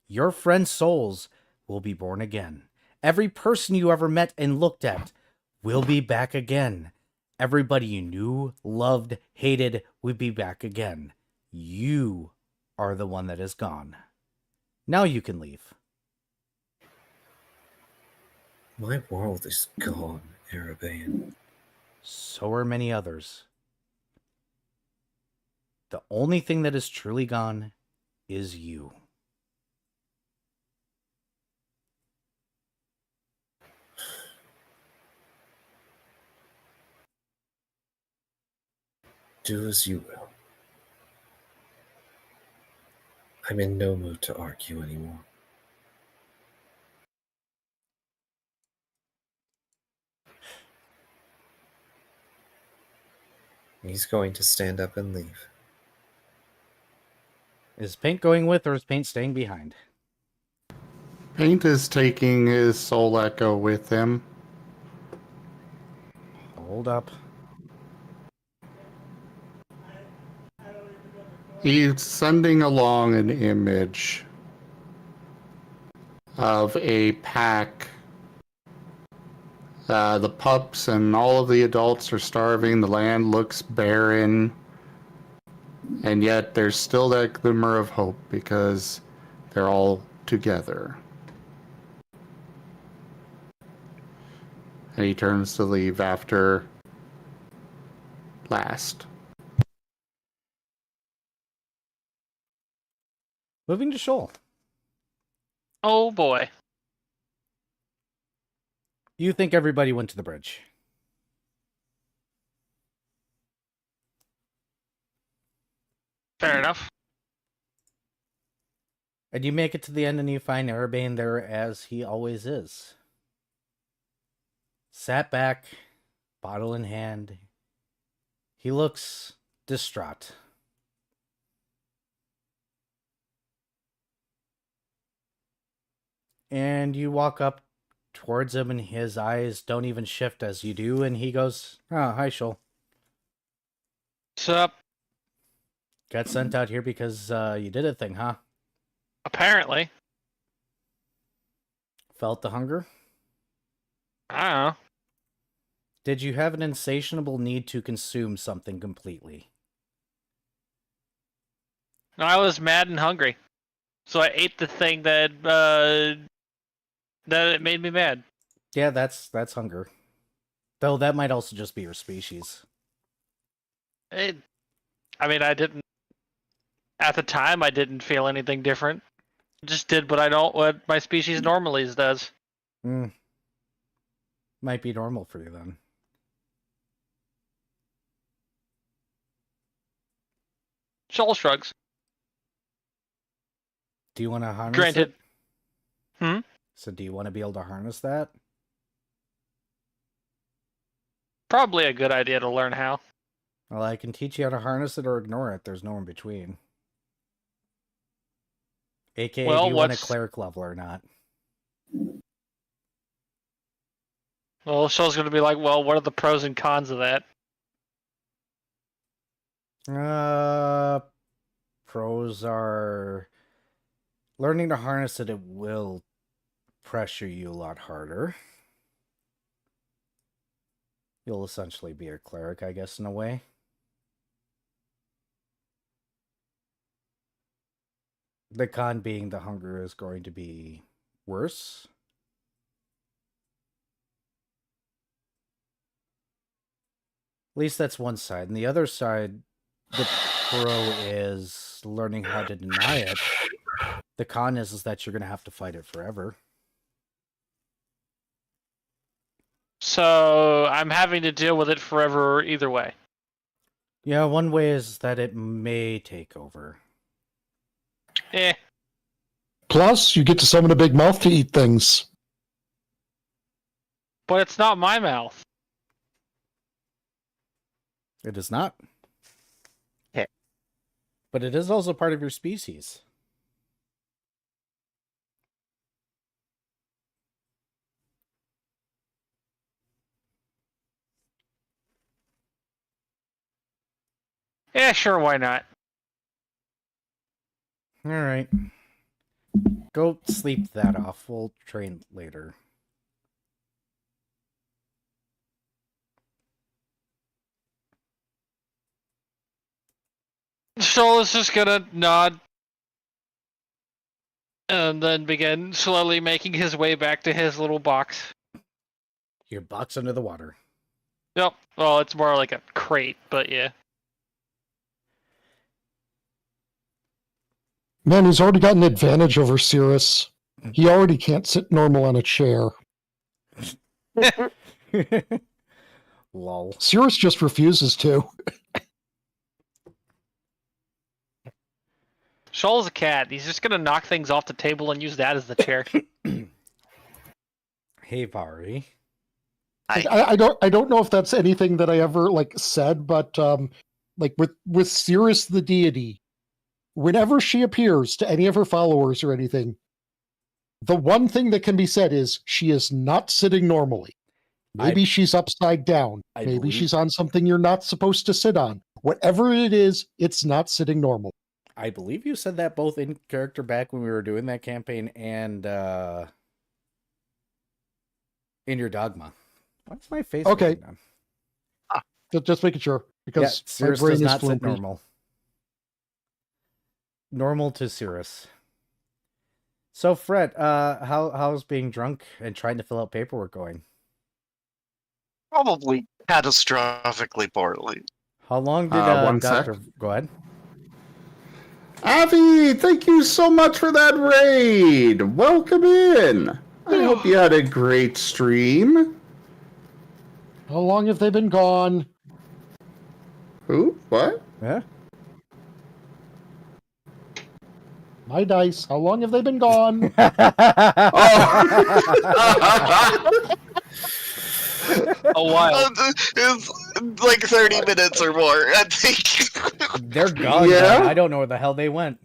Your friends' souls will be born again. Every person you ever met and looked at will be back again. Everybody you knew, loved, hated will be back again. You are the one that is gone. Now you can leave." My world is gone, Erebane. So are many others. The only thing that is truly gone is you. Do as you will. I'm in no mood to argue anymore. He's going to stand up and leave. Is Paint going with or is Paint staying behind? Paint is taking his soul echo with him. Hold up. He's sending along an image of a pack. The pups and all of the adults are starving. The land looks barren. And yet there's still that glimmer of hope because they're all together. And he turns to leave after last. Moving to Shoal. Oh boy. You think everybody went to the bridge. Fair enough. And you make it to the end and you find Erebane there as he always is. Sat back, bottle in hand. He looks distraught. And you walk up towards him and his eyes don't even shift as you do. And he goes, "Oh, hi, Shoal. What's up? Got sent out here because you did a thing, huh? Apparently. Felt the hunger? I don't know. Did you have an insatiable need to consume something completely?" No, I was mad and hungry. So I ate the thing that it made me mad. Yeah, that's hunger. Though that might also just be your species. I mean, I didn't. At the time, I didn't feel anything different. Just did what my species normally does. Might be normal for you then. Shoal shrugs. Do you want to harness Granted. it? So do you want to be able to harness that? Probably a good idea to learn how. Well, I can teach you how to harness it or ignore it. There's no in between. AKA, Well, do you want a cleric level or not? Well, Shoal's going to be like, well, what are the pros and cons of that? Pros are learning to harness it. It will pressure you a lot harder. You'll essentially be a cleric, I guess, in a way. The con being the hunger is going to be worse. At least that's one side. And the other side, the pro is learning how to deny it. The con is that you're going to have to fight it forever. So I'm having to deal with it forever either way. Yeah, one way is that it may take over. Eh. Plus, you get to summon a big mouth to eat things. But it's not my mouth. It is not. Okay. But it is also part of your species. Yeah, sure, why not? All right. Go sleep that off. We'll train later. Shoal is just gonna nod and then begin slowly making his way back to his little box. Your box under the water. Yep. Well, it's more like a crate, but yeah. Man, he's already got an advantage over Cirrus. He already can't sit normal on a chair. Lol. Cirrus just refuses to. Shoal's a cat. He's just gonna knock things off the table and use that as the chair. Hey, Vari. I don't know if that's anything that I ever said, but like with Cirrus the deity, whenever she appears to any of her followers or anything, the one thing that can be said is she is not sitting normally. Maybe she's upside down. Maybe she's on something you're not supposed to sit on. Whatever it is, it's not sitting normal. I believe you said that both in character back when we were doing that campaign and in your dogma. What's my face? Okay. down? Just making sure, because my Cirrus brain does is not sit flumpy. normal. Normal to Cirrus. So Fred, how's being drunk and trying to fill out paperwork going? Probably catastrophically poorly. How long did one Doctor sec. go ahead? Avi, thank you so much for that raid. Welcome in. I hope you had a great stream. How long have they been gone? Who? What? Yeah. My dice. How long have they been gone? A while. It's like 30 minutes or more, I think. They're gone. Yeah? Man. I don't know where the hell they went.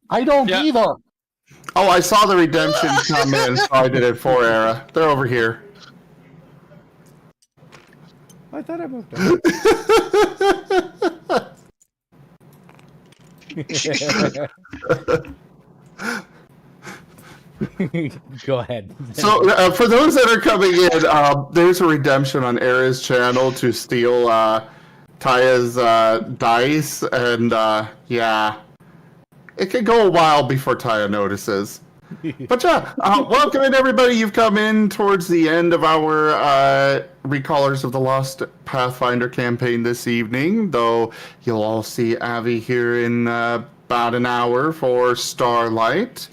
I don't Yeah. either. Oh, I saw the redemption come in, so I did it for Era. They're over here. I thought I moved them. Go ahead. So, for those that are coming in, there's a redemption on Era's channel to steal Taya's dice, and yeah, it could go a while before Taya notices. But yeah, welcome in everybody. You've come in towards the end of our Recallers of the Lost Pathfinder campaign this evening, though you'll all see Avi here in about an hour for Starlight.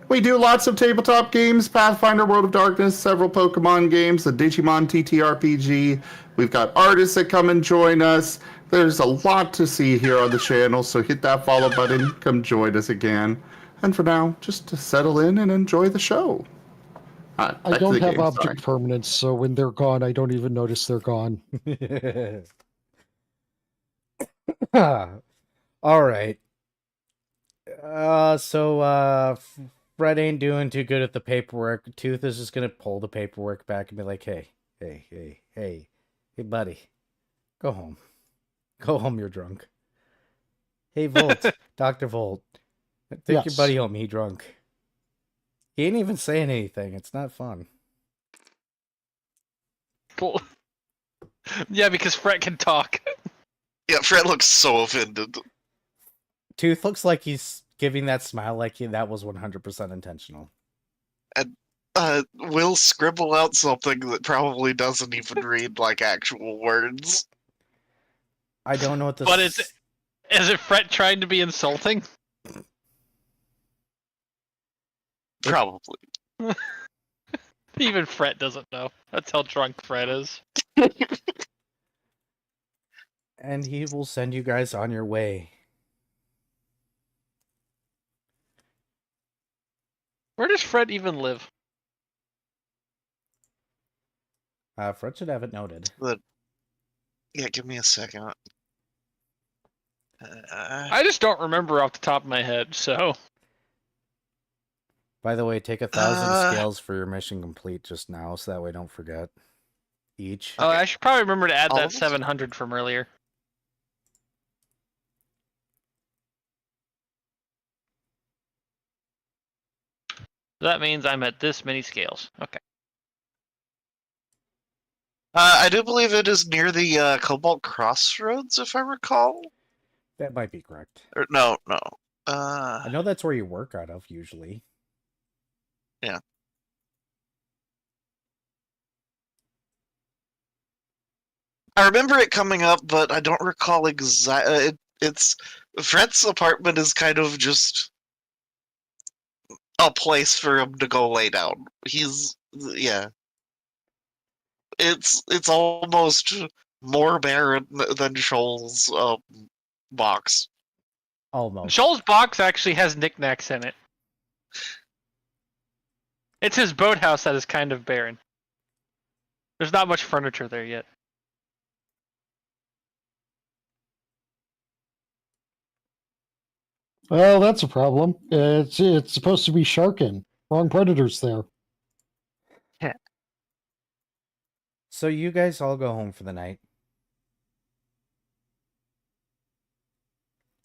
We do lots of tabletop games, Pathfinder, World of Darkness, several Pokemon games, the Digimon TTRPG. We've got artists that come and join us. There's a lot to see here on the channel, so hit that follow button, come join us again. And for now, just to settle in and enjoy the show. I don't have object permanence, so when they're gone, I don't even notice they're gone. All right. So Fred ain't doing too good at the paperwork. Tooth is just gonna pull the paperwork back and be like, hey, buddy, go home. Go home, you're drunk. Hey, Volt, Dr. Volt, take your buddy home, he drunk. He ain't even saying anything. It's not fun. Yeah, because Fret can talk. Yeah, Fred looks so offended. Tooth looks like he's giving that smile like that was 100% intentional. Will scribble out something that probably doesn't even read like actual words. I don't know what this. But is it Fret trying to be insulting? Probably. Even Fret doesn't know. That's how drunk Fret is. And he will send you guys on your way. Where does Fred even live? Fred should have it noted. Yeah, give me a second. I just don't remember off the top of my head, so... By the way, take 1,000 scales for your mission complete just now, so that way don't forget. Each. Oh, I should probably remember to add All that of us? 700 from earlier. That means I'm at this many scales. Okay. I do believe it is near the Cobalt Crossroads, if I recall. That might be correct. Or, no. I know that's where you work out of, usually. Yeah. I remember it coming up, but I don't recall exactly. It's Fred's apartment is kind of just a place for him to go lay down. Yeah. It's almost more barren than Shoal's box. Almost. Shoal's box actually has knickknacks in it. It's his boathouse that is kind of barren. There's not much furniture there yet. Well, that's a problem. It's supposed to be Sharkin. Wrong predators there. So you guys all go home for the night.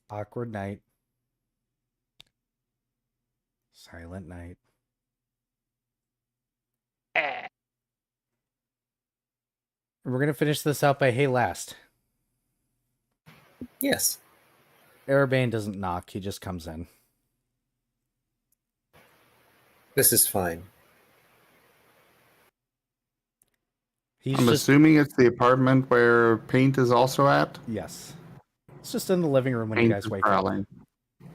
Awkward night. Silent night. We're going to finish this out by hey last. Yes. Erebane doesn't knock, he just comes in. This is fine. He's I'm just assuming it's the apartment where Paint is also at. yes. It's just in the living room when you Paint guys is wake growling. up.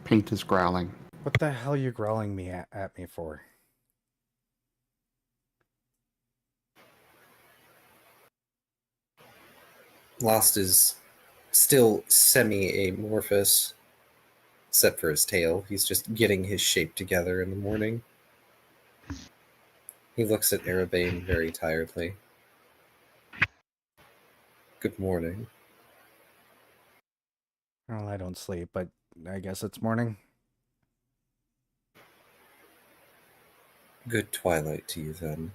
Paint is growling. What the hell are you growling me at me for? Lost is still semi-amorphous, except for his tail. He's just getting his shape together in the morning. He looks at Erebane very tiredly. Good morning. Well, I don't sleep, but I guess it's morning. Good twilight to you then.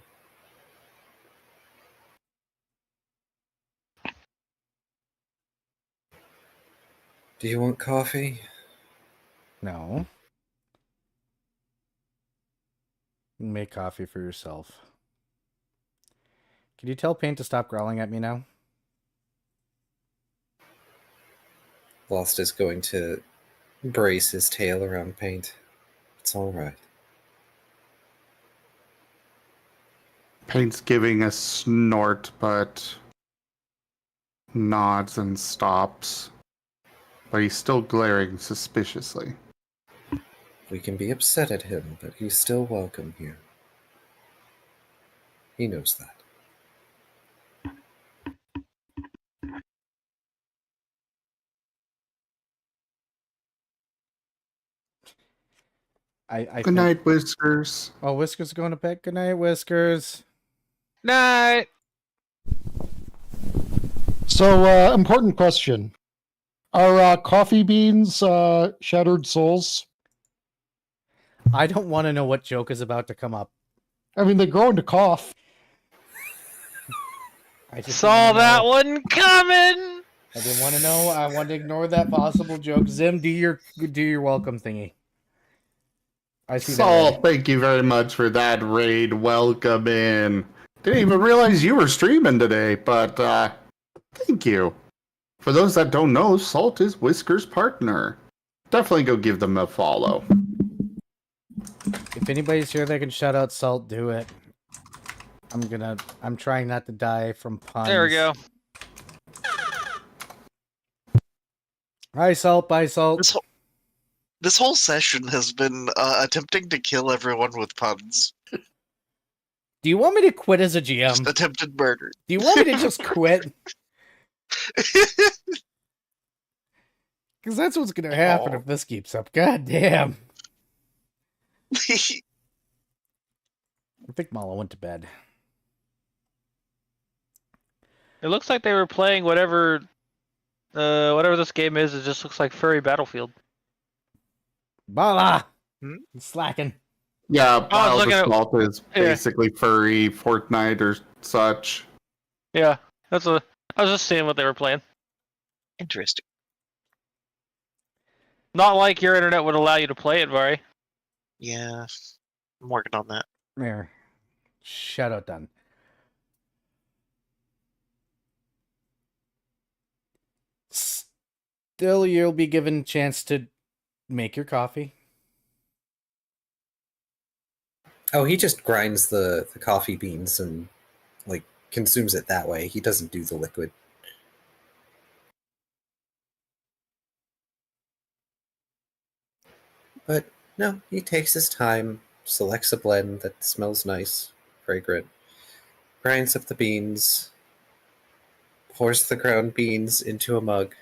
Do you want coffee? No. Make coffee for yourself. Can you tell Paint to stop growling at me now? Lost is going to brace his tail around Paint. It's all right. Paint's giving a snort, but nods and stops. But he's still glaring suspiciously. We can be upset at him, but he's still welcome here. He knows that. I Good think... night, Whiskers. Oh, Whiskers is going to bed. Good night, Whiskers. Night! So, important question. Are coffee beans shattered souls? I don't want to know what joke is about to come up. I mean, they grow into cough. I just Saw didn't that know. one coming! I didn't want to know. I want to ignore that possible joke. Zim, do your welcome thingy. I see that. Saul, already. thank you very much for that raid. Welcome in. Didn't even realize you were streaming today, but thank you. For those that don't know, Salt is Whisker's partner. Definitely go give them a follow. If anybody's here that can shout out Salt, do it. I'm trying not to die from puns. There we go. Hi, Salt. Bye, Salt. This whole session has been attempting to kill everyone with puns. Do you want me to quit as a GM? Just attempted murder. Do you want me to just quit? Because that's what's going to happen if this keeps up. God damn. I think Mala went to bed. It looks like they were playing whatever this game is. It just looks like Furry Battlefield. Mala! Hmm? He's slacking. Yeah, I was Piles looking of at- Salt is basically furry Fortnite or such. Yeah, I was just seeing what they were playing. Interesting. Not like your internet would allow you to play it, Vari. Yeah, I'm working on that. There. Shout out done. Still, you'll be given a chance to make your coffee. Oh, he just grinds the coffee beans and like consumes it that way. He doesn't do the liquid. But no, he takes his time, selects a blend that smells nice, fragrant, grinds up the beans, pours the ground beans into a mug,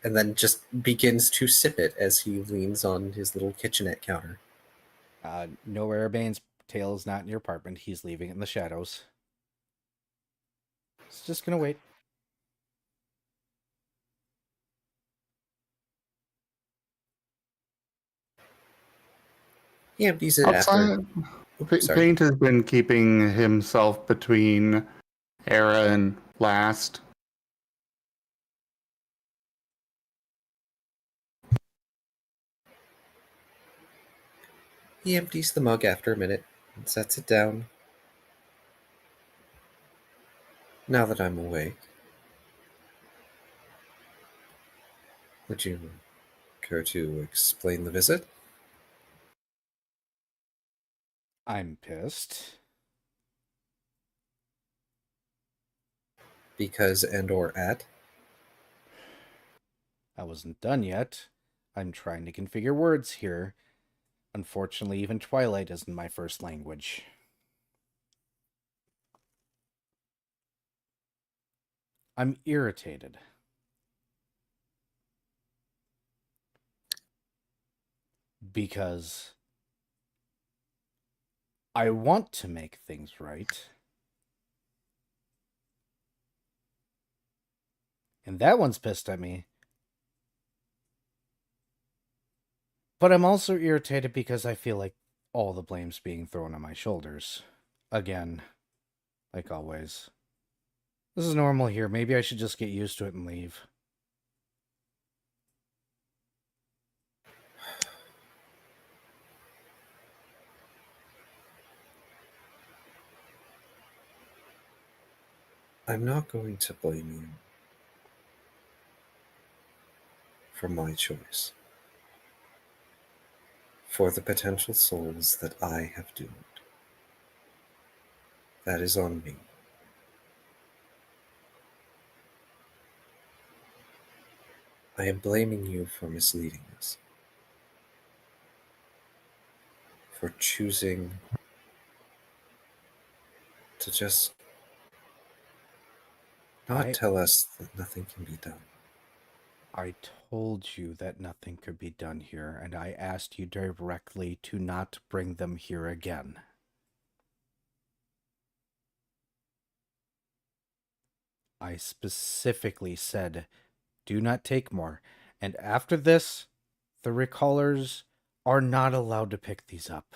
and then just begins to sip it as he leans on his little kitchenette counter. No Airbane's tail is not in your apartment. He's leaving it in the shadows. He's just gonna wait. He empties it after. Outside, Sorry. Paint has been keeping himself between Era and Last. He empties the mug after a minute and sets it down. Now that I'm awake, would you care to explain the visit? I'm pissed. Because and or at? I wasn't done yet. I'm trying to configure words here. Unfortunately, even Twilight isn't my first language. I'm irritated. Because I want to make things right. And that one's pissed at me. But I'm also irritated because I feel like all the blame's being thrown on my shoulders. Again. Like always. This is normal here. Maybe I should just get used to it and leave. I'm not going to blame you for my choice, for the potential souls that I have doomed. That is on me. I am blaming you for misleading us, for choosing to just not tell us that nothing can be done. I told you that nothing could be done here, and I asked you directly to not bring them here again. I specifically said, do not take more, and after this, the recallers are not allowed to pick these up.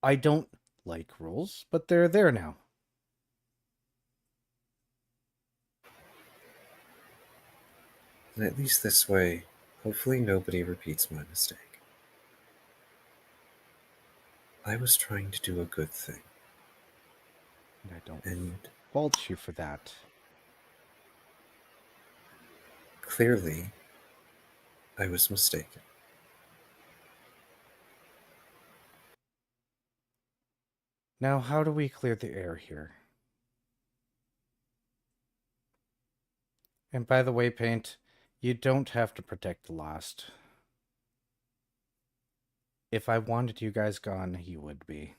I don't like rules, but they're there now. And at least this way, hopefully nobody repeats my mistake. I was trying to do a good thing. And I don't And fault you for that. clearly, I was mistaken. Now, how do we clear the air here? And by the way, Paint, you don't have to protect the Lost. If I wanted you guys gone, you would be.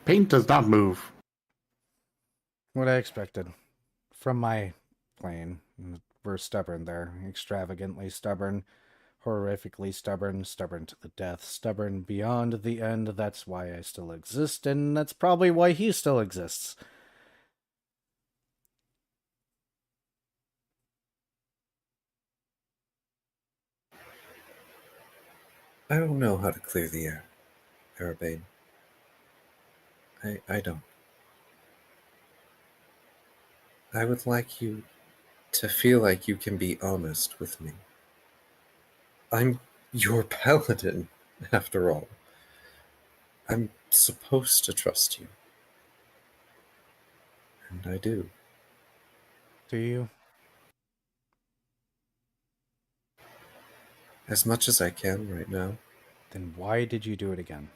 Paint does not move. What I expected. From my plane. We're stubborn there. Extravagantly stubborn. Horrifically stubborn. Stubborn to the death. Stubborn beyond the end. That's why I still exist, and that's probably why he still exists. I don't know how to clear the air, Arabane. I don't. I would like you to feel like you can be honest with me. I'm your paladin, after all. I'm supposed to trust you. And I do. Do you? As much as I can right now. Then why did you do it again?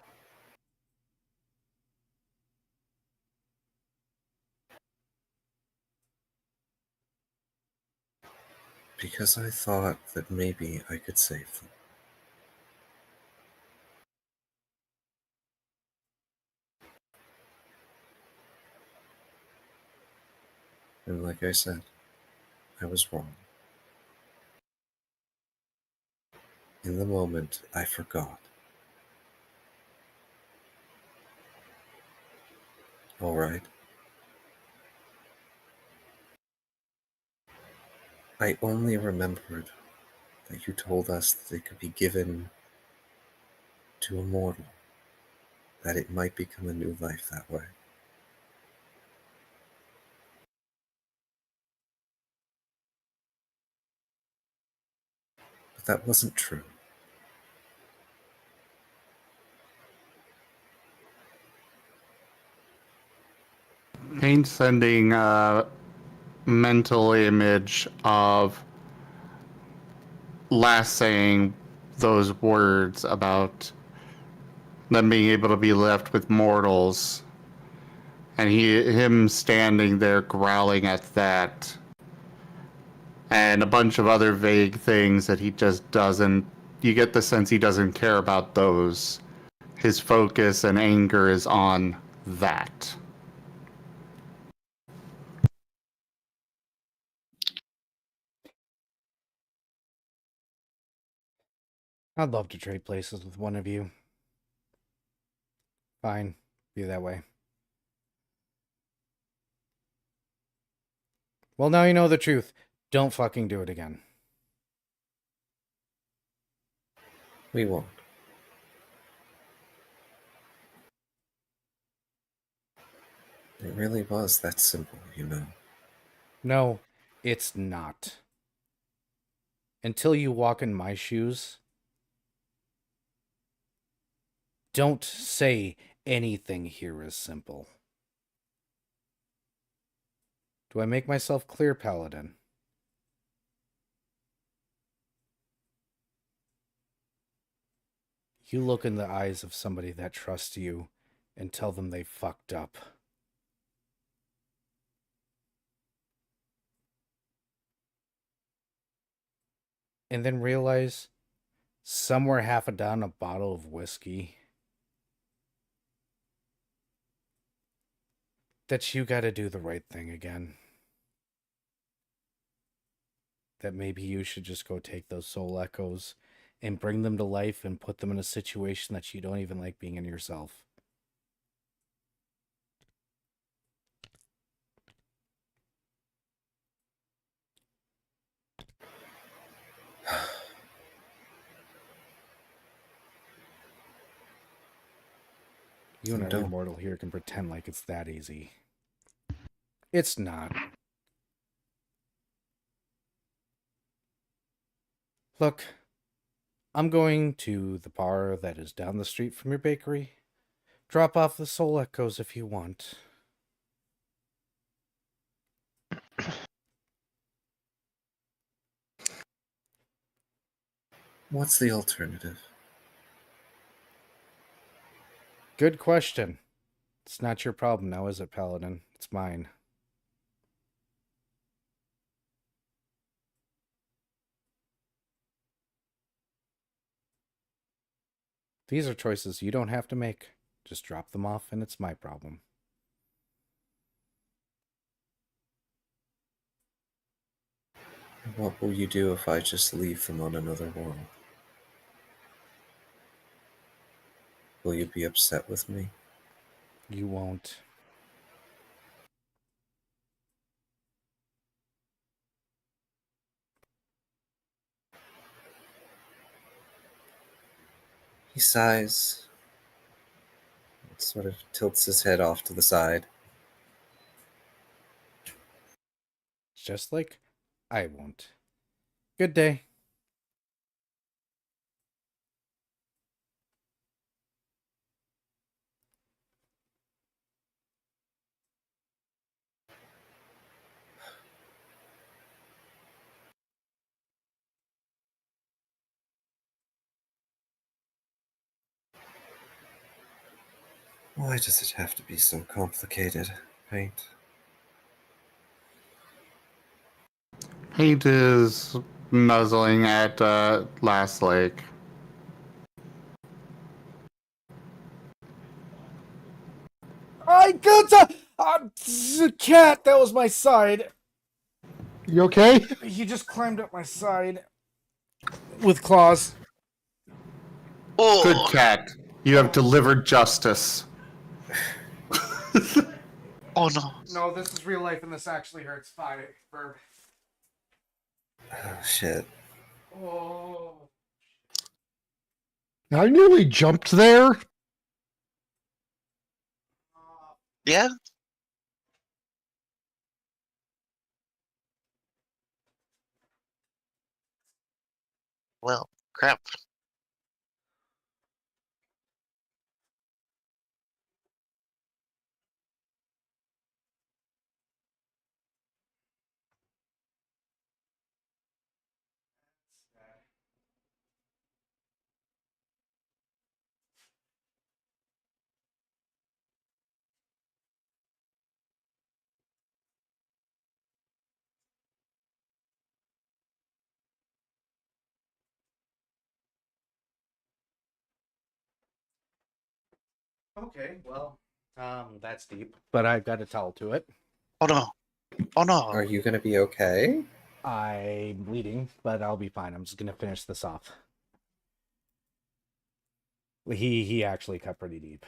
Because I thought that maybe I could save them. And like I said, I was wrong. In the moment, I forgot. All right. I only remembered that you told us that it could be given to a mortal, that it might become a new life that way. But that wasn't true. Paint sending a mental image of last saying those words about them being able to be left with mortals, and him standing there growling at that, and a bunch of other vague things that he just doesn't. You get the sense he doesn't care about those. His focus and anger is on that. I'd love to trade places with one of you. Fine, be that way. Well, now you know the truth. Don't fucking do it again. We won't. It really was that simple, you know. No, it's not. Until you walk in my shoes, don't say anything here is simple. Do I make myself clear, Paladin? You look in the eyes of somebody that trusts you and tell them they fucked up. And then realize somewhere half a down a bottle of whiskey that you gotta do the right thing again. That maybe you should just go take those soul echoes and bring them to life and put them in a situation that you don't even like being in yourself. You and every Don't. mortal here can pretend like it's that easy. It's not. Look, I'm going to the bar that is down the street from your bakery. Drop off the Soul Echoes if you want. What's the alternative? Good question. It's not your problem now, is it, Paladin? It's mine. These are choices you don't have to make. Just drop them off and it's my problem. What will you do if I just leave them on another world? Will you be upset with me? You won't. He sighs, sort of tilts his head off to the side. Just like I won't. Good day. Why does it have to be so complicated, Paint? Paint is nuzzling at Last Lake. I got a cat. That was my side. You okay? He just climbed up my side with claws. Oh, Good cat. You have delivered justice. oh no. No, this is real life, and this actually hurts. Fine, Verb. Oh, shit. Oh. I nearly jumped there. Yeah? Well, crap. Okay, well, that's deep. But I've got a towel to it. Oh no. Oh no. Are you gonna be okay? I'm bleeding, but I'll be fine. I'm just gonna finish this off. He actually cut pretty deep.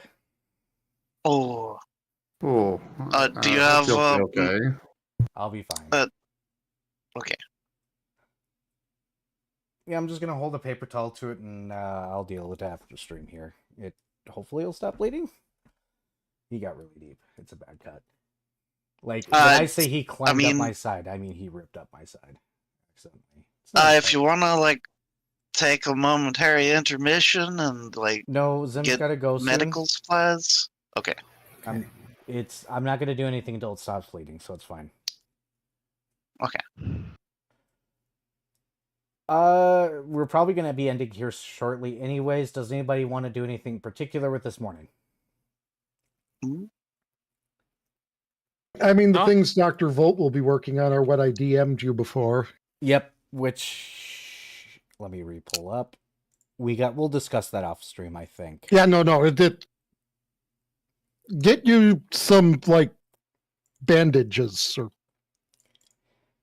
Oh. Oh. Do you I have, hope you'll be okay. I'll be fine. Okay. Yeah, I'm just gonna hold a paper towel to it, and I'll deal with it after the stream here. It hopefully will stop bleeding. He got really deep. It's a bad cut. Like when I say he climbed up my side, I mean he ripped up my side. Accidentally. If you wanna like take a momentary intermission and like no, Zim's get gotta go medical soon. supplies. Okay. I'm not gonna do anything until it stops bleeding, so it's fine. Okay. We're probably gonna be ending here shortly anyways. Does anybody want to do anything particular with this morning? I mean, the things Dr. Volt will be working on are what I DM'd you before. Yep, which let me re-pull up. We'll discuss that off stream, I think. Yeah, no. Get you some like bandages or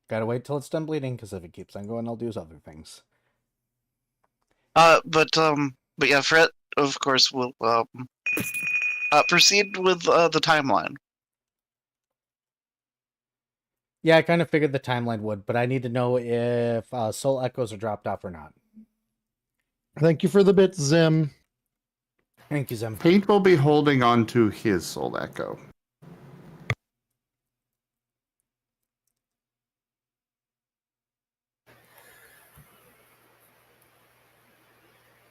Gotta wait till it's done bleeding, because if it keeps on going, I'll do other things. But yeah, Fred, of course, will proceed with the timeline. Yeah, I kind of figured the timeline would, but I need to know if Soul Echoes are dropped off or not. Thank you for the bit, Zim. Thank you, Zim. Paint will be holding on to his Soul Echo.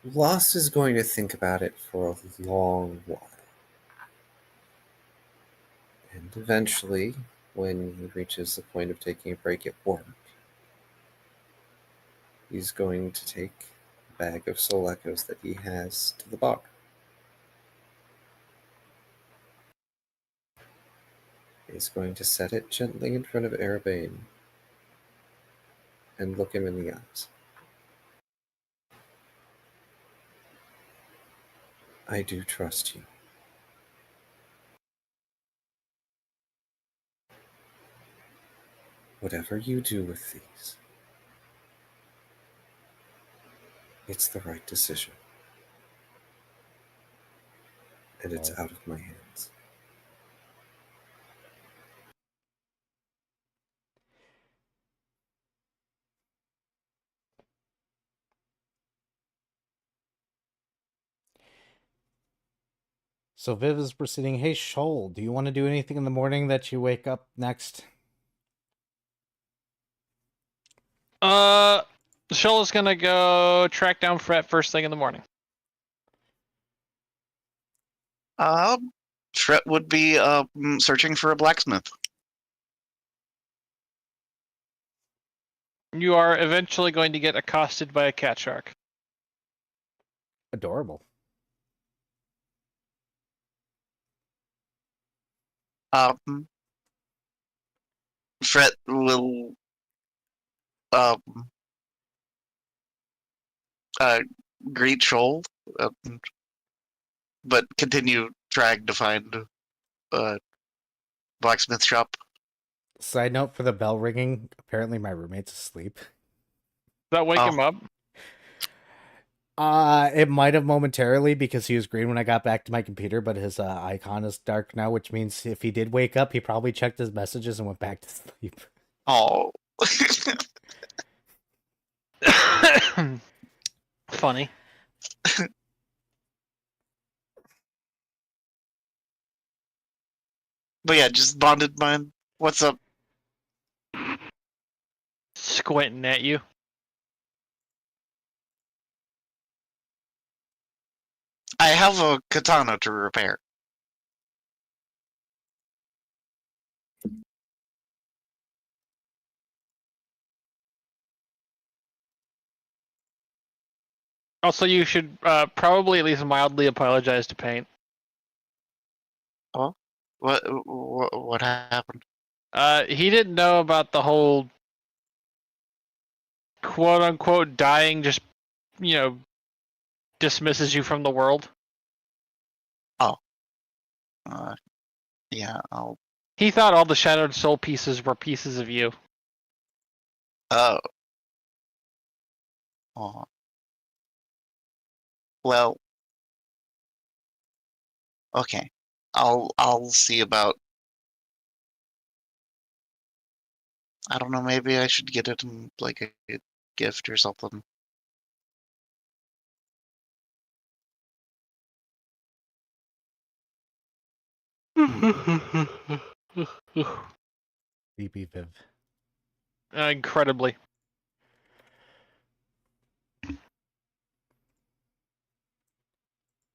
Lost is going to think about it for a long while. And eventually, when he reaches the point of taking a break at work, he's going to take a bag of soul echoes that he has to the bar. He's going to set it gently in front of Arabane and look him in the eyes. I do trust you. Whatever you do with these, it's the right decision. And it's out of my hands. So Viv is proceeding, hey Shoal, do you want to do anything in the morning that you wake up next? Shoal is gonna go track down Fret first thing in the morning. Fret would be searching for a blacksmith. You are eventually going to get accosted by a cat shark. Adorable. Fret will greet Shoal, but continue trying to find a blacksmith shop. Side note for the bell ringing, apparently my roommate's asleep. Does that wake him up? It might have momentarily because he was green when I got back to my computer, but his icon is dark now, which means if he did wake up, he probably checked his messages and went back to sleep. Oh. Funny. But yeah, just bonded mind. What's up? Squinting at you. I have a katana to repair. Also, you should probably at least mildly apologize to Paint. Oh? What happened? He didn't know about the whole quote-unquote dying just, dismisses you from the world. Oh. Yeah, He thought all the Shattered Soul pieces were pieces of you. Oh. Oh. Well. Okay. I'll see about. I don't know, maybe I should get it like a gift or something. VP Viv. Incredibly.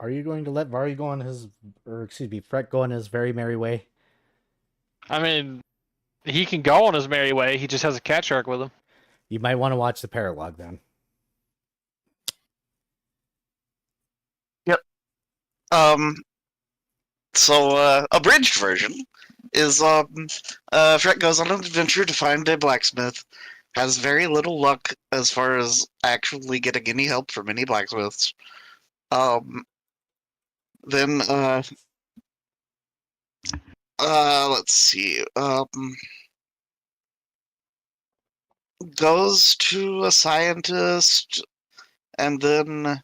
Are you going to let Vari go on Fret go on his very merry way? I mean, he can go on his merry way. He just has a cat shark with him. You might want to watch the paralog then. Yep. So, abridged version is, Fret goes on an adventure to find a blacksmith. Has very little luck as far as actually getting any help from any blacksmiths. Then, let's see, goes to a scientist and then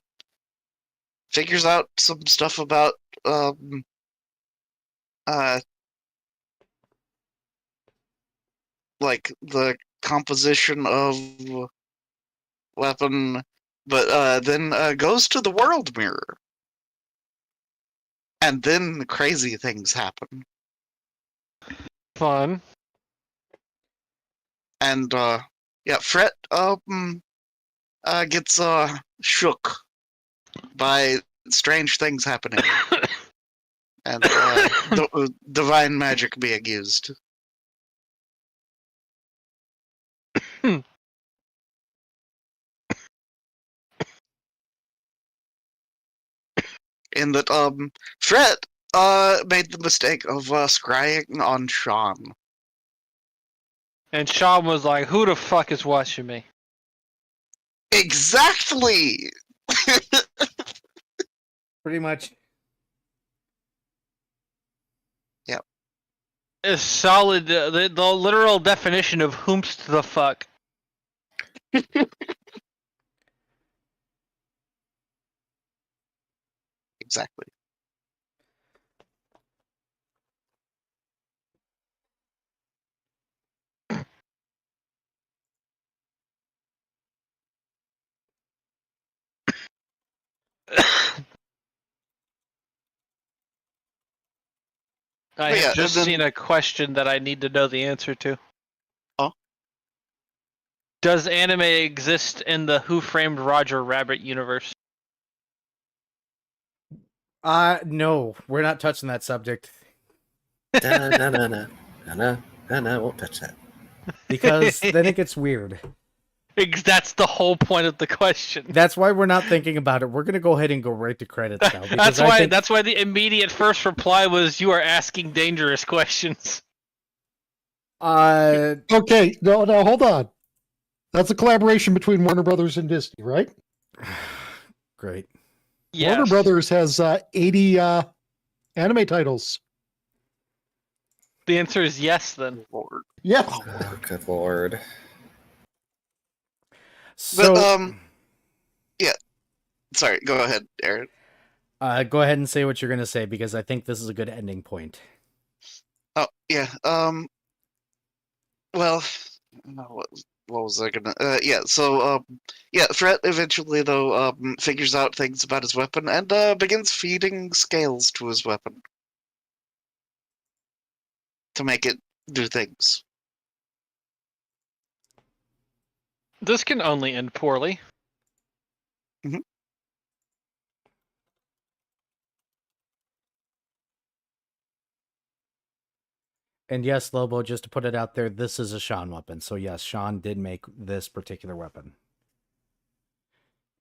figures out some stuff about, like the composition of weapon, but then goes to the world mirror. And then crazy things happen. Fun. And yeah, Fret gets shook by strange things happening. And divine magic being used. In that, Fred made the mistake of scrying on Sean. And Sean was like, "Who the fuck is watching me?" Exactly! Pretty much. It's solid. The literal definition of whomst the fuck. Exactly. I But yeah, have just and then- seen a question that I need to know the answer to. Oh? Does anime exist in the Who Framed Roger Rabbit universe? No, we're not touching that subject No, won't touch that. because then it gets weird. That's the whole point of the question. That's why we're not thinking about it. We're gonna go ahead and go right to credits now. Because That's why the immediate first reply was, "You are asking dangerous questions." Okay, no, hold on. That's a collaboration between Warner Brothers and Disney, right? Great. Yes. Warner Brothers has 80 anime titles. The answer is yes. Then. Lord. Yes. Oh, good lord. So, Yeah. Sorry, go ahead, Aaron. go ahead and say what you're gonna say because I think this is a good ending point. Oh, yeah. Well, what was I gonna? Yeah. So, yeah. Fred eventually, though, figures out things about his weapon and begins feeding scales to his weapon to make it do things. This can only end poorly. And yes, Lobo, just to put it out there, this is a Sean weapon. So yes, Sean did make this particular weapon.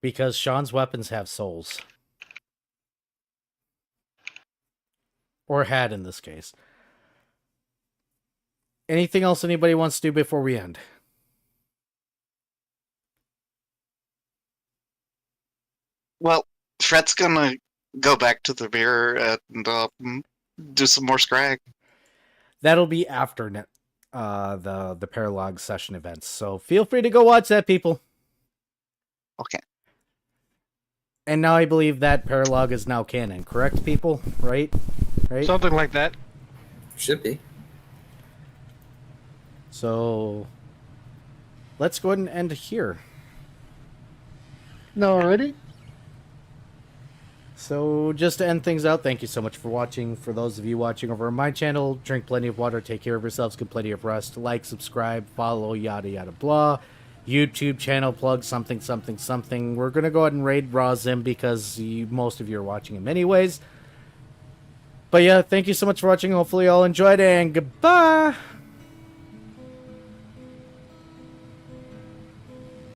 Because Sean's weapons have souls. Or had in this case. Anything else anybody wants to do before we end? Well, Fred's gonna go back to the mirror and do some more scrag. That'll be after the Paralog session events. So feel free to go watch that, people. Okay. And now I believe that Paralog is now canon, correct, people? Right? Right? Something like that. Should be. So let's go ahead and end here. No, already? So just to end things out, thank you so much for watching. For those of you watching over on my channel, drink plenty of water, take care of yourselves, get plenty of rest, like, subscribe, follow, yada yada blah. YouTube channel plug, something. We're going to go ahead and raid Razim because most of you are watching him anyways. But yeah, thank you so much for watching. Hopefully you all enjoyed, and goodbye!